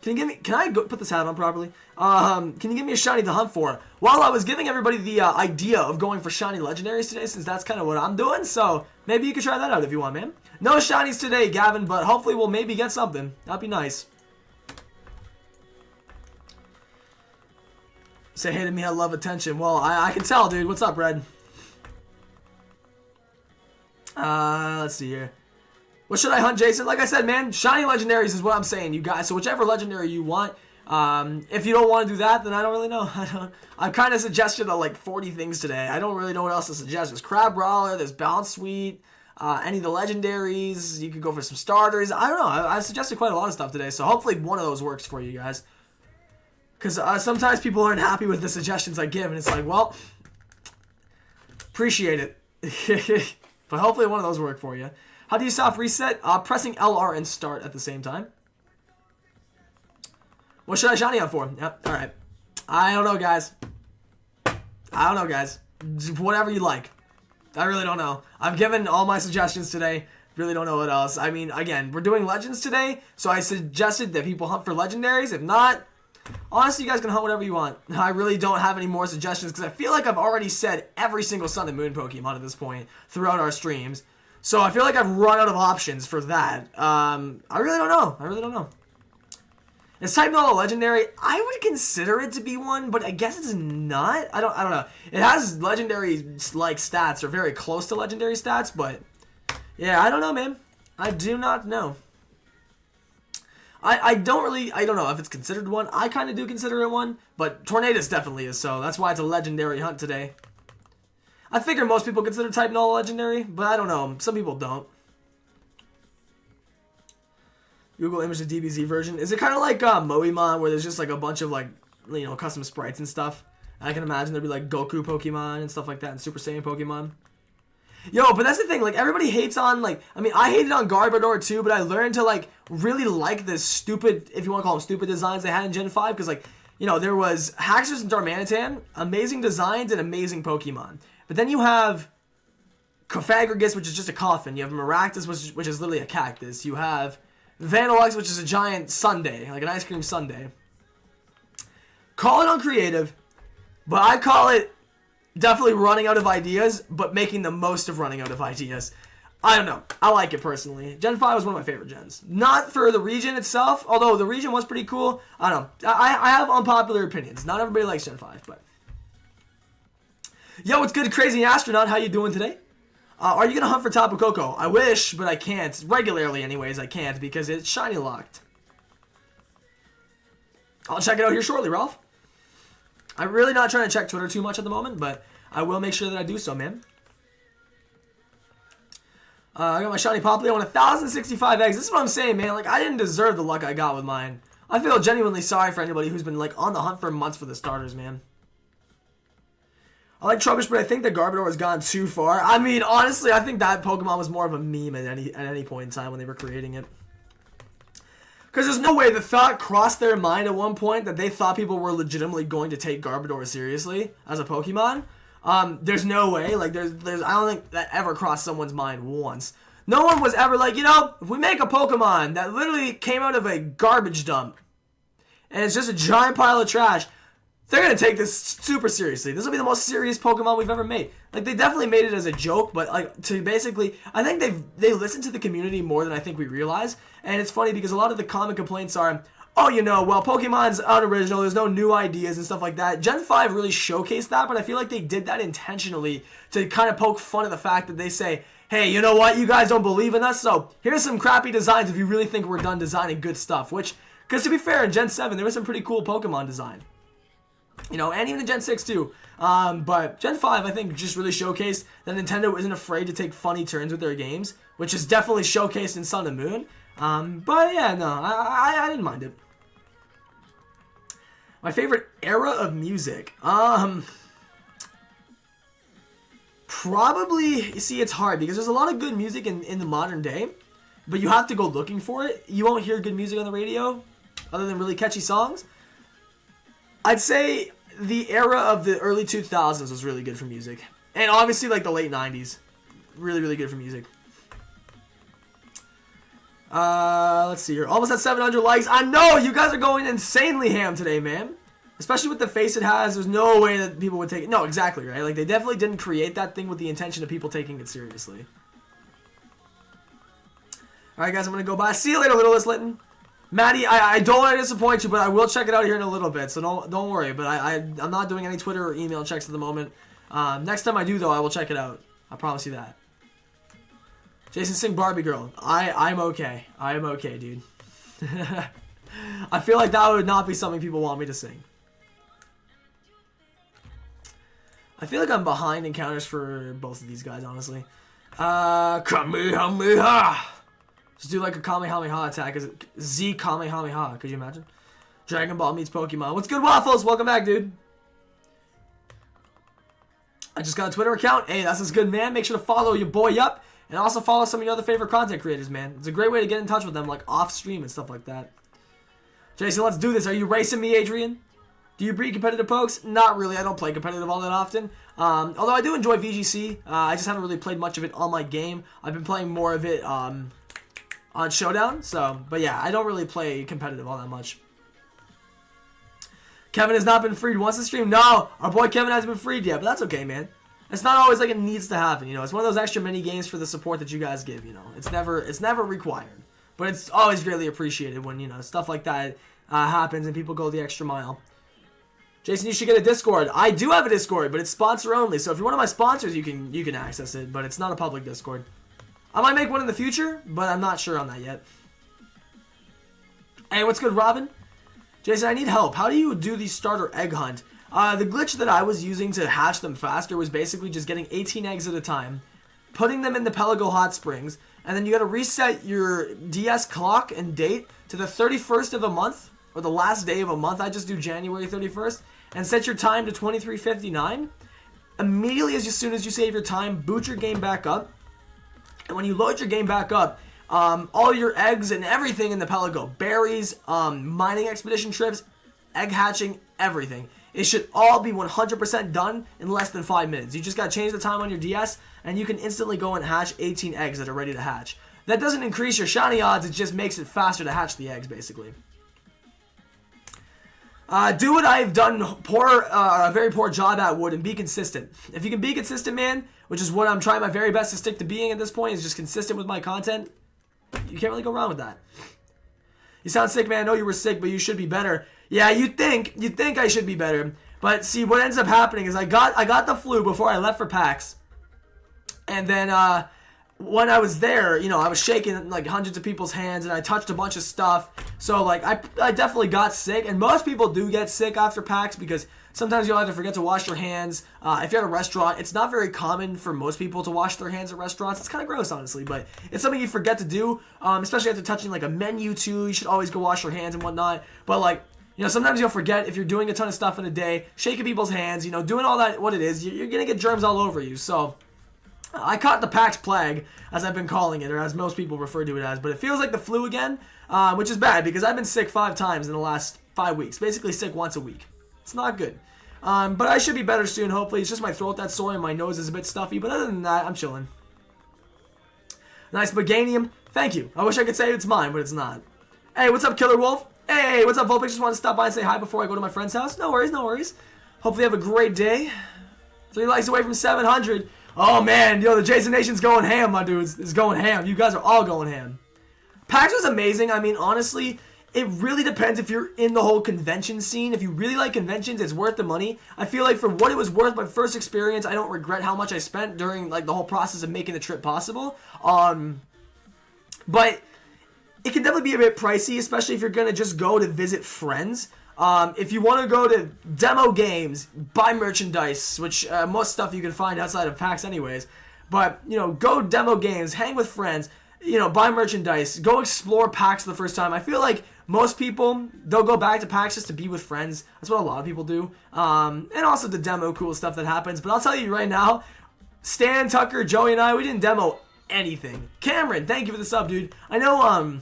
Can I go put this hat on properly? Can you give me a shiny to hunt for? Well, I was giving everybody the idea of going for shiny legendaries today, since that's kind of what I'm doing. So maybe you could try that out if you want, man. No shinies today, Gavin, but hopefully we'll maybe get something. That'd be nice. Say hey to me, I love attention. Well, I can tell, dude. What's up, Red? Let's see here. What should I hunt, Jason? Like I said, man, shiny legendaries is what I'm saying, you guys. So whichever legendary you want. If you don't want to do that, then I don't really know. I've kind of suggested like 40 things today. I don't really know what else to suggest. There's Crab Brawler, there's Bounce Suite, any of the legendaries. You could go for some starters. I don't know. I've suggested quite a lot of stuff today, so hopefully one of those works for you guys. Because sometimes people aren't happy with the suggestions I give, and it's like, well, appreciate it. But hopefully one of those work for you. How do you soft reset? Pressing LR and start at the same time. What should I shiny up for? Yep, alright. I don't know, guys. Whatever you like. I really don't know. I've given all my suggestions today. Really don't know what else. I mean, again, we're doing legends today, so I suggested that people hunt for legendaries. If not, honestly, you guys can hunt whatever you want. I really don't have any more suggestions because I feel like I've already said every single Sun and Moon Pokemon at this point throughout our streams. So I feel like I've run out of options for that. I really don't know. Is Type Null a legendary? I would consider it to be one, but I guess it's not. I don't know. It has legendary like stats or very close to legendary stats, but yeah, I don't know, man. I do not know. I don't know if it's considered one. I kind of do consider it one, but Tornadus definitely is, so that's why it's a legendary hunt today. I figure most people consider Type Null legendary, but I don't know. Some people don't. Google image the DBZ version. Is it kind of like Moemon, where there's just like a bunch of like, you know, custom sprites and stuff? I can imagine there'd be like Goku Pokemon and stuff like that, and Super Saiyan Pokemon. Yo, but that's the thing, like, everybody hates on, like, I mean, I hated on Garbodor too, but I learned to, like, really like the stupid, if you want to call them stupid designs they had in Gen 5, because, like, you know, there was Haxorus and Darmanitan, amazing designs and amazing Pokemon. But then you have Cofagrigus, which is just a coffin. You have Maractus, which is literally a cactus. You have Vanillux, which is a giant sundae, like an ice cream sundae. Call it uncreative, but I call it definitely running out of ideas, but making the most of running out of ideas. I don't know. I like it personally. Gen 5 was one of my favorite gens. Not for the region itself, although the region was pretty cool. I don't know. I have unpopular opinions. Not everybody likes Gen 5, but... Yo, what's good, Crazy Astronaut? How you doing today? Are you going to hunt for Tapu Koko? I wish, but I can't. Regularly, anyways, I can't because it's shiny locked. I'll check it out here shortly, Ralph. I'm really not trying to check Twitter too much at the moment, but I will make sure that I do so, man. I got my shiny Popplio on 1,065 eggs. This is what I'm saying, man. Like, I didn't deserve the luck I got with mine. I feel genuinely sorry for anybody who's been, like, on the hunt for months for the starters, man. I like Trubbish, but I think the Garbodor has gone too far. I mean, honestly, I think that Pokemon was more of a meme at any point in time when they were creating it. Because there's no way the thought crossed their mind at one point that they thought people were legitimately going to take Garbodor seriously as a Pokemon. There's no way. Like, there's I don't think that ever crossed someone's mind once. No one was ever like, you know, if we make a Pokemon that literally came out of a garbage dump and it's just a giant pile of trash, they're going to take this super seriously. This will be the most serious Pokemon we've ever made. Like, they definitely made it as a joke, but, like, to basically... I think they listen to the community more than I think we realize. And it's funny because a lot of the common complaints are, oh, you know, well, Pokemon's unoriginal, there's no new ideas and stuff like that. Gen 5 really showcased that, but I feel like they did that intentionally to kind of poke fun at the fact that they say, hey, you know what, you guys don't believe in us, so here's some crappy designs if you really think we're done designing good stuff. Which, because to be fair, in Gen 7, there was some pretty cool Pokemon design. You know, and even in Gen 6 too. But Gen 5, I think, just really showcased that Nintendo isn't afraid to take funny turns with their games, which is definitely showcased in Sun and Moon. But yeah, no, I didn't mind it. My favorite era of music. Probably, you see, it's hard because there's a lot of good music in the modern day, but you have to go looking for it. You won't hear good music on the radio other than really catchy songs. I'd say the era of the early 2000s was really good for music. And obviously, like, the late 90s. Really, really good for music. Let's see here. Almost at 700 likes. I know! You guys are going insanely ham today, man. Especially with the face it has. There's no way that people would take it. No, exactly, right? Like, they definitely didn't create that thing with the intention of people taking it seriously. Alright, guys, I'm going to go bye. See you later, Littlest Litton. Maddie, I don't want to disappoint you, but I will check it out here in a little bit, so don't worry. But I'm not doing any Twitter or email checks at the moment. Next time I do, though, I will check it out. I promise you that. Jason, sing Barbie Girl. I'm okay. I am okay, dude. I feel like that would not be something people want me to sing. I feel like I'm behind encounters for both of these guys, honestly. Kamehameha! Just do like a Kamehameha attack. Is it Z Kamehameha? Could you imagine? Dragon Ball meets Pokemon. What's good, Waffles? Welcome back, dude. I just got a Twitter account. Hey, that's good, man. Make sure to follow your boy up. And also follow some of your other favorite content creators, man. It's a great way to get in touch with them, like off stream and stuff like that. Jason, let's do this. Are you racing me, Adrian? Do you breed competitive pokes? Not really. I don't play competitive all that often. Although I do enjoy VGC. I just haven't really played much of it on my game. I've been playing more of it on Showdown. But yeah, I don't really play competitive all that much. Kevin has not been freed once the stream. No, our boy Kevin hasn't been freed yet, but that's okay, man. It's not always like it needs to happen, you know. It's one of those extra mini games for the support that you guys give, you know. It's never required, but it's always greatly appreciated when, you know, stuff like that happens and people go the extra mile. Jason, you should get a Discord. I do have a Discord, but it's sponsor only. So if you're one of my sponsors, you can access it, but it's not a public Discord. I might make one in the future, but I'm not sure on that yet. Hey, what's good, Robin? Jason, I need help. How do you do the starter egg hunt? The glitch that I was using to hatch them faster was basically just getting 18 eggs at a time, putting them in the Pelago Hot Springs, and then you got to reset your DS clock and date to the 31st of a month, or the last day of a month. I just do January 31st, and set your time to 23:59. Immediately as soon as you save your time, boot your game back up, and when you load your game back up, all your eggs and everything in the Pelago, berries, mining expedition trips, egg hatching, everything. It should all be 100% done in less than 5 minutes. You just got to change the time on your DS, and you can instantly go and hatch 18 eggs that are ready to hatch. That doesn't increase your shiny odds, it just makes it faster to hatch the eggs, basically. Do what I've done a very poor job at, Wood, and be consistent. If you can be consistent, man, which is what I'm trying my very best to stick to being at this point, is just consistent with my content, you can't really go wrong with that. You sound sick, man. I know you were sick, but you should be better. Yeah, you'd think I should be better. But see, what ends up happening is I got the flu before I left for PAX. And then when I was there, you know, I was shaking like hundreds of people's hands and I touched a bunch of stuff. So like I definitely got sick, and most people do get sick after PAX because sometimes you'll either forget to wash your hands. If you're at a restaurant, it's not very common for most people to wash their hands at restaurants. It's kind of gross, honestly, but it's something you forget to do, especially after touching like a menu too. You should always go wash your hands and whatnot. But like, you know, sometimes you'll forget if you're doing a ton of stuff in a day, shaking people's hands, you know, doing all that, what it is, you're going to get germs all over you. So I caught the PAX plague, as I've been calling it, or as most people refer to it as, but it feels like the flu again, which is bad because I've been sick 5 times in the last 5 weeks, basically sick once a week. It's not good. But I should be better soon, hopefully. It's just my throat that's sore and my nose is a bit stuffy, but other than that, I'm chilling. Nice Meganium. Thank you. I wish I could say it's mine, but it's not. Hey, what's up, Killer Wolf? Hey, what's up, Volpix? Just want to stop by and say hi before I go to my friend's house. No worries, no worries. Hopefully you have a great day. 3 likes away from 700. Oh, man. Yo, the Jason Nation's going ham, my dudes. It's going ham. You guys are all going ham. PAX was amazing. I mean, honestly, it really depends if you're in the whole convention scene. If you really like conventions, it's worth the money. I feel like for what it was worth, my first experience, I don't regret how much I spent during like the whole process of making the trip possible. But it can definitely be a bit pricey, especially if you're going to just go to visit friends. If you want to go to demo games, buy merchandise, which most stuff you can find outside of PAX anyways. But, you know, go demo games, hang with friends, you know, buy merchandise, go explore PAX for the first time. I feel like most people, they'll go back to PAX just to be with friends. That's what a lot of people do. And also the demo cool stuff that happens. But I'll tell you right now, Stan, Tucker, Joey, and I, we didn't demo anything. Cameron, thank you for the sub, dude. I know,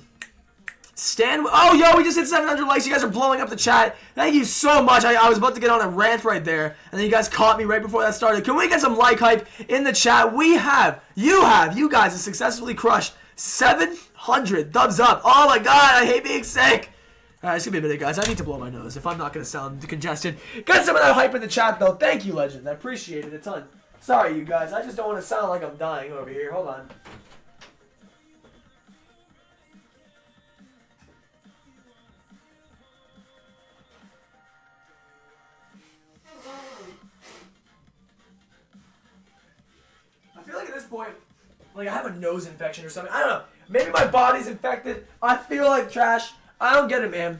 Stan, oh, yo, we just hit 700 likes. You guys are blowing up the chat. Thank you so much. I was about to get on a rant right there, and then you guys caught me right before that started. Can we get some like hype in the chat? You guys have successfully crushed 700 thumbs up. Oh my god, I hate being sick. Alright, it's gonna be a minute, guys. I need to blow my nose if I'm not gonna sound congested. Got some of that hype in the chat, though. Thank you, Legend. I appreciate it a ton. Sorry, you guys. I just don't want to sound like I'm dying over here. Hold on. like I have a nose infection or something. I don't know. Maybe my body's infected. I feel like trash. I don't get it, man.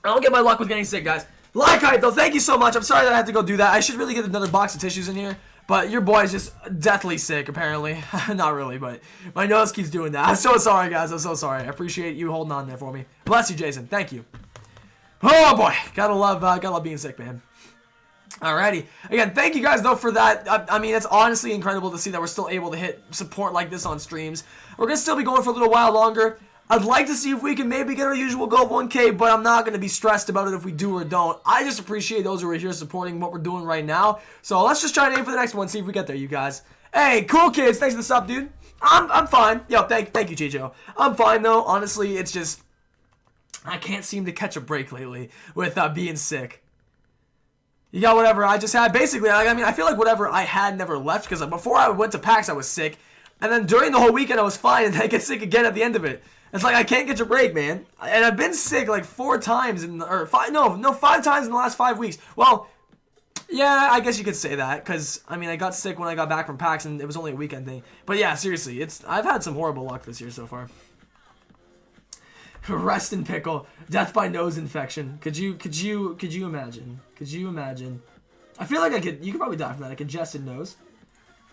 I don't get my luck with getting sick, guys. LootCrate, though, thank you so much. I'm sorry that I had to go do that. I should really get another box of tissues in here. But your boy's just deathly sick, apparently. Not really, but my nose keeps doing that. I'm so sorry, guys. I'm so sorry. I appreciate you holding on there for me. Bless you, Jason. Thank you. Oh, boy. Gotta love being sick, man. Alrighty. Again, thank you guys, though, for that. I mean, it's honestly incredible to see that we're still able to hit support like this on streams. We're going to still be going for a little while longer. I'd like to see if we can maybe get our usual goal of 1K, but I'm not going to be stressed about it if we do or don't. I just appreciate those who are here supporting what we're doing right now. So let's just try to aim for the next one, see if we get there, you guys. Hey, cool kids, thanks for the sub, dude. I'm fine. Yo, thank you, Chicho. I'm fine, though. Honestly, it's just I can't seem to catch a break lately with being sick. You got whatever I just had. Basically, I mean, I feel like whatever I had never left, because before I went to PAX, I was sick. And then during the whole weekend, I was fine, and then I get sick again at the end of it. It's like I can't get a break, man. And I've been sick like 4 times five times in the last 5 weeks. Well, yeah, I guess you could say that, because I mean, I got sick when I got back from PAX, and it was only a weekend thing. But yeah, seriously, I've had some horrible luck this year so far. Rest in pickle, death by nose infection. Could you imagine? Could you imagine? I feel like you could probably die from that. A congested nose.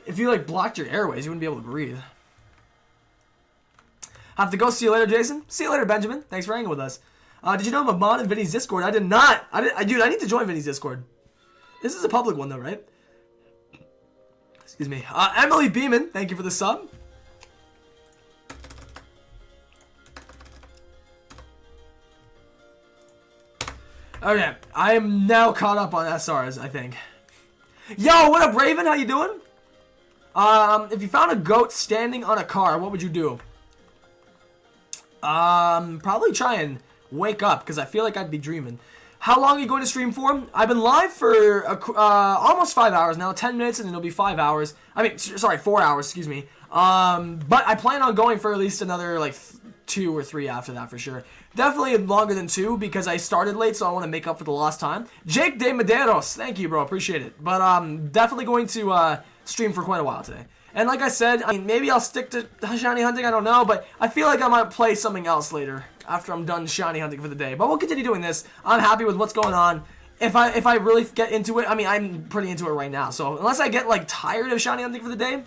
If you like blocked your airways, you wouldn't be able to breathe. Have to go. See you later, Jason. See you later, Benjamin. Thanks for hanging with us. Did you know I'm a mod in Vinny's Discord? I did not. Dude, I need to join Vinny's Discord. This is a public one, though, right? Excuse me. Emily Beeman, thank you for the sub. Okay, I am now caught up on SRs, I think. Yo, what up, Raven? How you doing? If you found a goat standing on a car, what would you do? Probably try and wake up, because I feel like I'd be dreaming. How long are you going to stream for? I've been live for almost 5 hours now, 10 minutes, and it'll be 5 hours. I mean, sorry, 4 hours, excuse me. But I plan on going for at least another, like, 2 or 3 after that for sure. Definitely longer than 2, because I started late, so I want to make up for the lost time. Jake de Medeiros, thank you, bro, appreciate it. But, definitely going to, stream for quite a while today. And like I said, I mean, maybe I'll stick to shiny hunting, I don't know, but I feel like I might play something else later after I'm done shiny hunting for the day. But we'll continue doing this. I'm happy with what's going on. If I really get into it, I mean, I'm pretty into it right now. So unless I get, like, tired of shiny hunting for the day,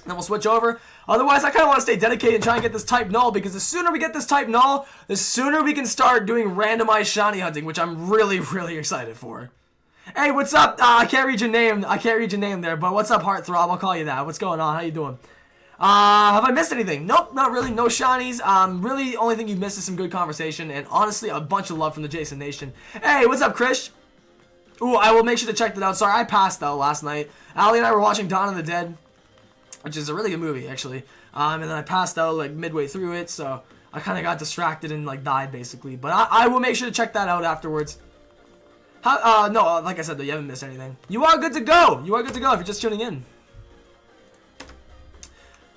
then we'll switch over. Otherwise, I kind of want to stay dedicated and try and get this type null, because the sooner we get this type null, the sooner we can start doing randomized shiny hunting, which I'm really, really excited for. Hey, what's up? I can't read your name. I can't read your name there, but what's up, Heartthrob? I'll call you that. What's going on? How you doing? Have I missed anything? Nope, not really. No shinies. Really, the only thing you missed is some good conversation, and honestly, a bunch of love from the Jason Nation. Hey, what's up, Krish? Ooh, I will make sure to check that out. Sorry, I passed out last night. Allie and I were watching Dawn of the Dead, which is a really good movie, actually. And then I passed out, like, midway through it, so I kind of got distracted and, like, died, basically. But I will make sure to check that out afterwards. No, like I said, though, you haven't missed anything. You are good to go. You are good to go if you're just tuning in.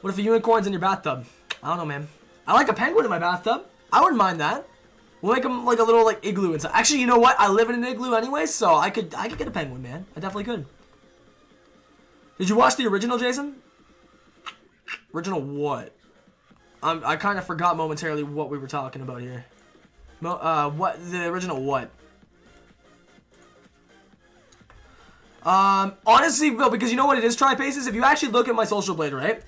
What if a unicorn's in your bathtub? I don't know, man. I like a penguin in my bathtub. I wouldn't mind that. We'll make them like a little like igloo inside. Actually, you know what? I live in an igloo anyway, so I could get a penguin, man. I definitely could. Did you watch the original, Jason? Original what? I kind of forgot momentarily what we were talking about here. What the original what? Honestly, no, because you know what it is, Tri-Paces? If you actually look at my social blade, right?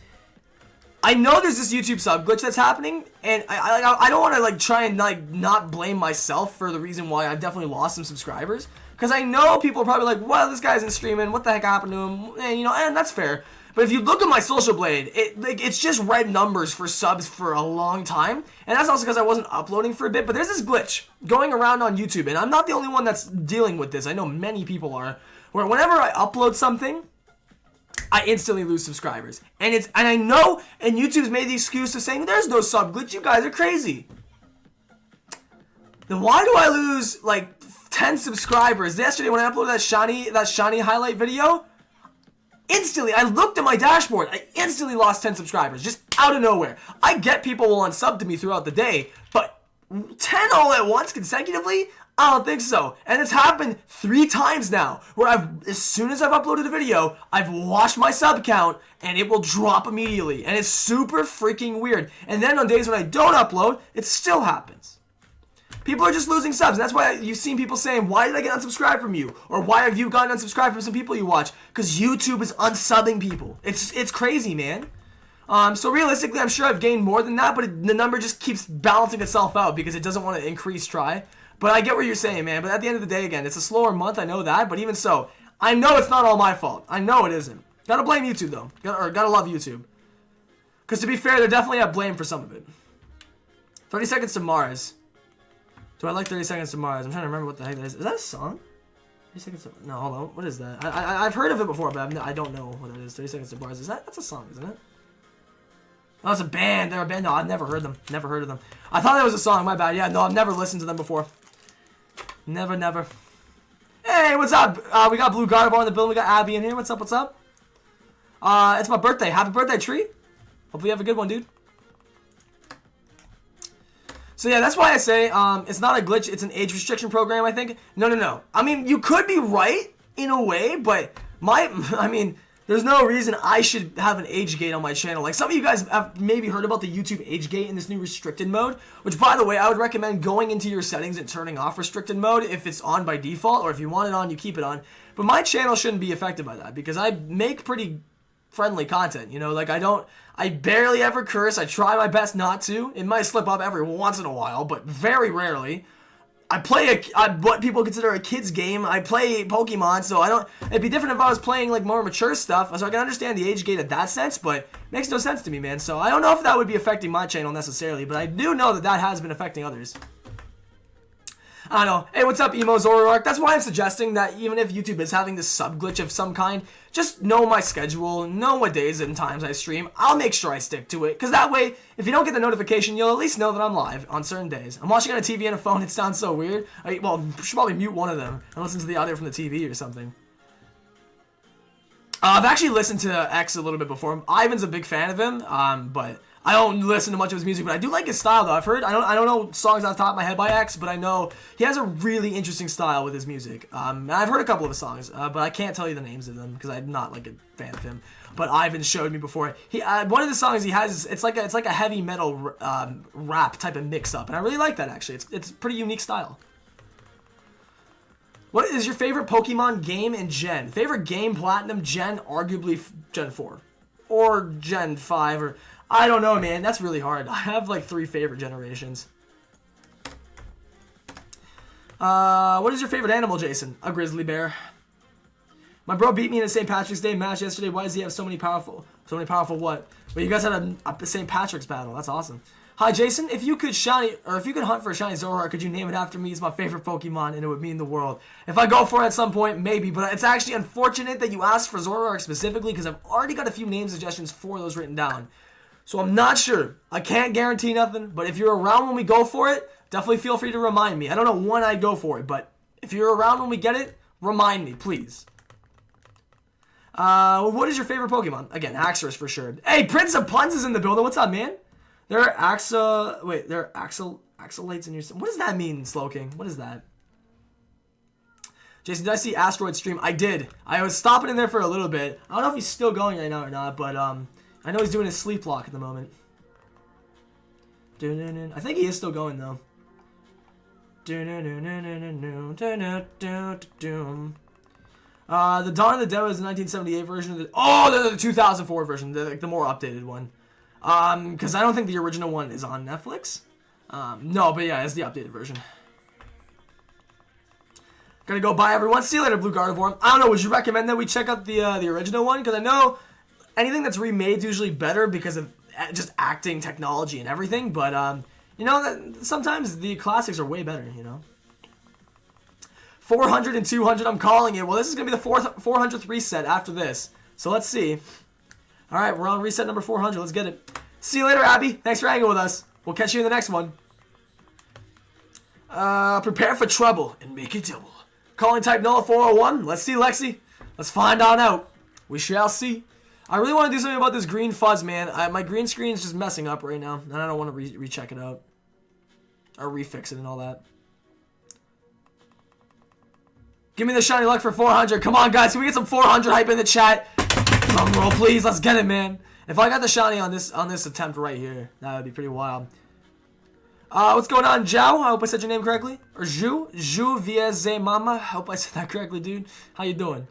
I know there's this YouTube sub glitch that's happening, and I don't want to, like, try and, like, not blame myself for the reason why I've definitely lost some subscribers. Because I know people are probably like, well, this guy's isn't streaming, what the heck happened to him? And, you know, and that's fair. But if you look at my social blade, it's just red numbers for subs for a long time. And that's also because I wasn't uploading for a bit. But there's this glitch going around on YouTube, and I'm not the only one that's dealing with this. I know many people are. Where whenever I upload something, I instantly lose subscribers. And I know, and YouTube's made the excuse of saying there's no sub glitch, you guys are crazy. Then why do I lose like 10 subscribers? Yesterday when I uploaded that shiny highlight video, instantly I looked at my dashboard, I instantly lost 10 subscribers, just out of nowhere. I get people will unsub to me throughout the day, but 10 all at once consecutively, I don't think so. And it's happened 3 times now, where as soon as I've uploaded a video, I've watched my sub count, and it will drop immediately. And it's super freaking weird. And then on days when I don't upload, it still happens. People are just losing subs. And that's why you've seen people saying, why did I get unsubscribed from you? Or why have you gotten unsubscribed from some people you watch? Because YouTube is unsubbing people. It's crazy, man. So realistically, I'm sure I've gained more than that, but the number just keeps balancing itself out because it doesn't want to increase try. But I get what you're saying, man. But at the end of the day, again, it's a slower month. I know that. But even so, I know it's not all my fault. I know it isn't. Gotta blame YouTube, though. Gotta love YouTube. Because to be fair, they're definitely at blame for some of it. 30 Seconds to Mars. Do I like 30 Seconds to Mars? I'm trying to remember what the heck that is. Is that a song? 30 Seconds to... No, hold on. What is that? I've heard of it before, but I don't know what it is. 30 Seconds to Mars. That's a song, isn't it? Oh, it's a band. They're a band. No, I've never heard them. Never heard of them. I thought that was a song. My bad. Yeah, no, I've never listened to them before. Never. Hey, what's up? We got Blue Gardevoir in the building. We got Abby in here. What's up? It's my birthday. Happy birthday, Tree. Hopefully you have a good one, dude. So yeah, that's why I say it's not a glitch. It's an age restriction program, I think. No. I mean, you could be right in a way, but there's no reason I should have an age gate on my channel. Like, some of you guys have maybe heard about the YouTube age gate in this new restricted mode, which, by the way, I would recommend going into your settings and turning off restricted mode if it's on by default, or if you want it on, you keep it on. But my channel shouldn't be affected by that because I make pretty friendly content, you know? Like, I barely ever curse. I try my best not to. It might slip up every once in a while, but very rarely. I play what people consider a kid's game. I play Pokemon, so it'd be different if I was playing like more mature stuff. So I can understand the age gate in that sense, but it makes no sense to me, man. So I don't know if that would be affecting my channel necessarily, but I do know that has been affecting others. I don't know. Hey, what's up, Emo Zoroark? That's why I'm suggesting that even if YouTube is having this sub glitch of some kind, just know my schedule, know what days and times I stream. I'll make sure I stick to it, because that way, if you don't get the notification, you'll at least know that I'm live on certain days. I'm watching on a TV and a phone. It sounds so weird. Well, I should probably mute one of them and listen to the audio from the TV or something. I've actually listened to X a little bit before. Ivan's a big fan of him, but I don't listen to much of his music, but I do like his style, though. I've heard, I don't know songs off the top of my head by X, but I know he has a really interesting style with his music. And I've heard a couple of his songs, but I can't tell you the names of them because I'm not like a fan of him. But Ivan showed me before. One of the songs he has, it's like a heavy metal rap type of mix-up, and I really like that, actually. It's a pretty unique style. What is your favorite Pokemon game and gen? Favorite game, Platinum, Gen, arguably Gen 4. Or Gen 5, or... I don't know, man. That's really hard. I have like 3 favorite generations. What is your favorite animal, Jason? A grizzly bear. My bro beat me in a St. Patrick's Day match yesterday. Why does he have so many powerful what? Well, you guys had a St. Patrick's battle. That's awesome. Hi, Jason. If you could hunt for a shiny Zoroark, could you name it after me? It's my favorite Pokemon, and it would mean the world. If I go for it at some point, maybe. But it's actually unfortunate that you asked for Zoroark specifically, because I've already got a few name suggestions for those written down. So I'm not sure. I can't guarantee nothing, but if you're around when we go for it, definitely feel free to remind me. I don't know when I'd go for it, but if you're around when we get it, remind me, please. What is your favorite Pokemon? Again, Axorus for sure. Hey, Prince of Puns is in the building. What's up, man? There are axolates in your... What does that mean, Slowking? What is that? Jason, did I see Asteroid stream? I did. I was stopping in there for a little bit. I don't know if he's still going right now or not, but I know he's doing his sleep lock at the moment. I think he is still going, though. The Dawn of the Dead was the 1978 version. The 2004 version, the more updated one. Because I don't think the original one is on Netflix. No, but yeah, it's the updated version. Gonna go buy everyone. See you later, Blue Gardevoir. I don't know, would you recommend that we check out the original one? Because I know anything that's remade is usually better because of just acting, technology, and everything. But, you know, sometimes the classics are way better, you know? 400 and 200, I'm calling it. Well, this is going to be the 400th reset after this. So let's see. All right, we're on reset number 400. Let's get it. See you later, Abby. Thanks for hanging with us. We'll catch you in the next one. Prepare for trouble and make it double. Calling type null 401. Let's see, Lexi. Let's find on out. We shall see. I really want to do something about this green fuzz, man. My green screen is just messing up right now, and I don't want to recheck it out. Or refix it and all that. Give me the shiny luck for 400. Come on, guys. Can we get some 400 hype in the chat? Drum roll, please. Let's get it, man. If I got the shiny on this attempt right here, that would be pretty wild. What's going on, Zhao? I hope I said your name correctly. Or Zhu Vieze Mama. I hope I said that correctly, dude. How you doing?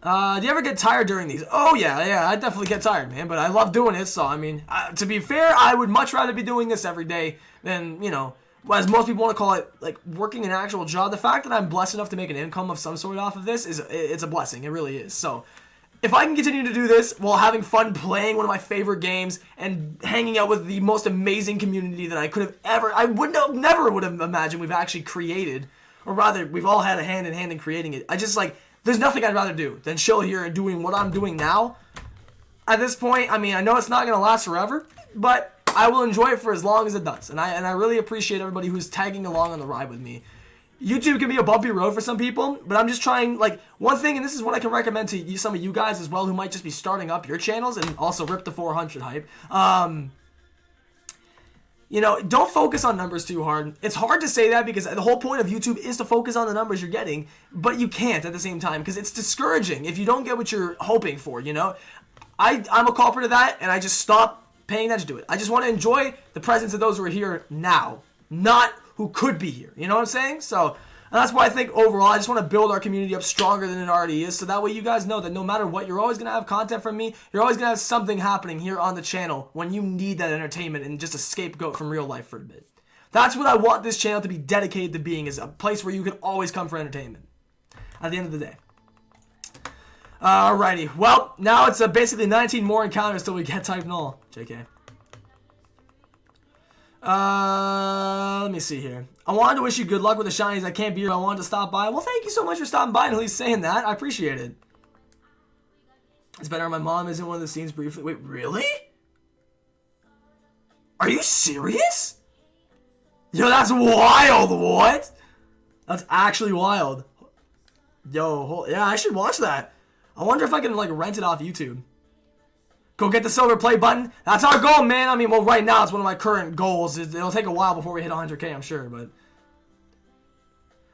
Do you ever get tired during these? Oh, yeah, I definitely get tired, man. But I love doing it, so, I mean, to be fair, I would much rather be doing this every day than, you know, as most people want to call it, like, working an actual job. The fact that I'm blessed enough to make an income of some sort off of this it's a blessing. It really is. So, if I can continue to do this while having fun playing one of my favorite games and hanging out with the most amazing community that I could have ever, never would have imagined we've actually created, or rather, we've all had a hand in hand in creating it. I just, like, there's nothing I'd rather do than chill here and doing what I'm doing now. At this point, I mean, I know it's not going to last forever, but I will enjoy it for as long as it does. And I really appreciate everybody who's tagging along on the ride with me. YouTube can be a bumpy road for some people, but I'm just trying, like, one thing, and this is what I can recommend to you, some of you guys as well who might just be starting up your channels and also rip the 400 hype. You know, don't focus on numbers too hard. It's hard to say that because the whole point of YouTube is to focus on the numbers you're getting, but you can't at the same time because it's discouraging if you don't get what you're hoping for, you know? I'm a culprit of that, and I just stop paying attention to it. I just want to enjoy the presence of those who are here now, not who could be here. You know what I'm saying? So that's why I think overall I just want to build our community up stronger than it already is, so that way you guys know that no matter what, you're always going to have content from me. You're always going to have something happening here on the channel when you need that entertainment and just a scapegoat from real life for a bit. That's what I want this channel to be dedicated to being, is a place where you can always come for entertainment at the end of the day. Alrighty, well, now it's basically 19 more encounters till we get type null. JK. Let me see here. I wanted to wish you good luck with the shinies. I can't be here. I wanted to stop by. Well, thank you so much for stopping by and at least saying that. I appreciate it. It's better my mom is in one of the scenes briefly. Wait, really? Are you serious? Yo, that's wild. What? That's actually wild. Yo, yeah, I should watch that. I wonder if I can, like, rent it off YouTube. Go get the silver play button. That's our goal, man. I mean, well, right now it's one of my current goals. It'll take a while before we hit 100K, I'm sure, but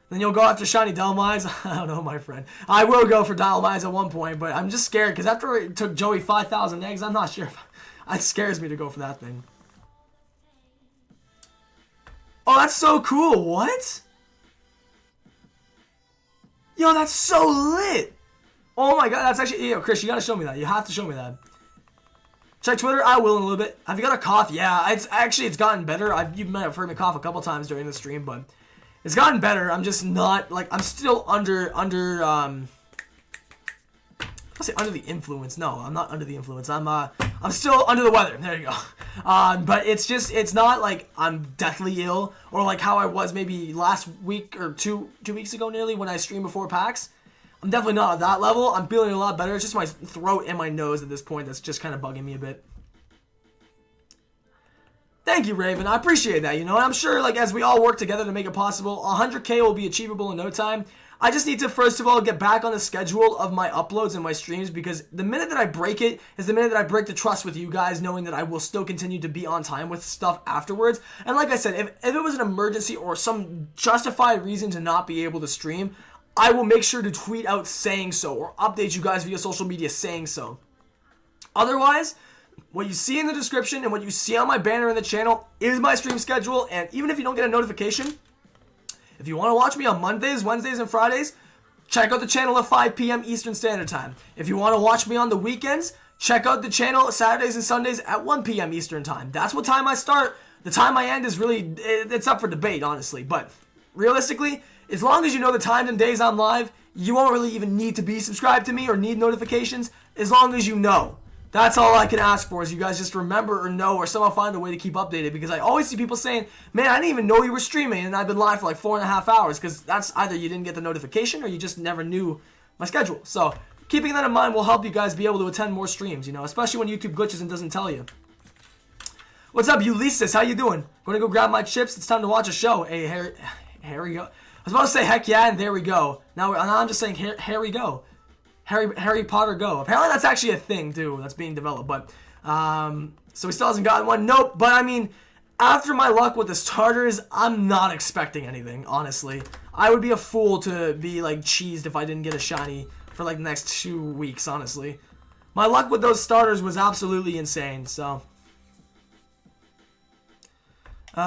then you'll go after shiny Dynamites. I don't know, my friend. I will go for Dynamites at one point, but I'm just scared because after it took Joey 5,000 eggs, I'm not sure. It scares me to go for that thing. Oh, that's so cool. What? Yo, that's so lit. Oh my god, that's actually... Yo, Chris, you gotta show me that. You have to show me that. Check Twitter. I will in a little bit. Have you got a cough? Yeah, it's gotten better. You might have heard me cough a couple times during the stream, but it's gotten better. I'm just not, like, I'm still under the influence. No, I'm not under the influence. I'm still under the weather. There you go. But it's not like I'm deathly ill or like how I was maybe last week or two weeks ago nearly when I streamed before PAX. I'm definitely not at that level. I'm feeling a lot better. It's just my throat and my nose at this point that's just kind of bugging me a bit. Thank you, Raven. I appreciate that, you know. And I'm sure, like, as we all work together to make it possible, 100K will be achievable in no time. I just need to, first of all, get back on the schedule of my uploads and my streams, because the minute that I break it is the minute that I break the trust with you guys, knowing that I will still continue to be on time with stuff afterwards. And like I said, if it was an emergency or some justified reason to not be able to stream, I will make sure to tweet out saying so or update you guys via social media saying so. Otherwise, what you see in the description and what you see on my banner in the channel is my stream schedule. And even if you don't get a notification, if you want to watch me on Mondays, Wednesdays, and Fridays, check out the channel at 5 p.m. Eastern Standard Time. If you want to watch me on the weekends, check out the channel Saturdays and Sundays at 1 p.m. Eastern Time. That's what time I start. The time I end is really, it's up for debate, honestly. But realistically, as long as you know the times and days I'm live, you won't really even need to be subscribed to me or need notifications, as long as you know. That's all I can ask for, is you guys just remember or know or somehow find a way to keep updated, because I always see people saying, man, I didn't even know you were streaming and I've been live for like 4.5 hours, because that's either you didn't get the notification or you just never knew my schedule. So keeping that in mind will help you guys be able to attend more streams, you know, especially when YouTube glitches and doesn't tell you. What's up, Ulysses? How you doing? Gonna go grab my chips. It's time to watch a show. Hey, Harry go. I was about to say heck yeah, and there we go. Now I'm just saying Harry go. Harry Potter go. Apparently that's actually a thing too that's being developed, but so he still hasn't gotten one. Nope. But I mean, after my luck with the starters, I'm not expecting anything, honestly. I would be a fool to be, like, cheesed if I didn't get a shiny for, like, the next 2 weeks, honestly. My luck with those starters was absolutely insane, so. Whoa,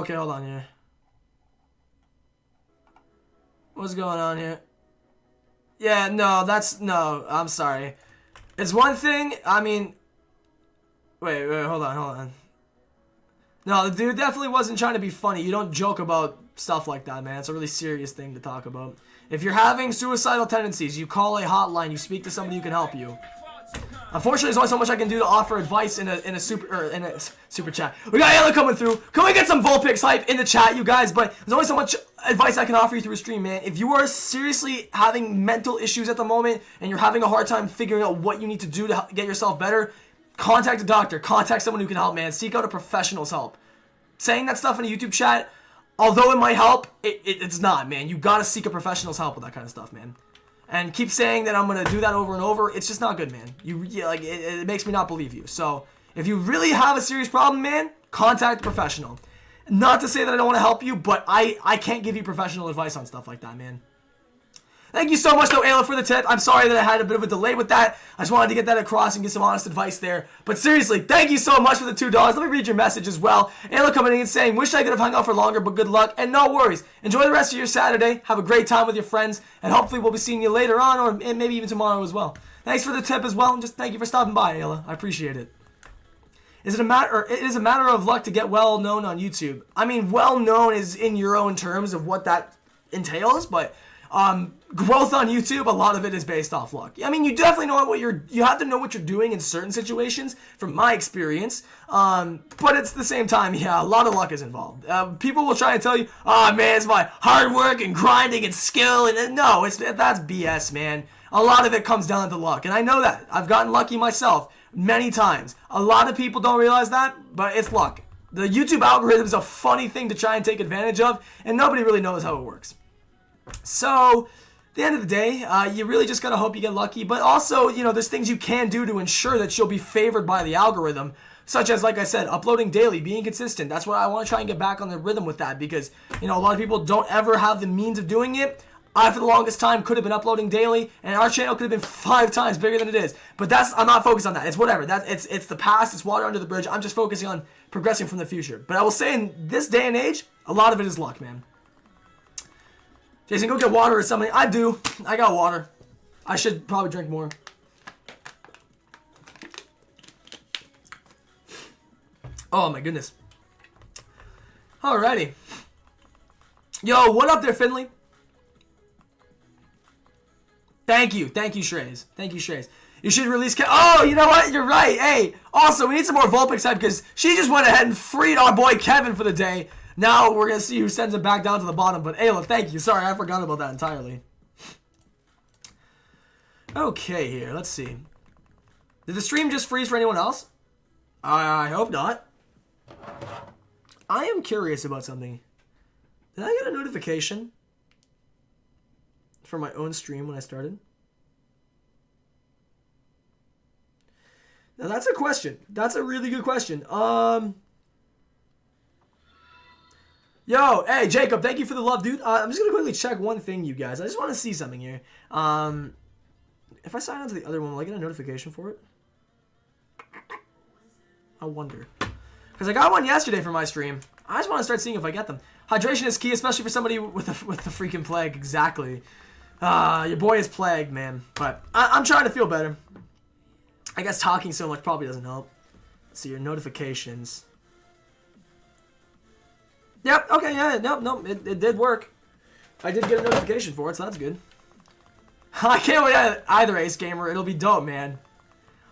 okay, hold on here. What's going on here? Yeah, no, no, I'm sorry. It's one thing, I mean... Wait, hold on. No, the dude definitely wasn't trying to be funny. You don't joke about stuff like that, man. It's a really serious thing to talk about. If you're having suicidal tendencies, you call a hotline, you speak to somebody who can help you. Unfortunately, there's only so much I can do to offer advice in a super chat. We got Ayla coming through. Can we get some Vulpix hype in the chat, you guys? But there's only so much advice I can offer you through a stream, man. If you are seriously having mental issues at the moment and you're having a hard time figuring out what you need to do to get yourself better, contact a doctor. Contact someone who can help, man. Seek out a professional's help. Saying that stuff in a YouTube chat, although it might help, it's not, man. You gotta seek a professional's help with that kind of stuff, man. And keep saying that I'm gonna do that over and over. It's just not good, man. It makes me not believe you. So if you really have a serious problem, man, contact a professional. Not to say that I don't want to help you, but I can't give you professional advice on stuff like that, man. Thank you so much, though, Ayla, for the tip. I'm sorry that I had a bit of a delay with that. I just wanted to get that across and get some honest advice there. But seriously, thank you so much for the $2. Let me read your message as well. Ayla coming in and saying, wish I could have hung out for longer, but good luck. And no worries. Enjoy the rest of your Saturday. Have a great time with your friends. And hopefully we'll be seeing you later on or maybe even tomorrow as well. Thanks for the tip as well. And just thank you for stopping by, Ayla. I appreciate it. It is a matter of luck to get well known on YouTube. I mean, well known is in your own terms of what that entails, but growth on YouTube, a lot of it is based off luck. I mean, you definitely know you have to know what you're doing in certain situations, from my experience. But it's the same time, yeah, a lot of luck is involved. People will try and tell you, oh man, it's my hard work and grinding and skill, and no, that's BS, man. A lot of it comes down to luck, and I know that. I've gotten lucky myself many times. A lot of people don't realize that, but it's luck. The YouTube algorithm is a funny thing to try and take advantage of, and nobody really knows how it works. So, at the end of the day, you really just gotta hope you get lucky, but also, you know, there's things you can do to ensure that you'll be favored by the algorithm, such as, like I said, uploading daily, being consistent. That's what I want to try and get back on the rhythm with that, because, you know, a lot of people don't ever have the means of doing it. I, for the longest time, could have been uploading daily, and our channel could have been 5 times bigger than it is. But I'm not focused on that. It's whatever. It's the past. It's water under the bridge. I'm just focusing on progressing from the future. But I will say, in this day and age, a lot of it is luck, man. Jason, go get water or something. I do. I got water. I should probably drink more. Oh, my goodness. Alrighty. Yo, what up there, Finley? Thank you, Shrey's. Thank you, Shrey's. You should release oh, you know what? You're right. Hey, also, we need some more Vulpix hype because she just went ahead and freed our boy Kevin for the day. Now we're going to see who sends it back down to the bottom. But Ayla, thank you. Sorry, I forgot about that entirely. Okay, here. Let's see. Did the stream just freeze for anyone else? I hope not. I am curious about something. Did I get a notification for my own stream when I started? Now that's a question. That's a really good question. Yo, hey Jacob, thank you for the love, dude. I'm just gonna quickly check one thing, you guys. I just want to see something here. If I sign on to the other one, will I get a notification for it? I wonder. Because I got one yesterday for my stream. I just want to start seeing if I get them. Hydration is key, especially for somebody with the freaking plague. Exactly. Your boy is plagued, man. But I'm trying to feel better. I guess talking so much probably doesn't help. Let's see your notifications. Yep, okay, yeah, nope, it did work. I did get a notification for it, so that's good. I can't wait either, Ace Gamer. It'll be dope, man.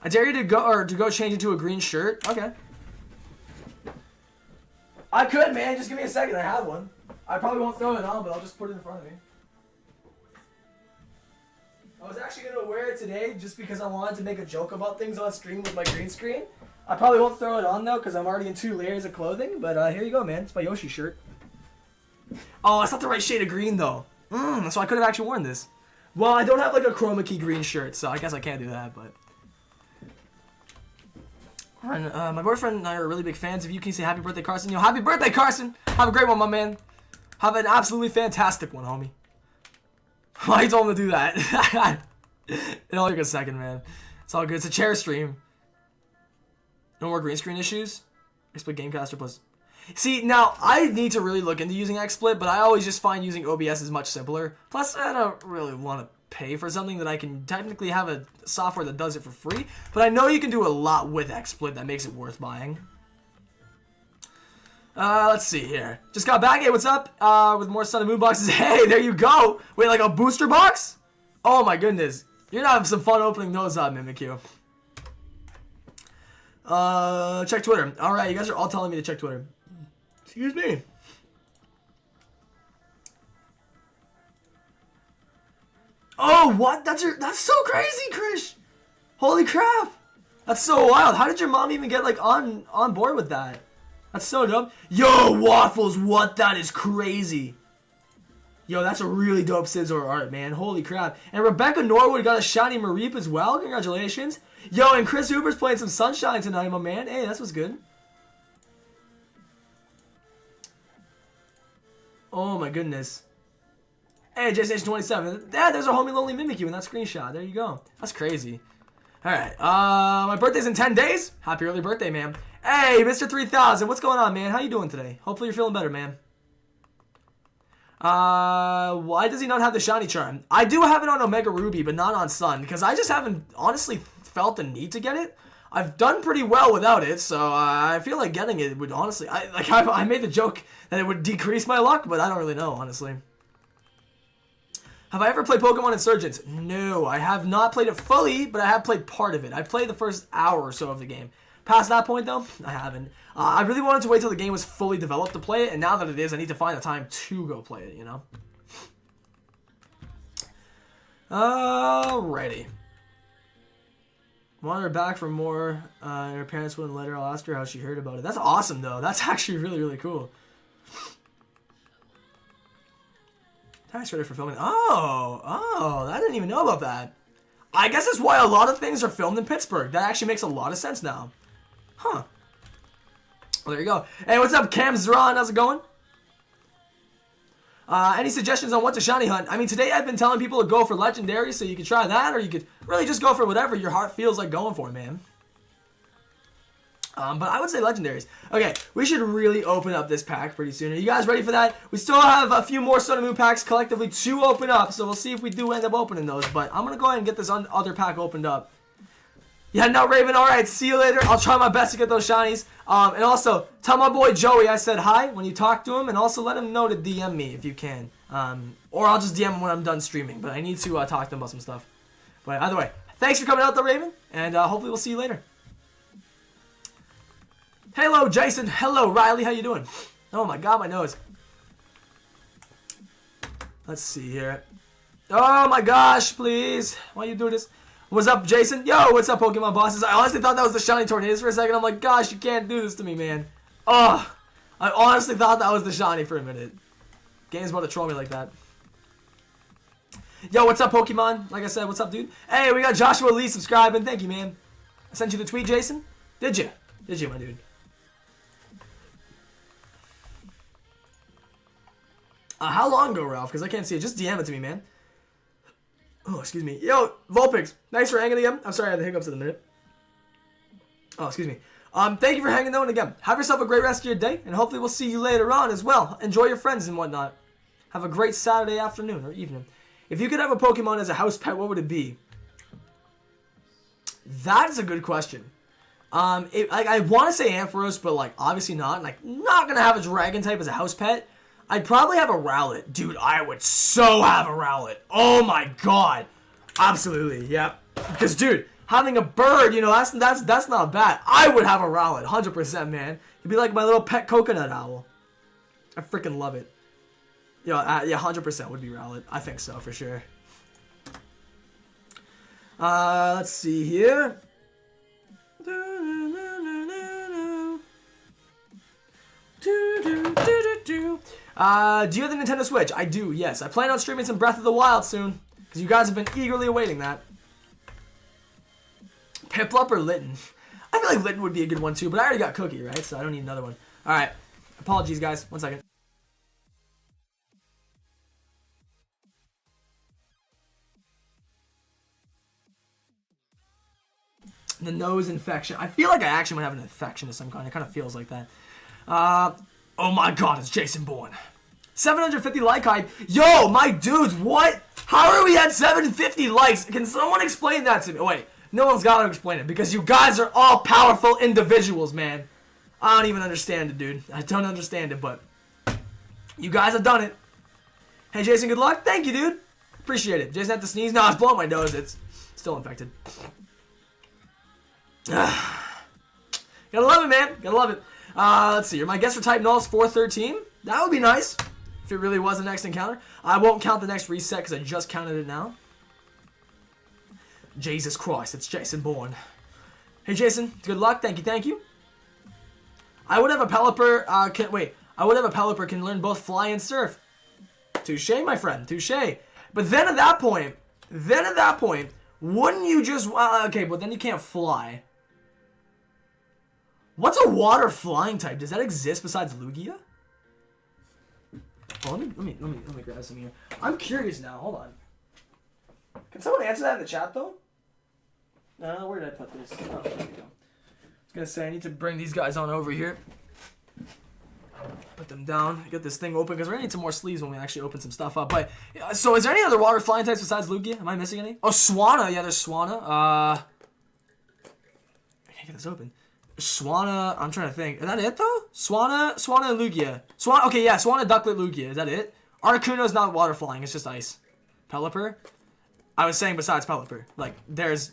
I dare you to go change into a green shirt. Okay. I could, man. Just give me a second. I have one. I probably won't throw it on, but I'll just put it in front of me. I was actually going to wear it today just because I wanted to make a joke about things on stream with my green screen. I probably won't throw it on, though, because I'm already in 2 layers of clothing. But here you go, man. It's my Yoshi shirt. Oh, it's not the right shade of green, though. So I could have actually worn this. Well, I don't have, like, a chroma key green shirt, so I guess I can't do that, but... And, my boyfriend and I are really big fans of you. Can you say happy birthday, Carson? Yo, happy birthday, Carson! Have a great one, my man. Have an absolutely fantastic one, homie. Why you told him to do that? It'll take a second, man. It's all good. It's a chair stream. No more green screen issues. XSplit Gamecaster plus. See, now I need to really look into using XSplit, but I always just find using OBS is much simpler. Plus, I don't really want to pay for something that I can technically have a software that does it for free, but I know you can do a lot with XSplit that makes it worth buying. Let's see here. Just got back. Hey, what's up? With more Sun and Moon boxes. Hey, there you go. Wait, like a booster box? Oh my goodness. You're gonna have some fun opening those up, Mimikyu. Check Twitter. Alright, you guys are all telling me to check Twitter. Excuse me. Oh, what? That's so crazy, Krish. Holy crap. That's so wild. How did your mom even get like on board with that? That's so dope. Yo, Waffles, what? That is crazy. Yo, that's a really dope scissor art, man. Holy crap. And Rebecca Norwood got a shiny Mareep as well. Congratulations. Yo, and Chris Hooper's playing some Sunshine tonight, my man. Hey, that's what's good. Oh, my goodness. Hey, JStation27. Yeah, there's a homie Lonely Mimikyu in that screenshot. There you go. That's crazy. Alright, my birthday's in 10 days. Happy early birthday, man. Hey, Mr. 3000, what's going on, man? How you doing today? Hopefully you're feeling better, man. Why does he not have the shiny charm? I do have it on Omega Ruby, but not on Sun, because I just haven't honestly felt the need to get it. I've done pretty well without it, so I feel like getting it would honestly... I made the joke that it would decrease my luck, but I don't really know, honestly. Have I ever played Pokemon Insurgents? No, I have not played it fully, but I have played part of it. I played the first hour or so of the game. Past that point, though, I haven't. I really wanted to wait till the game was fully developed to play it, and now that it is, I need to find the time to go play it, you know? Alrighty. Want her back for more, and her parents wouldn't let her. I'll ask her how she heard about it. That's awesome, though. That's actually really, really cool. Thanks ready for filming. Oh, I didn't even know about that. I guess that's why a lot of things are filmed in Pittsburgh. That actually makes a lot of sense now. Huh. Well, there you go. Hey, what's up, Cam Zron? How's it going? Any suggestions on what to shiny hunt? I mean, today I've been telling people to go for Legendaries, so you could try that, or you could really just go for whatever your heart feels like going for, man. But I would say Legendaries. Okay, we should really open up this pack pretty soon. Are you guys ready for that? We still have a few more Sun and Moon packs collectively to open up, so we'll see if we do end up opening those. But I'm going to go ahead and get this other pack opened up. Yeah, no, Raven, alright, see you later. I'll try my best to get those shinies. And also, tell my boy Joey I said hi when you talk to him, and also let him know to DM me if you can. Or I'll just DM him when I'm done streaming, but I need to talk to him about some stuff. But either way, thanks for coming out though, Raven, and hopefully we'll see you later. Hello, Jason. Hello, Riley. How you doing? Oh my god, my nose. Let's see here. Oh my gosh, please. Why you do this? What's up, Jason? Yo, what's up, Pokemon bosses? I honestly thought that was the shiny Tornadus for a second. I'm like, gosh, you can't do this to me, man. Oh, I honestly thought that was the shiny for a minute. Game's about to troll me like that. Yo, what's up, Pokemon? Like I said, what's up, dude? Hey, we got Joshua Lee subscribing. Thank you, man. I sent you the tweet, Jason. Did you? Did you, my dude? How long ago, Ralph? Because I can't see it. Just DM it to me, man. Oh, excuse me. Yo, Vulpix. Thanks for hanging again. I'm sorry I had the hiccups in a minute. Oh, excuse me. Thank you for hanging though, and again, have yourself a great rest of your day, and hopefully we'll see you later on as well. Enjoy your friends and whatnot. Have a great Saturday afternoon or evening. If you could have a Pokemon as a house pet, what would it be? That is a good question. I want to say Ampharos, but like obviously not. Like, not gonna have a dragon type as a house pet. I'd probably have a Rowlet. Dude, I would so have a Rowlet. Oh my god. Absolutely, yep. Because, dude, having a bird, you know, that's not bad. I would have a Rowlet, 100%, man. It'd be like my little pet coconut owl. I freaking love it. Yeah, 100% would be Rowlet. I think so, for sure. Let's see here. Do you have the Nintendo Switch? I do, yes. I plan on streaming some Breath of the Wild soon, because you guys have been eagerly awaiting that. Piplup or Litten? I feel like Litten would be a good one too, but I already got Cookie, right? So I don't need another one. All right. Apologies, guys. 1 second. The nose infection. I feel like I actually might have an infection of some kind. It kind of feels like that. Oh my god, it's Jason Bourne. 750 like hype. Yo, my dudes, what? How are we at 750 likes? Can someone explain that to me? Wait, no one's got to explain it because you guys are all powerful individuals, man. I don't even understand it, dude. I don't understand it, but you guys have done it. Hey, Jason, good luck. Thank you, dude. Appreciate it. Jason had to sneeze. No, it's blowing my nose. It's still infected. Gotta love it, man. Gotta love it. Let's see. My guess for type null is 413. That would be nice if it really was the next encounter. I won't count the next reset because I just counted it now. Jesus Christ, it's Jason Bourne. Hey, Jason. Good luck. Thank you. Thank you. I would have a Pelipper. I would have a Pelipper can learn both fly and surf. Touche, my friend. Touche. But then at that point, wouldn't you just... okay, but then you can't fly. What's a water flying type? Does that exist besides Lugia? Oh, let me grab some here. I'm curious now. Hold on. Can someone answer that in the chat though? No, where did I put this? Oh, there we go. I was gonna say I need to bring these guys on over here. Put them down. Get this thing open because we're gonna need some more sleeves when we actually open some stuff up. But so, is there any other water flying types besides Lugia? Am I missing any? Oh, Swanna. Yeah, there's Swanna. I can't get this open. Swanna. I'm trying to think. Is that it though? Swanna and Lugia. Okay, yeah. Swanna, Ducklet, Lugia. Is that it? Articuno's not water flying. It's just ice. Pelipper. I was saying besides Pelipper. Like there's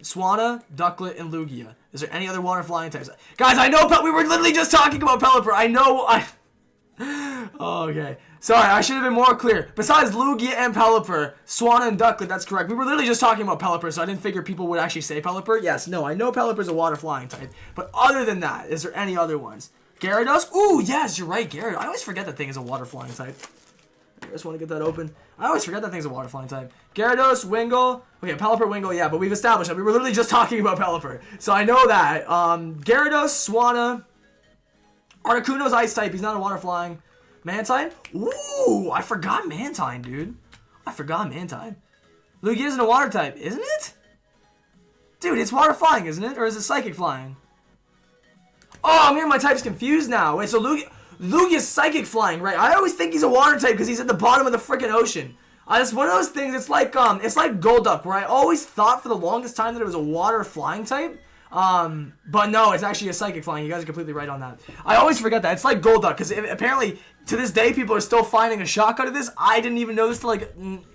Swanna, Ducklet, and Lugia. Is there any other water flying types? Guys, I know we were literally just talking about Pelipper. I know oh, okay. Sorry, I should have been more clear. Besides Lugia and Pelipper, Swanna and Ducklet, that's correct. We were literally just talking about Pelipper, so I didn't figure people would actually say Pelipper. Yes, no, I know Pelipper's a water flying type. But other than that, is there any other ones? Gyarados? Ooh, yes, you're right, Gyarados. I always forget that thing is a water flying type. I just want to get that open. I always forget that thing's a water flying type. Gyarados, Wingull. Okay, Pelipper, Wingull, yeah, but we've established that. We were literally just talking about Pelipper. So I know that. Gyarados, Swanna. Articuno's ice type. He's not a water flying. Mantine? Ooh, I forgot Mantine, dude. I forgot Mantine. Lugia isn't a water type, isn't it? Dude, it's water flying, isn't it? Or is it psychic flying? Oh, I'm getting my types confused now. Wait, so Lugia's psychic flying, right? I always think he's a water type because he's at the bottom of the freaking ocean. It's one of those things. It's like Golduck, where I always thought for the longest time that it was a water flying type. But no, it's actually a psychic flying. You guys are completely right on that. I always forget that. It's like Golduck, because apparently to this day people are still finding a shotgun of this. I didn't even know this till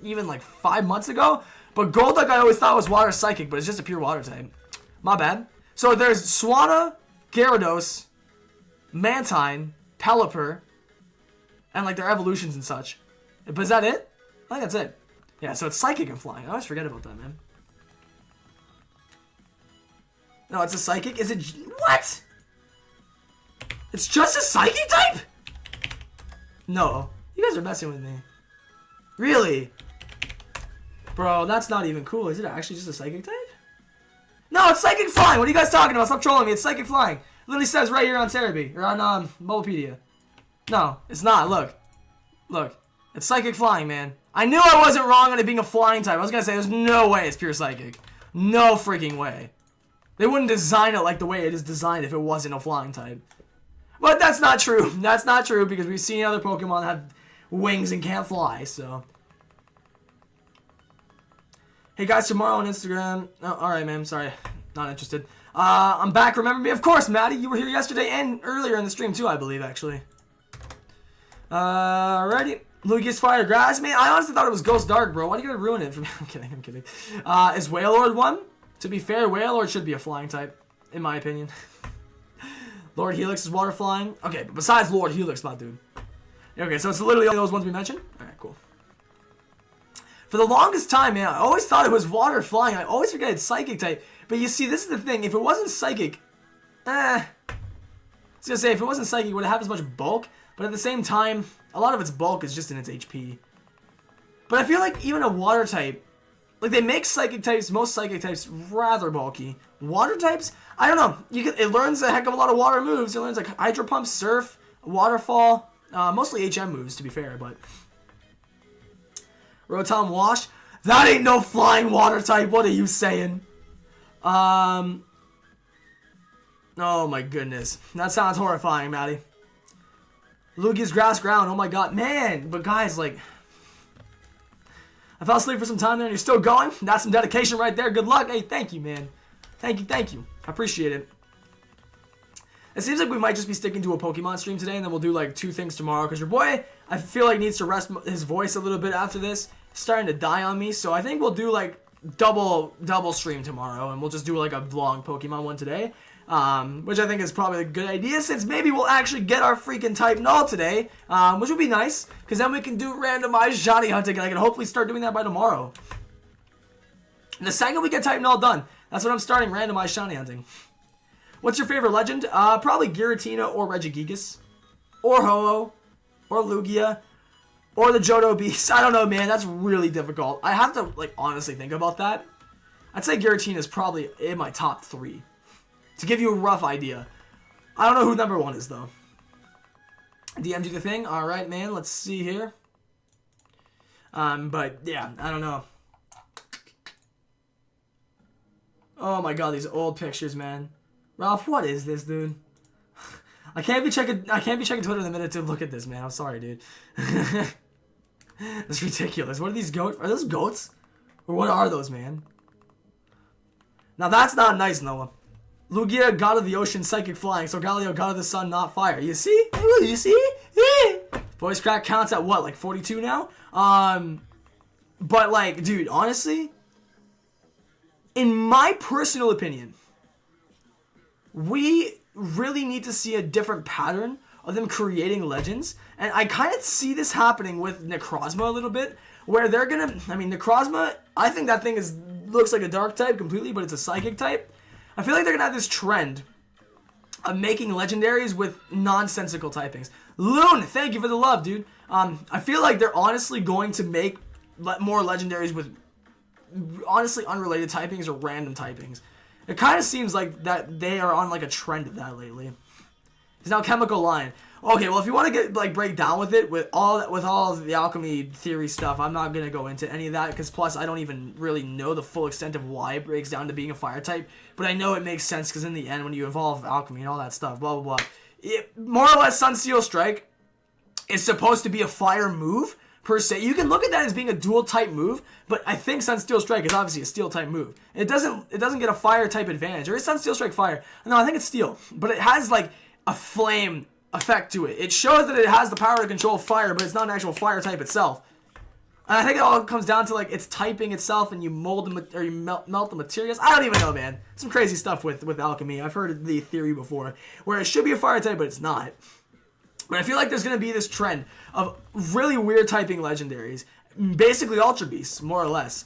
even 5 months ago. But Golduck I always thought was water psychic, but it's just a pure water type. My bad. So there's Swanna, Gyarados, Mantine, Pelipper, and like their evolutions and such. But is that it? I think that's it. Yeah, so it's psychic and flying. I always forget about that, man. No, it's a psychic? Is it... What? It's just a psychic type? No. You guys are messing with me. Really? Bro, that's not even cool. Is it actually just a psychic type? No, it's psychic flying. What are you guys talking about? Stop trolling me. It's psychic flying. It literally says right here on Cerebi. Or on Mobipedia. No, it's not. Look. Look. It's psychic flying, man. I knew I wasn't wrong on it being a flying type. I was going to say, there's no way it's pure psychic. No freaking way. They wouldn't design it like the way it is designed if it wasn't a flying type. But that's not true. That's not true because we've seen other Pokemon have wings and can't fly, so. Hey guys, tomorrow on Instagram. Oh, alright, man. Sorry. Not interested. I'm back. Remember me? Of course, Maddie. You were here yesterday and earlier in the stream too, I believe, actually. Alrighty. Lugia's Fire Grass. Man, I honestly thought it was Ghost Dark, bro. Why are you gonna ruin it for me? I'm kidding. I'm kidding. Is Wailord one? To be fair, Wailord should be a flying type, in my opinion. Lord Helix is water flying. Okay, but besides Lord Helix, my dude. Okay, so it's literally all those ones we mentioned? Alright, cool. For the longest time, man, I always thought it was water flying. I always forget it's psychic type. But you see, this is the thing. If it wasn't psychic, I was gonna say, if it wasn't psychic, would it have as much bulk? But at the same time, a lot of its bulk is just in its HP. But I feel like even a water type Like, they make psychic types, most psychic types, rather bulky. Water types, I don't know. It learns a heck of a lot of water moves. It learns, like, Hydro Pump, Surf, Waterfall. Mostly HM moves, to be fair, but... Rotom Wash. That ain't no flying water type. What are you saying? Oh, my goodness. That sounds horrifying, Maddie. Lugia's Grass Ground. Oh, my God. Man, but guys, like... I fell asleep for some time there and you're still going. That's some dedication right there. Good luck. Hey, thank you, man. Thank you. I appreciate it. It seems like we might just be sticking to a Pokemon stream today, and then we'll do like 2 things tomorrow, because your boy, I feel like, needs to rest his voice a little bit after this. It's starting to die on me, so I think we'll do like double stream tomorrow, and we'll just do like a vlog Pokemon one today. Which I think is probably a good idea, since maybe we'll actually get our freaking type null today, which would be nice, because then we can do randomized shiny hunting, and I can hopefully start doing that by tomorrow. And the second we get type null done, that's when I'm starting randomized shiny hunting. What's your favorite legend? Probably Giratina or Regigigas, or Ho-Oh, or Lugia, or the Johto Beast. I don't know, man. That's really difficult. I have to, like, honestly think about that. I'd say Giratina is probably in my top 3. To give you a rough idea. I don't know who number 1 is, though. DM do the thing. Alright, man. Let's see here. But, yeah. I don't know. Oh, my God. These old pictures, man. Ralph, what is this, dude? I can't be checking Twitter in a minute to look at this, man. I'm sorry, dude. That's ridiculous. What are these goats? Are those goats? Or what are those, man? Now, that's not nice, Noah. Lugia, God of the Ocean, Psychic Flying. So Galio, God of the Sun, not Fire. You see? You see? Voice crack counts at what, like 42 now? But like, dude, honestly, in my personal opinion, we really need to see a different pattern of them creating legends. And I kind of see this happening with Necrozma a little bit, where they're gonna, I mean, Necrozma, I think that thing looks like a dark type completely, but it's a psychic type. I feel like they're gonna have this trend of making legendaries with nonsensical typings. Loon, thank you for the love, dude. I feel like they're honestly going to make more legendaries with honestly unrelated typings or random typings. It kind of seems like that they are on like a trend of that lately. He's now Chemical Lion. Okay, well, if you want to get like break down with it with all of the alchemy theory stuff, I'm not gonna go into any of that, because plus I don't even really know the full extent of why it breaks down to being a fire type. But I know it makes sense, because in the end, when you evolve alchemy and all that stuff, blah blah blah, more or less Sunsteel Strike is supposed to be a fire move per se. You can look at that as being a dual type move, but I think Sunsteel Strike is obviously a steel type move. It doesn't get a fire type advantage. Or is Sunsteel Strike fire? No, I think it's steel, but it has like a flame effect to it. It shows that it has the power to control fire, but it's not an actual fire type itself. And I think it all comes down to like its typing itself, and you mold the or you melt the materials. I don't even know, man. Some crazy stuff with alchemy. I've heard the theory before where it should be a fire type, but it's not. But I feel like there's going to be this trend of really weird typing legendaries. Basically Ultra Beasts, more or less.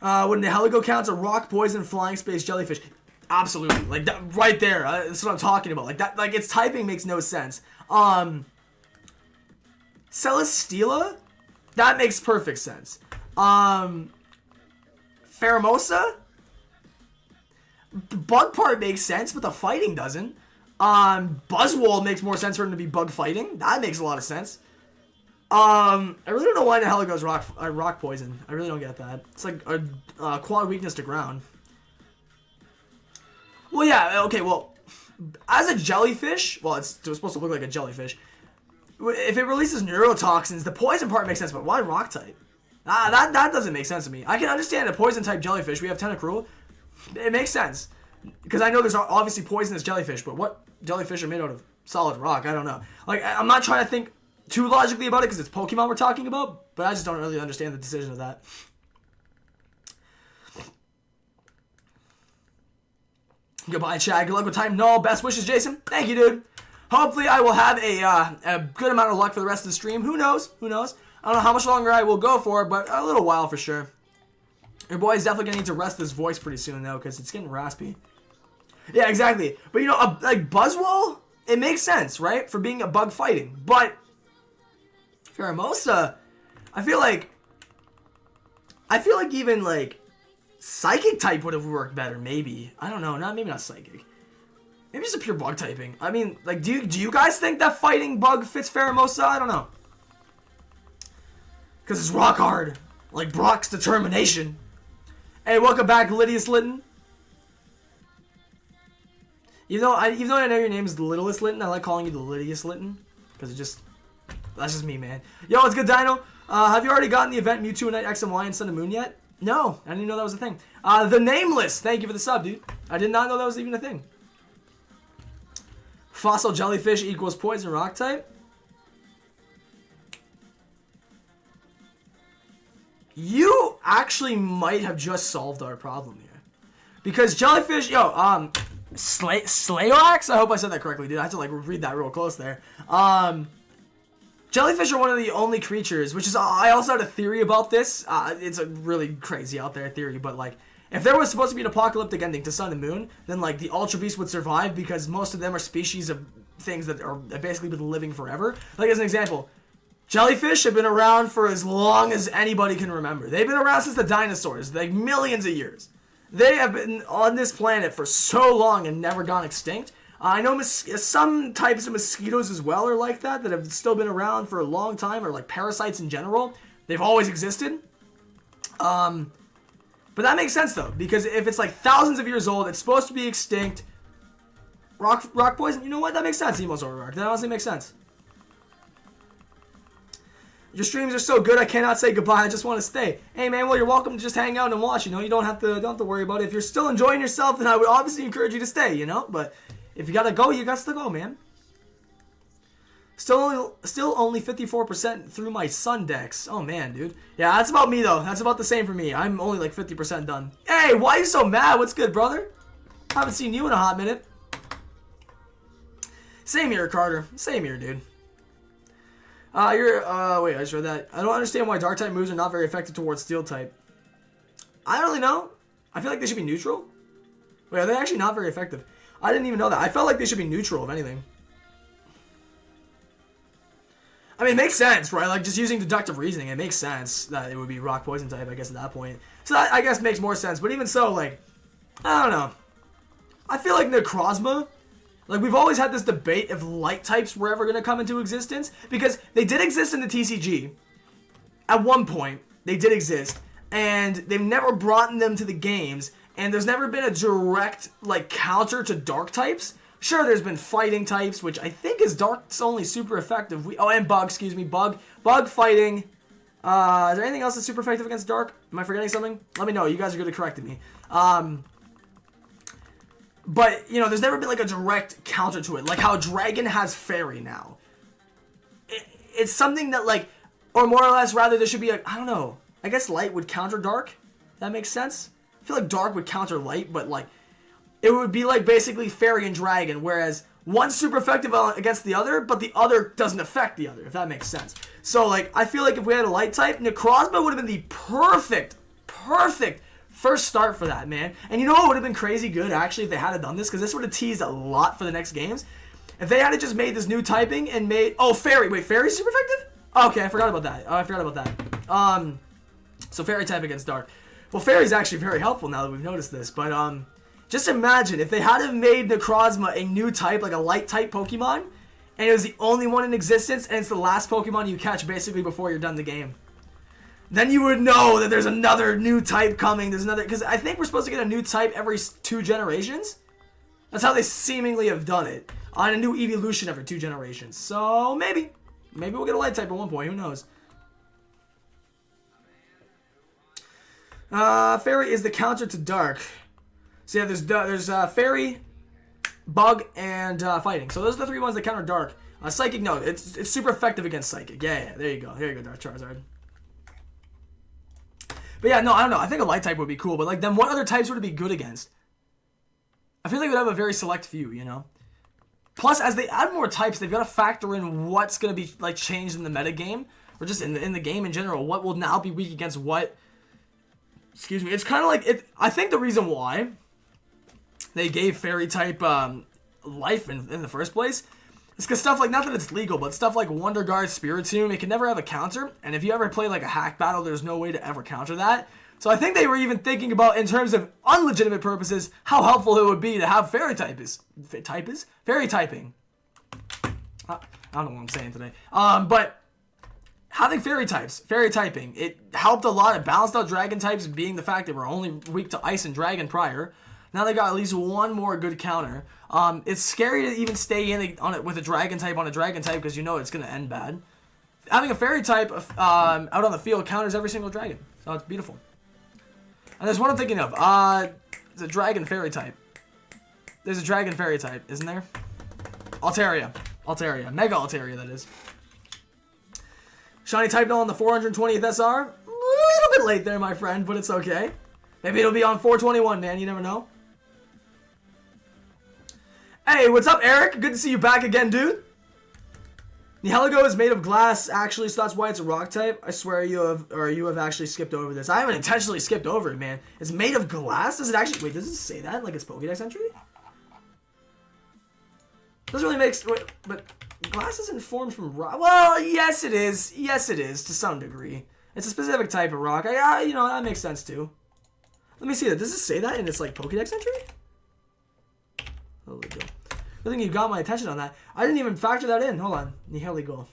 When the Heligo counts a rock, poison, flying, space, jellyfish. Absolutely. Like, that right there. That's what I'm talking about. Like, that, like, its typing makes no sense. Celesteela? That makes perfect sense. Pheromosa? The bug part makes sense, but the fighting doesn't. Buzzwole makes more sense for him to be bug fighting. That makes a lot of sense. I really don't know why the hell it goes rock poison. I really don't get that. It's like a quad weakness to ground. Well, yeah, okay, well, as a jellyfish, well, it's supposed to look like a jellyfish. If it releases neurotoxins, the poison part makes sense, but why rock type? That doesn't make sense to me. I can understand a poison type jellyfish. We have Tentacruel. It makes sense. Because I know there's obviously poisonous jellyfish, but what jellyfish are made out of solid rock? I don't know. Like, I'm not trying to think too logically about it because it's Pokemon we're talking about, but I just don't really understand the decision of that. Goodbye, Chad. Good luck with time. No, best wishes, Jason. Thank you, dude. Hopefully, I will have a good amount of luck for the rest of the stream. Who knows? Who knows? I don't know how much longer I will go for, but a little while for sure. Your boy's definitely going to need to rest his voice pretty soon, though, because it's getting raspy. Yeah, exactly. But, you know, like Buzzwole, it makes sense, right? For being a bug fighting. But Pheromosa, I feel like I feel like even like Psychic type would have worked better, maybe. I don't know, maybe not Psychic. Maybe just a pure bug typing. I mean, like, do you guys think that fighting bug fits Pheromosa? I don't know. Because it's rock hard. Like Brock's determination. Hey, welcome back, Lydius Litton. Even though I know your name is the Littlest Litton, I like calling you the Lydius Litton. Because that's just me, man. Yo, what's good, Dino? Have you already gotten the event Mewtwo Unite X and Y and Sun and Moon yet? No, I didn't even know that was a thing. The Nameless, thank you for the sub, dude. I did not know that was even a thing. Fossil jellyfish equals poison rock type. You actually might have just solved our problem here. Because jellyfish, Slayoax? I hope I said that correctly, dude. I have to like read that real close there. Jellyfish are one of the only creatures, which is, I also had a theory about this. It's a really crazy out there theory, but like, if there was supposed to be an apocalyptic ending to Sun and Moon, then like the Ultra Beasts would survive because most of them are species of things that are basically been living forever. Like as an example, jellyfish have been around for as long as anybody can remember. They've been around since the dinosaurs, like millions of years. They have been on this planet for so long and never gone extinct. I know some types of mosquitoes as well are like that have still been around for a long time, or like parasites in general. They've always existed. But that makes sense though, because if it's like thousands of years old, it's supposed to be extinct. Rock poison, you know what? That makes sense, Emo's Overrock. That honestly makes sense. Your streams are so good, I cannot say goodbye. I just want to stay. Hey man, well you're welcome to just hang out and watch. You know, you don't have to worry about it. If you're still enjoying yourself, then I would obviously encourage you to stay. You know, but if you gotta go, you got to go, man. Still only 54% through my Sun decks. Oh man, dude. Yeah, that's about me though. That's about the same for me. I'm only like 50% done. Hey, why are you so mad? What's good, brother? Haven't seen you in a hot minute. Same here, Carter. Same here, dude. Wait, I just read that. I don't understand why Dark type moves are not very effective towards Steel type. I don't really know. I feel like they should be neutral. Wait, are they actually not very effective? I didn't even know that. I felt like they should be neutral, if anything. I mean, it makes sense, right? Like, just using deductive reasoning, it makes sense that it would be rock poison type, I guess, at that point. So that, I guess, makes more sense. But even so, like, I don't know. I feel like Necrozma, like, we've always had this debate if light types were ever going to come into existence. Because they did exist in the TCG. At one point, they did exist. And they've never brought them to the games. And there's never been a direct, like, counter to dark types. Sure, there's been fighting types, which I think is Dark's only super effective. And Bug, excuse me. Bug fighting. Is there anything else that's super effective against Dark? Am I forgetting something? Let me know. You guys are good at correcting me. But, you know, there's never been, like, a direct counter to it. Like how Dragon has Fairy now. It's something that, like, or more or less, rather, there should be, I don't know. I guess Light would counter Dark. That makes sense? I feel like Dark would counter Light, but, like, it would be like basically Fairy and Dragon, whereas one's super effective against the other, but the other doesn't affect the other, if that makes sense. So, like, I feel like if we had a light type, Necrozma would have been the perfect first start for that, man. And you know what would have been crazy good, actually, if they had done this? Because this would have teased a lot for the next games. If they had just made this new typing and made... Oh, Fairy. Wait, Fairy's super effective? Oh, okay, I forgot about that. So Fairy type against Dark. Well, Fairy's actually very helpful now that we've noticed this, but, just imagine if they had made Necrozma a new type, like a light type Pokemon, and it was the only one in existence, and it's the last Pokemon you catch basically before you're done the game. Then you would know that there's another new type coming. Because I think we're supposed to get a new type every 2 generations. That's how they seemingly have done it. On a new evolution every 2 generations. So maybe we'll get a light type at one point. Who knows? Fairy is the counter to Dark. So yeah, there's Fairy, Bug, and Fighting. So those are the 3 ones that counter Dark. Psychic, no, it's super effective against Psychic. Yeah, there you go, Dark Charizard. But yeah, no, I don't know. I think a light type would be cool, but like, then what other types would it be good against? I feel like we'd have a very select few, you know. Plus, as they add more types, they've got to factor in what's gonna be like changed in the meta game, or just in the game in general. What will now be weak against what? Excuse me. It's kind of like it. I think the reason why they gave Fairy type life in the first place is because stuff like, not that it's legal, but stuff like Wonder Guard, Spiritomb, it can never have a counter, and if you ever play like a hack battle, there's no way to ever counter that. So I think they were even thinking about, in terms of unlegitimate purposes, how helpful it would be to have fairy typing. I don't know what I'm saying today. But having fairy typing, it helped a lot. It balanced out dragon types, being the fact that we're only weak to ice and dragon prior. Now they got at least one more good counter. It's scary to even stay in on it with a dragon type on a dragon type because you know it's going to end bad. Having a fairy type out on the field counters every single dragon. So it's beautiful. And there's one I'm thinking of. It's a dragon fairy type. There's a dragon fairy type, isn't there? Altaria. Mega Altaria, that is. Shiny type on the 420th SR. A little bit late there, my friend, but it's okay. Maybe it'll be on 421, man. You never know. Hey, what's up, Eric? Good to see you back again, dude. Nihilego is made of glass, actually, so that's why it's a rock type. I swear you have actually skipped over this. I haven't intentionally skipped over it, man. It's made of glass? Does it actually... Wait, does it say that? Like it's Pokédex entry? Doesn't really make... Wait, but glass isn't formed from rock. Well, yes it is. Yes it is, to some degree. It's a specific type of rock. You know, that makes sense, too. Let me see that. Does it say that in its, like, Pokédex entry? Oh, there we go. I think you got my attention on that. I didn't even factor that in. Hold on. Nihilego.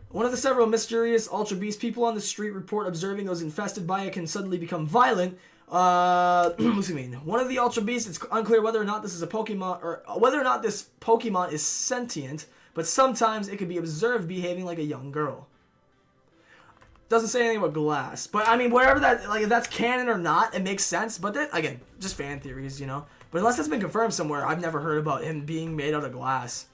One of the several mysterious Ultra Beast people on the street report observing those infested by it can suddenly become violent. Excuse me. One of the Ultra Beasts, it's unclear whether or not this is a Pokemon, or whether or not this Pokemon is sentient, but sometimes it can be observed behaving like a young girl. Doesn't say anything about glass, but I mean, wherever that, like, if that's canon or not, it makes sense. But that, again, just fan theories, you know. But unless that's been confirmed somewhere, I've never heard about him being made out of glass.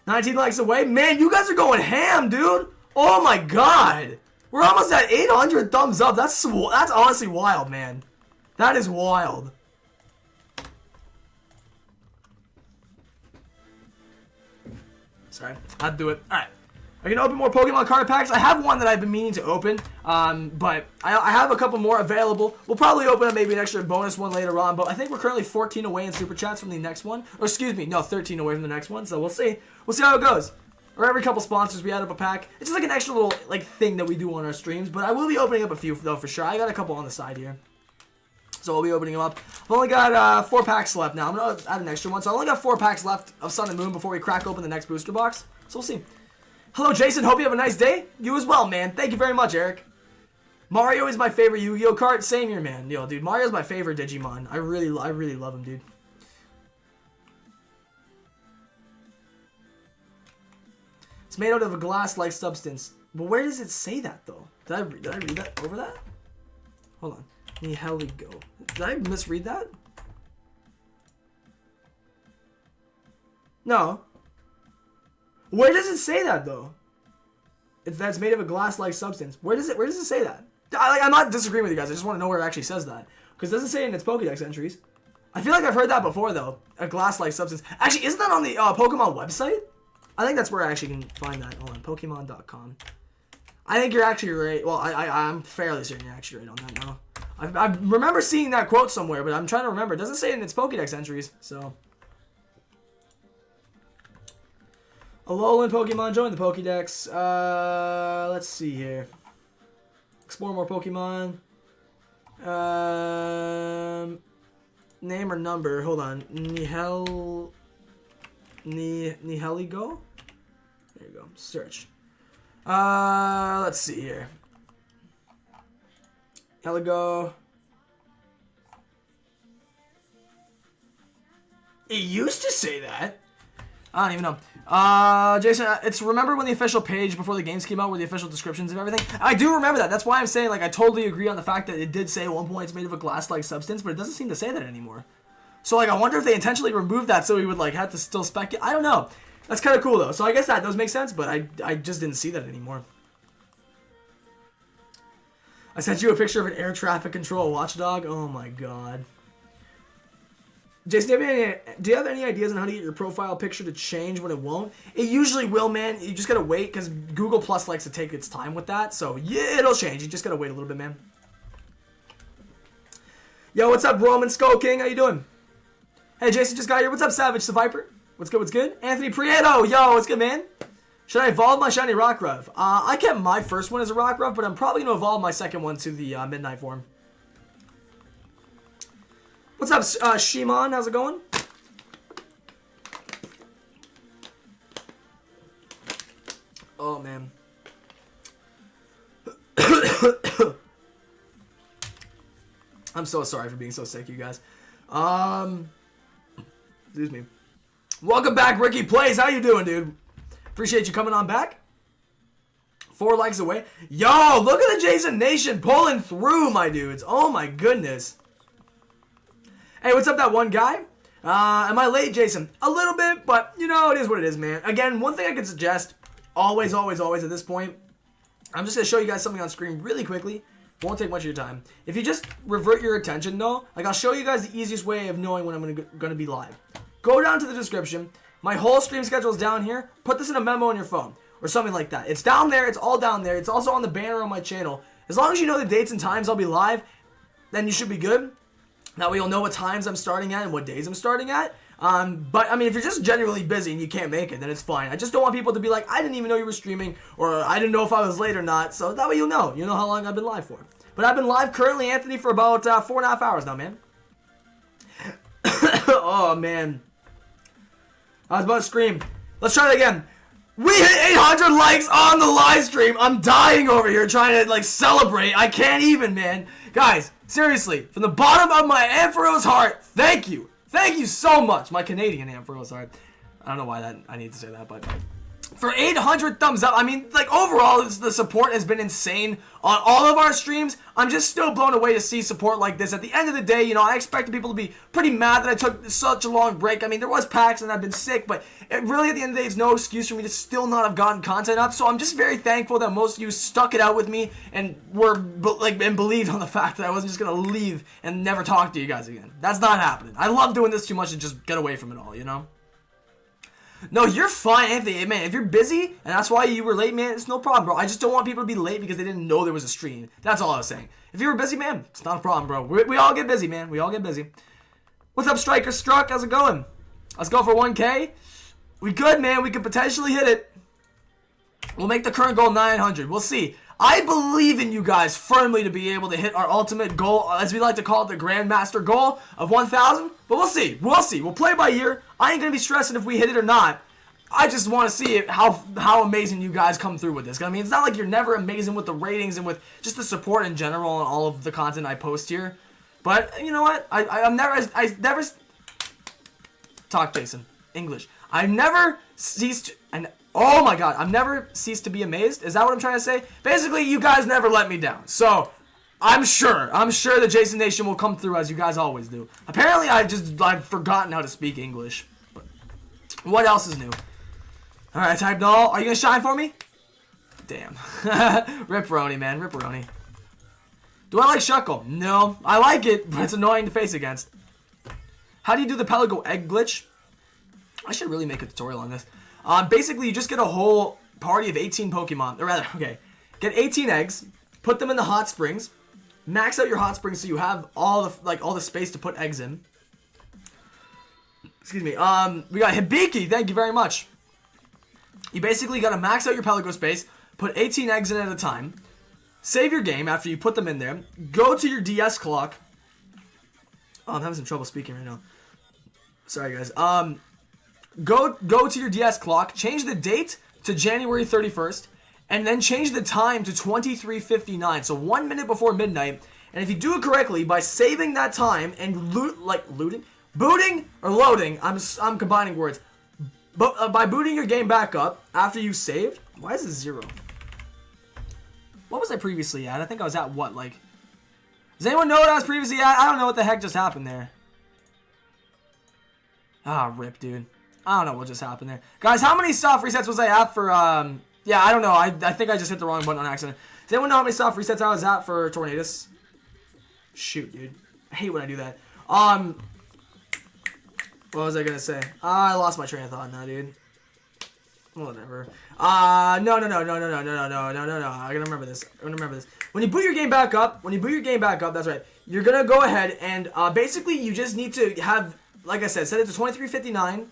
19 likes away, man. You guys are going ham, dude. Oh my god, we're almost at 800 thumbs up. That's honestly wild, man. That is wild. Sorry, I had to do it. All right. I can open more Pokemon card packs. I have one that I've been meaning to open, but I have a couple more available. We'll probably open up maybe an extra bonus one later on, but I think we're currently 14 away in Super Chats from the next one. Or excuse me, no, 13 away from the next one, so we'll see. We'll see how it goes. Or every couple sponsors, we add up a pack. It's just like an extra little like thing that we do on our streams, but I will be opening up a few, though, for sure. I got a couple on the side here. So I'll be opening them up. I've only got 4 packs left now. I'm going to add an extra one, so I only got 4 packs left of Sun and Moon before we crack open the next booster box. So we'll see. Hello, Jason. Hope you have a nice day. You as well, man. Thank you very much, Eric. Mario is my favorite Yu-Gi-Oh card. Same here, man. Yo, dude, Mario's my favorite Digimon. I really love him, dude. It's made out of a glass-like substance. But where does it say that, though? Did I read that over that? Hold on. Nihilego. Did I misread that? No. Where does it say that, though? If that's made of a glass-like substance. Where does it say that? I'm not disagreeing with you guys. I just want to know where it actually says that. Because it doesn't say it in its Pokédex entries. I feel like I've heard that before, though. A glass-like substance. Actually, isn't that on the Pokemon website? I think that's where I actually can find that. Hold on. Pokemon.com. I think you're actually right. Well, I'm fairly certain you're actually right on that now. I remember seeing that quote somewhere, but I'm trying to remember. It doesn't say it in its Pokédex entries, so... Alolan Pokemon, join the Pokédex. Let's see here. Explore more Pokemon. Name or number. Hold on. Nihilego? There you go. Search. Let's see here. Nihilego. It used to say that. I don't even know. Jason, it's remember when the official page before the games came out were the official descriptions of everything? I do remember that. That's why I'm saying, like, I totally agree on the fact that it did say at one point it's made of a glass-like substance, but it doesn't seem to say that anymore. So, like, I wonder if they intentionally removed that so we would, like, have to still speculate. I don't know. That's kind of cool, though. So I guess that does make sense, but I just didn't see that anymore. I sent you a picture of an air traffic control watchdog. Oh, my God. Jason, do you have any ideas on how to get your profile picture to change when it won't? It usually will, man. You just gotta wait, because Google Plus likes to take its time with that. So, yeah, it'll change. You just gotta wait a little bit, man. Yo, what's up, Roman Skull King? How you doing? Hey, Jason just got here. What's up, Savage the Viper? What's good, what's good? Anthony Prieto. Yo, what's good, man? Should I evolve my shiny Rockruff? I kept my first one as a Rockruff, but I'm probably going to evolve my second one to the Midnight form. What's up, Shimon? How's it going? Oh, man. I'm so sorry for being so sick, you guys. Excuse me. Welcome back, Ricky Plays. How you doing, dude? Appreciate you coming on back. 4 likes away. Yo, look at the Jason Nation pulling through, my dudes. Oh, my goodness. Hey, what's up, that one guy? Am I late, Jason? A little bit, but, you know, it is what it is, man. Again, one thing I could suggest, always at this point, I'm just going to show you guys something on screen really quickly. Won't take much of your time. If you just revert your attention, though, like, I'll show you guys the easiest way of knowing when I'm going to be live. Go down to the description. My whole stream schedule is down here. Put this in a memo on your phone or something like that. It's down there. It's all down there. It's also on the banner on my channel. As long as you know the dates and times I'll be live, then you should be good. That way you'll know what times I'm starting at and what days I'm starting at. But, I mean, if you're just genuinely busy and you can't make it, then it's fine. I just don't want people to be like, I didn't even know you were streaming, or I didn't know if I was late or not. So that way you'll know. You'll know how long I've been live for. But I've been live currently, Anthony, for about 4.5 hours now, man. Oh, man. I was about to scream. Let's try it again. We hit 800 likes on the live stream. I'm dying over here trying to, like, celebrate. I can't even, man. Guys, seriously, from the bottom of my Ampharos heart, thank you. Thank you so much. My Canadian Ampharos heart. I don't know why I need to say that, but for 800 thumbs up, I mean, like, overall, the support has been insane on all of our streams. I'm just still blown away to see support like this. At the end of the day, you know, I expected people to be pretty mad that I took such a long break. I mean, there was PAX and I've been sick, but it really, at the end of the day, it's no excuse for me to still not have gotten content up. So I'm just very thankful that most of you stuck it out with me and were, and believed on the fact that I wasn't just going to leave and never talk to you guys again. That's not happening. I love doing this too much to just get away from it all, you know? No, you're fine, Anthony. Man, if you're busy, and that's why you were late, man, it's no problem, bro. I just don't want people to be late because they didn't know there was a stream. That's all I was saying. If you were busy, man, it's not a problem, bro. We all get busy, man. We all get busy. What's up, Striker Struck? How's it going? Let's go for 1K. We good, man. We could potentially hit it. We'll make the current goal 900. We'll see. I believe in you guys firmly to be able to hit our ultimate goal, as we like to call it, the Grandmaster goal of 1,000. But we'll see. We'll see. We'll play by ear. I ain't going to be stressing if we hit it or not. I just want to see how amazing you guys come through with this. I mean, it's not like you're never amazing with the ratings and with just the support in general and all of the content I post here. But, you know what? I never... Talk, Jason. English. I never ceased... Oh my god, I've never ceased to be amazed. Is that what I'm trying to say? Basically, you guys never let me down. So, I'm sure the Jason Nation will come through as you guys always do. Apparently, I've forgotten how to speak English. But what else is new? Alright, Type Null, are you gonna shine for me? Damn. Ripperoni, man, Ripperoni. Do I like Shuckle? No, I like it, but it's annoying to face against. How do you do the Pelago egg glitch? I should really make a tutorial on this. Basically, you just get a whole party of 18 Pokemon. Or rather, okay. Get 18 eggs, put them in the hot springs, max out your hot springs so you have all the space to put eggs in. Excuse me. We got Hibiki, thank you very much. You basically gotta max out your Pelago space, put 18 eggs in at a time, save your game after you put them in there, go to your DS clock. Oh, I'm having some trouble speaking right now. Sorry, guys. Go to your DS clock, change the date to January 31st, and then change the time to 23:59, so 1 minute before midnight. And if you do it correctly, by saving that time and booting or loading, I'm combining words. But by booting your game back up after you saved, why is it 0? What was I previously at? I think I was at what, like... Does anyone know what I was previously at? I don't know what the heck just happened there. Ah, rip, dude. I don't know what just happened there. Guys, how many soft resets was I at for, yeah, I don't know. I think I just hit the wrong button on accident. Does anyone know how many soft resets I was at for Tornadus? Shoot, dude. I hate when I do that. What was I gonna say? I lost my train of thought now, dude. Whatever. No. I gotta remember this. When you boot your game back up, that's right. You're gonna go ahead and, basically, you just need to have, like I said, set it to 23:59.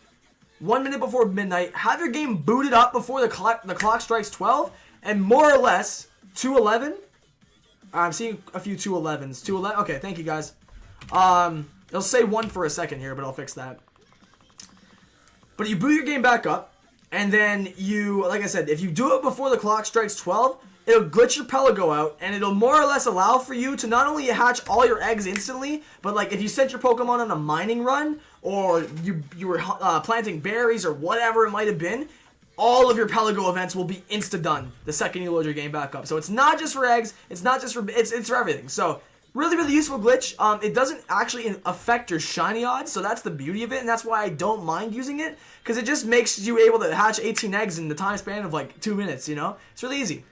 1 minute before midnight. Have your game booted up before the clock strikes 12, and more or less 211. I'm seeing a few 211s. 211. Okay, thank you guys. It'll say 1 for a second here, but I'll fix that. But you boot your game back up, and then you, like I said, if you do it before the clock strikes 12, it'll glitch your Pelago out, and it'll more or less allow for you to not only hatch all your eggs instantly, but like if you sent your Pokemon on a mining run, or you were planting berries or whatever it might have been, all of your Pelago events will be insta-done the second you load your game back up. So it's not just for eggs, it's not just for, it's for everything. So really, really useful glitch. It doesn't actually affect your shiny odds, so that's the beauty of it, and that's why I don't mind using it, because it just makes you able to hatch 18 eggs in the time span of like 2 minutes, you know? It's really easy.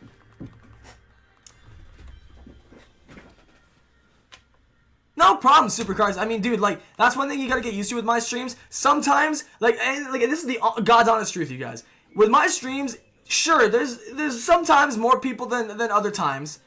No problem, Supercars. I mean, dude, like, that's one thing you gotta get used to with my streams. Sometimes, like, and this is the God's honest truth, you guys. With my streams, sure, there's sometimes more people than other times.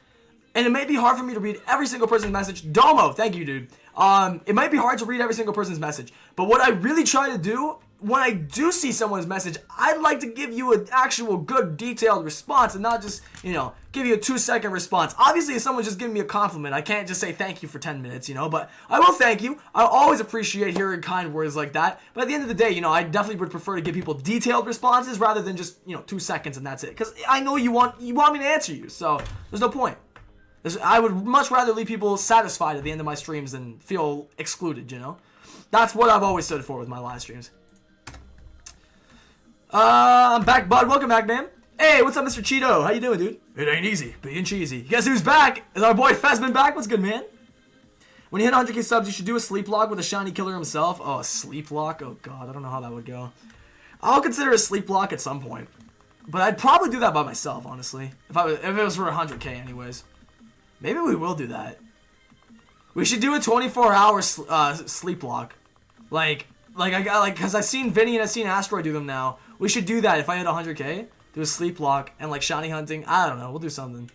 And it may be hard for me to read every single person's message. Domo, thank you, dude. It might be hard to read every single person's message. But what I really try to do, when I do see someone's message, I'd like to give you an actual good, detailed response and not just, you know, give you a 2-second response. Obviously, if someone's just giving me a compliment, I can't just say thank you for 10 minutes, you know, but I will thank you. I always appreciate hearing kind words like that. But at the end of the day, you know, I definitely would prefer to give people detailed responses rather than just, you know, 2 seconds and that's it. Because I know you want me to answer you, so there's no point. I would much rather leave people satisfied at the end of my streams than feel excluded, you know? That's what I've always stood for with my live streams. I'm back, bud. Welcome back, man. Hey, what's up, Mr. Cheeto? How you doing, dude? It ain't easy, being cheesy. Guess who's back? Is our boy Fezman back? What's good, man? When you hit 100k subs, you should do a sleep lock with a shiny killer himself. Oh, a sleep lock? Oh, God. I don't know how that would go. I'll consider a sleep lock at some point. But I'd probably do that by myself, honestly. If it was for 100k anyways. Maybe we will do that. We should do a 24-hour sleep lock. Because I've seen Vinny and I've seen Asteroid do them now. We should do that if I hit 100k. Do a sleep lock and like shiny hunting. I don't know. We'll do something.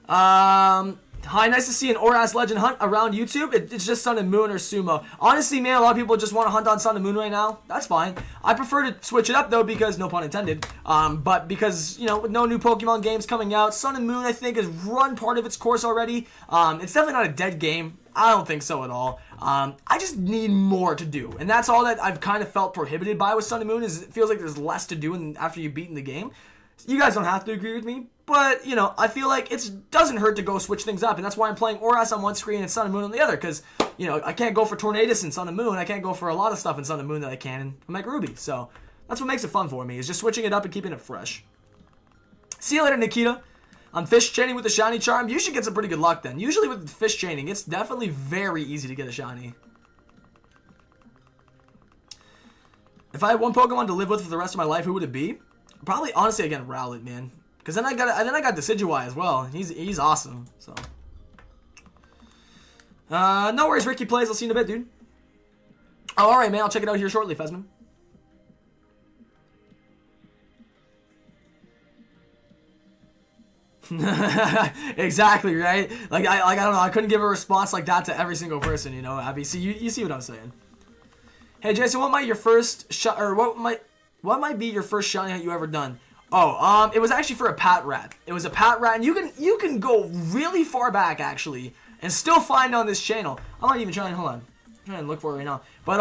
Hi, nice to see an Oras Legend hunt around YouTube. It's just Sun and Moon or Sumo. Honestly, man, a lot of people just want to hunt on Sun and Moon right now. That's fine. I prefer to switch it up, though, because, no pun intended, but because, you know, with no new Pokemon games coming out, Sun and Moon, I think, has run part of its course already. It's definitely not a dead game. I don't think so at all. I just need more to do, and that's all that I've kind of felt prohibited by with Sun and Moon, is it feels like there's less to do after you've beaten the game. You guys don't have to agree with me, but, you know, I feel like it doesn't hurt to go switch things up, and that's why I'm playing Oras on one screen and Sun and Moon on the other, because, you know, I can't go for Tornadus in Sun and Moon, I can't go for a lot of stuff in Sun and Moon that I can in Mega Ruby, so that's what makes it fun for me, is just switching it up and keeping it fresh. See you later, Nikita. I'm fish chaining with the shiny charm. You should get some pretty good luck then. Usually with fish chaining, it's definitely very easy to get a shiny. If I had one Pokemon to live with for the rest of my life, who would it be? Probably, honestly, again, Rowlet, man. Because then I got Decidueye as well. He's awesome. So, no worries, Ricky Plays. I'll see you in a bit, dude. Oh, all right, man. I'll check it out here shortly, Fezman. Exactly, right? Like I don't know. I couldn't give a response like that to every single person, you know, Abby. See, you see what I'm saying? Hey, Jason, what might your first shot, or what might be your first shiny hunt you ever done? Oh, it was actually for a Pat Rat. It was a Pat Rat, and you can go really far back actually, and still find on this channel. I'm not even trying. Hold on, I'm trying to look for it right now. But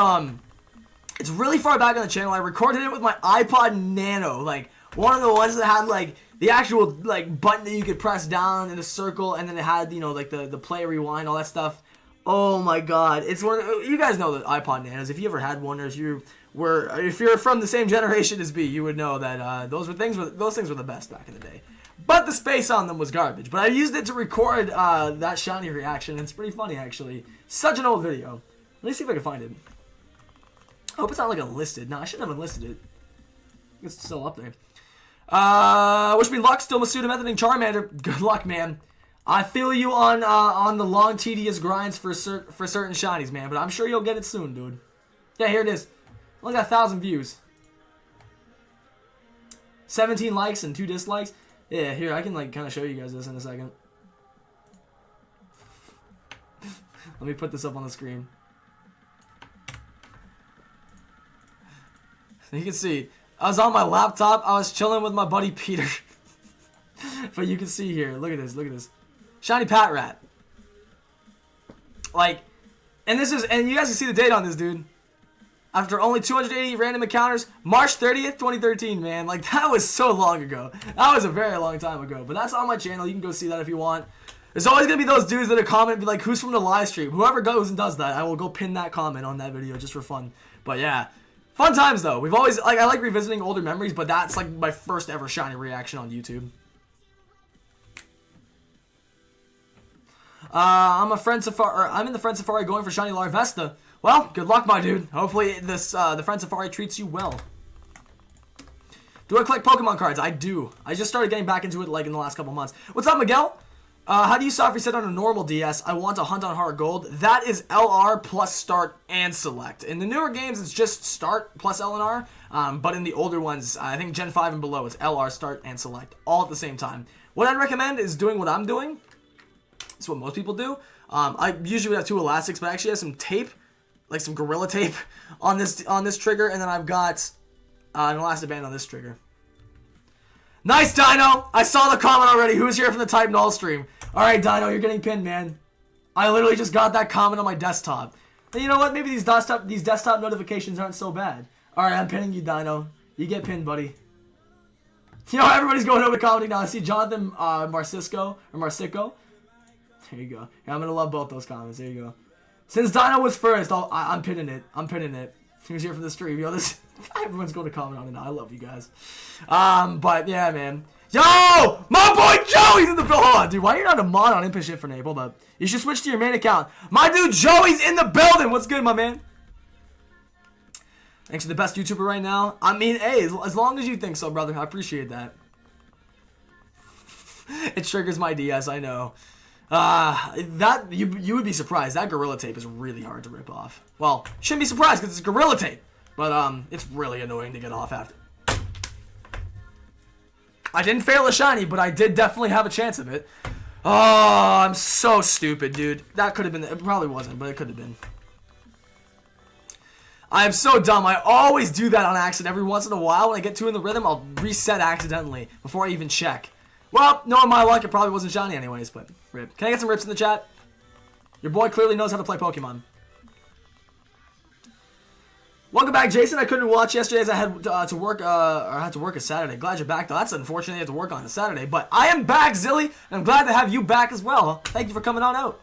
it's really far back on the channel. I recorded it with my iPod Nano, like one of the ones that had like the actual like button that you could press down in a circle, and then it had, you know, like the play, rewind, all that stuff. Oh my God, it's one. You guys know the iPod Nanos. If you ever had one, or if you're from the same generation as me, you would know that those things were the best back in the day. But the space on them was garbage. But I used it to record that shiny reaction. It's pretty funny actually. Such an old video. Let me see if I can find it. I hope it's not like unlisted. No, I shouldn't have unlisted it. It's still up there. Wish me luck. Still Masuda methoding Charmander. Good luck, man. I feel you on the long, tedious grinds for certain shinies, man. But I'm sure you'll get it soon, dude. Yeah, here it is. Only got 1,000 views. 17 likes and 2 dislikes. Yeah, here, I can like kind of show you guys this in a second. Let me put this up on the screen. You can see, I was on my laptop. I was chilling with my buddy Peter. But you can see here. Look at this. Look at this. Shiny Pat Rat. Like, and this is, and you guys can see the date on this, dude. After only 280 random encounters, March 30th, 2013, man. Like, that was so long ago. That was a very long time ago. But that's on my channel. You can go see that if you want. There's always going to be those dudes that are comment and be like, who's from the live stream? Whoever goes and does that, I will go pin that comment on that video just for fun. But yeah. Fun times, though. We've always, like, I like revisiting older memories, but that's, like, my first ever shiny reaction on YouTube. I'm in the Friend Safari going for shiny Larvesta. Well, good luck, my dude. Hopefully this the Friend Safari treats you well. Do I collect Pokemon cards? I do. I just started getting back into it like in the last couple months. What's up, Miguel? How do you soft reset on a normal DS? I want to hunt on Heart Gold. That is LR plus Start and Select. In the newer games, it's just Start plus L and R. But in the older ones, I think Gen 5 and below, it's LR, Start, and Select. All at the same time. What I'd recommend is doing what I'm doing. It's what most people do. I usually have 2 elastics, but I actually have some tape, like some Gorilla Tape on this trigger, and then I've got an elastic band on this trigger. Nice, Dino! I saw the comment already. Who's here from the Type Null stream? Alright, Dino, you're getting pinned, man. I literally just got that comment on my desktop. And you know what? Maybe these desktop notifications aren't so bad. Alright, I'm pinning you, Dino. You get pinned, buddy. You know, everybody's going over to comedy now. I see Jonathan Marcisco. There you go. Yeah, I'm going to love both those comments. There you go. Since Dino was first, I'm pinning it. I'm pinning it. Who's here for the stream? Yo, this everyone's going to comment on it now. I love you guys. But yeah, man. Yo! My boy Joey's in the building. Hold on, dude. Why are you not a mod on Impish for Hold up. You should switch to your main account. My dude Joey's in the building. What's good, my man? Thanks for the best YouTuber right now. I mean, hey, as long as you think so, brother. I appreciate that. It triggers my DS, I know. That you would be surprised. That Gorilla Tape is really hard to rip off. Well, shouldn't be surprised because it's Gorilla Tape, but it's really annoying to get off after. I didn't fail a shiny, but I did definitely have a chance of it. Oh, I'm so stupid, dude. That could have been. It probably wasn't, but it could have been. I am so dumb. I always do that on accident. Every once in a while, when I get too in the rhythm, I'll reset accidentally before I even check. Well, knowing my luck, it probably wasn't shiny anyways, but rip. Can I get some rips in the chat? Your boy clearly knows how to play Pokemon. Welcome back, Jason. I couldn't watch yesterday as I had to work, or I had to work a Saturday. Glad you're back, though. That's unfortunate you have to work on a Saturday, but I am back, Zilly, and I'm glad to have you back as well. Thank you for coming on out.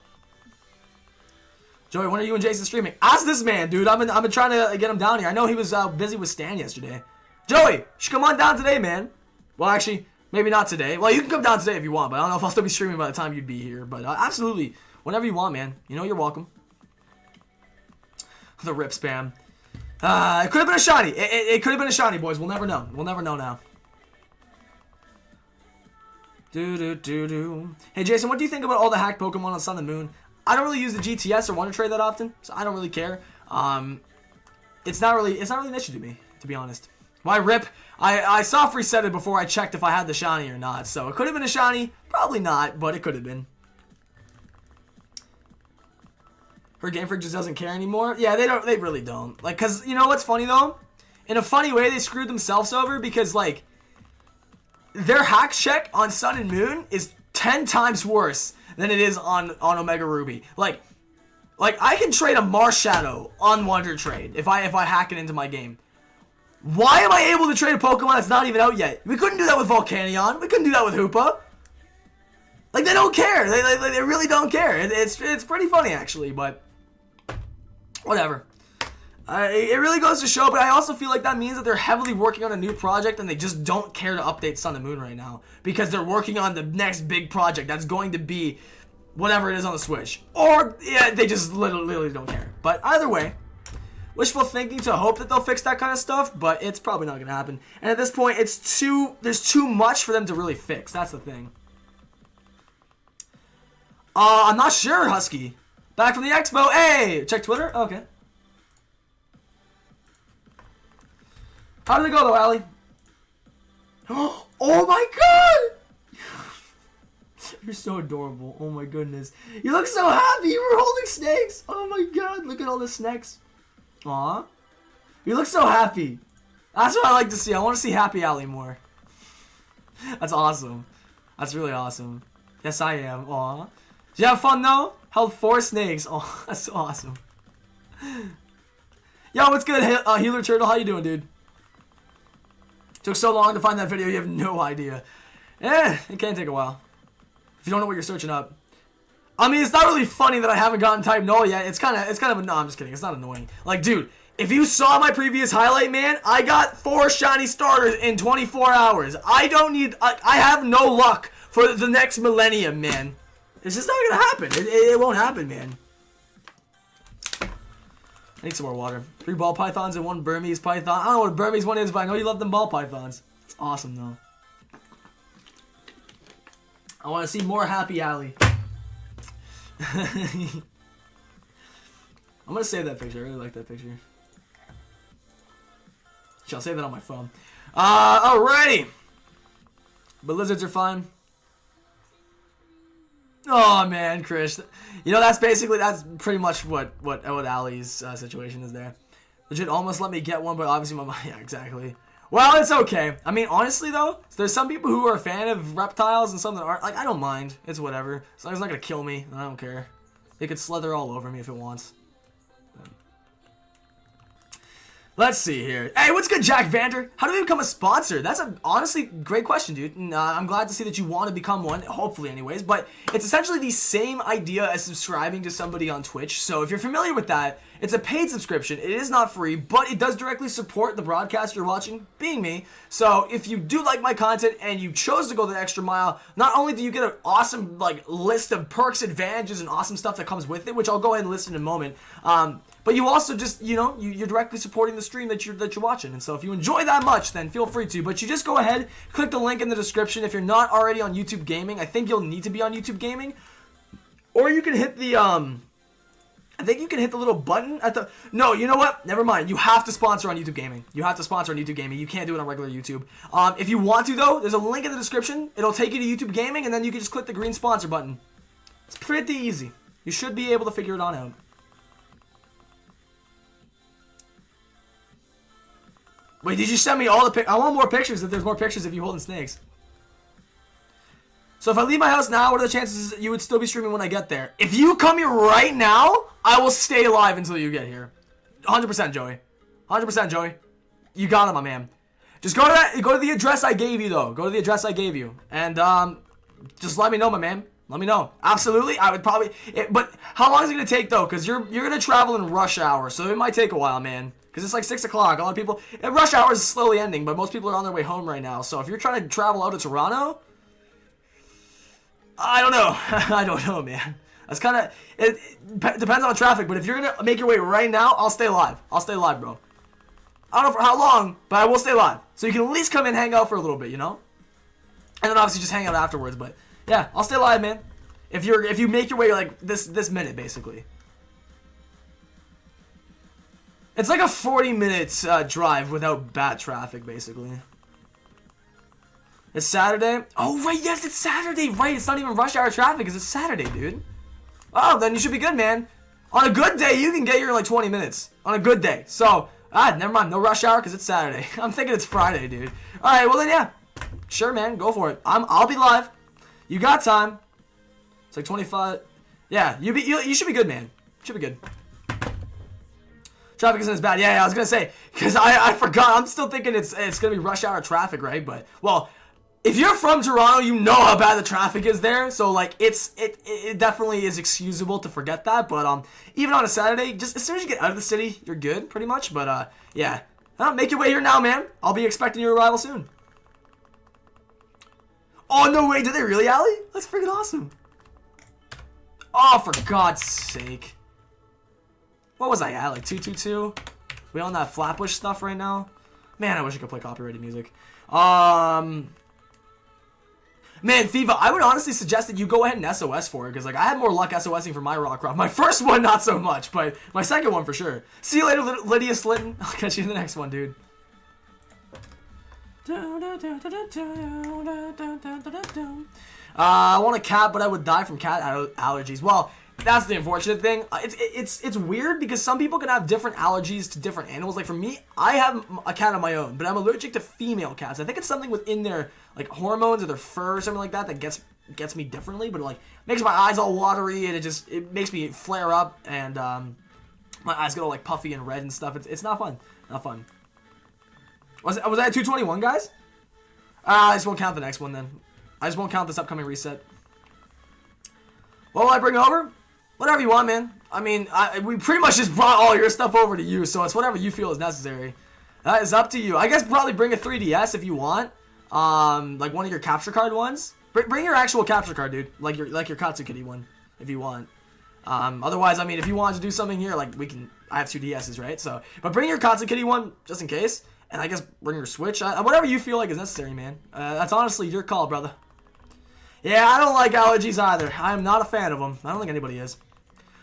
Joey, when are you and Jason streaming? Ask this man, dude. I've been trying to get him down here. I know he was busy with Stan yesterday. Joey, you should come on down today, man. Well, actually, maybe not today. Well, you can come down today if you want, but I don't know if I'll still be streaming by the time you'd be here. But absolutely, whenever you want, man. You know you're welcome. The rip spam. It could have been a shiny. It could have been a shiny, boys. We'll never know. We'll never know now. Hey, Jason, what do you think about all the hacked Pokemon on Sun and Moon? I don't really use the GTS or Wonder Trade that often, so I don't really care. It's not really an issue to me, to be honest. My rip, I soft reset it before I checked if I had the shiny or not, so it could have been a shiny, probably not, but it could have been. Her Game Freak just doesn't care anymore. Yeah, they really don't. Like, cause you know what's funny though? In a funny way, they screwed themselves over because like their hack check on Sun and Moon is 10 times worse than it is on Omega Ruby. Like I can trade a Marshadow on Wonder Trade if I hack it into my game. Why am I able to trade a Pokemon that's not even out yet? We couldn't do that with Volcanion. We couldn't do that with Hoopa. Like, they don't care. They really don't care. It's pretty funny, actually, but whatever. It really goes to show, but I also feel like that means that they're heavily working on a new project and they just don't care to update Sun and Moon right now because they're working on the next big project that's going to be whatever it is on the Switch. Or, yeah, they just literally don't care. But either way, wishful thinking to hope that they'll fix that kind of stuff, but it's probably not going to happen. And at this point, there's too much for them to really fix. That's the thing. I'm not sure, Husky. Back from the expo. Hey! Check Twitter? Okay. How did it go, though, Allie? Oh, my God! You're so adorable. Oh, my goodness. You look so happy. You were holding snakes. Oh, my God. Look at all the snakes. Aw. You look so happy. That's what I like to see. I want to see Happy Alley more. That's awesome. That's really awesome. Yes, I am. Aw. Did you have fun, though? Held 4 snakes. Oh, that's so awesome. Yo, what's good, Healer Turtle? How you doing, dude? Took so long to find that video, you have no idea. It can take a while. If you don't know what you're searching up. I mean, it's not really funny that I haven't gotten Type Null yet. It's kind of, no, I'm just kidding. It's not annoying. Like, dude, if you saw my previous highlight, man, I got 4 shiny starters in 24 hours. I don't need, I have no luck for the next millennium, man. It's just not gonna happen. It won't happen, man. I need some more water. 3 ball pythons and 1 Burmese python. I don't know what a Burmese one is, but I know you love them ball pythons. It's awesome, though. I want to see more Happy Alley. I'm going to save that picture. I really like that picture. I'll save that on my phone. Alrighty. But lizards are fine. Oh man, Chris. You know, that's pretty much what Ali's situation is there. Legit almost let me get one, but obviously my yeah, exactly. Well, it's okay. I mean, honestly though, there's some people who are a fan of reptiles and some that aren't. Like, I don't mind. It's whatever. As long as it's not gonna kill me, I don't care. It could slither all over me if it wants. Let's see here. Hey, what's good, Jack Vander? How do we become a sponsor? That's a honestly great question, dude. And, I'm glad to see that you want to become one, hopefully anyways. But it's essentially the same idea as subscribing to somebody on Twitch. So if you're familiar with that, it's a paid subscription. It is not free, but it does directly support the broadcast you're watching, being me. So if you do like my content and you chose to go the extra mile, not only do you get an awesome list of perks, advantages, and awesome stuff that comes with it, which I'll go ahead and list in a moment, but you also just, you're directly supporting the stream that you're watching. And so if you enjoy that much, then feel free to. But you just go ahead, click the link in the description. If you're not already on YouTube Gaming, I think you'll need to be on YouTube Gaming. Or you can hit the, I think you can hit the little button at the, no, you know what? Never mind. You have to sponsor on YouTube Gaming. You have to sponsor on YouTube Gaming. You can't do it on regular YouTube. If you want to, though, there's a link in the description. It'll take you to YouTube Gaming, and then you can just click the green sponsor button. It's pretty easy. You should be able to figure it on out. Wait, did you send me all the pic? I want more pictures if there's more pictures of you holding snakes. So if I leave my house now, what are the chances you would still be streaming when I get there? If you come here right now, I will stay alive until you get here. 100% Joey. 100% Joey. You got it, my man. Just go to the address I gave you, though. Go to the address I gave you. And just let me know, my man. Let me know. Absolutely. I would probably... but how long is it going to take, though? Because you're going to travel in rush hour, so it might take a while, man. Because it's like 6 o'clock. A lot of people... rush hour is slowly ending, but most people are on their way home right now. So if you're trying to travel out of Toronto... I don't know. I don't know, man. That's kind of... It depends on traffic, but if you're going to make your way right now, I'll stay live. I'll stay live, bro. I don't know for how long, but I will stay live. So you can at least come and hang out for a little bit, you know? And then obviously just hang out afterwards, but... yeah, I'll stay live, man. If you make your way like this minute, basically. It's like a 40 minutes drive without bad traffic, basically. It's Saturday. Oh, right, yes, it's Saturday, right. It's not even rush hour traffic because it's Saturday, dude. Oh, then you should be good, man. On a good day, you can get here in like 20 minutes. On a good day. So, never mind. No rush hour because it's Saturday. I'm thinking it's Friday, dude. All right, well then, yeah. Sure, man. Go for it. I'll be live. You got time. It's like 25. Yeah, you should be good, man. Should be good. Traffic isn't as bad. Yeah, I was gonna say because I forgot. I'm still thinking it's gonna be rush hour traffic, right? But well, if you're from Toronto, you know how bad the traffic is there. So like it definitely is excusable to forget that. But even on a Saturday, just as soon as you get out of the city, you're good, pretty much. But yeah, make your way here now, man. I'll be expecting your arrival soon. Oh, no way. Did they really, Ali? That's freaking awesome. Oh, for God's sake. What was I at? Like 222? We on that Flatbush stuff right now? Man, I wish I could play copyrighted music. Man, Thiva, I would honestly suggest that you go ahead and SOS for it. Because like, I had more luck SOSing for my Rockcroft. My first one, not so much. But my second one, for sure. See you later, Lydia Slinton. I'll catch you in the next one, dude. I want a cat, but I would die from cat allergies. Well, That's the unfortunate thing. It's weird because some people can have different allergies to different animals. Like for me, I have a cat of my own, but I'm allergic to female cats. I think it's something within their like hormones or their fur or something like that that gets me differently. But it, like makes my eyes all watery and it makes me flare up and my eyes get all like puffy and red and stuff. It's not fun. Not fun. Was I at 221, guys? I just won't count the next one then. I just won't count this upcoming reset. What will I bring over? Whatever you want, man. I mean, we pretty much just brought all your stuff over to you, so it's whatever you feel is necessary. That is up to you. I guess probably bring a 3DS if you want. Like one of your capture card ones. Bring your actual capture card, dude. Like your Katsu Kitty one, if you want. Otherwise, I mean, if you want to do something here, like I have 2 DSs, right? So, but bring your Katsu Kitty one just in case. And I guess bring your Switch. Whatever you feel like is necessary, man. That's honestly your call, brother. Yeah, I don't like allergies either. I am not a fan of them. I don't think anybody is.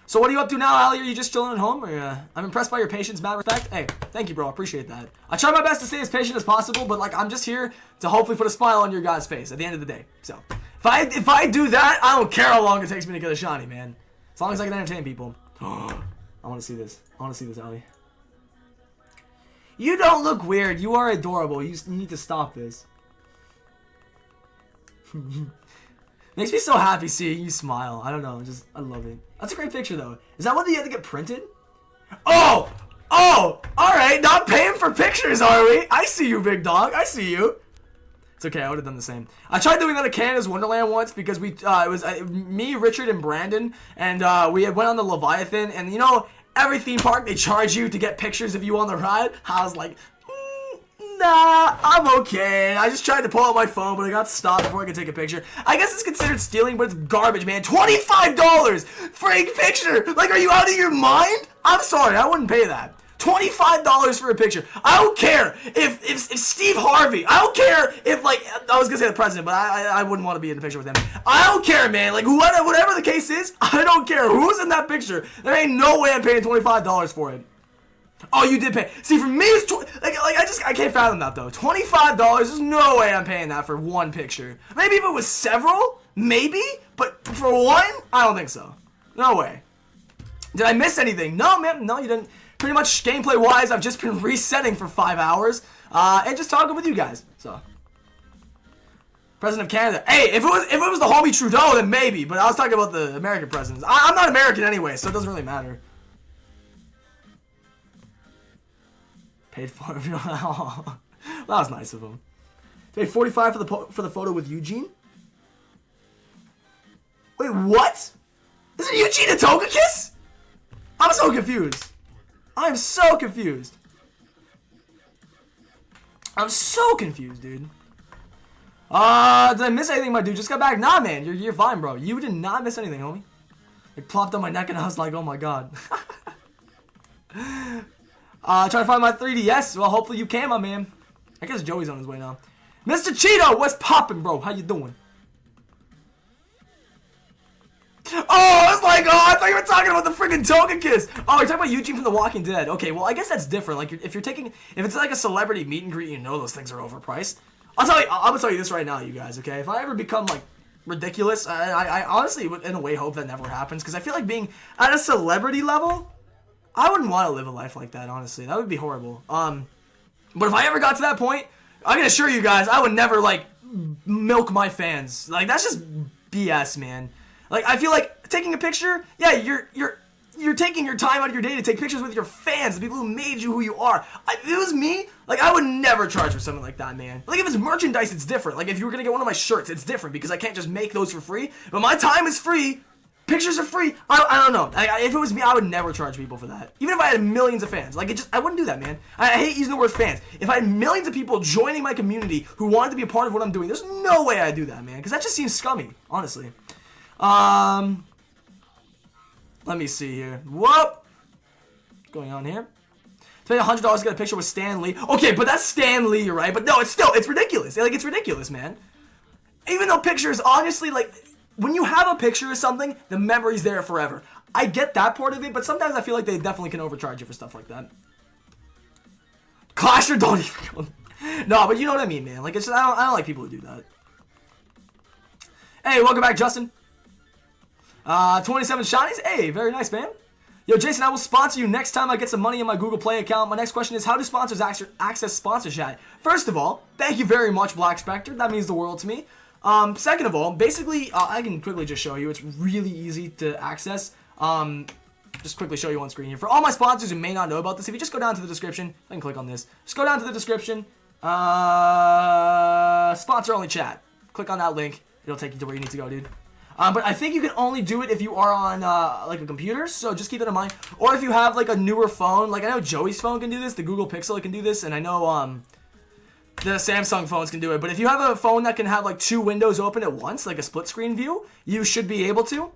So what are you up to now, Ali? Are you just chilling at home? Or, I'm impressed by your patience, mad respect. Hey, thank you, bro. I appreciate that. I try my best to stay as patient as possible, but like I'm just here to hopefully put a smile on your guys' face at the end of the day. So if I do that, I don't care how long it takes me to get a shiny, man. As long as I can entertain people. I want to see this. I want to see this, Ali. You don't look weird. You are adorable. You need to stop this. Makes me so happy seeing you smile. I don't know. I love it. That's a great picture, though. Is that one that you had to get printed? Oh! Oh! Alright, not paying for pictures, are we? I see you, big dog. I see you. It's okay. I would have done the same. I tried doing that at Canada's Wonderland once because it was me, Richard, and Brandon, and we went on the Leviathan, and you know, every theme park, they charge you to get pictures of you on the ride. I was like, nah, I'm okay. I just tried to pull out my phone, but I got stopped before I could take a picture. I guess it's considered stealing, but it's garbage, man. $25 for a picture. Like, are you out of your mind? I'm sorry, I wouldn't pay that. $25 for a picture. I don't care if Steve Harvey. I don't care if, like, I was gonna say the president, but I wouldn't want to be in the picture with him. I don't care, man. Like, whatever the case is, I don't care who's in that picture. There ain't no way I'm paying $25 for it. Oh, you did pay. See, for me, it's I can't fathom that though. $25. There's no way I'm paying that for one picture. Maybe if it was several, maybe, but for one, I don't think so. No way. Did I miss anything? No, man. No, you didn't. Pretty much gameplay-wise, I've just been resetting for 5 hours and just talking with you guys. So, President of Canada. Hey, if it was the homie Trudeau, then maybe. But I was talking about the American presidents. I'm not American anyway, so it doesn't really matter. Paid for it. That was nice of him. Paid $45 for the photo with Eugene. Wait, what? Isn't Eugene a Togekiss? I'm so confused. I'm so confused. I'm so confused, dude. Did I miss anything, my dude? Just got back. Nah, man, you're fine, bro. You did not miss anything, homie. It plopped on my neck and I was like, oh my god. Trying to find my 3DS. Well, hopefully you can, my man. I guess Joey's on his way now. Mr. Cheeto, what's poppin', bro? How you doing? Oh, I was like, I thought you were talking about the freaking Togekiss. Oh, you're talking about Eugene from The Walking Dead. Okay, well, I guess that's different. Like, if it's like a celebrity meet and greet, you know those things are overpriced. I'm gonna tell you this right now, you guys, okay? If I ever become, like, ridiculous, I honestly would, in a way, hope that never happens, because I feel like being at a celebrity level, I wouldn't want to live a life like that, honestly. That would be horrible. But if I ever got to that point, I can assure you guys, I would never, like, milk my fans. Like, that's just BS, man. Like, I feel like taking a picture, yeah, you're taking your time out of your day to take pictures with your fans, the people who made you who you are. If it was me, like, I would never charge for something like that, man. Like, if it's merchandise, it's different. Like, if you were gonna get one of my shirts, it's different because I can't just make those for free. But my time is free. Pictures are free. I don't know. If it was me, I would never charge people for that. Even if I had millions of fans. Like, I wouldn't do that, man. I hate using the word fans. If I had millions of people joining my community who wanted to be a part of what I'm doing, there's no way I'd do that, man. Because that just seems scummy, honestly. Let me see here. Whoop! What's going on here? Pay $100 to get a picture with Stan Lee. Okay, but that's Stan Lee, right? But no, it's ridiculous. Like, it's ridiculous, man. Even though pictures, honestly, like, when you have a picture of something, the memory's there forever. I get that part of it, but sometimes I feel like they definitely can overcharge you for stuff like that. Clasher, don't even go. No, but you know what I mean, man. Like, it's just, I don't like people who do that. Hey, welcome back, Justin. 27 shinies. Hey, very nice, man. Yo, Jason, I will sponsor you next time I get some money in my Google Play account. My next question is, how do sponsors access sponsor chat? First of all, thank you very much, Black Spectre. That means the world to me. Second of all, basically, I can quickly just show you. It's really easy to access. Just quickly show you on screen here. For all my sponsors who may not know about this, if you just go down to the description, I can click on this. Just go down to the description. Sponsor only chat. Click on that link. It'll take you to where you need to go, dude. But I think you can only do it if you are on like a computer, so just keep that in mind. Or if you have like a newer phone, like I know Joey's phone can do this, the Google Pixel can do this, and I know the Samsung phones can do it. But if you have a phone that can have like 2 windows open at once, like a split screen view, you should be able to.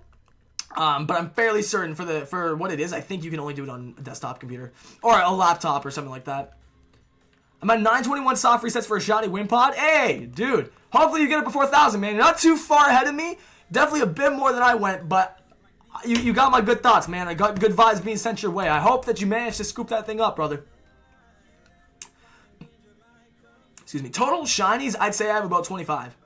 But I'm fairly certain for what it is, I think you can only do it on a desktop computer or a laptop or something like that. I'm at 921 soft resets for a shiny win pod. Hey, dude, hopefully you get it before 1,000, man. You're not too far ahead of me. Definitely a bit more than I went, but you got my good thoughts, man. I got good vibes being sent your way. I hope that you managed to scoop that thing up, brother. Excuse me. Total shinies, I'd say I have about 25.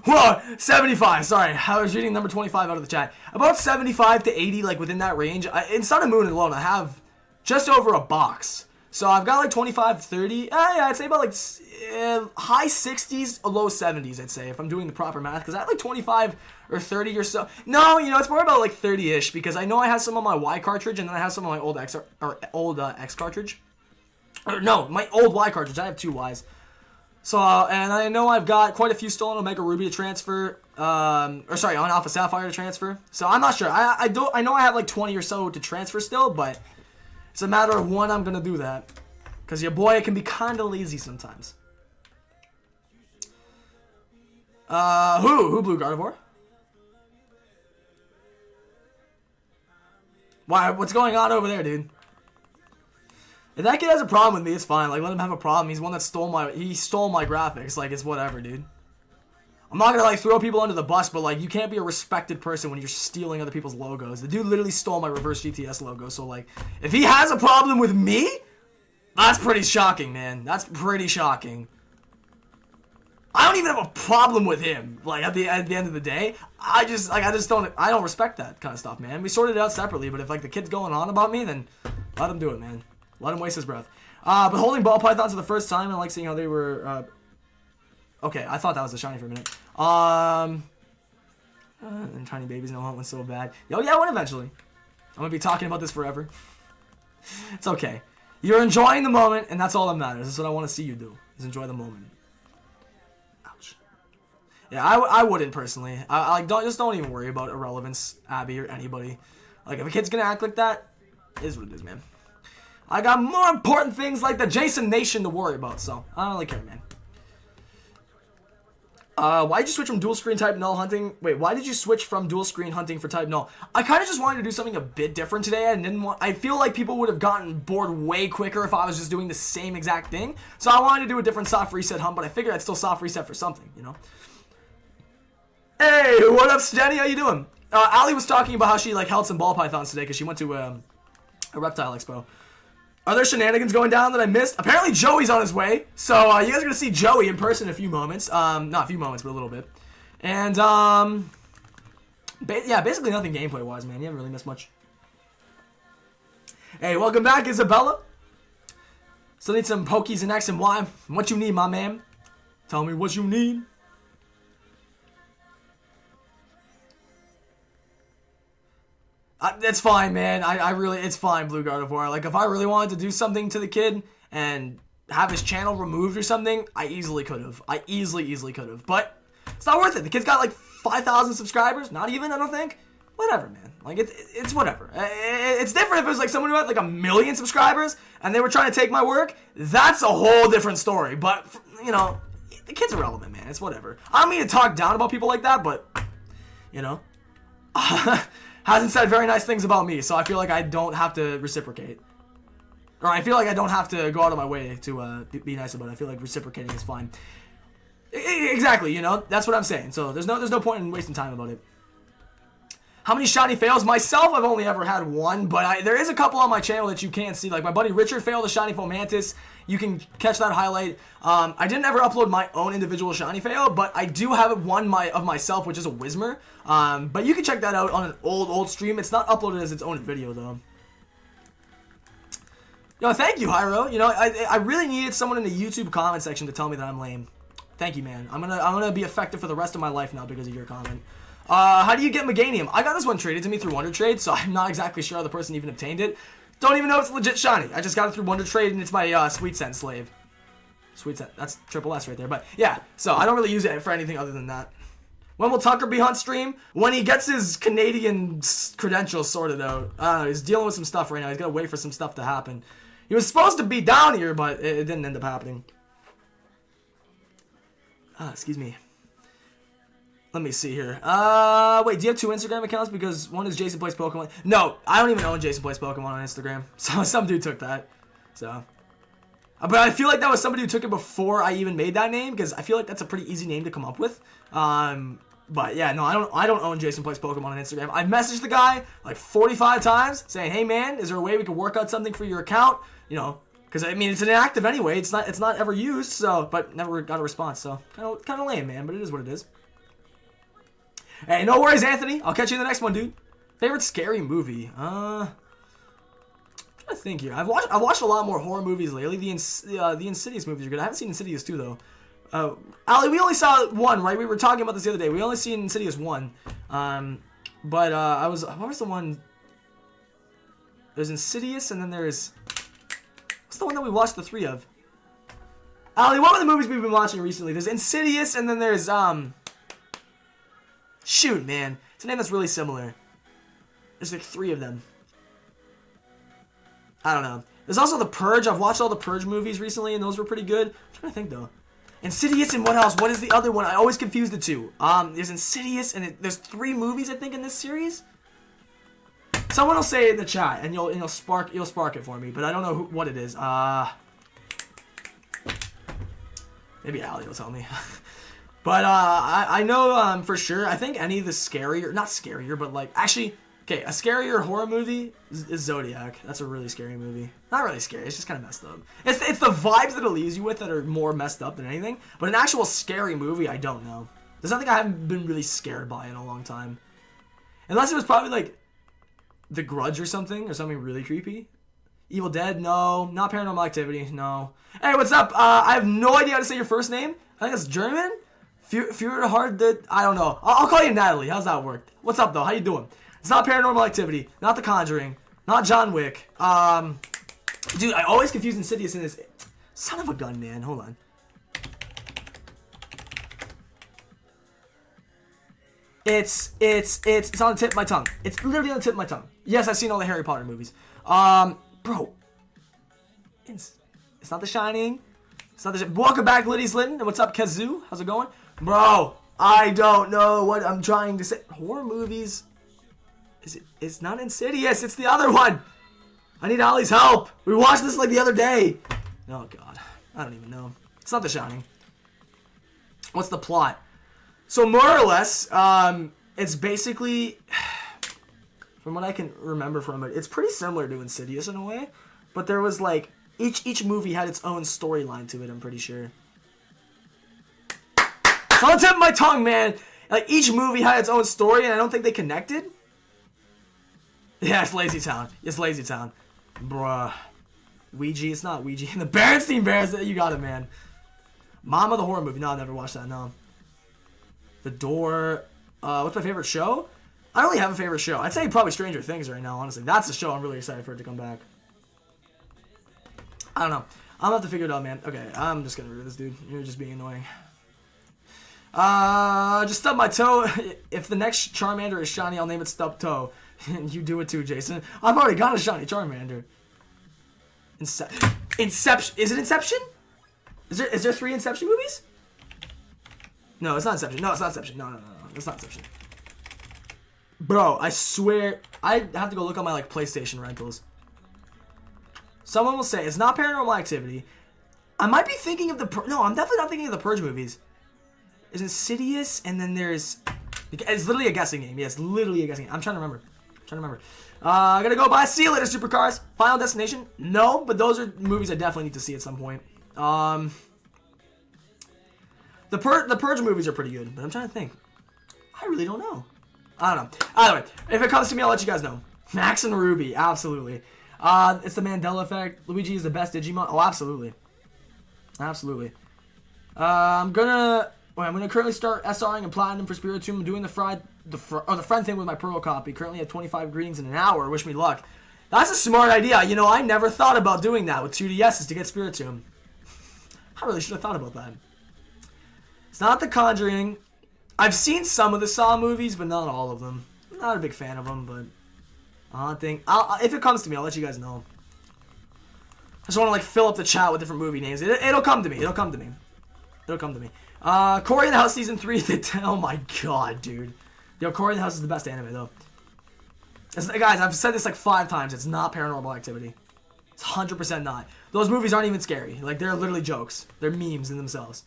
Whoa, 75. Sorry, I was reading number 25 out of the chat. About 75 to 80, like within that range. In Sun and Moon alone, I have just over a box. So I've got like 25, 30. Yeah, I'd say about like high 60s, low 70s, I'd say, if I'm doing the proper math. Because I have like 25 or 30 or so. No, you know, it's more about like 30-ish. Because I know I have some on my Y cartridge, and then I have some on my old X cartridge. Or no, my old Y cartridge. I have 2 Ys. So, and I know I've got quite a few still on Omega Ruby to transfer, on Alpha Sapphire to transfer. So I'm not sure. I know I have like 20 or so to transfer still, but it's a matter of when I'm gonna do that, cause your boy can be kind of lazy sometimes. Who blew Gardevoir? Why? What's going on over there, dude? If that kid has a problem with me, it's fine. Like, let him have a problem. He's one that stole my graphics. Like, it's whatever, dude. I'm not gonna, like, throw people under the bus, but, like, you can't be a respected person when you're stealing other people's logos. The dude literally stole my reverse GTS logo, so, like, if he has a problem with me, that's pretty shocking, man. That's pretty shocking. I don't even have a problem with him, like, at the end of the day. I don't respect that kind of stuff, man. We sorted it out separately, but if, like, the kid's going on about me, then let him do it, man. Let him waste his breath. But holding ball pythons for the first time, and I like seeing how they were, okay, I thought that was a shiny for a minute. And tiny babies know how one's so bad. Yo, yeah, one eventually. I'm gonna be talking about this forever. It's okay. You're enjoying the moment, and that's all that matters. That's what I want to see you do, is enjoy the moment. Ouch. Yeah, I wouldn't personally. I don't even worry about irrelevance, Abby, or anybody. Like, if a kid's gonna act like that, it is what it is, man. I got more important things like the Jason Nation to worry about, so I don't really care, man. Why did you switch from dual screen type null hunting? Wait, why did you switch from dual screen hunting for type null? I kind of just wanted to do something a bit different today. I feel like people would have gotten bored way quicker if I was just doing the same exact thing. So I wanted to do a different soft reset hunt, but I figured I'd still soft reset for something, you know? Hey, what up, Jenny? How you doing? Ali was talking about how she, like, held some ball pythons today because she went to a reptile expo. Are there shenanigans going down that I missed? Apparently Joey's on his way. So you guys are going to see Joey in person in a few moments. Not a few moments, but a little bit. And, yeah, basically nothing gameplay-wise, man. You haven't really missed much. Hey, welcome back, Isabella. Still need some Pokies and X and Y. What you need, my man? Tell me what you need. It's fine, man. It's fine, Blue Gardevoir. Like, if I really wanted to do something to the kid and have his channel removed or something, I easily could have. I easily could have. But it's not worth it. The kid's got, like, 5,000 subscribers. Not even, I don't think. Whatever, man. Like, it's whatever. It's different if it was, like, someone who had, like, 1 million subscribers and they were trying to take my work. That's a whole different story. But, you know, the kid's irrelevant, man. It's whatever. I don't mean to talk down about people like that, but, you know. Hasn't said very nice things about me, so I feel like I don't have to reciprocate. Or I feel like I don't have to go out of my way to be nice about it. I feel like reciprocating is fine. Exactly, you know? That's what I'm saying. So there's no point in wasting time about it. How many shiny fails? Myself, I've only ever had one, but there is a couple on my channel that you can't see. Like my buddy Richard failed a shiny Fomantis. You can catch that highlight. I didn't ever upload my own individual shiny fail, but I do have one of myself, which is a Whismer. But you can check that out on an old stream. It's not uploaded as its own video though. Yo, thank you, Hyro. You know, I really needed someone in the YouTube comment section to tell me that I'm lame. Thank you, man. I'm gonna be effective for the rest of my life now because of your comment. How do you get Meganium? I got this one traded to me through Wonder Trade, so I'm not exactly sure how the person even obtained it. Don't even know if it's legit shiny. I just got it through Wonder Trade, and it's my Sweet Scent slave. Sweet Scent. That's triple S right there. But yeah, so I don't really use it for anything other than that. When will Tucker be on stream? When he gets his Canadian credentials sorted out. He's dealing with some stuff right now. He's got to wait for some stuff to happen. He was supposed to be down here, but it didn't end up happening. Excuse me. Let me see here. Wait, do you have 2 Instagram accounts? Because one is Jason Plays Pokemon. No, I don't even own Jason Plays Pokemon on Instagram. So some dude took that. So, but I feel like that was somebody who took it before I even made that name, because I feel like that's a pretty easy name to come up with. But yeah, no, I don't own Jason Plays Pokemon on Instagram. I've messaged the guy like 45 times saying, "Hey man, is there a way we could work out something for your account?" You know, because I mean it's inactive anyway. It's not ever used. So, but never got a response. So kind of lame, man. But it is what it is. Hey, no worries, Anthony. I'll catch you in the next one, dude. Favorite scary movie? I'm trying to think here. I've watched a lot more horror movies lately. The Insidious movies are good. I haven't seen Insidious 2 though. Ali, we only saw 1, right? We were talking about this the other day. We only seen Insidious 1. What was the one? There's Insidious, and then there's, what's the one that we watched the 3 of? Ali, what were the movies we've been watching recently? There's Insidious, and then there's shoot, man. It's a name that's really similar. There's like 3 of them. I don't know. There's also The Purge. I've watched all the Purge movies recently, and those were pretty good. I'm trying to think, though. Insidious and what else? What is the other one? I always confuse the 2. There's Insidious, and there's 3 movies, I think, in this series. Someone will say it in the chat, and you'll spark it for me, but I don't know what it is. Maybe Ali will tell me. But I know for sure. I think any of the scarier, not scarier, but like actually, okay, a scarier horror movie is Zodiac. That's a really scary movie. Not really scary. It's just kind of messed up. It's the vibes that it leaves you with that are more messed up than anything. But an actual scary movie, I don't know. There's nothing I haven't been really scared by in a long time, unless it was probably like The Grudge or something really creepy. Evil Dead, no. Not Paranormal Activity, no. Hey, what's up? I have no idea how to say your first name. I think it's German. I don't know. I'll call you Natalie. How's that work? What's up, though? How you doing? It's not Paranormal Activity. Not The Conjuring. Not John Wick. Dude, I always confuse Insidious in this. Son of a gun, man. Hold on. It's on the tip of my tongue. It's literally on the tip of my tongue. Yes, I've seen all the Harry Potter movies. Bro. It's not The Shining. It's not Welcome back, Liddy's Linton. And what's up, Kazoo? How's it going? Bro, I don't know what I'm trying to say. Horror movies. It's not Insidious. It's the other one. I need Ollie's help. We watched this like the other day. Oh, God. I don't even know. It's not The Shining. What's the plot? So, more or less, it's basically, from what I can remember from it, it's pretty similar to Insidious in a way. But there was like, each movie had its own storyline to it, I'm pretty sure. It's on the tip of my tongue, man. Like, each movie had its own story, and I don't think they connected. Yeah, it's Lazy Town. It's Lazy Town. Bruh. Ouija, it's not Ouija. The Berenstein Bears, you got it, man. Mama the horror movie. No, I never watched that, no. The Door. What's my favorite show? I don't really have a favorite show. I'd say probably Stranger Things right now, honestly. That's the show I'm really excited for it to come back. I don't know. I'm gonna have to figure it out, man. Okay, I'm just gonna ruin this, dude. You're just being annoying. Just stub my toe. If the next Charmander is shiny, I'll name it Stub Toe. And you do it too, Jason. I've already got a shiny Charmander. Inception. Is it Inception? Is there 3 Inception movies? No, it's not Inception. No, it's not Inception. No. It's not Inception. Bro, I swear, I have to go look on my like PlayStation rentals. Someone will say it's not Paranormal Activity. I might be thinking of the no, I'm definitely not thinking of the Purge movies. There's Insidious, and then there's It's literally a guessing game. Yeah, it's literally a guessing game. I'm trying to remember. I gotta go by. See you later, Supercars. Final Destination? No, but those are movies I definitely need to see at some point. The Purge movies are pretty good, but I'm trying to think. I really don't know. I don't know. Either way, if it comes to me, I'll let you guys know. Max and Ruby, absolutely. It's the Mandela effect. Luigi is the best Digimon. Oh, absolutely. Absolutely. I'm gonna currently start SRing and Platinum for Spiritomb. I'm doing the friend thing with my Pearl copy. Currently at 25 greetings in an hour. Wish me luck. That's a smart idea. You know, I never thought about doing that with 2DSs to get Spiritomb. I really should have thought about that. It's not The Conjuring. I've seen some of the Saw movies, but not all of them. I'm not a big fan of them, but if it comes to me, I'll let you guys know. I just want to like fill up the chat with different movie names. It'll come to me. It'll come to me. Cory in the House season 3. Oh my god, dude. Yo, Cory in the House is the best anime though. Guys, I've said this like 5 times. It's not Paranormal Activity. It's 100% not. Those movies aren't even scary. Like they're literally jokes. They're memes in themselves.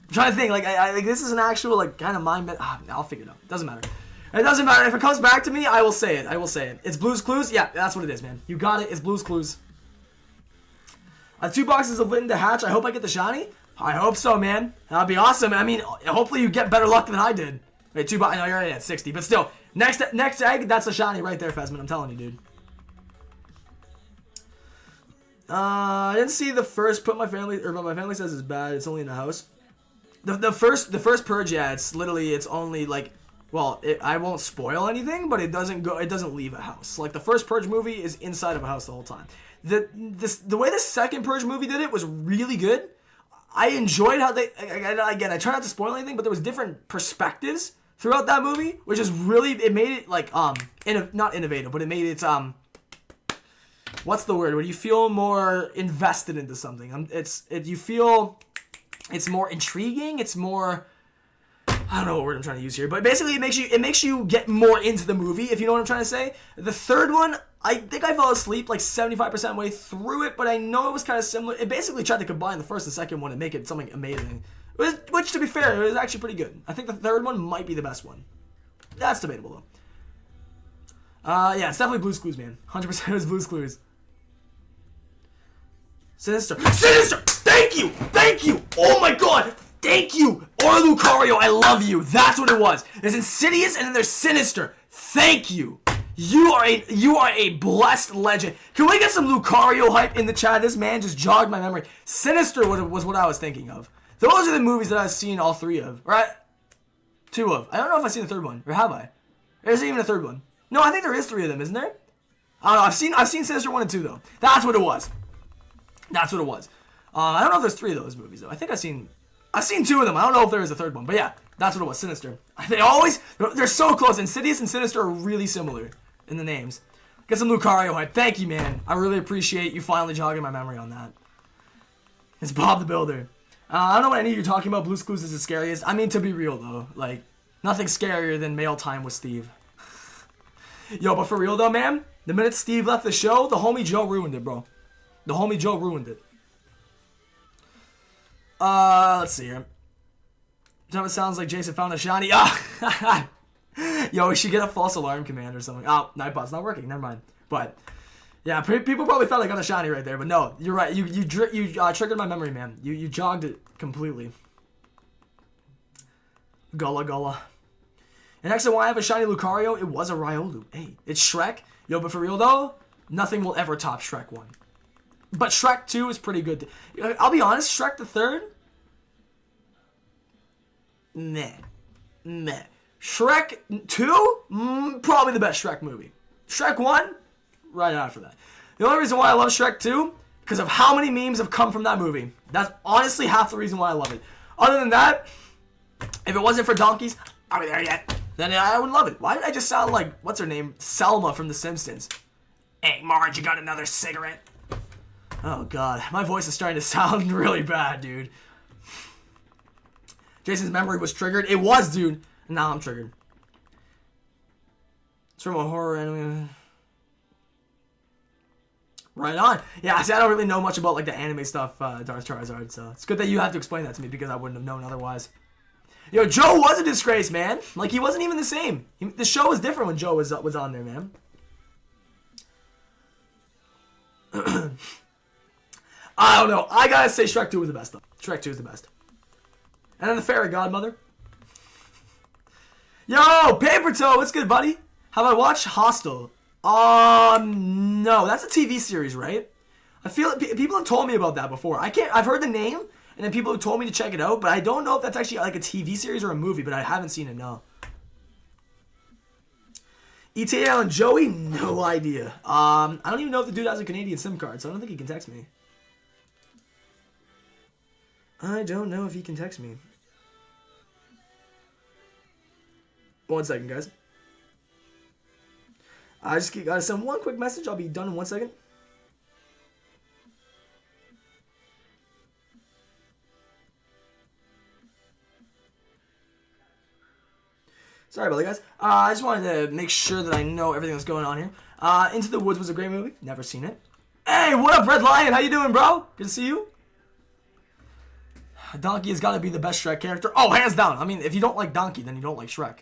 I'm trying to think. Like like this is an actual like kind of mind. I'll figure it out. Doesn't matter. It doesn't matter. If it comes back to me, I will say it. It's Blue's Clues. Yeah, that's what it is, man. You got it. It's Blue's Clues. 2 boxes of Linda Hatch. I hope I get the shiny. I hope so, man. That'd be awesome. I mean, hopefully you get better luck than I did. Wait, 2 boxes. No, you're already at 60. But still, next egg, that's a shiny right there, Fesman. I'm telling you, dude. I didn't see the first. My family says it's bad. It's only in the house. The first Purge, yeah, it's only like. Well, I won't spoil anything, but it doesn't leave a house. Like, the first Purge movie is inside of a house the whole time. The way the second Purge movie did it was really good. I enjoyed how they, again, I try not to spoil anything, but there was different perspectives throughout that movie, which is really, it made it, like, not innovative, but it made it, what's the word? When you feel more invested into something. You feel it's more intriguing, it's more... I don't know what word I'm trying to use here, but basically it makes you get more into the movie, if you know what I'm trying to say. The third one, I think I fell asleep like 75% way through it, but I know it was kind of similar. It basically tried to combine the first and second one and make it something amazing. Which, to be fair, it was actually pretty good. I think the third one might be the best one. That's debatable, though. Yeah, it's definitely Blue's Clues, man. 100% it was Blue's Clues. Sinister! Thank you! Oh my god! Thank you! Or Lucario, I love you. That's what it was. There's Insidious and then there's Sinister. Thank you. You are a blessed legend. Can we get some Lucario hype in the chat? This man just jogged my memory. Sinister was what I was thinking of. Those are the movies that I've seen all 3 of. Right? 2 of. I don't know if I've seen the third one. Or have I? There's even a third one. No, I think there is 3 of them, isn't there? I don't know. I've seen Sinister 1 and 2 though. That's what it was. I don't know if there's 3 of those movies though. I think I've seen 2 of them. I don't know if there is a third one, but yeah, that's what it was. Sinister. They're so close. Insidious and Sinister are really similar in the names. Get some Lucario hype. Thank you, man. I really appreciate you finally jogging my memory on that. It's Bob the Builder. I don't know what any of you are talking about. Blue's Clues is the scariest. I mean, to be real though, like nothing scarier than mail time with Steve. Yo, but for real though, man, the minute Steve left the show, the homie Joe ruined it, bro. The homie Joe ruined it. Let's see here. It sounds like Jason found a shiny. Yo, we should get a false alarm command or something. Oh, Nightbot's not working. Never mind. But yeah, people probably thought I got a shiny right there, but no, you're right. You triggered my memory, man. You jogged it completely. Gullah. And actually, why I have a shiny Lucario? It was a Riolu. Hey, it's Shrek. Yo, but for real though, nothing will ever top Shrek 1. But Shrek 2 is pretty good. I'll be honest, Shrek the 3rd? Meh. Shrek 2? Probably the best Shrek movie. Shrek 1? Right after that. The only reason why I love Shrek 2? Because of how many memes have come from that movie. That's honestly half the reason why I love it. Other than that, if it wasn't for donkeys, are we there yet? Then I would love it. Why did I just sound like, what's her name? Selma from The Simpsons. Hey, Marge, you got another cigarette? Oh god, my voice is starting to sound really bad, dude. Jason's memory was triggered. It was, dude. Now I'm triggered. It's from a horror anime. Right on. Yeah, see, I don't really know much about like the anime stuff, Darth Charizard, so it's good that you have to explain that to me because I wouldn't have known otherwise. Yo, Joe was a disgrace, man. Like, he wasn't even the same. The show was different when Joe was on there, man. I don't know. I gotta say Shrek 2 was the best, though. Shrek 2 is the best. And then the Fairy Godmother. Yo, Paper Toe, what's good, buddy? Have I watched Hostel? No. That's a TV series, right? I feel like people have told me about that before. I've heard the name, and then people have told me to check it out, but I don't know if that's actually like a TV series or a movie, but I haven't seen it, no. ETL and Joey? No idea. I don't even know if the dude has a Canadian SIM card, so I don't think he can text me. I don't know if he can text me. 1 second, guys. I just gotta send one quick message. I'll be done in 1 second. Sorry about that, guys. I just wanted to make sure that I know everything that's going on here. Into the Woods was a great movie. Never seen it. Hey, what up, Red Lion? How you doing, bro? Good to see you. Donkey has got to be the best Shrek character. Oh, hands down. I mean, if you don't like Donkey, then you don't like Shrek.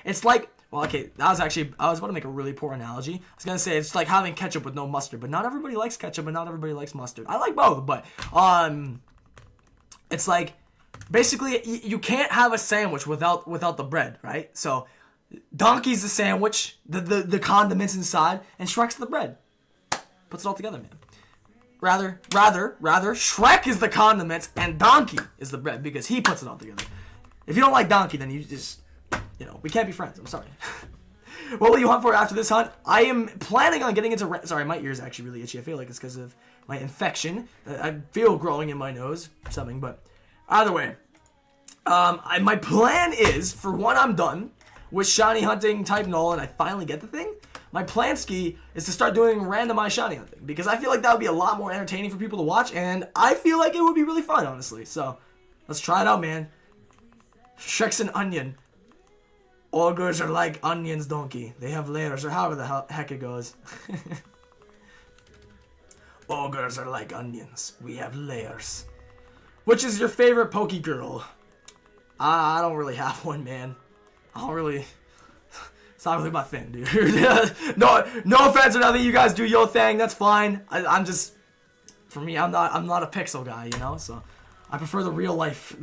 It's like, well, okay, that was actually, I was about to make a really poor analogy. I was going to say, it's like having ketchup with no mustard, but not everybody likes ketchup and not everybody likes mustard. I like both, but, it's like, basically, you can't have a sandwich without the bread, right? So, Donkey's the sandwich, the condiments inside, and Shrek's the bread. Puts it all together, man. Rather, Shrek is the condiments and Donkey is the bread because he puts it all together. If you don't like Donkey, then you just, we can't be friends. I'm sorry. What will you hunt for after this hunt? I am planning on getting into... Sorry, my ear's actually really itchy. I feel like it's because of my infection. I feel growing in my nose or something, but either way. My plan is, for when I'm done with shiny hunting type null and I finally get the thing, my plan ski is to start doing randomized shiny hunting because I feel like that would be a lot more entertaining for people to watch and I feel like it would be really fun, honestly. So, let's try it out, man. Shrek's an onion. Ogres are like onions, Donkey. They have layers, or however the heck it goes. Ogres are like onions. We have layers. Which is your favorite Poke Girl? I don't really have one, man. I don't really... It's not really my thing, dude. no offense or nothing. You guys do your thing. That's fine. I'm just... For me, I'm not a pixel guy, So, I prefer the real life.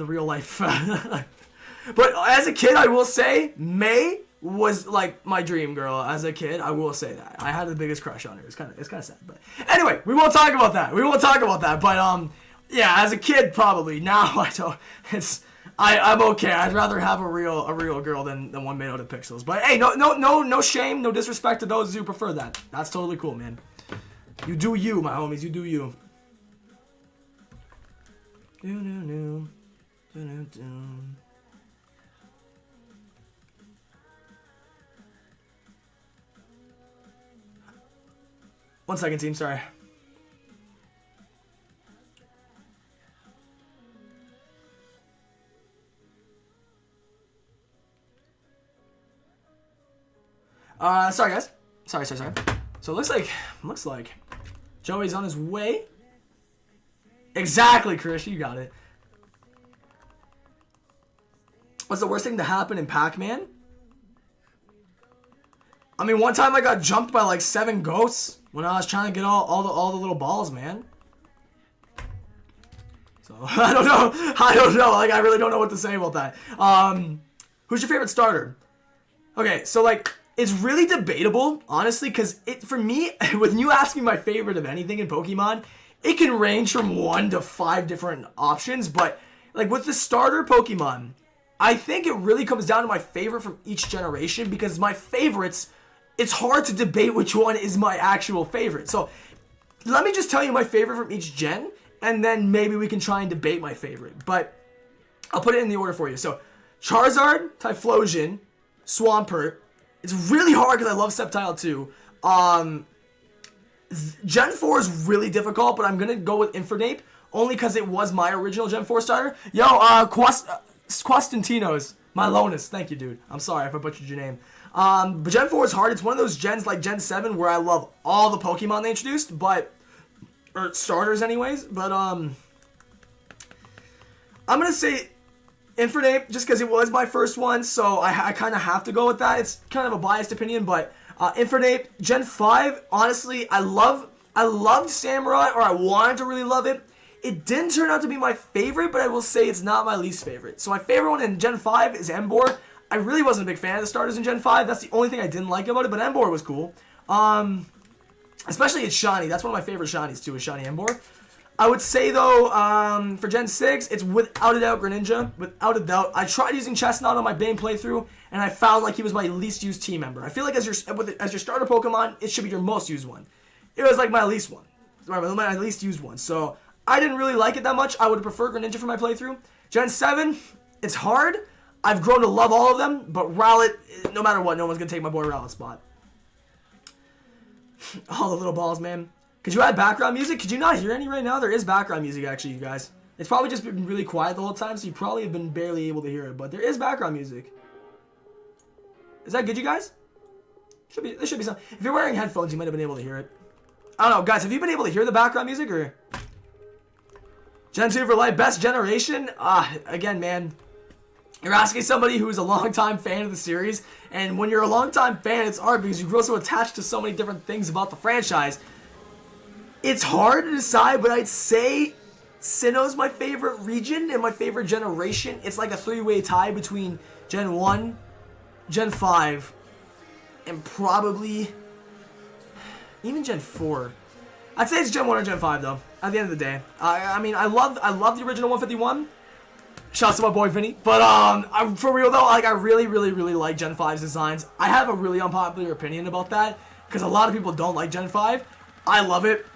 But as a kid, I will say, May was like my dream girl. As a kid, I will say that I had the biggest crush on her. It's kind of sad, but anyway, we won't talk about that. But yeah, as a kid, probably. Now I don't. I'm okay. I'd rather have a real girl than one made out of pixels. But hey, no shame, no disrespect to those who prefer that. That's totally cool, man. You do you, my homies. You do you. One second, team. Sorry. Sorry, guys. Sorry. So it looks like Joey's on his way. Exactly, Chris. You got it. What's the worst thing to happen in Pac-Man? I mean, one time I got jumped by like 7 ghosts when I was trying to get all the little balls, man. So I don't know. Like, I really don't know what to say about that. Who's your favorite starter? Okay, so like, it's really debatable, honestly, because for me, when you ask me my favorite of anything in Pokemon, it can range from 1 to 5 different options. But like with the starter Pokemon, I think it really comes down to my favorite from each generation because my favorites, it's hard to debate which one is my actual favorite. So let me just tell you my favorite from each gen, and then maybe we can try and debate my favorite. But I'll put it in the order for you. So Charizard, Typhlosion, Swampert. It's really hard because I love Sceptile too. Gen 4 is really difficult, but I'm going to go with Infernape only because it was my original Gen 4 starter. Yo, Quastantino's Milonis. Thank you, dude. I'm sorry if I butchered your name. But Gen 4 is hard. It's one of those gens like Gen 7 where I love all the Pokemon they introduced, or starters anyways. But I'm going to say Infernape, just because it was my first one, so I kind of have to go with that. It's kind of a biased opinion, but Infernape, Gen 5, honestly, I loved Samurai, or I wanted to really love it. It didn't turn out to be my favorite, but I will say it's not my least favorite. So my favorite one in Gen 5 is Emboar. I really wasn't a big fan of the starters in Gen 5. That's the only thing I didn't like about it, but Emboar was cool. Especially its shiny. That's one of my favorite shinies too, is shiny Emboar. I would say though, for Gen 6, it's without a doubt Greninja. Without a doubt. I tried using Chestnut on my Bane playthrough, and I found like he was my least used team member. I feel like as your starter Pokemon, it should be your most used one. It was like my least one. My least used one. So I didn't really like it that much. I would prefer Greninja for my playthrough. Gen 7, it's hard. I've grown to love all of them, but Rowlet, no matter what, no one's going to take my boy Rowlet's spot. All the little balls, man. Could you add background music? Could you not hear any right now? There is background music, actually, you guys. It's probably just been really quiet the whole time, so you probably have been barely able to hear it, but there is background music. Is that good, you guys? There should be some. If you're wearing headphones, you might have been able to hear it. I don't know, guys, have you been able to hear the background music, or? Gen 2 for life, best generation? Again, man. You're asking somebody who's a longtime fan of the series, and when you're a longtime fan, it's hard because you grow so attached to so many different things about the franchise. It's hard to decide, but I'd say Sinnoh's my favorite region and my favorite generation. It's like a three-way tie between Gen 1, Gen 5, and probably even Gen 4. I'd say it's Gen 1 or Gen 5, though, at the end of the day. I mean, I love the original 151. Shouts to my boy Vinny. But I'm for real though, like I really like Gen 5's designs. I have a really unpopular opinion about that because a lot of people don't like Gen 5. I love it.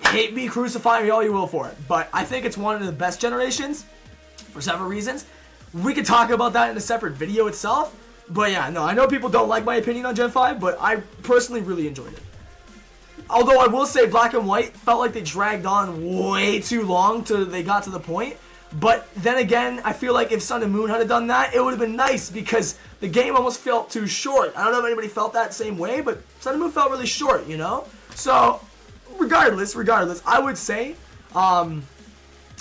Hate me, crucify me all you will for it. But I think it's one of the best generations for several reasons. We could talk about that in a separate video itself. But yeah, no, I know people don't like my opinion on Gen 5, but I personally really enjoyed it. Although I will say Black and White felt like they dragged on way too long till they got to the point. But then again, I feel like if Sun and Moon had done that, it would have been nice because the game almost felt too short. I don't know if anybody felt that same way, but Sun and Moon felt really short, you know? So, regardless, I would say Gen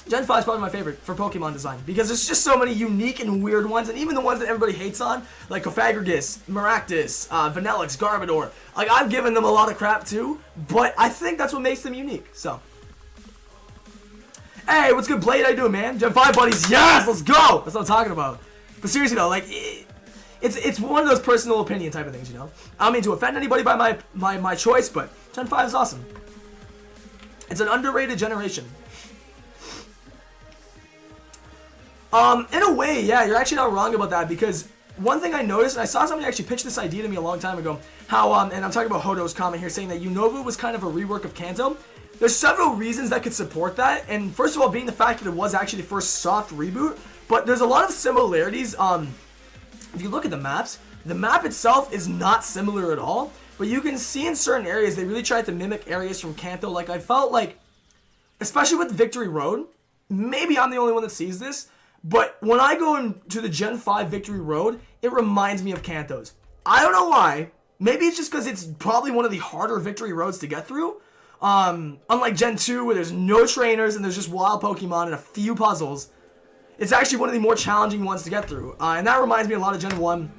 5 is probably my favorite for Pokemon design because there's just so many unique and weird ones, and even the ones that everybody hates on, like Cofagrigus, Maractus, Vanillix, Garbodor. Like, I've given them a lot of crap too, but I think that's what makes them unique, so. Hey, what's good, Blade? How you doing, man? Gen 5 buddies, yes, let's go! That's what I'm talking about. But seriously though, like, it's one of those personal opinion type of things, you know? I don't mean to offend anybody by my choice, but Gen 5 is awesome. It's an underrated generation. In a way, yeah, you're actually not wrong about that because one thing I noticed, and I saw somebody actually pitch this idea to me a long time ago, how, and I'm talking about Hodo's comment here saying that Unova was kind of a rework of Kanto. There's several reasons that could support that, and first of all being the fact that it was actually the first soft reboot, but there's a lot of similarities. If you look at the maps, the map itself is not similar at all, but you can see in certain areas they really tried to mimic areas from Kanto. Like I felt like, especially with Victory Road, maybe I'm the only one that sees this, but when I go into the Gen 5 Victory Road, it reminds me of Kanto's. I don't know why. Maybe it's just because it's probably one of the harder Victory Roads to get through. Unlike Gen 2 where there's no trainers and there's just wild Pokemon and a few puzzles, it's actually one of the more challenging ones to get through. And that reminds me a lot of Gen 1.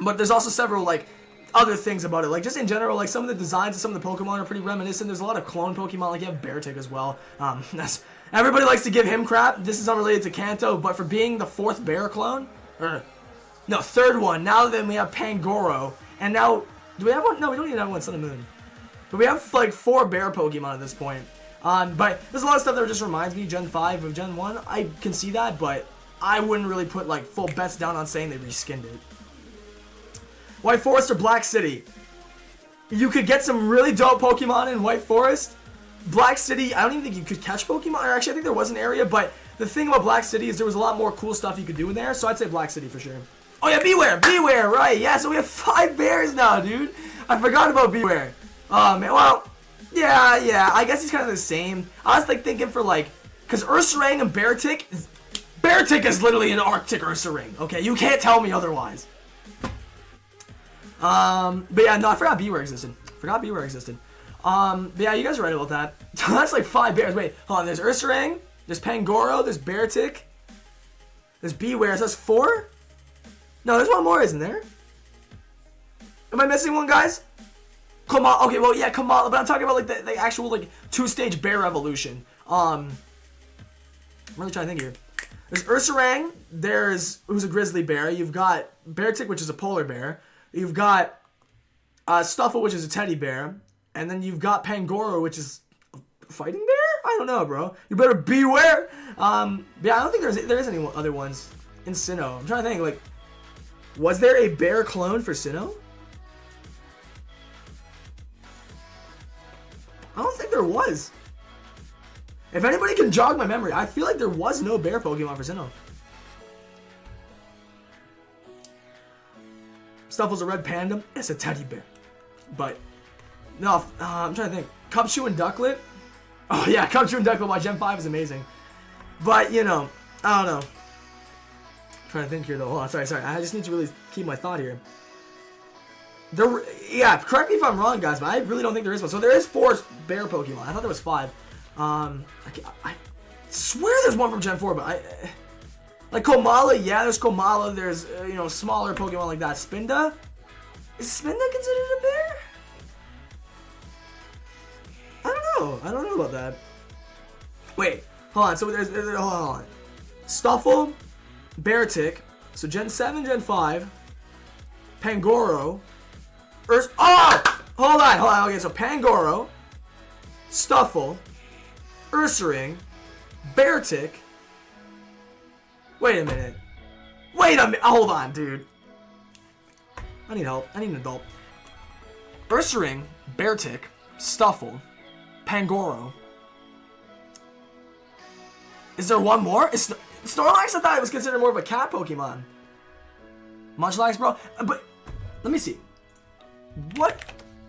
But there's also several like other things about it. Like just in general, like some of the designs of some of the Pokemon are pretty reminiscent. There's a lot of clone Pokemon, like you have Beartic as well. Everybody likes to give him crap. This is unrelated to Kanto, but for being the 4th bear clone, or no, 3rd one. Now then we have Pangoro, and now do we have one? No, we don't even have one. Sun and Moon. But we have like 4 bear Pokemon at this point. But there's a lot of stuff that just reminds me Gen 5 of Gen 1. I can see that, but I wouldn't really put like full bets down on saying they reskinned it. White Forest or Black City? You could get some really dope Pokemon in White Forest. Black City, I don't even think you could catch Pokemon. Or actually, I think there was an area, but the thing about Black City is there was a lot more cool stuff you could do in there, so I'd say Black City for sure. Oh yeah, Beware, right. Yeah, so we have 5 bears now, dude. I forgot about Beware. Oh man, well, yeah, I guess he's kind of the same. I was like thinking for like, because Ursaring and Beartic is literally an Arctic Ursaring, okay? You can't tell me otherwise. But yeah, no, I forgot Beware existed. But yeah, you guys are right about that. That's like 5 bears. Wait, hold on, there's Ursaring, there's Pangoro, there's Beartic, There's Beware. So that's 4? No, there's one more, isn't there? Am I missing one, guys? Kamala. Okay, well, yeah, Kamala. But I'm talking about, like, the actual, like, 2-stage bear evolution. I'm really trying to think here. There's Ursaring. There's... Who's a grizzly bear. You've got Beartic, which is a polar bear. You've got Stuffle, which is a teddy bear. And then you've got Pangoro, which is a fighting bear? I don't know, bro. You better beware. Yeah, I don't think there is any other ones in Sinnoh. I'm trying to think, like... Was there a bear clone for Sinnoh? I don't think there was. If anybody can jog my memory, I feel like there was no bear Pokemon for Sinnoh. Stuffle's a red panda. It's a teddy bear. But, no, I'm trying to think. Cubchoo and Ducklet? Oh, yeah, Cubchoo and Ducklet by Gen 5 is amazing. But, you know, I don't know. I'm trying to think here, though. Hold on, sorry. I just need to really keep my thought here. Yeah, correct me if I'm wrong, guys, but I really don't think there is one. So there is 4 bear Pokemon. I thought there was 5. I swear there's one from Gen 4, but like Komala, yeah, there's Komala. There's, you know, smaller Pokemon like that. Spinda? Is Spinda considered a bear? I don't know about that. Wait, hold on. So there's hold on. Stuffle, Beartic. So Gen 7, Gen 5. Pangoro. Oh! Hold on. Okay, so Pangoro, Stuffle, Ursaring, Beartic. Wait a minute. Hold on, dude. I need help. I need an adult. Ursaring, Beartic, Stuffle, Pangoro. Is there one more? Snorlax, I thought it was considered more of a cat Pokemon. Munchlax, bro. But, let me see. What?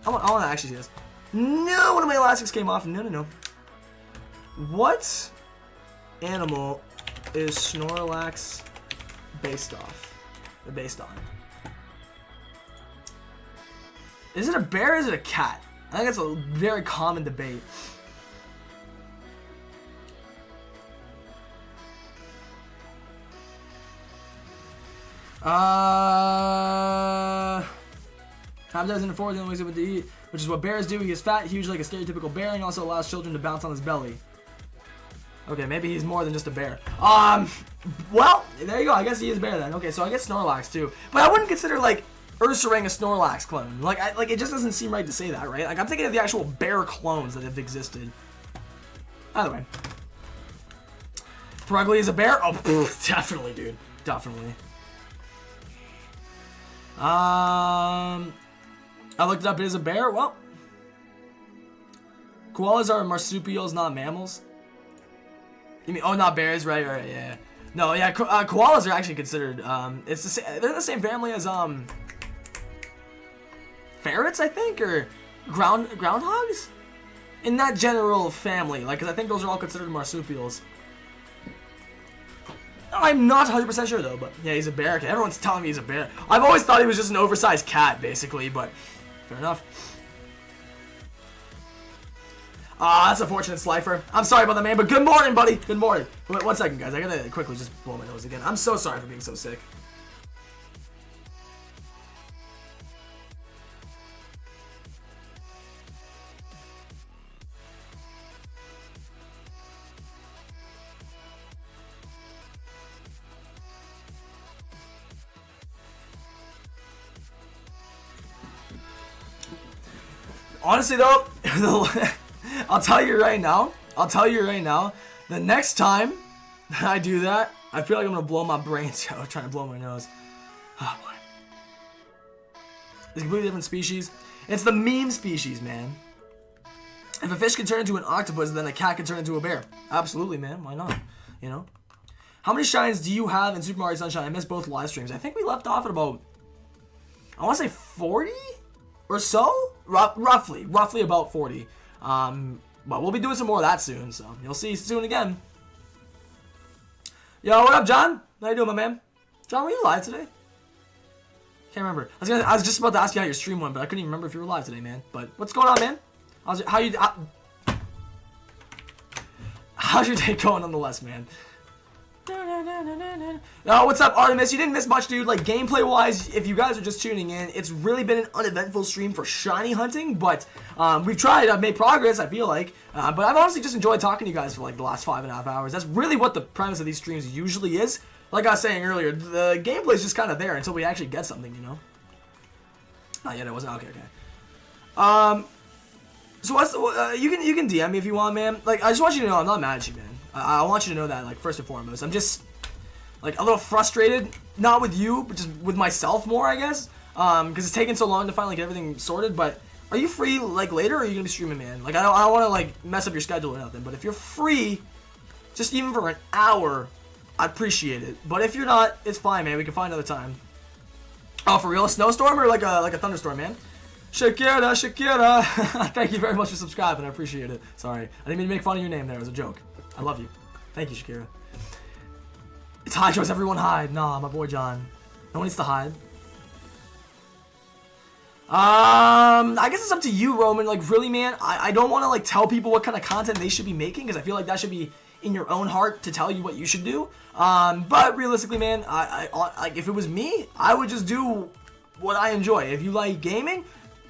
I want to actually see this. No, one of my elastics came off. No. What animal is Snorlax based off? Or based on? Is it a bear or is it a cat? I think that's a very common debate. Top doesn't afford the only ways able to eat, which is what bears do. He is fat, huge like a stereotypical bear, and also allows children to bounce on his belly. Okay, maybe he's more than just a bear. Well, there you go. I guess he is a bear then. Okay, so I guess Snorlax too. But I wouldn't consider like Ursaring a Snorlax clone. Like, it just doesn't seem right to say that, right? Like, I'm thinking of the actual bear clones that have existed. Either way. Purugly is a bear? Oh, definitely, dude. Definitely. I looked it up. It is a bear. Well, koalas are marsupials, not mammals. You mean? Oh, not bears, right? Yeah. No, yeah. Koalas are actually considered. It's the same. They're in the same family as ferrets, I think, or groundhogs. In that general family, like, because I think those are all considered marsupials. I'm not 100% sure though, but yeah, he's a bear. Okay, everyone's telling me he's a bear. I've always thought he was just an oversized cat, basically, but fair enough. That's a fortunate Slifer. I'm sorry about that, man, but good morning, buddy. Good morning. Wait, 1 second, guys. I gotta quickly just blow my nose again. I'm so sorry for being so sick. Honestly though, I'll tell you right now, the next time I do that, I feel like I'm gonna blow my brains out trying to blow my nose. Oh boy. It's a completely different species. It's the meme species, man. If a fish can turn into an octopus, then a cat can turn into a bear. Absolutely, man. Why not? You know? How many shines do you have in Super Mario Sunshine? I missed both live streams. I think we left off at about, I want to say 40 or so? Roughly about 40. But we'll be doing some more of that soon, so you'll see soon again. Yo, what up, John? How you doing, my man? John, were you live today? Can't remember. I was just about to ask you how your stream went, but I couldn't even remember if you were live today, man. But what's going on, man? How's your day going, nonetheless, man? Oh, what's up, Artemis? You didn't miss much, dude. Like, gameplay-wise, if you guys are just tuning in, it's really been an uneventful stream for shiny hunting, but we've tried. I've made progress, I feel like. But I've honestly just enjoyed talking to you guys for, like, the last 5.5 hours. That's really what the premise of these streams usually is. Like I was saying earlier, the gameplay's just kind of there until we actually get something, you know? Not yet, it wasn't. Okay. So what's you can DM me if you want, man. Like, I just want you to know I'm not mad at you, man. I want you to know that, like, first and foremost. I'm just, like, a little frustrated, not with you, but just with myself more, I guess. Because it's taken so long to finally get everything sorted. But are you free, like, later, or are you gonna be streaming, man? Like, I don't want to, like, mess up your schedule or nothing. But if you're free, just even for an hour, I'd appreciate it. But if you're not, it's fine, man. We can find another time. Oh, for real? A snowstorm or like a thunderstorm, man? Shakira. Thank you very much for subscribing. I appreciate it. Sorry. I didn't mean to make fun of your name there. It was a joke. I love you. Thank you, Shakira. It's hide, Joyce. Everyone hide. Nah, my boy John. No one needs to hide. I guess it's up to you, Roman. Like, really, man? I don't want to, like, tell people what kind of content they should be making, because I feel like that should be in your own heart to tell you what you should do. But realistically, man, like, if it was me, I would just do what I enjoy. If you like gaming,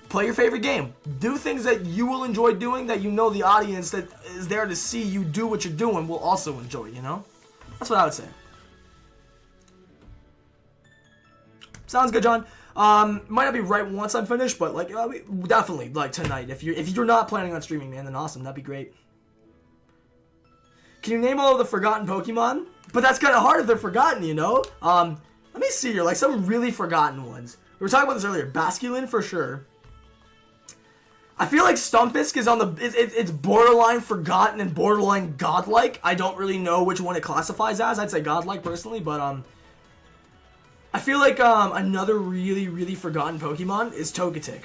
play your favorite game. Do things that you will enjoy doing, that you know the audience that is there to see you do what you're doing will also enjoy, you know? That's what I would say. Sounds good, John. Might not be right once I'm finished, but, like, definitely, like, tonight. If you're not planning on streaming, man, then awesome. That'd be great. Can you name all of the forgotten Pokemon? But that's kind of hard if they're forgotten, you know? Let me see here, like, some really forgotten ones. We were talking about this earlier. Basculin, for sure. I feel like Stunfisk is on the... It's borderline forgotten and borderline godlike. I don't really know which one it classifies as. I'd say godlike, personally, but, I feel like, another really, really forgotten Pokemon is Togetic.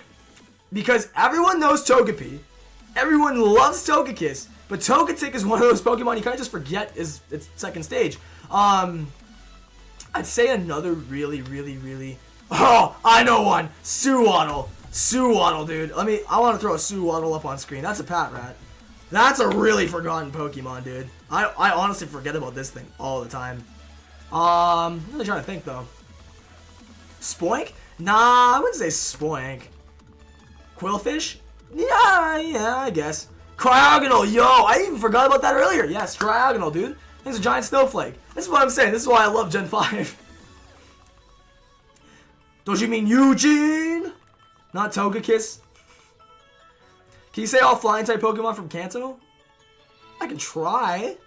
Because everyone knows Togepi. Everyone loves Togekiss. But Togetic is one of those Pokemon you kind of just forget is its second stage. I'd say another really, really, really... Oh, I know one! Suwaddle. Suwaddle, dude. I want to throw a Suwaddle up on screen. That's a Pat Rat. That's a really forgotten Pokemon, dude. I honestly forget about this thing all the time. I'm really trying to think, though. Spoink? Nah, I wouldn't say Spoink. Quillfish? Yeah, I guess. Cryogonal, yo, I even forgot about that earlier. Yes, Cryogonal, dude. He's a giant snowflake. This is what I'm saying. This is why I love Gen 5. Don't you mean Eugene? Not Togekiss? Can you say all flying type Pokemon from Kanto? I can try.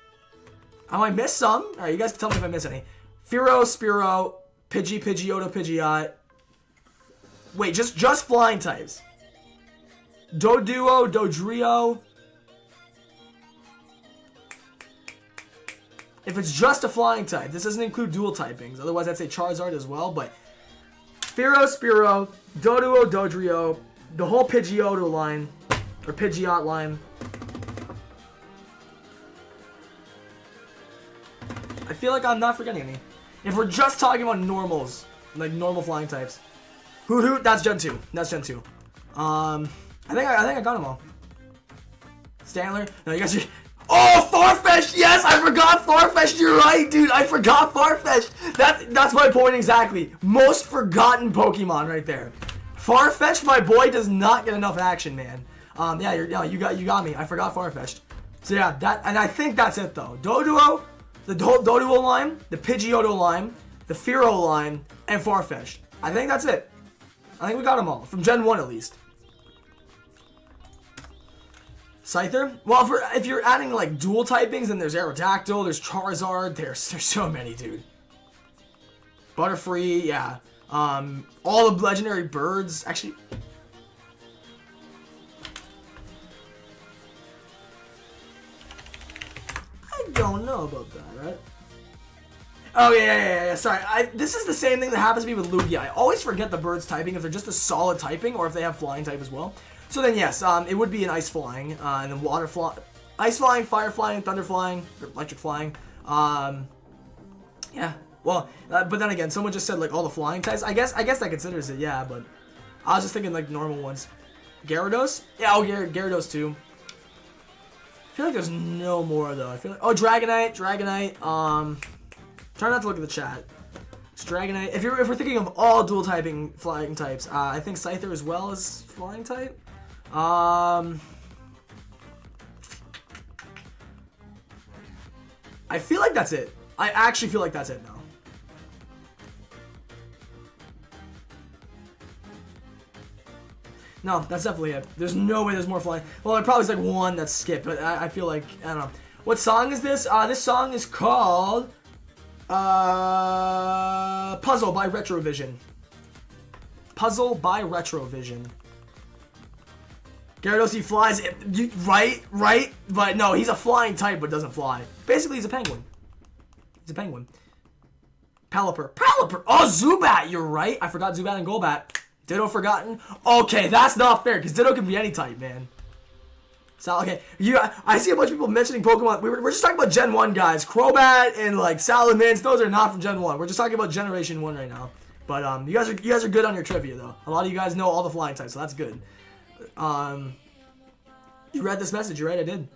I might miss some. Alright, you guys can tell me if I miss any. Fearow, Spearow, Pidgeotto, Pidgeot. Wait, just flying types. Doduo, Dodrio. If it's just a flying type, this doesn't include dual typings. Otherwise, I'd say Charizard as well. But Fearow, Spearow, Doduo, Dodrio, the whole Pidgeotto line, or Pidgeot line. I feel like I'm not forgetting any. If we're just talking about normals, like normal flying types. Hoot, that's Gen 2. That's Gen 2. I think I got them all. Stantler. No, you guys are... Oh, Farfetch'd! Yes, I forgot Farfetch'd. You're right, dude. I forgot Farfetch'd. That's my point exactly. Most forgotten Pokemon right there. Farfetch'd, my boy, does not get enough action, man. Yeah, you got me. I forgot Farfetch'd. So yeah, and I think that's it though. Doduo, the Doduo line, the Pidgeotto line, the Fearow line, and Farfetch'd. I think that's it. I think we got them all from Gen 1 at least. Scyther? Well, if you're adding, like, dual typings, then there's Aerodactyl, there's Charizard, there's so many, dude. Butterfree, yeah. All the legendary birds, actually... I don't know about that, right? Oh, yeah, sorry. This is the same thing that happens to me with Lugia. I always forget the birds typing if they're just a solid typing, or if they have flying type as well. So then, yes, it would be an ice flying, and then water flying, ice flying, fire flying, thunder flying, or electric flying. Yeah. Well, but then again, someone just said like all the flying types. I guess that considers it, yeah. But I was just thinking like normal ones. Gyarados? Yeah, oh Gyarados too. I feel like there's no more though. I feel like Dragonite. Try not to look at the chat. It's Dragonite. If we're thinking of all dual typing flying types, I think Scyther as well is flying type. I feel like that's it. I actually feel like that's it now. No, that's definitely it. There's no way there's more flying. Well, there probably is like one that's skipped, but I feel like, I don't know. What song is this? This song is called Puzzle by Retrovision. Puzzle by Retrovision. Gyarados, he flies. Right? But no, he's a flying type, but doesn't fly. Basically, he's a penguin. He's a penguin. Pelipper. Oh, Zubat, you're right. I forgot Zubat and Golbat. Ditto forgotten. Okay, that's not fair, because Ditto can be any type, man. So, okay, I see a bunch of people mentioning Pokemon. We're just talking about Gen 1, guys. Crobat and, like, Salamence, those are not from Gen 1. We're just talking about Generation 1 right now. But, you guys are good on your trivia, though. A lot of you guys know all the flying types, so that's good. You read this message, you're right, I did.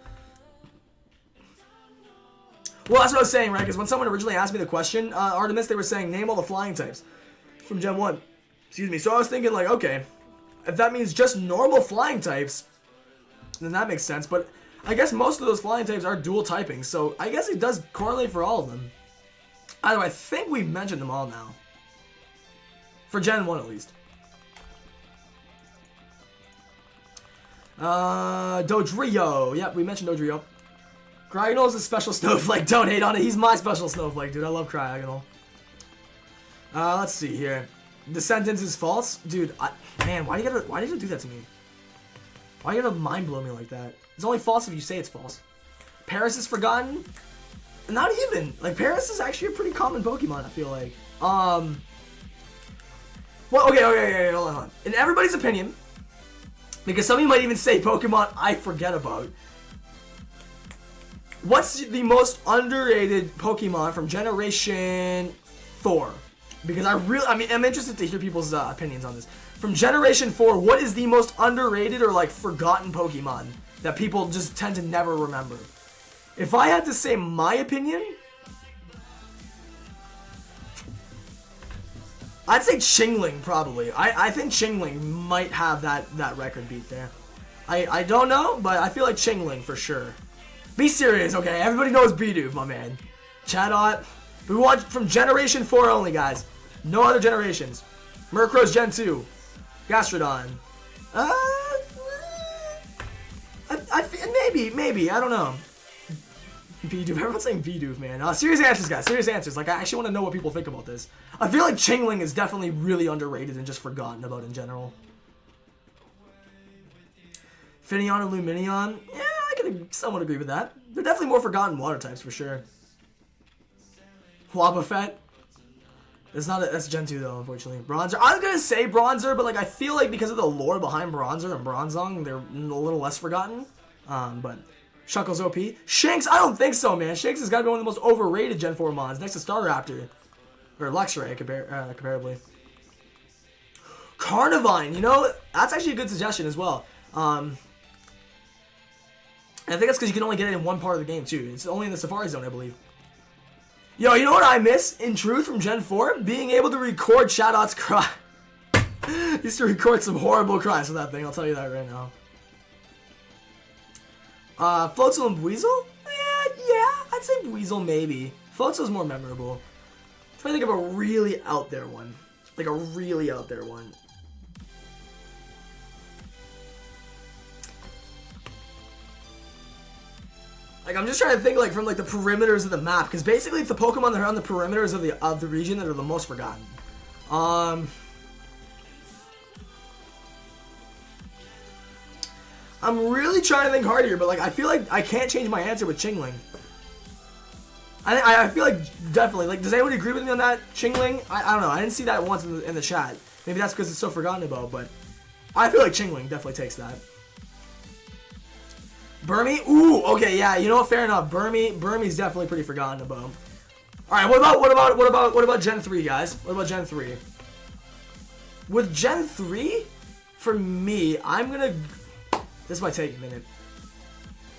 Well, that's what I was saying, right? Because when someone originally asked me the question, Artemis, they were saying, name all the flying types from Gen 1. Excuse me. So I was thinking, like, okay, if that means just normal flying types, then that makes sense. But I guess most of those flying types are dual typing, so I guess it does correlate for all of them. Either way, I think we've mentioned them all now. For Gen 1, at least. Dodrio. Yep, we mentioned Dodrio. Cryogonal is a special snowflake. Don't hate on it. He's my special snowflake, dude. I love Cryogonal. Let's see here. The sentence is false, dude. Man, why did you do that to me? Why you gotta mind blow me like that? It's only false if you say it's false. Paris is forgotten. Not even. Like, Paris is actually a pretty common Pokemon, I feel like. Well, okay, hold on. In everybody's opinion, because some of you might even say Pokemon I forget about. What's the most underrated Pokemon from Generation 4? Because I'm interested to hear people's opinions on this. From Generation 4, what is the most underrated or, like, forgotten Pokemon that people just tend to never remember? If I had to say my opinion, I'd say Chingling, probably. I think Chingling might have that record beat there. I don't know, but I feel like Chingling for sure. Be serious, okay? Everybody knows Bidoof, my man. Chatot. We want from Generation 4 only, guys. No other generations. Murkrow's Gen 2. Gastrodon. Maybe. I don't know. Bidoof. Everyone's saying Bidoof, man. Serious answers, guys. Serious answers. Like, I actually want to know what people think about this. I feel like Chingling is definitely really underrated and just forgotten about in general. Finneon and Luminion. Yeah, I can somewhat agree with that. They're definitely more forgotten water types for sure. Wobbuffet. That's Gen 2 though, unfortunately. Bronzer. I was gonna say Bronzer, but like I feel like because of the lore behind Bronzer and Bronzong, they're a little less forgotten. But Shuckle's OP. Shanks, I don't think so, man. Shanks has got to be one of the most overrated Gen 4 mons, next to Staraptor. Or Luxray, comparably. Carnivine, you know, that's actually a good suggestion as well. And I think that's because you can only get it in one part of the game, too. It's only in the Safari Zone, I believe. Yo, you know what I miss, in truth, from Gen 4? Being able to record Shadow's cry. Used to record some horrible cries with that thing, I'll tell you that right now. Floatzel and Buizel? Yeah, I'd say Buizel maybe. Floatzel's more memorable. I'm trying to think of a really out there one. Like a really out there one. Like, I'm just trying to think, like, from, like, the perimeters of the map. Because basically, it's the Pokemon that are on the perimeters of the region that are the most forgotten. I'm really trying to think hard here, but, like, I feel like I can't change my answer with Chingling. I feel like, definitely, like, does anyone agree with me on that, Chingling? I don't know, I didn't see that once in the chat. Maybe that's because it's so forgotten about, but I feel like Chingling definitely takes that. Burmy? Ooh, okay, yeah, you know what, fair enough. Burmy's definitely pretty forgotten about. Alright, what about Gen 3, guys? What about Gen 3? With Gen 3, for me, I'm gonna... This might take a minute.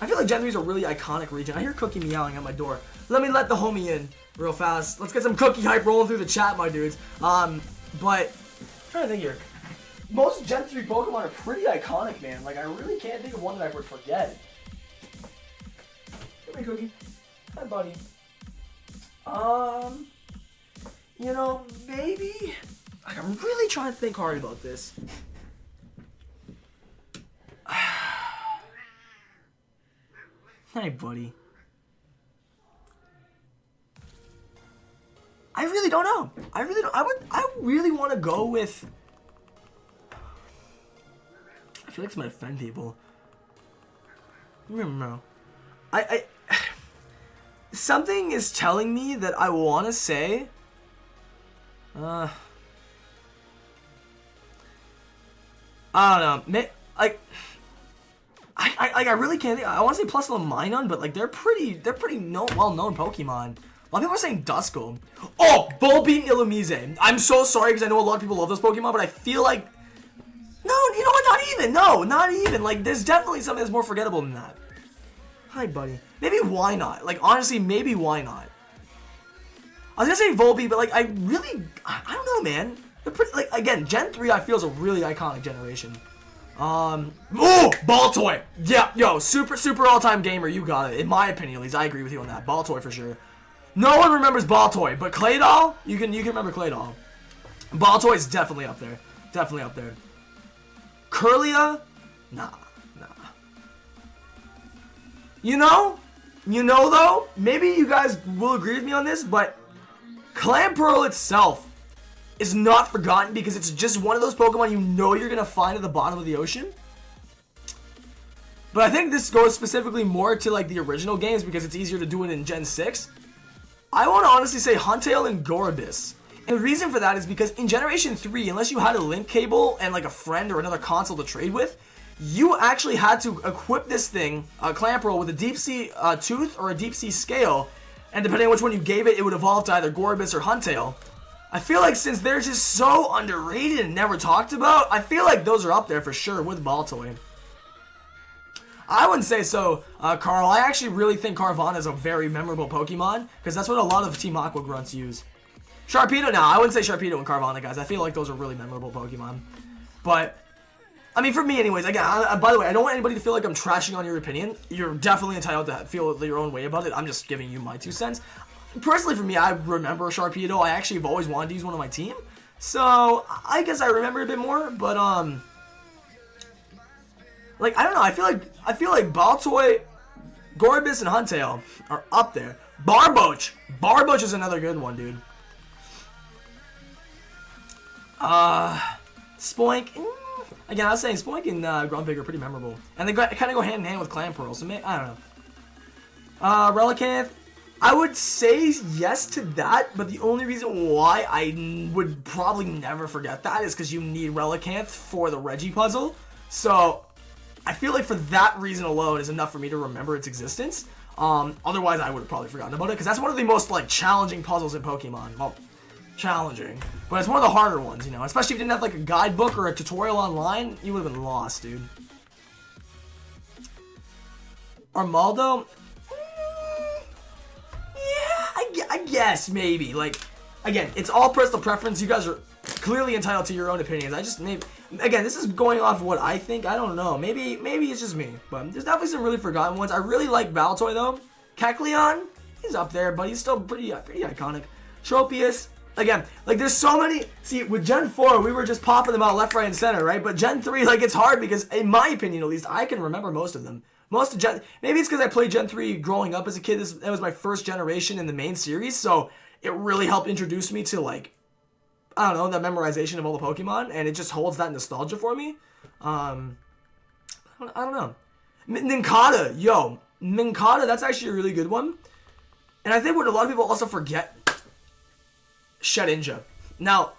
I feel like Gen 3 is a really iconic region. I hear Cookie meowing at my door. Let me let the homie in. real fast. Let's get some cookie hype rolling through the chat, my dudes. But I'm trying to think here. Most Gen 3 Pokemon are pretty iconic, man. Like, I really can't think of one that I would forget. Come here, Cookie. Hi, buddy. You know, maybe... Like, I'm really trying to think hard about this. Hi, buddy. I really don't know. I really don't. I really want to go with... I feel like it's gonna offend people. No. I something is telling me that I want to say... I don't know. Like... I really can't think. I want to say plus Minun, but like they're pretty well-known Pokemon. A lot of people are saying Duskull. Oh, Volbeat and Illumise. I'm so sorry because I know a lot of people love those Pokemon, but I feel like... No, you know what? Not even. No, not even. Like, there's definitely something that's more forgettable than that. Hi, buddy. Maybe why not? Like, honestly, maybe why not? I was gonna say Volbeat, but like, I don't know, man. They're pretty, like, again, Gen 3 I feel is a really iconic generation. Oh, Baltoy. Yeah, yo, super all-time gamer. You got it. In my opinion, at least, I agree with you on that. Baltoy for sure. No one remembers Baltoy, but Claydol, you can remember Claydol. Baltoy is definitely up there. Definitely up there. Curlia? Nah. You know though, maybe you guys will agree with me on this, but Clamperl itself is not forgotten because it's just one of those Pokemon you know you're gonna find at the bottom of the ocean. But I think this goes specifically more to like the original games because it's easier to do it in Gen 6. I want to honestly say Huntail and Gorebyss. And the reason for that is because in Generation 3, unless you had a link cable and like a friend or another console to trade with, you actually had to equip this thing, Clamperl, with a Deep Sea Tooth or a Deep Sea Scale. And depending on which one you gave it, it would evolve to either Gorebyss or Huntail. I feel like since they're just so underrated and never talked about, I feel like those are up there for sure with Baltoy. I wouldn't say so, Carl. I actually really think Carvanha is a very memorable Pokemon, because that's what a lot of Team Aqua grunts use. Sharpedo, I wouldn't say Sharpedo and Carvanha, guys. I feel like those are really memorable Pokemon. But, I mean, for me anyways, again, by the way, I don't want anybody to feel like I'm trashing on your opinion. You're definitely entitled to feel your own way about it. I'm just giving you my 2 cents. Personally, for me, I remember Sharpedo. I actually have always wanted to use one on my team. So, I guess I remember a bit more, but, like, I don't know, I feel like Baltoy, Gorebyss, and Huntail are up there. Barboach is another good one, dude. Spoink, again, I was saying Spoink and Grumpig are pretty memorable. And they kind of go hand in hand with Clamperl, so maybe, I don't know. Relicanth, I would say yes to that, but the only reason why I would probably never forget that is because you need Relicanth for the Reggie puzzle. So, I feel like for that reason alone is enough for me to remember its existence. Otherwise, I would have probably forgotten about it, because that's one of the most, like, challenging puzzles in Pokemon. Well, challenging. But it's one of the harder ones, you know. Especially if you didn't have, like, a guidebook or a tutorial online, you would have been lost, dude. Armaldo? Yeah, I guess, maybe. Like, again, it's all personal preference. You guys are clearly entitled to your own opinions. I just, maybe... Again, this is going off of what I think. I don't know. Maybe it's just me. But there's definitely some really forgotten ones. I really like Baltoy, though. Kecleon, he's up there, but he's still pretty iconic. Tropius, again, like, there's so many. See, with Gen 4, we were just popping them out left, right, and center, right? But Gen 3, like, it's hard because, in my opinion, at least, I can remember most of them. Most of Gen... Maybe it's because I played Gen 3 growing up as a kid. That was my first generation in the main series, so it really helped introduce me to, like... I don't know, that memorization of all the Pokemon, and it just holds that nostalgia for me. I don't know. Nincada, yo. Nincada, that's actually a really good one. And I think what a lot of people also forget, Shedinja. Now,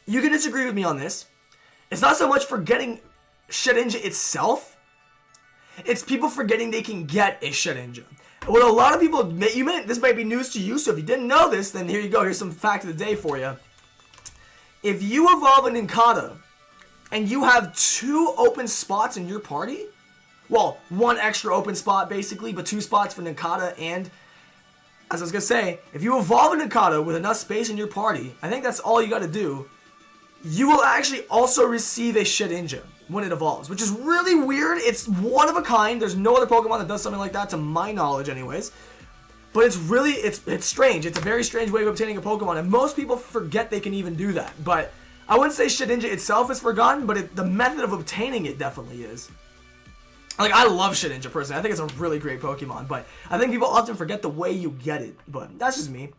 you can disagree with me on this. It's not so much forgetting Shedinja itself. It's people forgetting they can get a Shedinja. What a lot of people, this might be news to you, so if you didn't know this, then here you go. Here's some fact of the day for you. If you evolve a Nincada, and you have 2 open spots in your party, well, 1 extra open spot basically, but 2 spots for Nincada and as I was gonna say, if you evolve a Nikado with enough space in your party, I think that's all you gotta do. You will actually also receive a Shedinja when it evolves, which is really weird. It's one of a kind. There's no other Pokemon that does something like that, to my knowledge, anyways. But it's really, it's strange. It's a very strange way of obtaining a Pokemon, and most people forget they can even do that. But I wouldn't say Shedinja itself is forgotten, but the method of obtaining it definitely is. Like, I love Shedinja personally. I think it's a really great Pokemon, but I think people often forget the way you get it. But that's just me.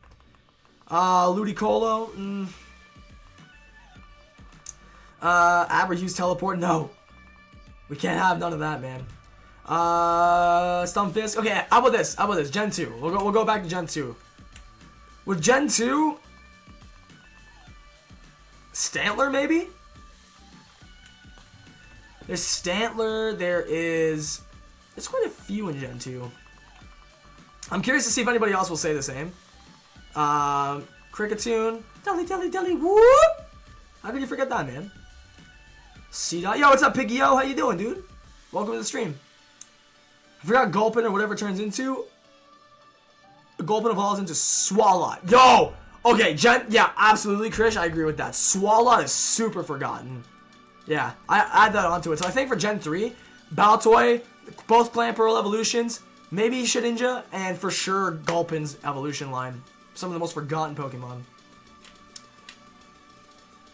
Ludicolo. Aberhughes Teleport. No. We can't have none of that, man. Stunfisk. Okay, how about this? How about this? Gen 2. We'll go back to Gen 2. With Gen 2... Stantler, maybe? There's Stantler, there's quite a few in Gen 2. I'm curious to see if anybody else will say the same. Kricketune. Deli, whoop! How could you forget that, man? C-Dot. Yo, what's up, Piggy? Yo, how you doing, dude? Welcome to the stream. I forgot Gulpin or whatever it turns into. Gulpin evolves into Swalot. Yo! Okay, yeah, absolutely, Krish. I agree with that. Swalot is super forgotten. Yeah, I add that onto it. So I think for Gen 3, Baltoy, both Plant Pearl evolutions, maybe Shedinja, and for sure Gulpin's evolution line. Some of the most forgotten Pokemon.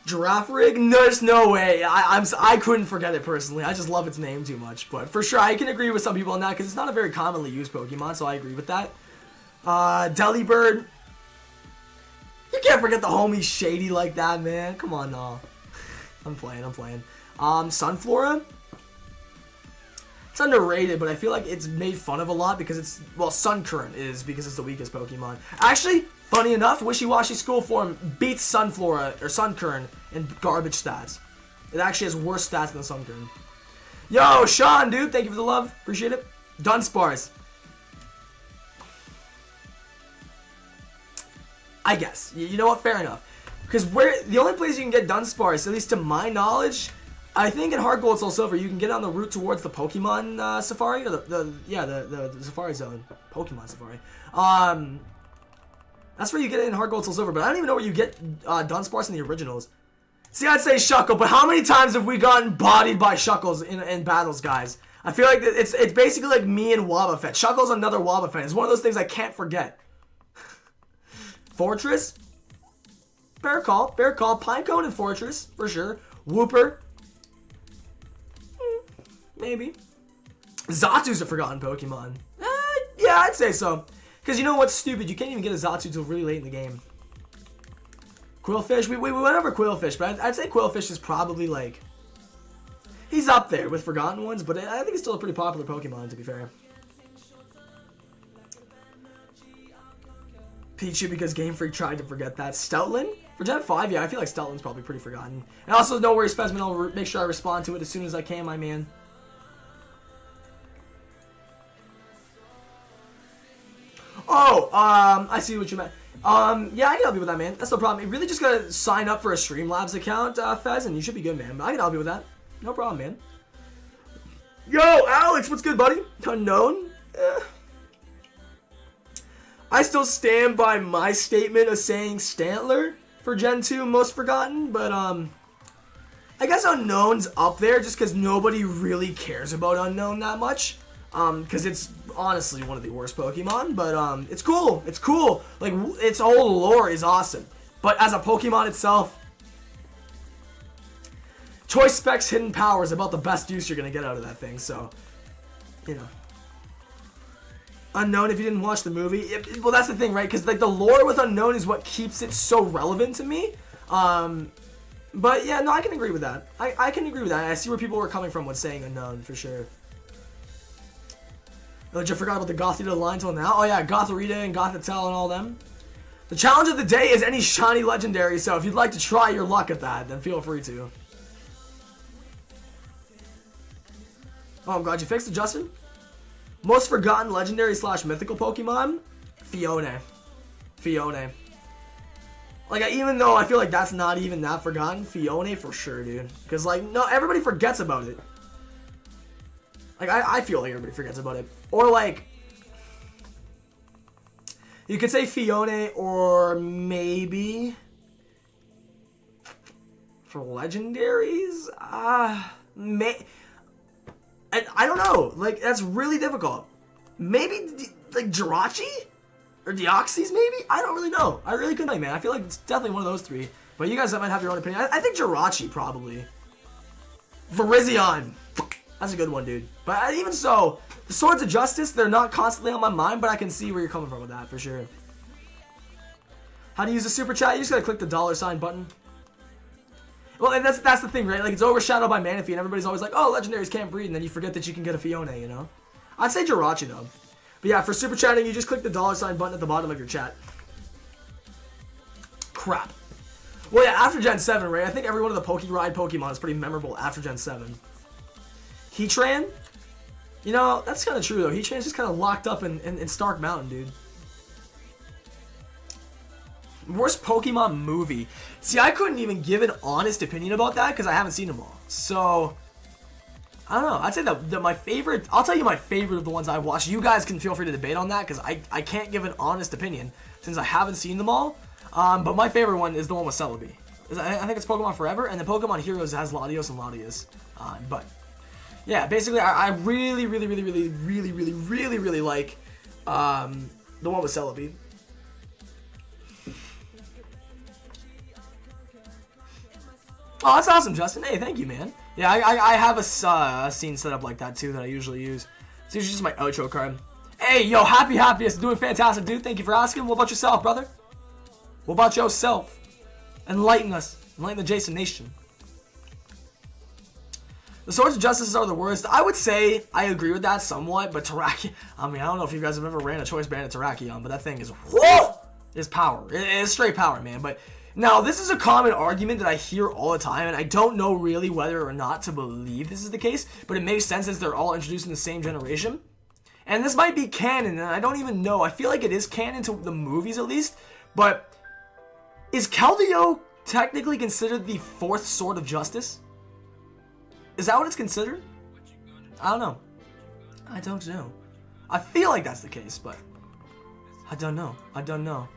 Girafarig? There's no way. I couldn't forget it personally. I just love its name too much. But for sure, I can agree with some people on that because it's not a very commonly used Pokemon, so I agree with that. Delibird. You can't forget the homie Shady like that, man. Come on, now. I'm playing. Sunflora? It's underrated, but I feel like it's made fun of a lot because it's... Well, Suncurrent is because it's the weakest Pokemon. Actually, funny enough, Wishy-Washy School Form beats Sunflora, or Suncurrent, in garbage stats. It actually has worse stats than Suncurrent. Yo, Sean, dude, thank you for the love. Appreciate it. Dunsparce. I guess. You know what? Fair enough. Because the only place you can get Dunsparce, at least to my knowledge, I think in Heart Gold Soul Silver, you can get on the route towards the Pokemon Safari, or the Safari Zone, Pokemon Safari. That's where you get it in Heart Gold Soul Silver, but I don't even know where you get Dunsparce in the originals. See, I'd say Shuckle, but how many times have we gotten bodied by Shuckles in battles, guys? I feel like it's basically like me and Wobbuffet. Shuckle's another Wobbuffet. It's one of those things I can't forget. Fortress. Bear Call, Pinecone and Fortress, for sure. Wooper. Maybe. Zatu's a forgotten Pokemon. Yeah, I'd say so. Because you know what's stupid? You can't even get a Zatu till really late in the game. Quillfish, we went over Quillfish, but I'd say Quillfish is probably like... He's up there with forgotten ones, but I think it's still a pretty popular Pokemon, to be fair. Pichu, because Game Freak tried to forget that. Stoutland? For Gen 5, yeah, I feel like Stoutland's probably pretty forgotten. And also, no worries, Fesman, I'll make sure I respond to it as soon as I can, my man. Oh, I see what you meant. Yeah, I can help you with that, man. That's no problem. You really just gotta sign up for a Streamlabs account, Fez, and you should be good, man. But I can help you with that. No problem, man. Yo, Alex, what's good, buddy? Unknown? I still stand by my statement of saying Stantler for Gen 2 most forgotten, but I guess Unknown's up there just because nobody really cares about Unknown that much. Because it's honestly one of the worst Pokemon, but it's cool. It's cool. Like, its whole lore is awesome. But as a Pokemon itself, Choice Specs Hidden Power is about the best use you're going to get out of that thing, so, you know. Unknown, if you didn't watch the movie, well, that's the thing, right? Because like the lore with Unknown is what keeps it so relevant to me. But yeah, no, I can agree with that. I can agree with that. I see where people were coming from when saying Unknown, for sure. Oh, did you forgot about the Gothita line till now? Oh yeah, Gothorita and Gothitelle and all them. The challenge of the day is any shiny legendary, so if you'd like to try your luck at that, then feel free to. Oh, I'm glad you fixed it, Justin. Most forgotten legendary / mythical Pokemon? Fiona. Like, even though I feel like that's not even that forgotten, Fiona for sure, dude. Because, like, no, everybody forgets about it. Like, I feel like everybody forgets about it. Or, like... You could say Fiona or maybe for legendaries. I don't know. Like that's really difficult. Maybe like Jirachi or Deoxys. Maybe I don't really know. I really couldn't, man. I feel like it's definitely one of those three. But you guys might have your own opinion. I think Jirachi probably. Virizion. That's a good one, dude. But even so, the Swords of Justice, they're not constantly on my mind, but I can see where you're coming from with that, for sure. How to use the super chat? You just gotta click the $ button. Well, and that's the thing, right? Like, it's overshadowed by Manaphy, and everybody's always like, oh, legendaries can't breed, and then you forget that you can get a Fiona, you know? I'd say Jirachi, though. But yeah, for super chatting, you just click the $ button at the bottom of your chat. Crap. Well, yeah, after Gen 7, right? I think every one of the Pokeride Pokemon is pretty memorable after Gen 7. Heatran? You know, that's kind of true, though. Heatran's just kind of locked up in Stark Mountain, dude. Worst Pokemon movie. See, I couldn't even give an honest opinion about that because I haven't seen them all. So, I don't know. I'd say that my favorite... I'll tell you my favorite of the ones I've watched. You guys can feel free to debate on that because I can't give an honest opinion since I haven't seen them all. But my favorite one is the one with Celebi. I think it's Pokemon Forever, and the Pokemon Heroes has Latios and Latias. But, yeah, basically, I really like the one with Celebi. Oh, that's awesome, Justin. Hey, thank you, man. Yeah, I have a scene set up like that, too, that I usually use. It's usually just my outro card. Hey, yo, happiest. Doing fantastic, dude. Thank you for asking. What about yourself, brother? What about yourself? Enlighten us. Enlighten the Jason Nation. The Swords of Justice are the worst. I would say I agree with that somewhat, but Terrakion... I mean, I don't know if you guys have ever ran a Choice Band at Terrakion, but that thing is... Whoa! It's power. It is straight power, man, but... Now, this is a common argument that I hear all the time, and I don't know really whether or not to believe this is the case, but it makes sense as they're all introduced in the same generation. And this might be canon, and I don't even know. I feel like it is canon to the movies, at least. But is Keldeo technically considered the fourth Sword of Justice? Is that what it's considered? I don't know. I don't know. I feel like that's the case, but I don't know. I don't know.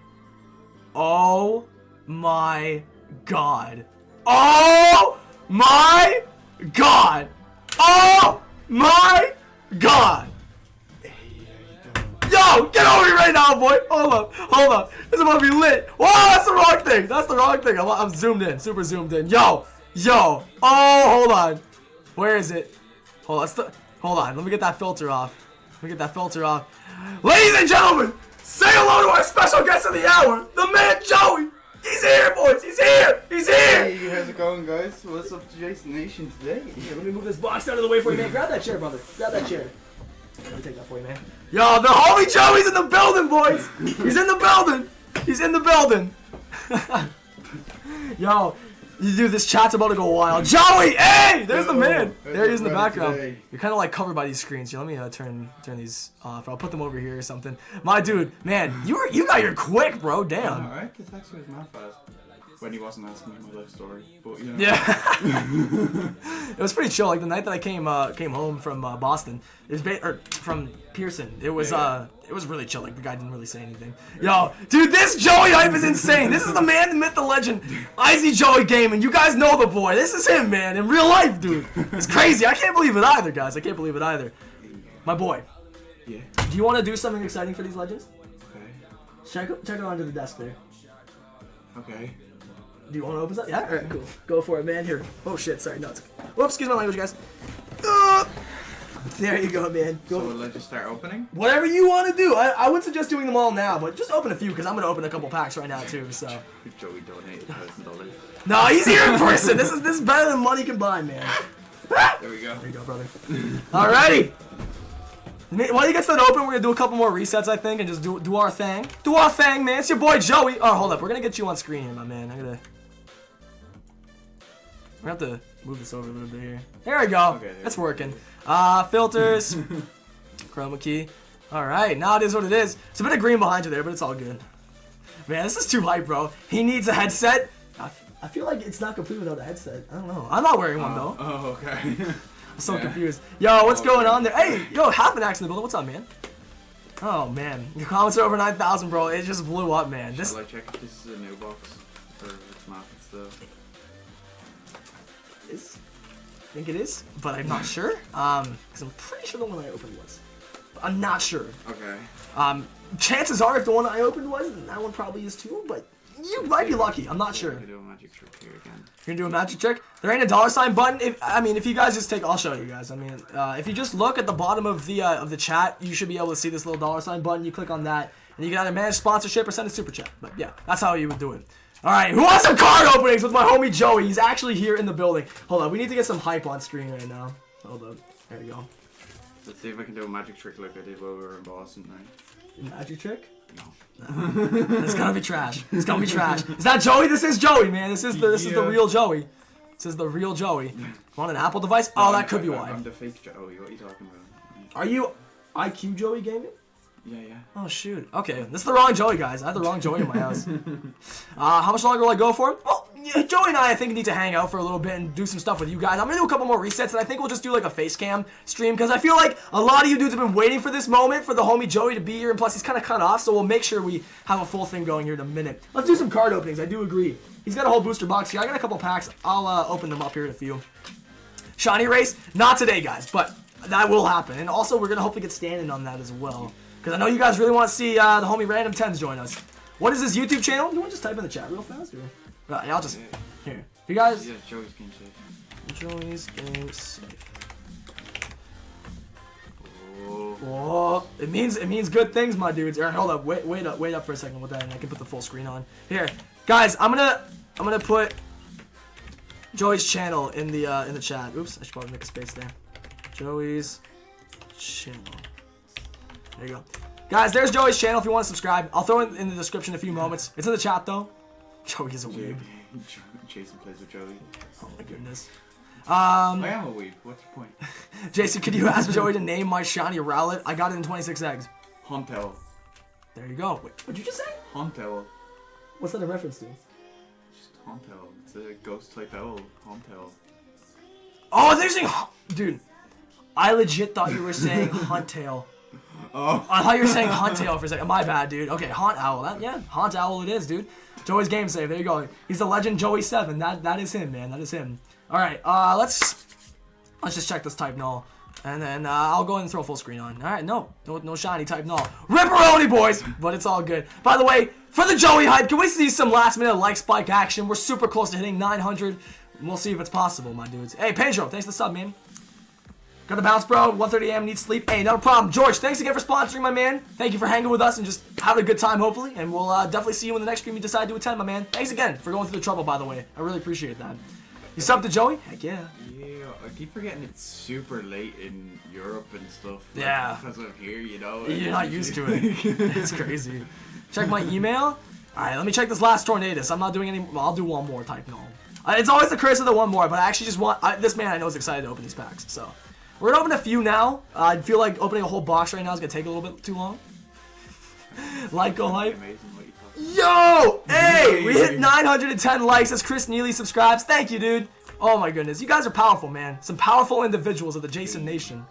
Oh... my god. Oh my god. Oh my god. Yo, get over here right now, boy. Hold up. This is about to be lit. Whoa, that's the wrong thing. That's the wrong thing. I'm zoomed in, super zoomed in. Yo. Oh, hold on. Where is it? Hold on. Let me get that filter off. Ladies and gentlemen, say hello to our special guest of the hour, the man Joey. He's here, boys! He's here! Hey, how's it going, guys? What's up to Jason Nation today? Here, let me move this box out of the way for you, man. Grab that chair, brother. Grab that chair. Let me take that for you, man. Yo, the homie Joey's in the building, boys! He's in the building! Yo, dude, this chat's about to go wild. Joey! Hey! There's the man! There he is in the background. Today? You're kind of like covered by these screens. Here, let me turn these off. I'll put them over here or something. My dude, man, you got here quick, bro. Damn. Alright, this actually was my fast. When he wasn't asking me my life story, but you know. Yeah. It was pretty chill. Like the night that I came home from Boston, it was from Pearson. It was really chill. Like the guy didn't really say anything. Yo, dude, this Joey hype is insane. This is the man, the myth, the legend, Icy Joey Gaming. You guys know the boy. This is him, man, in real life, dude. It's crazy. I can't believe it either, guys. I can't believe it either. My boy. Yeah. Do you want to do something exciting for these legends? Okay. Check it under the desk there. Okay. Do you want to open something? Yeah? Alright, cool. Go for it, man. Here. Oh, shit. Sorry. No, it's... Whoops. Excuse my language, guys. There you go, man. Go. So will I just start opening? Whatever you want to do. I wouldn't suggest doing them all now, but just open a few, because I'm going to open a couple packs right now, too, so... Joey donated $1,000. No, he's here in person. This is better than money combined, man. There we go. There you go, brother. Alrighty. While you get that open, we're going to do a couple more resets, I think, and just do our thing. Do our thing, man. It's your boy, Joey. Oh, hold up. We're going to get you on screen here, my man. We're going to have to move this over a little bit here. There we go. Okay, it's working. Filters. Chroma key. Alright, now it is what it is. It's a bit of green behind you there, but it's all good. Man, this is too hype, bro. He needs a headset. I feel like it's not complete without a headset. I don't know. I'm not wearing one, though. Oh, okay. I'm so confused. Yo, what's going on there? Hey, yo, half an axe in the building. What's up, man? Oh man, your comments are over 9,000, bro. It just blew up, man. Shall I check if this is a new box or if it's not? It's the. I think it is, but I'm not sure. Because I'm pretty sure the one I opened was. But I'm not sure. Okay. Chances are, if the one I opened was, then that one probably is too. But you might be lucky. I'm not sure. I'm gonna do a magic trick here again. You're gonna do a magic trick? There ain't a $ button. If you guys just take, I'll show you guys. I mean, if you just look at the bottom of the chat, you should be able to see this little $ button. You click on that, and you can either manage sponsorship or send a super chat. But yeah, that's how you would do it. All right, who wants some card openings with my homie Joey? He's actually here in the building. Hold on, we need to get some hype on screen right now. Hold up, there we go. Let's see if I can do a magic trick like I did while we were in Boston, right? Magic trick? No. It's gonna be trash. It's gonna be trash. Is that Joey? This is Joey, man. This is the real Joey. This is the real Joey. On an Apple device? Oh, that could be why. I'm the fake Joey. What are you talking about? Are you IQ Joey Gaming? Yeah. Oh shoot. Okay, this is the wrong Joey, guys. I have the wrong Joey in my house. How much longer will I go for? Well, yeah, Joey and I think need to hang out for a little bit and do some stuff with you guys. I'm gonna do a couple more resets, and I think we'll just do like a face cam stream because I feel like a lot of you dudes have been waiting for this moment for the homie Joey to be here, and plus he's kind of cut off, so we'll make sure we have a full thing going here in a minute. Let's do some card openings. I do agree. He's got a whole booster box here. I got a couple packs. I'll open them up here in a few. Shiny race, not today, guys, but that will happen, and also we're gonna hopefully get standing on that as well. Because I know you guys really want to see the homie Random 10s join us. What is his YouTube channel? You want to just type in the chat real fast? Or? Yeah, I'll just... Here. If you guys... Yeah, Joey's Game Safe. Joey's Game Safe. Oh. It means good things, my dudes. Alright, hold up. Wait up for a second with that, and I can put the full screen on. Here. Guys, I'm gonna put Joey's channel in the chat. Oops, I should probably make a space there. Joey's channel. There you go. Guys, there's Joey's channel if you want to subscribe. I'll throw it in the description in a few moments. It's in the chat, though. Joey is a weeb. Jason plays with Joey. Oh, my goodness. I am a weeb. What's your point? Jason, could you ask Joey to name my shiny Rowlet? I got it in 26 eggs. Hontel. There you go. Wait, what'd you just say? Hontel. What's that a reference to? Just Hontel. It's a ghost-type owl. Hontel. Oh, they're saying... Dude, I legit thought you were saying Huntail. Oh. I thought you were saying Huntail for a second. My bad, dude. Okay, Haunt Owl. Yeah, Haunt Owl it is, dude. Joey's Game Save. There you go. He's the legend Joey 7. That is him, man. That is him. All right. Let's just check this type null, and then I'll go ahead and throw full screen on. All right. No shiny type null. Ripperoni, boys. But it's all good. By the way, for the Joey hype, can we see some last minute like spike action? We're super close to hitting 900. We'll see if it's possible, my dudes. Hey, Pedro, thanks for the sub, man. Got the bounce, bro. 1:30 a.m. Need sleep. Hey, no problem. George, thanks again for sponsoring, my man. Thank you for hanging with us and just having a good time, hopefully. And we'll definitely see you in the next stream you decide to attend, my man. Thanks again for going through the trouble, by the way. I really appreciate that. You subbed to Joey? Heck yeah. Yeah, I keep forgetting it's super late in Europe and stuff. Like, yeah. Because I'm here, you know. You're not used to it. It's crazy. Check my email. All right, let me check this last Tornadus. I'm not doing any. Well, I'll do one more type null. It's always the curse of the one more, but I actually just want. This man I know is excited to open these packs, so. We're gonna open a few now. I feel like opening a whole box right now is gonna take a little bit too long. Like, go hype. Yo! Hey! We hit 910 likes as Chris Neely subscribes. Thank you, dude. Oh my goodness. You guys are powerful, man. Some powerful individuals of the Jason Nation.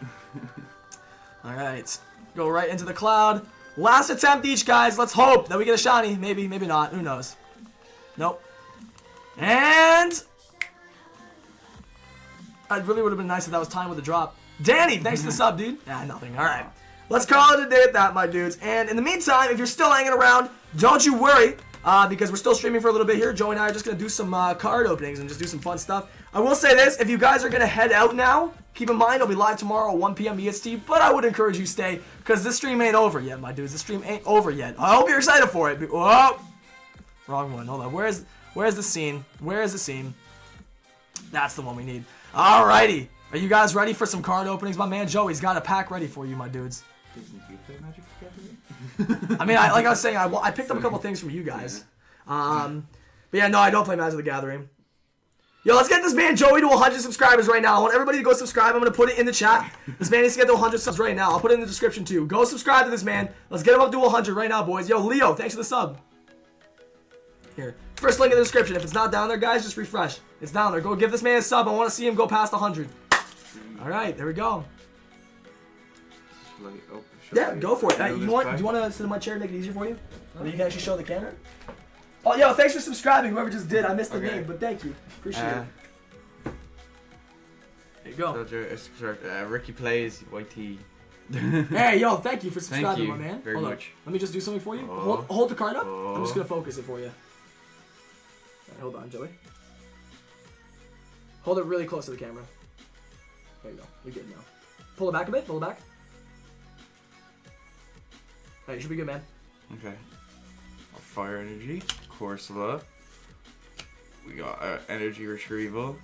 Alright. Go right into the cloud. Last attempt each, guys. Let's hope that we get a shiny. Maybe, maybe not. Who knows? Nope. And... it really would have been nice if that was timed with a drop. Danny, thanks for the sub, dude. Ah, nothing. All right. Let's call it a day at that, my dudes. And in the meantime, if you're still hanging around, don't you worry, because we're still streaming for a little bit here. Joey and I are just going to do some card openings and just do some fun stuff. I will say this, if you guys are going to head out now, keep in mind, I'll be live tomorrow at 1 p.m. EST, but I would encourage you to stay, because this stream ain't over yet, my dudes. This stream ain't over yet. I hope you're excited for it. Whoa! Wrong one. Hold on. Where's the scene? Where is the scene? That's the one we need. Alrighty. Are you guys ready for some card openings? My man Joey's got a pack ready for you, my dudes. Didn't you play Magic together? I mean, like I was saying, I picked up a couple things from you guys. But yeah, no, I don't play Magic the Gathering. Yo, let's get this man Joey to 100 subscribers right now. I want everybody to go subscribe. I'm going to put it in the chat. This man needs to get to 100 subs right now. I'll put it in the description too. Go subscribe to this man. Let's get him up to 100 right now, boys. Yo, Leo, thanks for the sub. Here. First link in the description. If it's not down there, guys, just refresh. It's down there. Go give this man a sub. I want to see him go past 100. Alright, there we go. like, oh, Yeah, go for it. do Do you want to sit in my chair and make it easier for you? Or you can actually show the camera? Oh, yo, thanks for subscribing, whoever just did. I missed the name, but thank you. Appreciate it. There you go. Ricky Plays, YT. Hey, yo, thank you for subscribing, Thank you my man. very Hold much. on. Let me just do something for you. Oh. Hold the card up. Oh. I'm just going to focus it for you. Right, hold on, Joey. Hold it really close to the camera. There you go. You're good now. Pull it back a bit. Pull it back. Alright, you should be good, man. Okay. Fire Energy, Corsola. We got Energy Retrieval,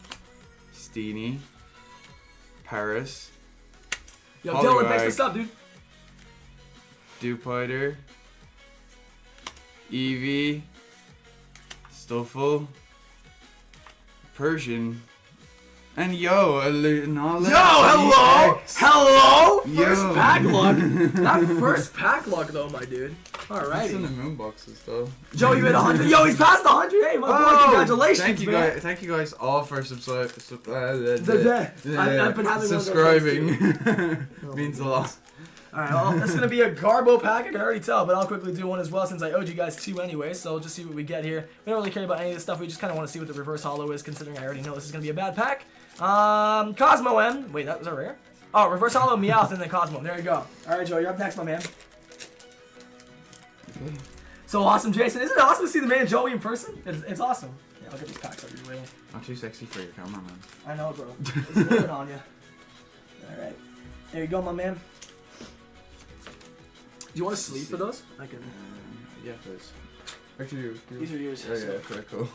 Steenie, Paris. Yo, Dylan, thanks for the sub, dude. Dewpider, Eevee, Stuffle, Persian, and yo, Alolan. Yo, hello! Hello! Yo. First pack luck. That first pack luck, though, my dude. It's in the Alrighty. moon boxes though. Joe, you hit 100. Yo, he's passed 100. Hey, my boy, congratulations, thank you man. guys! Thank you guys all for I've been having one of those subscribing. too. Means a lot. Alright, well, this is going to be a Garbo pack. I can already tell, but I'll quickly do one as well since I owed you guys 2 anyway. So we'll just see what we get here. We don't really care about any of this stuff. We just kind of want to see what the reverse holo is, considering I already know this is going to be a bad pack. Cosmo M. Wait, that was a rare? Oh, reverse holo Meowth and then Cosmo. There you go. Alright, Joe, you're up next, my man. So awesome, Jason. Isn't it awesome to see the man Joey in person? It's awesome. Yeah, I'll get these packs out of your way. I'm too sexy for your camera, man. I know, bro. It's moving on you. Alright. There you go, my man. Do you want to sleep for those? I can. Yeah, please. Actually, These are yours. Yeah, okay, cool.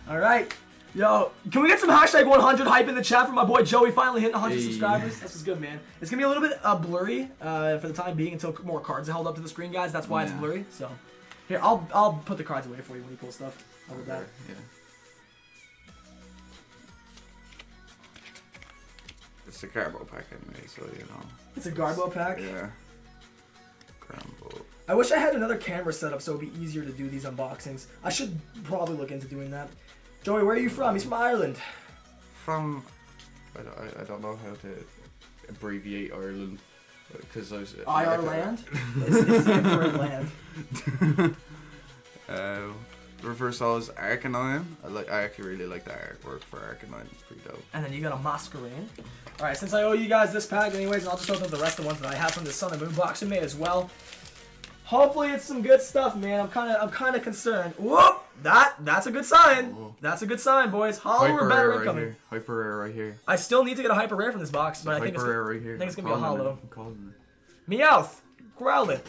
Alright. Yo, can we get some hashtag 100 hype in the chat for my boy Joey finally hitting 100 Hey. subscribers? This is good, man. It's going to be a little bit blurry for the time being until more cards are held up to the screen, guys. That's why it's blurry. So, here, I'll put the cards away for you when you pull stuff. How about that? Yeah. It's a Garbo pack anyway, so you know. It's a Garbo pack. Yeah. Garbo. I wish I had another camera set up so it'd be easier to do these unboxings. I should probably look into doing that. Joey, where are you from? He's from Ireland. From, I don't know how to abbreviate Ireland, because I was. Ireland? It's the infrared land. Reverse all is Arcanine. I actually really like the artwork for Arcanine. It's pretty dope. And then you got a Masquerain. Alright, since I owe you guys this pack anyways, I'll just open up the rest of the ones that I have from the Sun and Moon box in May as well. Hopefully it's some good stuff, man. I'm kinda concerned. Whoop! That's a good sign. Whoa. That's a good sign, boys. Hollow or better incoming. Hyper rare right here. I still need to get a hyper rare from this box, but I think Hyper rare right here. I think it's gonna be a hollow. I'm calling it. Meowth, Growlithe,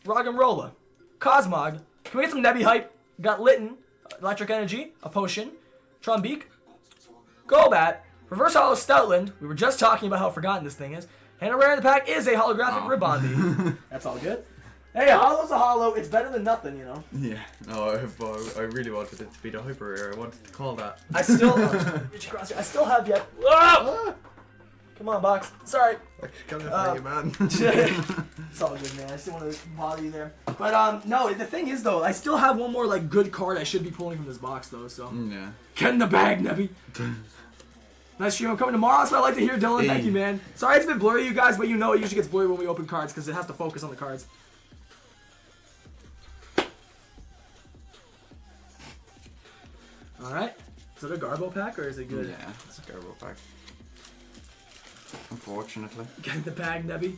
Roggenrola, Cosmog. Can we get some Nebby hype? Got Litten, Electric Energy, a Potion, Trumbeak, Golbat, Reverse Holo Stoutland. We were just talking about how forgotten this thing is. And a rare in the pack is a holographic Ribondi. That's all good. Hey, a holo's a holo. It's better than nothing, you know. Yeah. No, I really wanted it to be the hyper rare. I wanted to call that. I still have yet. Whoa! Come on, box. Sorry. Man. It's all good, man. I just didn't want to bother you there. But no, the thing is though, I still have one more like good card I should be pulling from this box though. So Yeah. get in the bag, Nebby. Nice stream. I'm coming tomorrow. That's what I like to hear, Dylan. Thank you, man. Sorry it's been blurry, you guys, but you know it usually gets blurry when we open cards because it has to focus on the cards. All right. Is it a Garbo pack or is it good? Yeah, it's a Garbo pack. Unfortunately. Get in the bag, Nebby.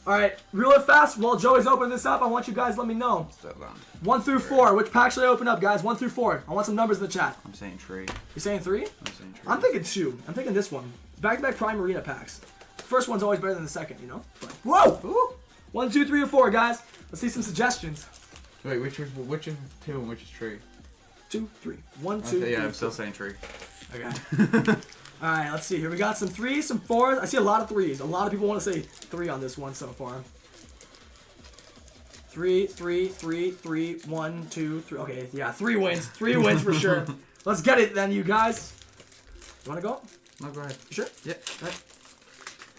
Alright, real it fast. While Joey's opening this up, I want you guys to let me know. Step land. 1 through 4. Which pack should I open up, guys? 1 through 4. I want some numbers in the chat. I'm saying 3. You're saying 3? I'm saying 3. I'm thinking 2. I'm thinking this one. Back-to-back Prime Arena packs. The first one's always better than the second, you know? But, whoa! Ooh. 1, 2, 3, or 4, guys. Let's see some suggestions. Wait, which is 2 and which is 3? 2, 3. 1, 2, Okay, 3. yeah, I'm still saying 3. Okay. Alright, let's see. Here we got some 3s, some 4s. I see a lot of 3s. A lot of people want to say 3 on this one so far. 3, 3, 3, 3, 1, 2, 3. Okay, yeah, 3 wins. 3 wins for sure. Let's get it then, you guys. You want to go? No, go ahead. You sure? Yeah.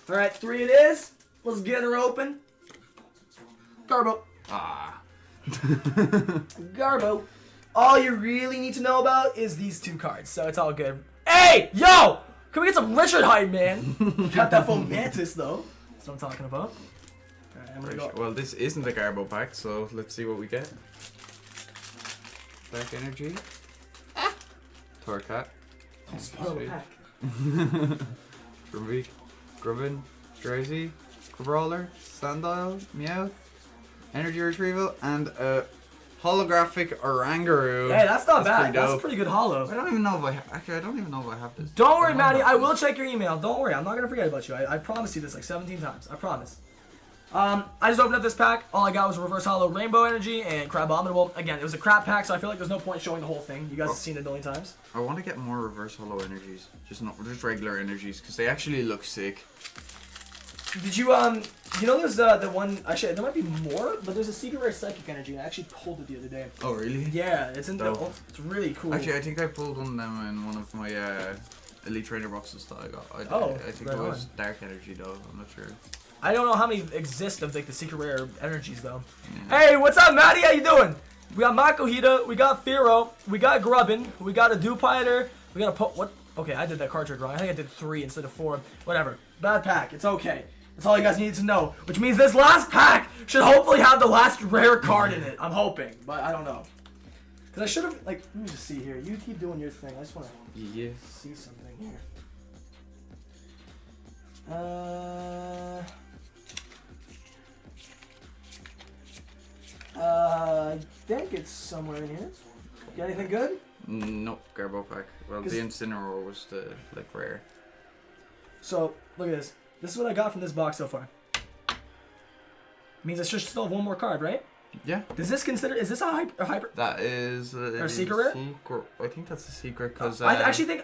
Alright, 3 it is. Let's get her open. Garbo. Ah. Garbo. All you really need to know about is these 2 cards, so it's all good. Hey, yo! Can we get some Richard hype, man? Got that Fomantis, though. That's what I'm talking about. Alright, I'm gonna go. Well, this isn't a Garbo pack, so let's see what we get. Dark Energy. Torcat. Spoil the pack. Grumpy. Grubbin. Drowsy. Brawler. Sandile. Meowth. Energy Retrieval. And a holographic Orangaroo. Hey, that's not bad. pretty That's a dope. pretty good holo. I don't even know if I don't even know if I have this. Don't worry, I Maddie. have I this. will check your email. Don't worry. I'm not gonna forget about you. I promised you this like 17 times. I promise. I just opened up this pack. All I got was Reverse Hollow Rainbow Energy and Crabominable. Again, it was a crap pack, so I feel like there's no point showing the whole thing. You guys have seen it a million times. I want to get more Reverse Hollow Energies. Just regular energies, because they actually look sick. Did you you know there's the one, actually there might be more, but there's a Secret Rare Psychic Energy, and I actually pulled it the other day. Oh, really? Yeah, it's in the, Dope. it's really cool. Actually, I think I pulled one of them in one of my Elite Trainer boxes that I got. I think right it was on. Dark Energy though. I'm not sure. I don't know how many exist of like the Secret Rare Energies though. Yeah. Hey, what's up, Maddie? How you doing? We got Makuhita, we got Firo, we got Grubbin, we got a Dewpider, we got a what? Okay, I did that card trick wrong. I think I did 3 instead of 4. Whatever. Bad pack. It's okay. That's all you guys need to know. Which means this last pack should hopefully have the last rare card in it. I'm hoping, but I don't know. Cause I should have like. Let me just see here. You keep doing your thing. I just want to Yeah. see something here. I think it's somewhere in here. Got anything good? Nope, Garbo pack. Well, the 'Cause- Incineroar was the rare. So look at this. This is what I got from this box so far. Means I should still have one more card, right? Yeah. Does this consider? Is this a hyper? That is Or secret rare? I think that's a secret because I actually think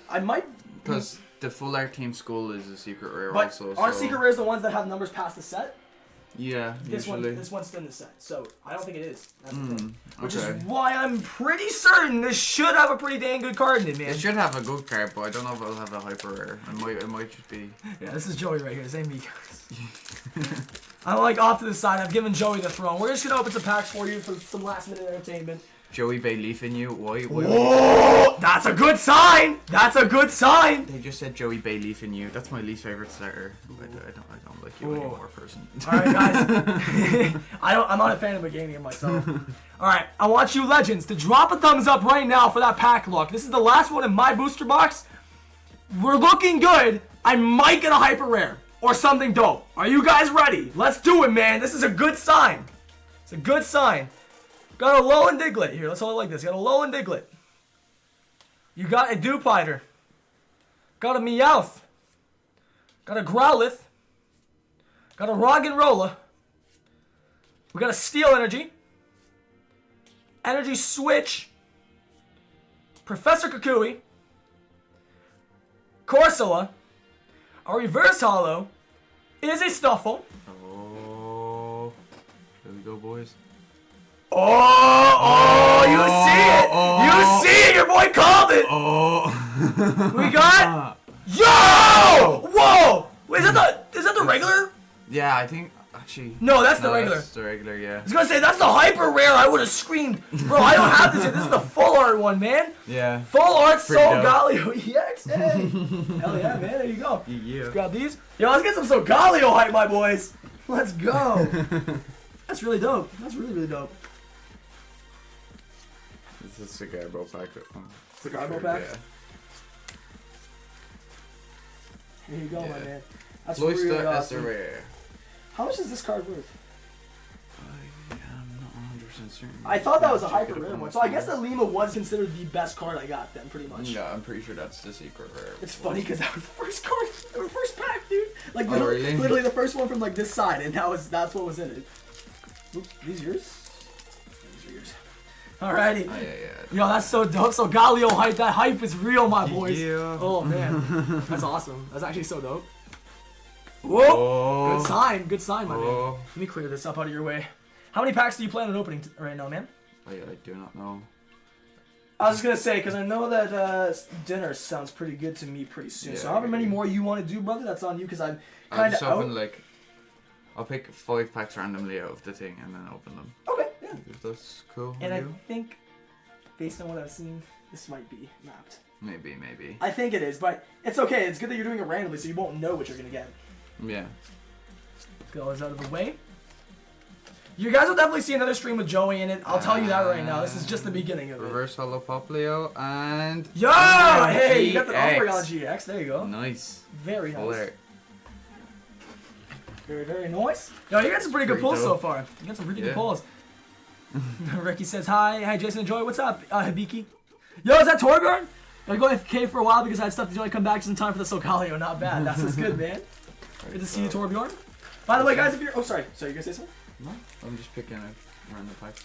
I might. because the full art team school is a secret rare But also. aren't so secret rares the ones that have numbers past the set? Yeah, This usually. this one's still in the set, so I don't think it is. That's the Mm, thing. Which okay. is why I'm pretty certain this should have a pretty dang good card in it, man. It should have a good card, but I don't know if it'll have a hyper rare. It might just be. Yeah, this is Joey right here. This ain't me, guys. I'm like off to the side. I've given Joey the throne. We're just gonna open some packs for you for some last minute entertainment. Joey Bayleaf in you. Why? Whoa! That's a good sign. That's a good sign. They just said Joey Bayleaf in you. That's my least favorite starter. I don't like you Whoa. anymore, person. All right, guys. I'm not a fan of Meganium myself. All right, I want you legends to drop a thumbs up right now for that pack luck. This is the last one in my booster box. We're looking good. I might get a hyper rare or something dope. Are you guys ready? Let's do it, man. This is a good sign. It's a good sign. Got a Alolan Diglett. Here, let's hold it like this. Got a Alolan Diglett. You got a Dewpider. Got a Meowth. Got a Growlithe. Got a Roggenrola. We got a Steel Energy. Energy Switch. Professor Kukui. Corsola. Our reverse hollow is a Stuffle. Oh, here we go, boys. Oh, you see it! You see it! Your boy called it! Oh. We got... Yo! Whoa! Wait, is that the regular? Yeah, I think actually. No, that's the regular. That's the regular, yeah. I was gonna say, that's the hyper rare. I would have screamed. Bro, I don't have this yet. This is the full art one, man. Yeah. Full art Pretty Soul dope. Galio EX. Hey. Hell yeah, man. There you go. Yeah. Grab these. Yo, let's get some Soul Galio hype, my boys. Let's go. That's really dope. That's really, really dope. It's a cigar bow pack. Cigar bow pack? Yeah. Here you go, my Yeah. man. That's Cloyster really as a awesome. rare. How much is this card worth? I am not 100% certain. I thought that was a Check hyper it up rare on one. my So I phone. guess the Lima was considered the best card I got then, pretty much. Yeah, I'm pretty sure that's the secret rare. It's funny because that was the first card, the first pack, dude. Like Oh, really? literally the first one from like this side, and that's what was in it. Oop, these yours? These are yours. Alrighty. Oh, yeah. Yo, that's so dope. So Galio hype, that hype is real, my boys. Yeah. Oh man, that's awesome. That's actually so dope. Whoa! Oh. Good sign, my man. Oh. Let me clear this up out of your way. How many packs do you plan on opening right now, man? I do not know. I was just gonna say, because I know that dinner sounds pretty good to me pretty soon. So Yeah, however many yeah. more you want to do, brother, that's on you, because I'm I'm kind just of out. open like. I'll pick 5 packs randomly out of the thing and then open them. Okay, yeah. If that's cool. And with I you? think, based on what I've seen, this might be mapped. Maybe. I think it is, but it's okay. It's good that you're doing it randomly, so you won't know what you're gonna get. Yeah. Goes out of the way. You guys will definitely see another stream with Joey in it. I'll tell you that right now. This is just the beginning of it. Reverse Holo Poplio and... Yo! Hey, you got the Umbreon GX. There you go. Nice. Very nice. Flare. Very, very nice. Yo, you got some pretty good pulls so far. You got some pretty good pulls. Ricky says hi. Hi, Jason and Joy. What's up, Hibiki? Yo, is that Torbjorn? I go AFK for a while because I had stuff to do. I come back just in time for the Solgaleo. Not bad. That's just good, man. Good to see you, Torbjorn. By the way, guys, if you're... Oh, sorry. Sorry, you gonna say something? No, I'm just picking a random pipe.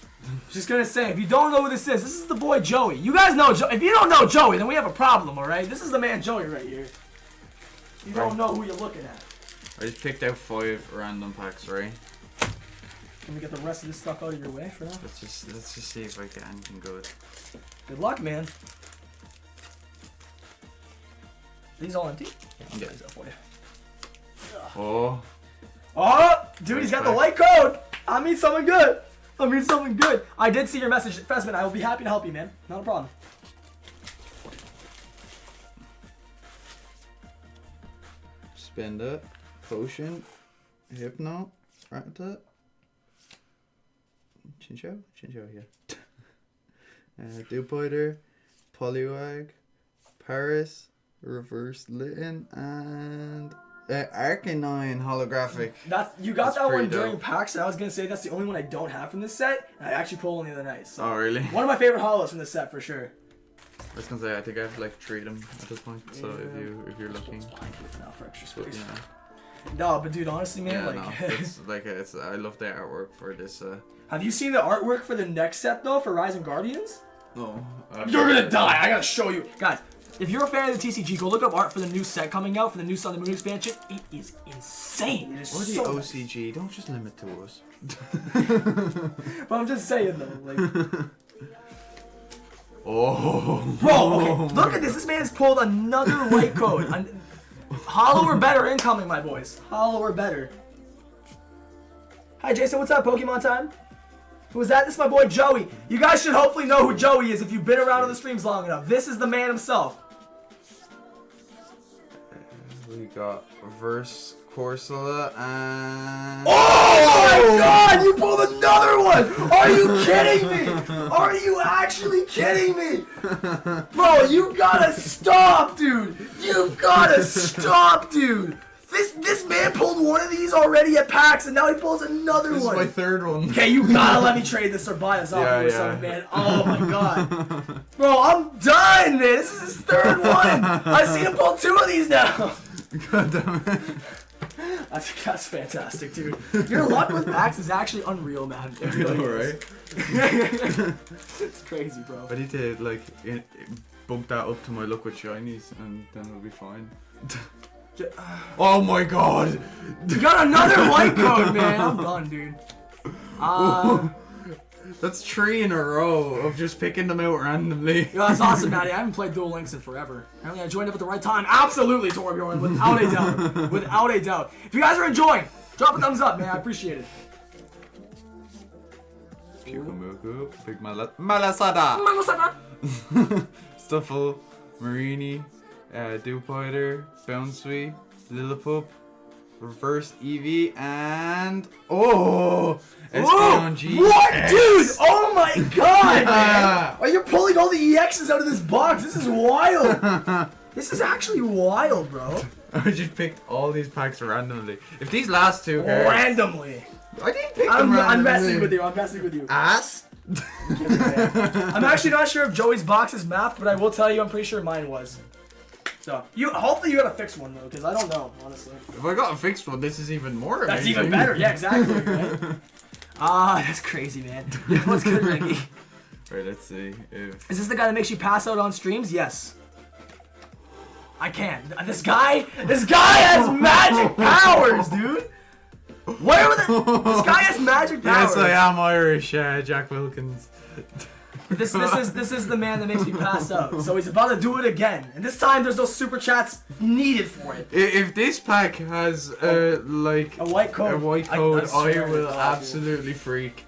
Just gonna say, if you don't know who this is the boy Joey. You guys know Joey. If you don't know Joey, then we have a problem, alright? This is the man Joey right here. You don't know who you're looking at. I just picked out 5 random packs, right? Can we get the rest of this stuff out of your way for now? Let's just see if I get anything good. Good luck, man. These all empty? Yeah. These up for you. Oh. Oh, dude, he's got the white code. I mean something good. I mean something good. I did see your message, Fesman. I will be happy to help you, man. Not a problem. Spend it. Potion. Hypno. Ratata. Chinchou? Chinchou, yeah. Dewpider. Poliwag. Paris. Reverse Litten. And... Arcanine holographic. You got That's that one pretty during dope. PAX, and I was gonna say that's the only one I don't have from this set. And I actually pulled one the other night. So. Oh, really? One of my favorite holos from this set for sure. I was gonna say, I think I have like 3 of them at this point. So if you're looking, Now for extra but, space. yeah. No, but dude, honestly, man, Yeah, like, no, it's I love the artwork for this. have you seen the artwork for the next set though for Rising Guardians? No. You're gonna die. I gotta show you, guys. If you're a fan of the TCG, go look up art for the new set coming out for the new Sun and Moon expansion. It is insane. It is Or the so OCG. Don't just limit to us. But I'm just saying though, like, Oh. bro, okay, look at this. This man's pulled another white code. Hollow or better incoming, my boys. Hollow or better. Hi, Jason. What's up, Pokemon time? Who is that? This is my boy Joey. You guys should hopefully know who Joey is if you've been around on the streams long enough. This is the man himself. We got Reverse Corsola and... Oh my god, you pulled another one! Are you kidding me? Are you actually kidding me? Bro, you gotta stop, dude! You've gotta stop, dude! This man pulled one of these already at PAX, and now he pulls another This one. is my 3rd one. Okay, you gotta let me trade this or buy this off Yeah, you or yeah. something, man. Oh my god. Bro, I'm done, man. This is his 3rd one. I've seen him pull 2 of these now. God damn it. That's fantastic, dude. Your luck with PAX is actually unreal, man. It really is. Right? It's crazy, bro. I need to like bump that up to my luck with shinies, and then we'll be fine. Oh my god! You got another white code, man. I'm done, dude. That's 3 in a row of just picking them out randomly. Yo, that's awesome, Maddie. I haven't played Duel Links in forever. Apparently I joined up at the right time. Absolutely, Torbjorn, without a doubt. Without a doubt. If you guys are enjoying, drop a thumbs up, man. I appreciate it. Pyukumuku, Big Malasada, Stuffle, Marini, Dewpider, Bouncewee, Lillipup, Reverse Eevee, and SPNG. What, dude? Oh my god, man! Are you pulling all the EXs out of this box? This is wild. This is actually wild, bro. I just picked all these packs randomly. If these last 2 Randomly. I didn't pick them randomly. I'm messing with you. I'm messing with you. Ass? I'm actually not sure if Joey's box is mapped, but I will tell you, I'm pretty sure mine was. So hopefully you got a fixed one though, because I don't know, honestly. If I got a fixed one, this is even more amazing. That's even better. Yeah, exactly. Right? That's crazy, man. What's good, Ricky? Right, let's see if... Is this the guy that makes you pass out on streams? Yes. I can't. This guy has magic powers, dude. Where were this guy has magic powers. Yes, I am Irish, Jack Wilkins. This is the man that makes me pass out. So he's about to do it again, and this time there's no super chats needed for it. If this pack has like A white code. I swear to will God, absolutely freak.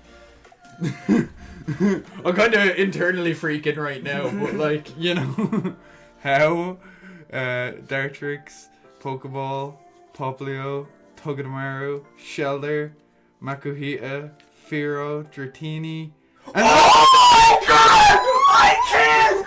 I'm kind of internally freaking right now, but like, you know, how Dartrix, Pokeball, Poplio, Togedemaru, Shelder, Makuhita, Firo, Dratini, and Oh my god! I can't!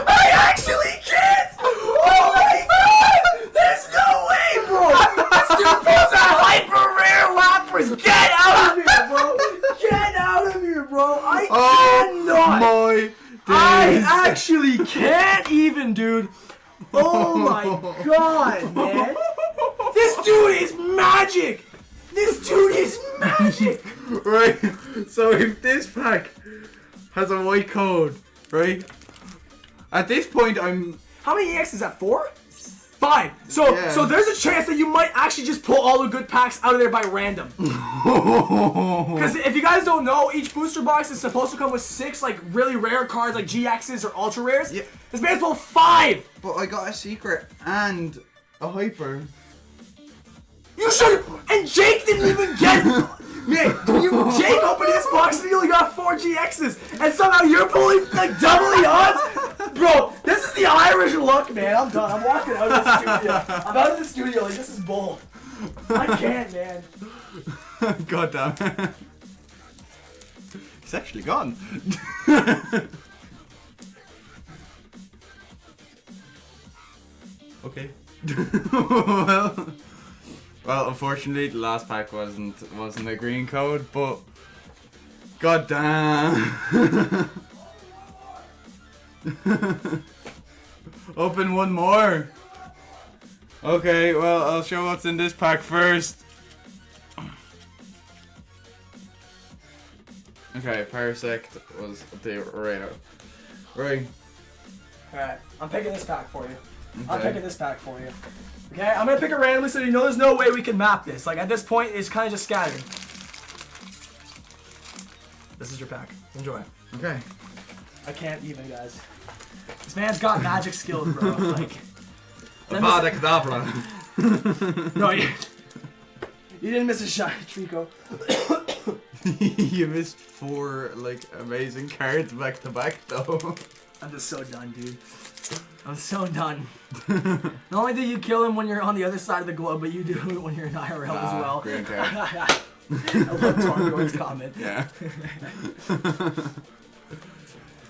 I actually can't! Oh my god! There's no way, bro! This dude pulls out hyper rare Lapras! Get out of here, bro! Get out of here, bro! I cannot! my days. I actually can't even, dude! Oh my god, man! This dude is magic! This dude is magic! Right, so if this pack has a white code, right? At this point, I'm. How many EX is that? 4? 5. So Yeah. so there's a chance that you might actually just pull all the good packs out of there by random. Because if you guys don't know, each booster box is supposed to come with 6 like really rare cards like GXs or ultra rares. Yeah. This man's pulled 5. But I got a secret and a hyper. You should. And Jake didn't even get. Man, Jake opened his box and he only got 4 GXs, and somehow you're pulling like double the odds, bro. This is the Irish luck, man. I'm done. I'm walking out of the studio. I'm out of the studio. Like this is bull. I can't, man. God damn it. He's actually gone. Okay. Well, unfortunately, the last pack wasn't a green code, but god damn. Open one more. Okay, well, I'll show what's in this pack first. Okay, Parasect was the rare. Right. Alright, I'm picking this pack for you. I'm Okay. picking this pack for you. Okay, I'm gonna pick it randomly so you know there's no way we can map this. Like at this point, it's kind of just scattered. This is your pack. Enjoy. Okay. I can't even, guys. This man's got magic skills, bro. Like, Avada Kedavra. no, you didn't miss a shot, Trico. You missed 4 like amazing cards back to back though. I'm just so done, dude. I'm so done. Not only do you kill him when you're on the other side of the globe, but you do it when you're in IRL as well. Green card. I love Targoid's comment. Yeah.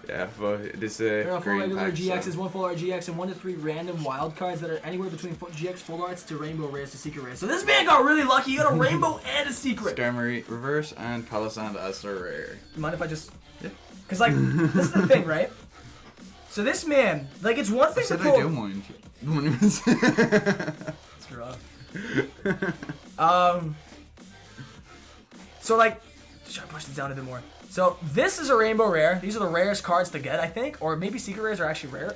Yeah, but this There are 4 green regular pack, GXs, so- 1 full art GX, and 1 to 3 random wild cards that are anywhere between GX full arts to rainbow rares to secret rares. So this man got really lucky. He got a rainbow and a secret. Skarmory reverse and Palisand as a rare. You mind if I just... Yeah. Because, like, this is the thing, right? So this man, like, it's one I thing to said pull... I do mind. It's rough. So, like... Just try to push this down a bit more. So, this is a rainbow rare. These are the rarest cards to get, I think. Or maybe secret rares are actually rare.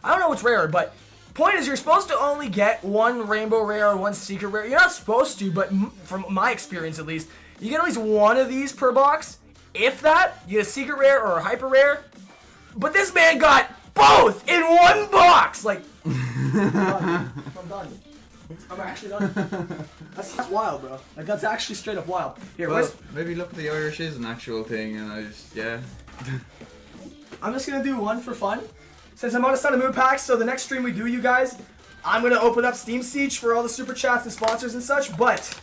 I don't know what's rarer, but... Point is, you're supposed to only get 1 rainbow rare or 1 secret rare. You're not supposed to, but from my experience at least, you get at least 1 of these per box. If that, you get a secret rare or a hyper rare. But this man got both in 1 box! Like, I'm done. I'm actually done. That's wild, bro. Like, that's actually straight up wild. Here, Well, maybe look at the Irish is an actual thing, and I just I'm just gonna do 1 for fun. Since I'm on a Sun and Moon packs, so the next stream we do, you guys, I'm gonna open up Steam Siege for all the super chats and sponsors and such, but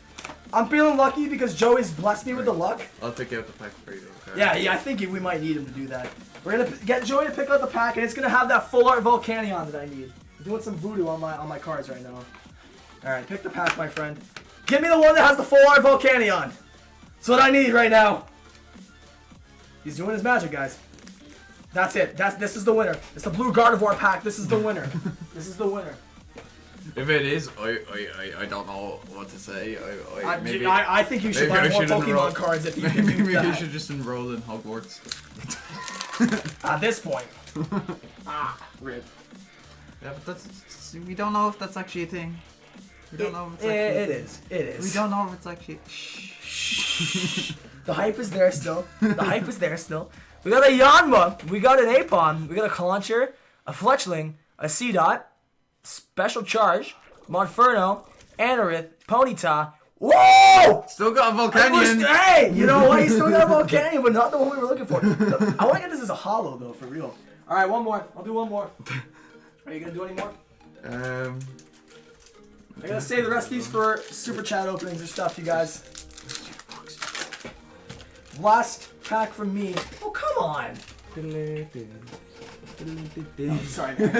I'm feeling lucky because Joey's blessed me with the luck. I'll take out the pack for you. Okay? Yeah, I think we might need him to do that. We're gonna get Joey to pick out the pack, and it's gonna have that full art Volcanion that I need. I'm doing some voodoo on my cards right now. All right, pick the pack, my friend. Give me the one that has the full art Volcanion. That's what I need right now. He's doing his magic, guys. That's it. This is the winner. It's the blue Gardevoir pack. This is the winner. This is the winner. If it is, I don't know what to say. Maybe I think you should maybe buy I more should enroll- Pokemon cards if you can do maybe you that. should just enroll in Hogwarts. At this point. Rip. Yeah, but we don't know if that's actually a thing. We don't know if it's actually. It is. It is. We don't know if it's actually. Shh. The hype is there still. The hype is there still. We got a Yanma, we got an Apom, we got a Clauncher, a Fletchling, a Seedot, Special Charge, Monferno, Anorith, Ponyta. Whoa! Still got a Volcanion. Hey, you know what? He's still got a Volcanion, but not the one we were looking for. I want to get this as a hollow though, for real. All right, one more. I'll do one more. Are you gonna do any more? I gotta save the rest of these for super chat openings and stuff, you guys. Last pack from me. Oh, come on. Oh, sorry, man.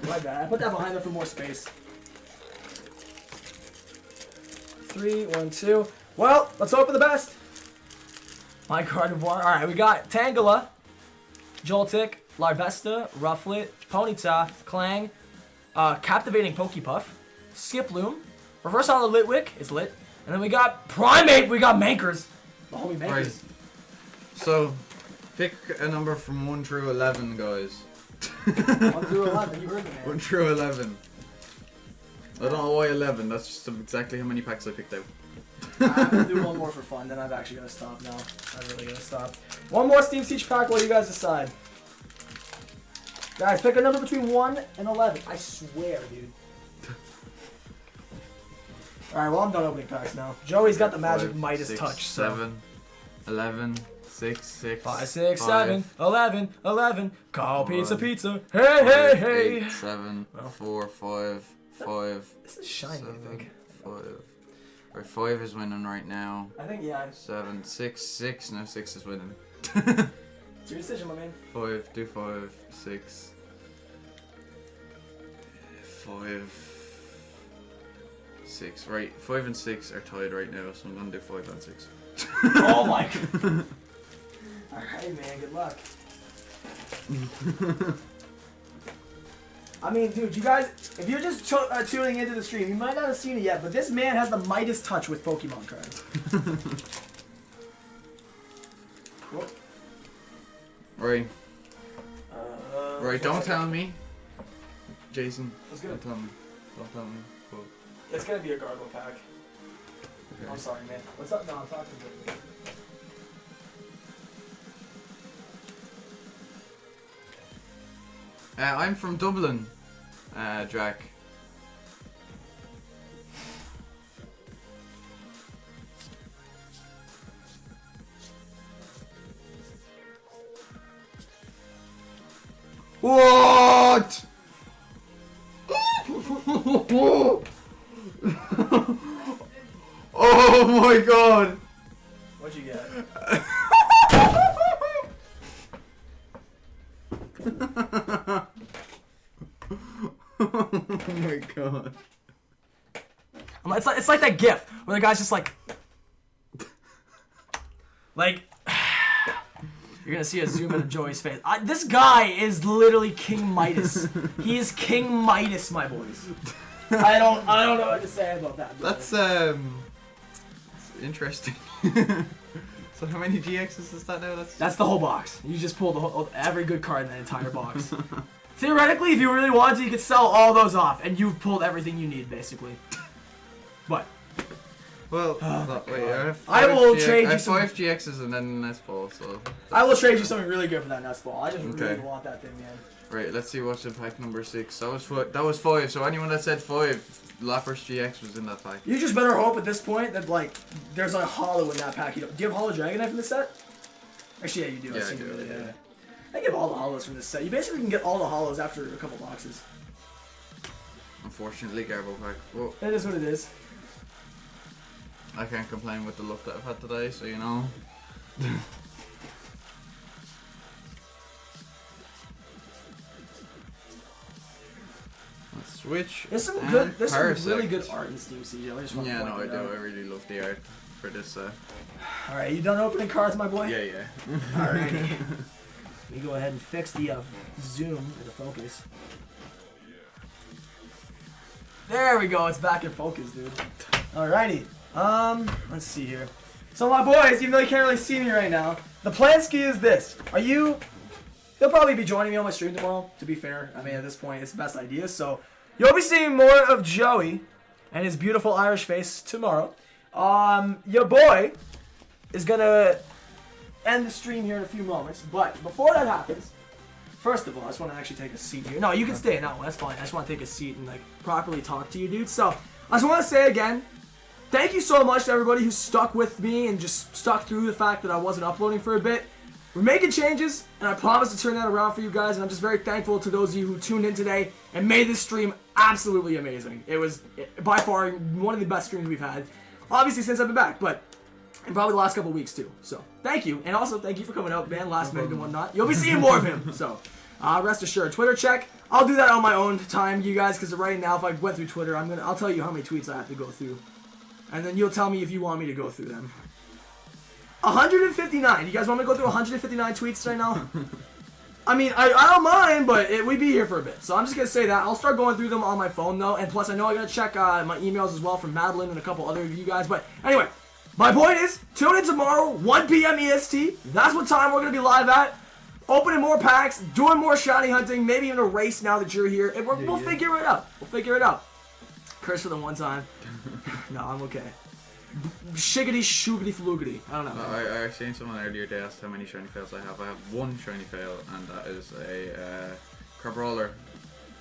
My bad. I put that behind there for more space. 3, 1, 2. Well, let's hope for the best. My card of war. Alright, we got Tangela, Joltik, Larvesta, Rufflet, Ponyta, Clang, Captivating Pokepuff, Skiploom, Reverse Hollow Litwick is lit, and then we got Primate, we got Mankers. The homie Mankers. Right. So, pick a number from 1 through 11, guys. 1 through 11, you heard me, man. 1 through 11. I don't know why 11, that's just exactly how many packs I picked out. I'm gonna do one more for fun, then I'm actually gonna stop now. I'm really gonna stop. One more Steam Siege pack while you guys decide. Guys, pick a number between 1 and 11. I swear, dude. Alright, well, I'm done opening packs now. Joey's got the magic 5, Midas 6, touch. So. 7, 11, 6, 5, 6, 5, 7, 11, 11. Call pizza, pizza. Hey, hey, hey. 8, 7, Well. 4, 5, 5. This is shiny, 7, I think. 5. Right, 5 is winning right now. I think, yeah. 7, 6, 6. No, 6 is winning. It's your decision, my man. 5, do 5, 6. 5, 6. Right, 5 and 6 are tied right now, so I'm gonna do 5 and 6. Oh my god. Alright, man, good luck. I mean, dude, you guys, if you're just tuning into the stream, you might not have seen it yet, but this man has the Midas touch with Pokemon cards. Whoop. Right, right, don't what's it? tell me. Jason, Let's get don't it. tell me. Don't tell me. Cool. It's gonna be a gargle pack. Okay. I'm sorry, man. What's up? No, I'm talking to you. I'm from Dublin, Drac. What? Oh my god! What'd you get? Oh my god. It's like that GIF where the guy's just like you're gonna see a zoom in of Joey's face. This guy is literally King Midas. He is King Midas, my boys. I don't know what to say about that. That's interesting. So how many GXs is that now? That's the whole box. You just pulled every good card in that entire box. Theoretically, if you really wanted to, you could sell all those off, and you've pulled everything you need, basically. But well, wait, I will trade you I have some. 5 GXs and then an S ball, so. I will trade you something really good for that nest ball. I just really Okay. want that thing, man. Right, let's see what's in pack number 6. That was 5. So anyone that said 5, Lapras GX was in that pack. You just better hope at this point that like there's a hollow in that pack. Do you have Hollow Dragonite from this set? Actually, yeah, you do. Yeah, I've seen I do, it, yeah. I give all the hollows from this set. You basically can get all the hollows after a couple boxes. Unfortunately, Garbo pack. Well, That is what it is. I can't complain with the luck that I've had today, so you know. Let's switch. There's some and good. There's some Parasect. really good art in Steam Siege. I just want Yeah, to no, I point do. it out. I really love the art for this. All right, you done opening cards, my boy? Yeah, yeah. All right. Let me go ahead and fix the zoom and the focus. There we go. It's back in focus, dude. Alrighty. Let's see here. So my boys, even though you can't really see me right now, the plan ski is this. You'll probably be joining me on my stream tomorrow, to be fair. I mean, at this point, it's the best idea. So you'll be seeing more of Joey and his beautiful Irish face tomorrow. Your boy is gonna end the stream here in a few moments, but before that happens, first of all, I just want to actually take a seat here. No, you can stay. No, that's fine. I just want to take a seat and like properly talk to you, dude. So I just want to say again, thank you so much to everybody who stuck with me and just stuck through the fact that I wasn't uploading for a bit. we're making changes, and I promise to turn that around for you guys, and I'm just very thankful to those of you who tuned in today and made this stream absolutely amazing. It was by far one of the best streams we've had, obviously since I've been back, but and probably the last couple weeks too. So thank you, and also thank you for coming out, man, last minute and whatnot. You'll be seeing more of him, so rest assured. Twitter check. I'll do that on my own time, you guys, because right now if I went through Twitter, I'll tell you how many tweets I have to go through, and then you'll tell me if you want me to go through them. 159. You guys want me to go through 159 tweets right now? I mean, I don't mind, but we'd be here for a bit. So I'm just going to say that. I'll start going through them on my phone, though. And plus, I know I got to check my emails as well from Madeline and a couple other of you guys. But anyway, my point is, tune in tomorrow, 1 p.m. EST. That's what time we're going to be live at. Opening more packs, doing more shiny hunting, maybe even a race now that you're here. And we'll figure it out. We'll figure it out. Curse for the one time. No, I'm okay. Shiggity shoogity flugity. I don't know. I seen someone earlier, they asked how many shiny fails I have. I have one shiny fail, and that is a crab roller.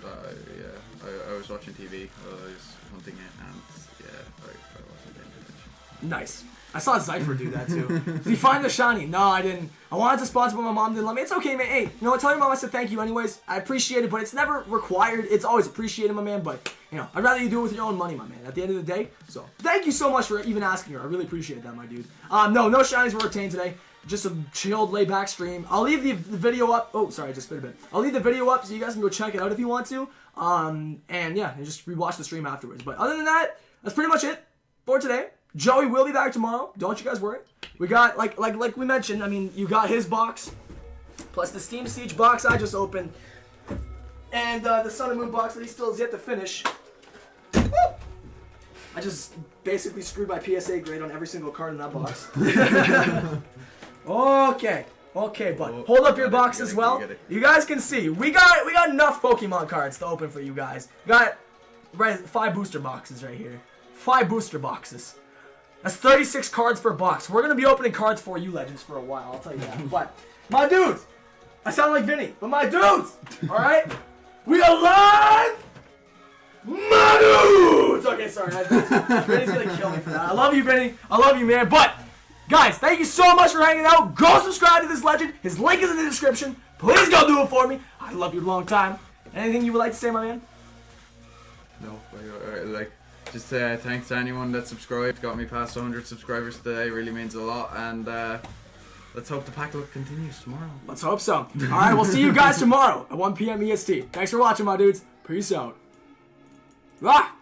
I was watching TV while I was hunting it, and yeah, I wasn't paying attention. Nice. I saw Zypher do that too. Did he find the shiny? No, I didn't. I wanted to sponsor, but my mom didn't let me. It's okay, man. Hey, you know what? Tell your mom I said thank you anyways. I appreciate it, but it's never required. It's always appreciated, my man. But, you know, I'd rather you do it with your own money, my man, at the end of the day. So, thank you so much for even asking her. I really appreciate that, my dude. No shinies were obtained today. Just a chilled, laid-back stream. I'll leave the video up. Oh, sorry, I just spit a bit. I'll leave the video up so you guys can go check it out if you want to. And yeah, and just rewatch the stream afterwards. But other than that, that's pretty much it for today. Joey will be back tomorrow. Don't you guys worry. We got, like we mentioned, I mean, you got his box, plus the Steam Siege box I just opened, and the Sun and Moon box that he still has yet to finish. Woo! I just basically screwed my PSA grade on every single card in that box. Okay, bud. Hold up your box as well. You guys can see, we got enough Pokemon cards to open for you guys. We got 5 booster boxes right here. 5 booster boxes. That's 36 cards per box. We're going to be opening cards for you, Legends, for a while. I'll tell you that. But, my dudes, I sound like Vinny, but my dudes, all right? We are live, my dudes. Okay, sorry. Vinny's going to kill me for that. I love you, Vinny. I love you, man. But, guys, thank you so much for hanging out. Go subscribe to this legend. His link is in the description. Please go do it for me. I love you a long time. Anything you would like to say, my man? No, just thanks to anyone that subscribed, got me past 100 subscribers today, really means a lot, and let's hope the pack luck continues tomorrow. Let's hope so. Alright, we'll see you guys tomorrow at 1 p.m. EST. Thanks for watching, my dudes. Peace out. Ah!